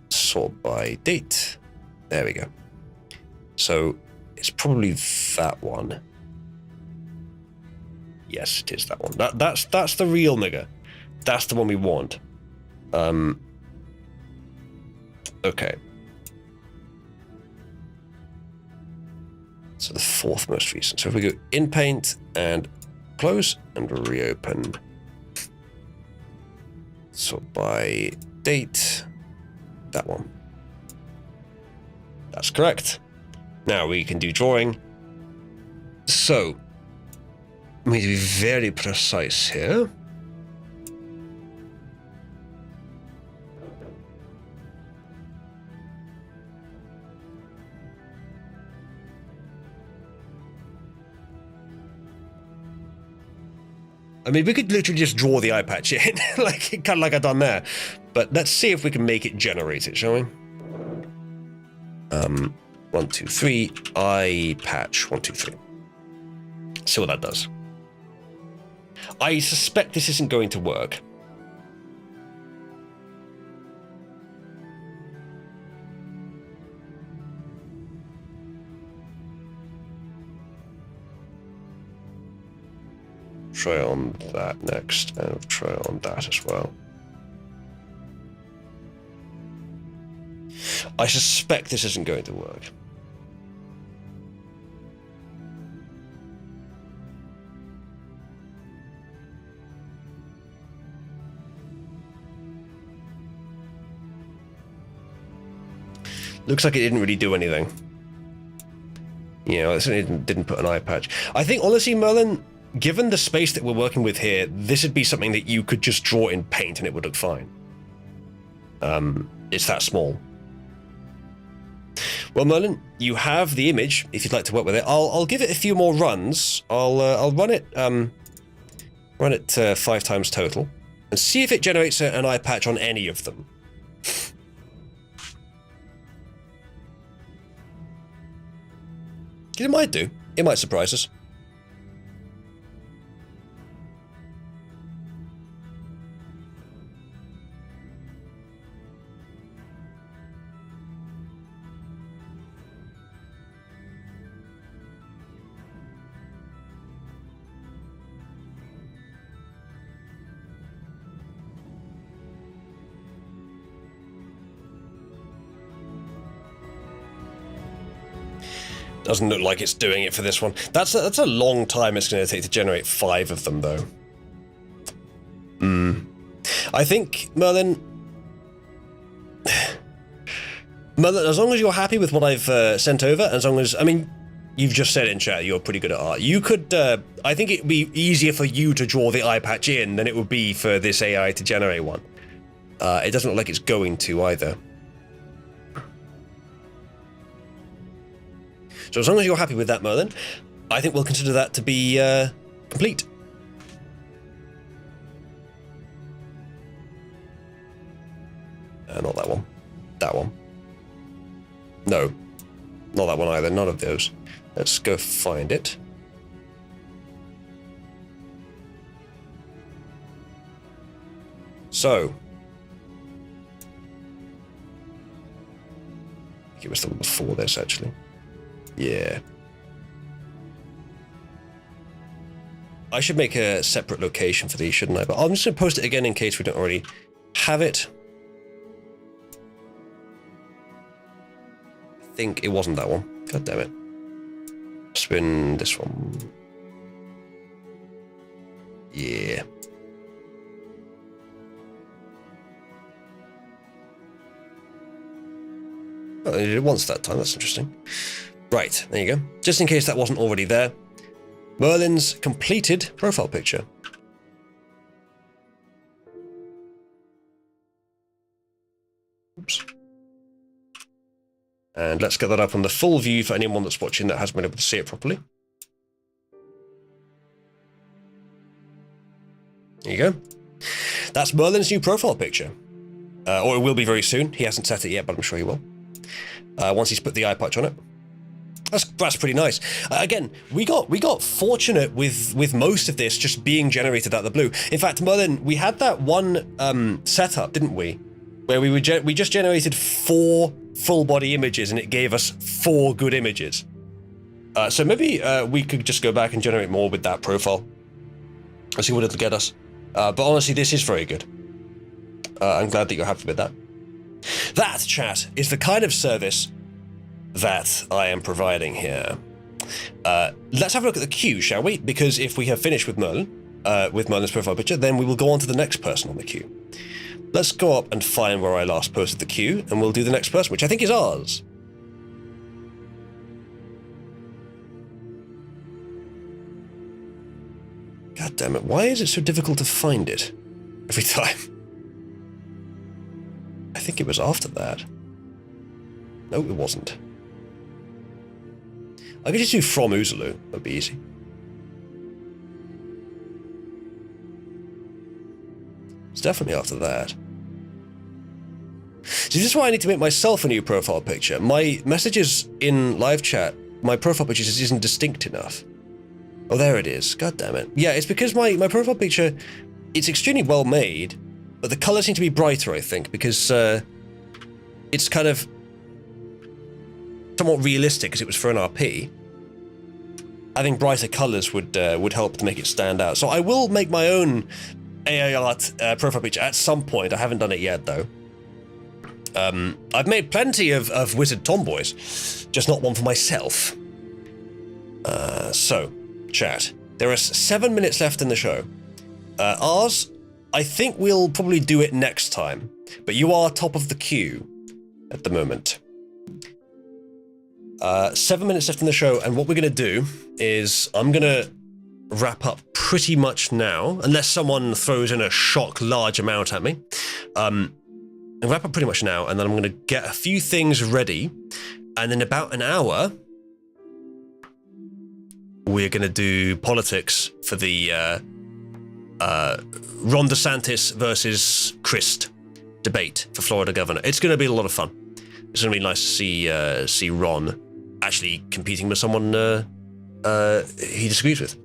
Sort by date. There we go. So it's probably that one. Yes, it is that one. That's the real nigger. That's the one we want. Okay. So the fourth most recent. So if we go in paint and close and reopen. So by date, that one. That's correct. Now we can do drawing. So, we need to be very precise here. I mean, we could literally just draw the eye patch in, like kind of like I've done there. But let's see if we can make it generate it, shall we? 1, 2, 3, eye patch, 1, 2, 3. See what that does. I suspect this isn't going to work. Try on that next, and try on that as well. I suspect this isn't going to work. Looks like it didn't really do anything. You know, it certainly didn't put an eye patch. I think, honestly, Merlin, given the space that we're working with here, this would be something that you could just draw in paint and it would look fine. It's that small. Well, Merlin, you have the image, if you'd like to work with it. I'll give it a few more runs. I'll run it 5 times total and see if it generates an eye patch on any of them. It might do. It might surprise us. Doesn't look like it's doing it for this one. That's a long time it's going to take to generate 5 of them, though. I think, Merlin, as long as you're happy with what I've sent over, as long as, I mean, you've just said in chat you're pretty good at art. You could, I think it'd be easier for you to draw the eye patch in than it would be for this AI to generate one. It doesn't look like it's going to either. So as long as you're happy with that, Merlin, I think we'll consider that to be complete. Not that one. That one. No. Not that one either. None of those. Let's go find it. So. I think it was the one before this, actually. Yeah. I should make a separate location for these, shouldn't I? But I'm just going to post it again in case we don't already have it. I think it wasn't that one. God damn it. It's been this one. Yeah. Oh, I did it once that time. That's interesting. Right, there you go. Just in case that wasn't already there. Merlin's completed profile picture. Oops. And let's get that up on the full view for anyone that's watching that hasn't been able to see it properly. There you go. That's Merlin's new profile picture. Or it will be very soon. He hasn't set it yet, but I'm sure he will. Once he's put the eye patch on it. That's pretty nice. Again, we got fortunate with most of this just being generated out of the blue. In fact, Merlin, we had that one setup, didn't we? where we just generated 4 full body images and it gave us 4 good images. So maybe we could just go back and generate more with that profile. Let's see what it'll get us. But honestly, this is very good. I'm glad that you're happy with that. That, chat, is the kind of service that I am providing here. Let's have a look at the queue, shall we? Because if we have finished with Merlin's profile picture, then we will go on to the next person on the queue. Let's go up and find where I last posted the queue, and we'll do the next person, which I think is ours. God damn it, why is it so difficult to find it every time? I think it was after that. No, it wasn't. I could just do from Uzulu, that'd be easy. It's definitely after that. See, this is why I need to make myself a new profile picture. My messages in live chat, my profile picture just isn't distinct enough. Oh, there it is. God damn it. Yeah, it's because my profile picture, it's extremely well made, but the colours seem to be brighter, I think, because it's kind of somewhat realistic because it was for an RP. Having brighter colours would help to make it stand out. So I will make my own AI art profile picture at some point. I haven't done it yet, though. I've made plenty of wizard tomboys, just not one for myself. So, chat, there are 7 minutes left in the show. Ours, I think we'll probably do it next time, but you are top of the queue at the moment. 7 minutes left in the show, and what we're going to do is I'm going to wrap up pretty much now, unless someone throws in a shock large amount at me. I'll wrap up pretty much now, and then I'm going to get a few things ready, and in about an hour, we're going to do politics for the Ron DeSantis versus Crist debate for Florida governor. It's going to be a lot of fun. It's going to be nice to see Ron actually competing with someone he disagrees with.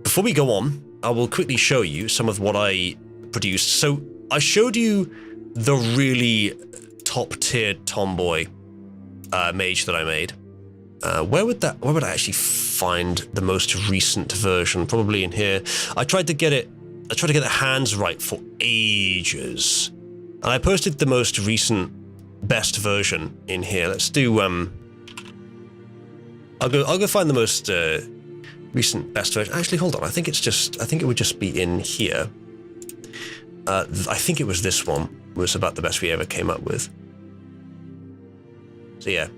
Before we go on, I will quickly show you some of what I produced. So I showed you the really top-tiered tomboy mage that I made. Where would I actually find the most recent version? Probably in here. I tried to get the hands right for ages, and I posted the most recent best version in here. Let's do I'll go find the most recent best version. Actually, hold on. I think it would just be in here. I think it was this one. Was about the best we ever came up with. So yeah,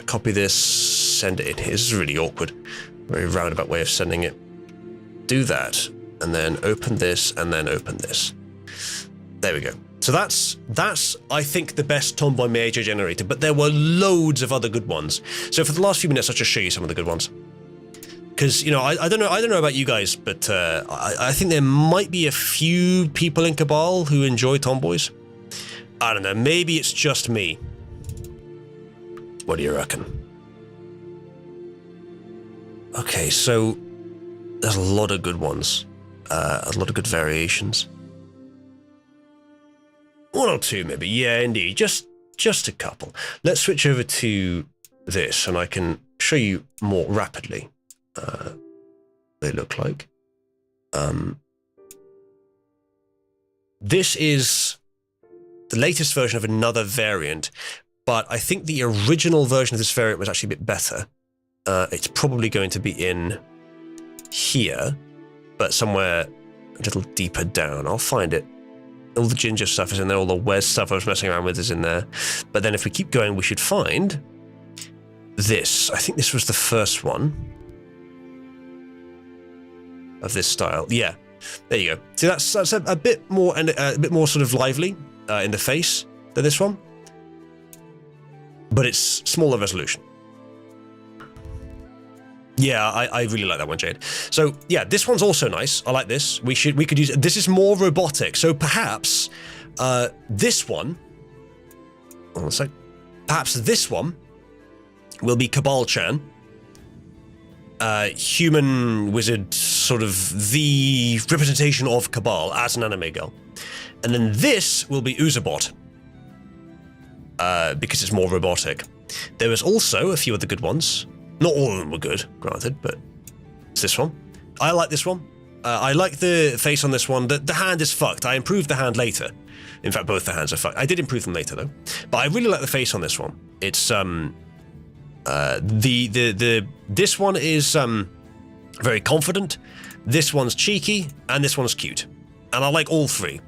copy this, send it in here. This is really awkward. Very roundabout way of sending it. Do that, and then open this, and then open this. There we go. So that's I think the best tomboy mage I generated, but there were loads of other good ones. So for the last few minutes, I'll just show you some of the good ones. Because, you know, I don't know about you guys, but I think there might be a few people in Cabal who enjoy tomboys. I don't know, maybe it's just me. What do you reckon? Okay, so there's a lot of good ones. A lot of good variations. One or two, maybe. Yeah, indeed. Just a couple. Let's switch over to this, and I can show you more rapidly. They look like. This is the latest version of another variant, but I think the original version of this variant was actually a bit better. It's probably going to be in here, but somewhere a little deeper down. I'll find it. All the ginger stuff is in there, all the Wes stuff I was messing around with is in there. But then if we keep going, we should find this. I think this was the first one of this style. Yeah, there you go. See, that's a bit more and a bit more sort of lively in the face than this one, but it's smaller resolution. Yeah, I really like that one, Jade. So yeah, this one's also nice. I like this. We could use this. Is more robotic. So perhaps this one. Hold on a sec. Perhaps this one will be Cabal-chan. Human wizard sort of the representation of Cabal as an anime girl. And then this will be Uzabot, because it's more robotic. There was also a few other good ones. Not all of them were good, granted, but it's this one. I like this one. I like the face on this one. The hand is fucked. I improved the hand later. In fact, both the hands are fucked. I did improve them later, though. But I really like the face on this one. It's, this one is, very confident, this one's cheeky, and this one's cute. And I like all three.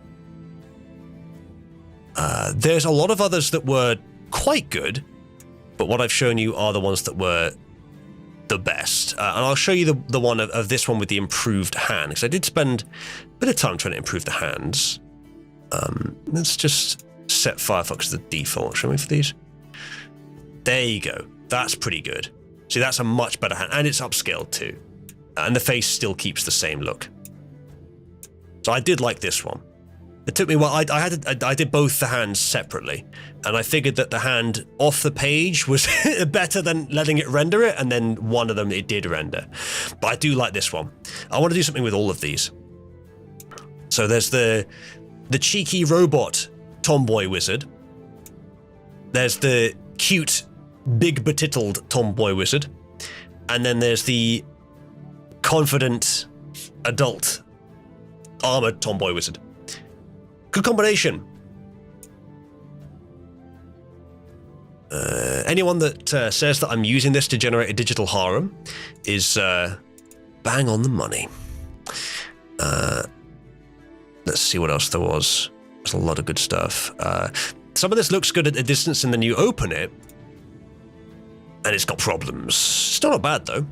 There's a lot of others that were quite good, but what I've shown you are the ones that were the best. And I'll show you the one of this one with the improved hand, because I did spend a bit of time trying to improve the hands. Let's just set Firefox to the default, shall we, for these? There you go. That's pretty good. See, that's a much better hand, and it's upscaled too. And the face still keeps the same look. So I did like this one. It took me a while. I did both the hands separately, and I figured that the hand off the page was better than letting it render it, and then one of them it did render. But I do like this one. I want to do something with all of these. So there's the cheeky robot tomboy wizard. There's the cute, big betittled tomboy wizard. And then there's the confident, adult, armored tomboy wizard. Good combination. Anyone that says that I'm using this to generate a digital harem is bang on the money. Let's see what else there was. There's a lot of good stuff. Some of this looks good at a distance, and then you open it, and it's got problems. Still not bad, though.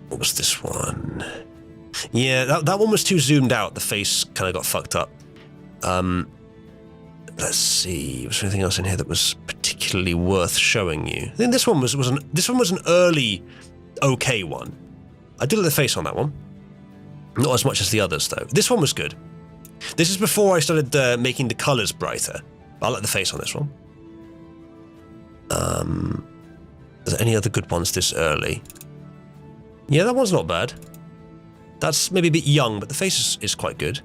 What was this one? Yeah, that one was too zoomed out. The face kind of got fucked up. Let's see. Was there anything else in here that was particularly worth showing you? I think this one was an early okay one. I did like the face on that one. Not as much as the others, though. This one was good. This is before I started making the colors brighter. I like the face on this one. Are there any other good ones this early? Yeah, that one's not bad. That's maybe a bit young, but the face is quite good.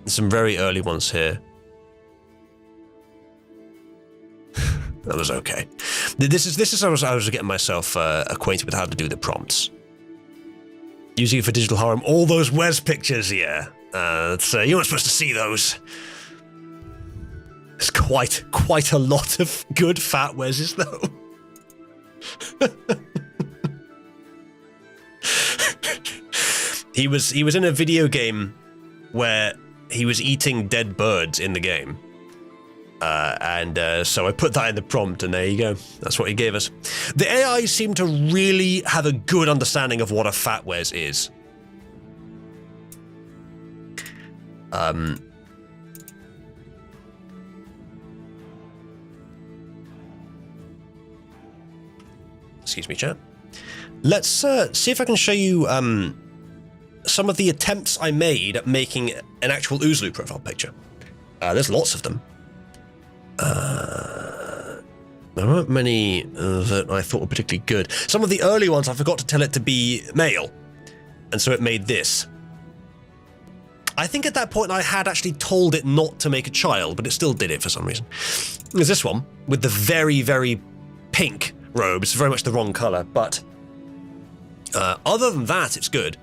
Some very early ones here. That was okay. This is how I was getting myself acquainted with how to do the prompts. Using it for digital harem. All those Wes pictures, yeah. You weren't supposed to see those. There's quite a lot of good fat Weses, though. He was in a video game where he was eating dead birds in the game. So I put that in the prompt, and there you go. That's what he gave us. The AI seem to really have a good understanding of what a fat Wes is. Excuse me, chat. Let's see if I can show you some of the attempts I made at making an actual Oozlu profile picture. There's lots of them. There weren't many that I thought were particularly good. Some of the early ones I forgot to tell it to be male, and so it made this. I think at that point I had actually told it not to make a child, but it still did it for some reason. There's this one with the very, very pink robe. It's very much the wrong color, but other than that, it's good.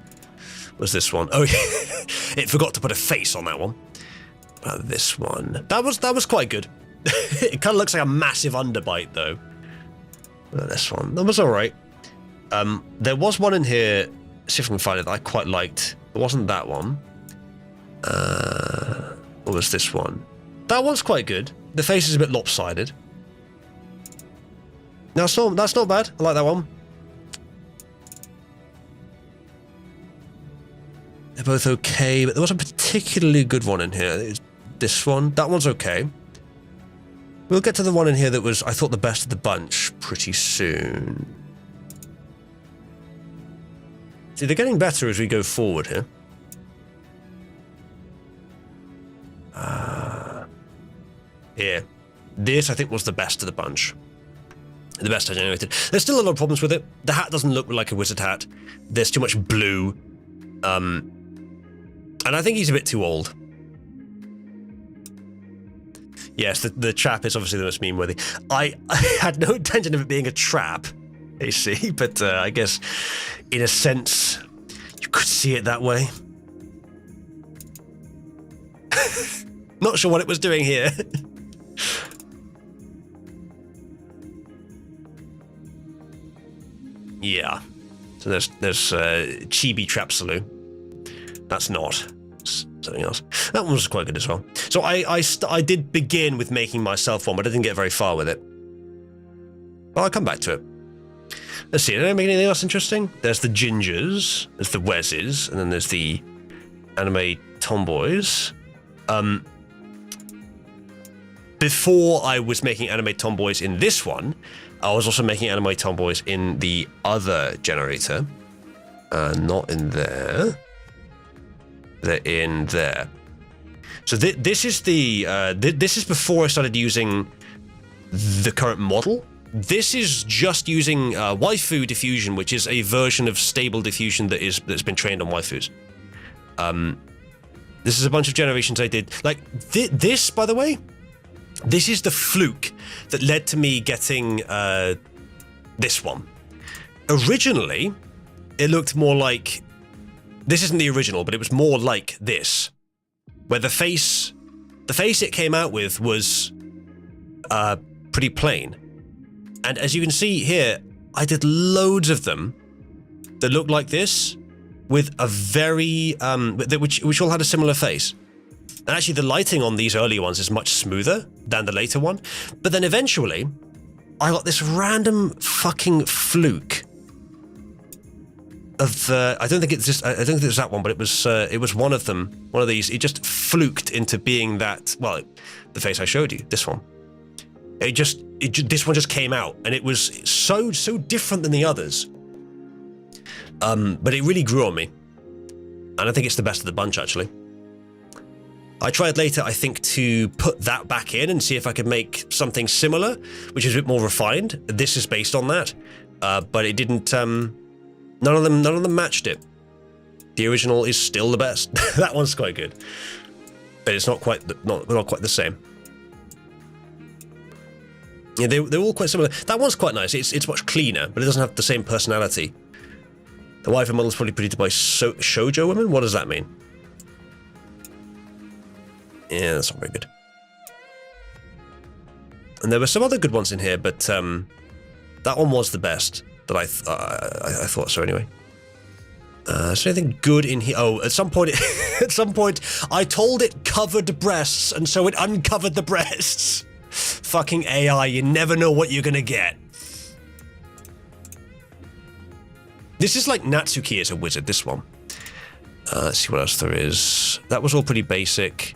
Was this one? Oh, it forgot to put a face on that one. This one. That was quite good. It kind of looks like a massive underbite, though. This one. That was all right. There was one in here, see if I can find it, that I quite liked. It wasn't that one. What was this one? That one's quite good. The face is a bit lopsided. No, that's not bad. I like that one. They're both okay, but there was a particularly good one in here. It's this one. That one's okay. We'll get to the one in here that was, I thought, the best of the bunch pretty soon. See, they're getting better as we go forward here. Here. This, I think, was the best of the bunch. The best I generated. There's still a lot of problems with it. The hat doesn't look like a wizard hat. There's too much blue. And I think he's a bit too old. Yes, the trap is obviously the most meme-worthy. I had no intention of it being a trap, you see, but I guess in a sense you could see it that way. Not sure what it was doing here. Yeah. So there's Chibi Trap Saloon. That's not something else. That one was quite good as well. So I did begin with making myself one, but I didn't get very far with it. But I'll come back to it. Let's see, did I make anything else interesting? There's the Gingers, there's the Wezzes, and then there's the anime tomboys. Before I was making anime tomboys in this one, I was also making anime tomboys in the other generator. Not in there. They're in there. So this is the this is before I started using the current model. This is just using waifu diffusion, which is a version of stable diffusion that's been trained on waifus. This is a bunch of generations I did. Like this, by the way, this is the fluke that led to me getting this one. Originally, it looked more like. This isn't the original, but it was more like this, where the face it came out with was pretty plain. And as you can see here, I did loads of them that looked like this, with a very which all had a similar face. And actually, the lighting on these earlier ones is much smoother than the later one. But then eventually, I got this random fucking fluke. I don't think it's that one, but it was one of them. One of these. It just fluked into being that. Well, the face I showed you. This one. This one just came out, and it was so different than the others. But it really grew on me, and I think it's the best of the bunch actually. I tried later, I think, to put that back in and see if I could make something similar, which is a bit more refined. This is based on that, but it didn't. None of them matched it. The original is still the best. That one's quite good, but it's not quite the same. Yeah, they're all quite similar. That one's quite nice. It's much cleaner, but it doesn't have the same personality. The waifu model is probably produced by shoujo women. What does that mean? Yeah, that's not very good. And there were some other good ones in here, but that one was the best. That I thought so anyway. Is there anything good in here? Oh, at some point, I told it covered breasts, and so it uncovered the breasts. Fucking AI, you never know what you're gonna get. This is like Natsuki as a wizard. This one. Let's see what else there is. That was all pretty basic.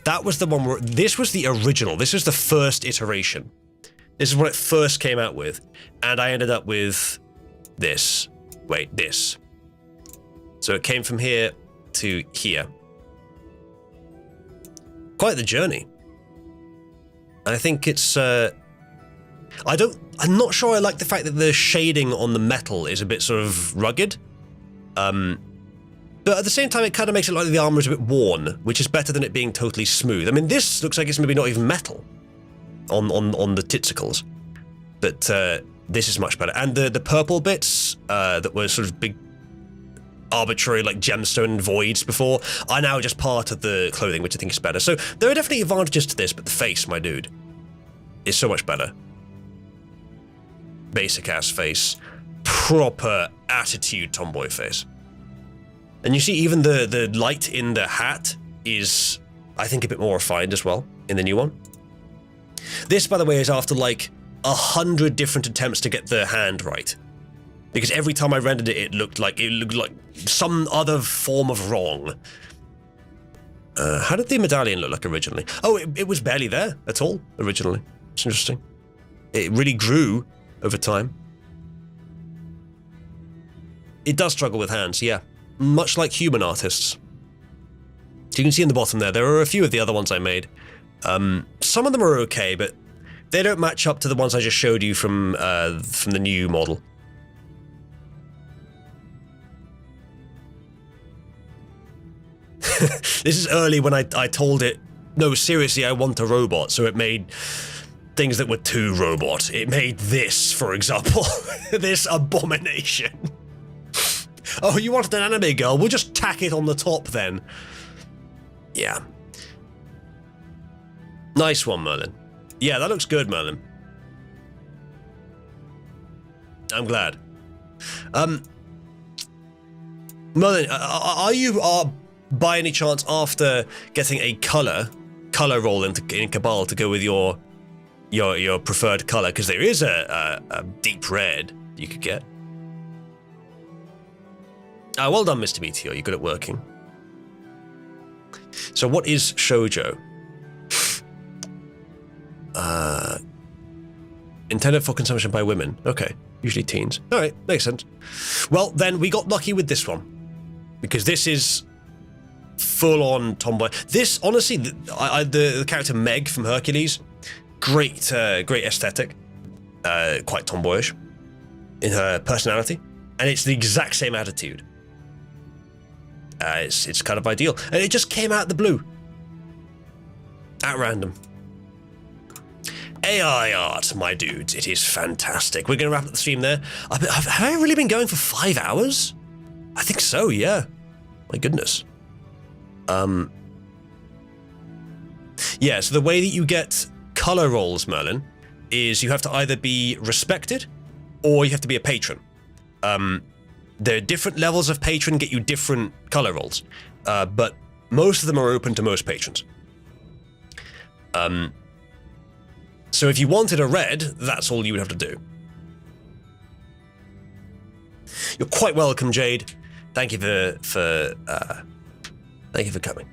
That was the one where this was the original. This was the first iteration. This is what it first came out with, and I ended up with this. Wait, this. So it came from here to here. Quite the journey. I think it's. I'm not sure I like the fact that the shading on the metal is a bit sort of rugged. But at the same time, it kind of makes it look like the armor is a bit worn, which is better than it being totally smooth. I mean, this looks like it's maybe not even metal. On the titsicles, but this is much better. And the purple bits that were sort of big, arbitrary like gemstone voids before are now just part of the clothing, which I think is better. So there are definitely advantages to this, but the face, my dude, is so much better. Basic ass face, proper attitude tomboy face. And you see, even the light in the hat is, I think, a bit more refined as well in the new one. This, by the way, is after like 100 different attempts to get the hand right, because every time I rendered it, it looked like some other form of wrong. How did the medallion look like originally? Oh, it was barely there at all originally. It's interesting. It really grew over time. It does struggle with hands, yeah, much like human artists. So you can see in the bottom there are a few of the other ones I made. Some of them are okay, but They don't match up to the ones I just showed you from the new model. This is early when I told it, no, seriously, I want a robot, so it made things that were too robot. It made this, for example. This abomination. Oh, you wanted an anime girl? We'll just tack it on the top then. Yeah. Nice one, Merlin. Yeah, that looks good, Merlin. I'm glad. Merlin, are you by any chance after getting a color roll in Cabal to go with your preferred color? Because there is a deep red you could get. Well done, Mr. Meteor. You're good at working. So what is shoujo? Intended for consumption by women. Okay, usually teens. All right, makes sense. Well, then we got lucky with this one, because this is full-on tomboy. This, honestly, the character Meg from Hercules, great aesthetic, quite tomboyish in her personality, and it's the exact same attitude. It's kind of ideal, and it just came out of the blue, at random. AI art, my dudes, it is fantastic. We're going to wrap up the stream there. Have I really been going for 5 hours? I think so, yeah. My goodness. Yeah, so the way that you get color rolls, Merlin, is you have to either be respected or you have to be a patron. There are different levels of patron get you different color rolls, but most of them are open to most patrons. So if you wanted a red, that's all you would have to do. You're quite welcome, Jade. Thank you for coming.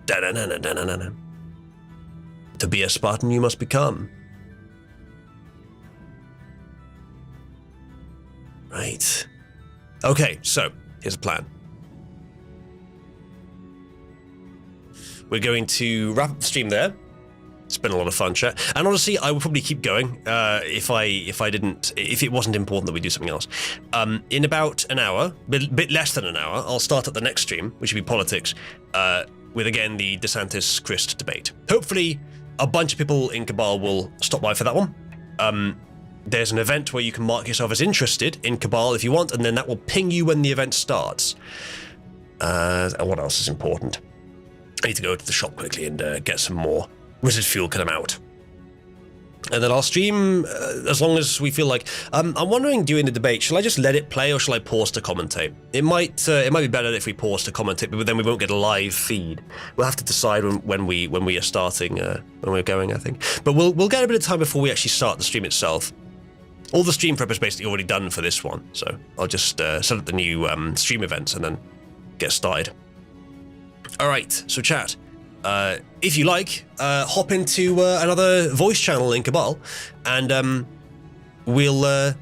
Da-na-na-na-na-na-na. To be a Spartan, you must become. Right. Okay, so here's a plan. We're going to wrap up the stream there. It's been a lot of fun, chat. And honestly, I would probably keep going if it wasn't important that we do something else. In about an hour, bit less than an hour, I'll start at the next stream, which will be politics, with again the DeSantis-Christ debate. Hopefully, a bunch of people in Cabal will stop by for that one. There's an event where you can mark yourself as interested in Cabal if you want, and then that will ping you when the event starts. And what else is important? I need to go to the shop quickly and get some more wizard fuel, because I'm out. And then I'll stream as long as we feel like. I'm wondering during the debate, shall I just let it play or shall I pause to commentate? It might be better if we pause to commentate, but then we won't get a live feed. We'll have to decide when we are starting, when we're going, I think. But we'll get a bit of time before we actually start the stream itself. All the stream prep is basically already done for this one, so I'll just set up the new stream events and then get started. All right, so chat. If you like, hop into another voice channel in Cabal, and we'll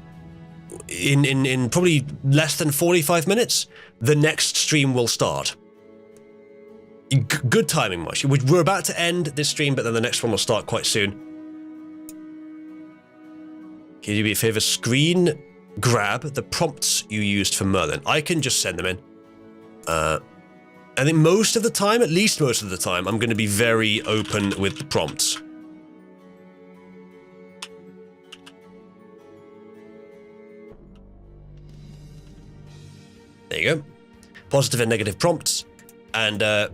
in probably less than 45 minutes, the next stream will start. Good timing, Mosh. We're about to end this stream, but then the next one will start quite soon. Can you do me a favor? Screen grab the prompts you used for Merlin. I can just send them in. I think most of the time, at least most of the time, I'm going to be very open with the prompts. There you go. Positive and negative prompts. And the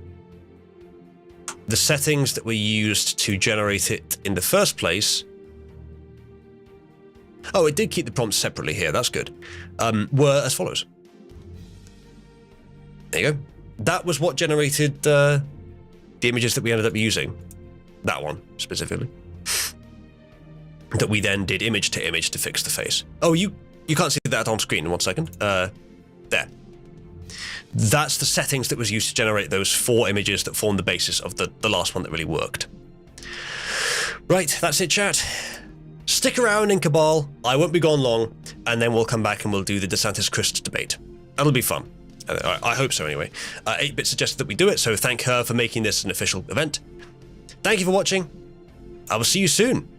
settings that were used to generate it in the first place. Oh, it did keep the prompts separately here. That's good. Were as follows. There you go. That was what generated the images that we ended up using. That one, specifically. That we then did image to image to fix the face. Oh, you can't see that on screen in 1 second. There. That's the settings that was used to generate those 4 images that formed the basis of the last one that really worked. Right, that's it, chat. Stick around in Cabal. I won't be gone long, and then we'll come back and we'll do the DeSantis-Christ debate. That'll be fun. I hope so, anyway. 8-Bit suggested that we do it, so thank her for making this an official event. Thank you for watching. I will see you soon.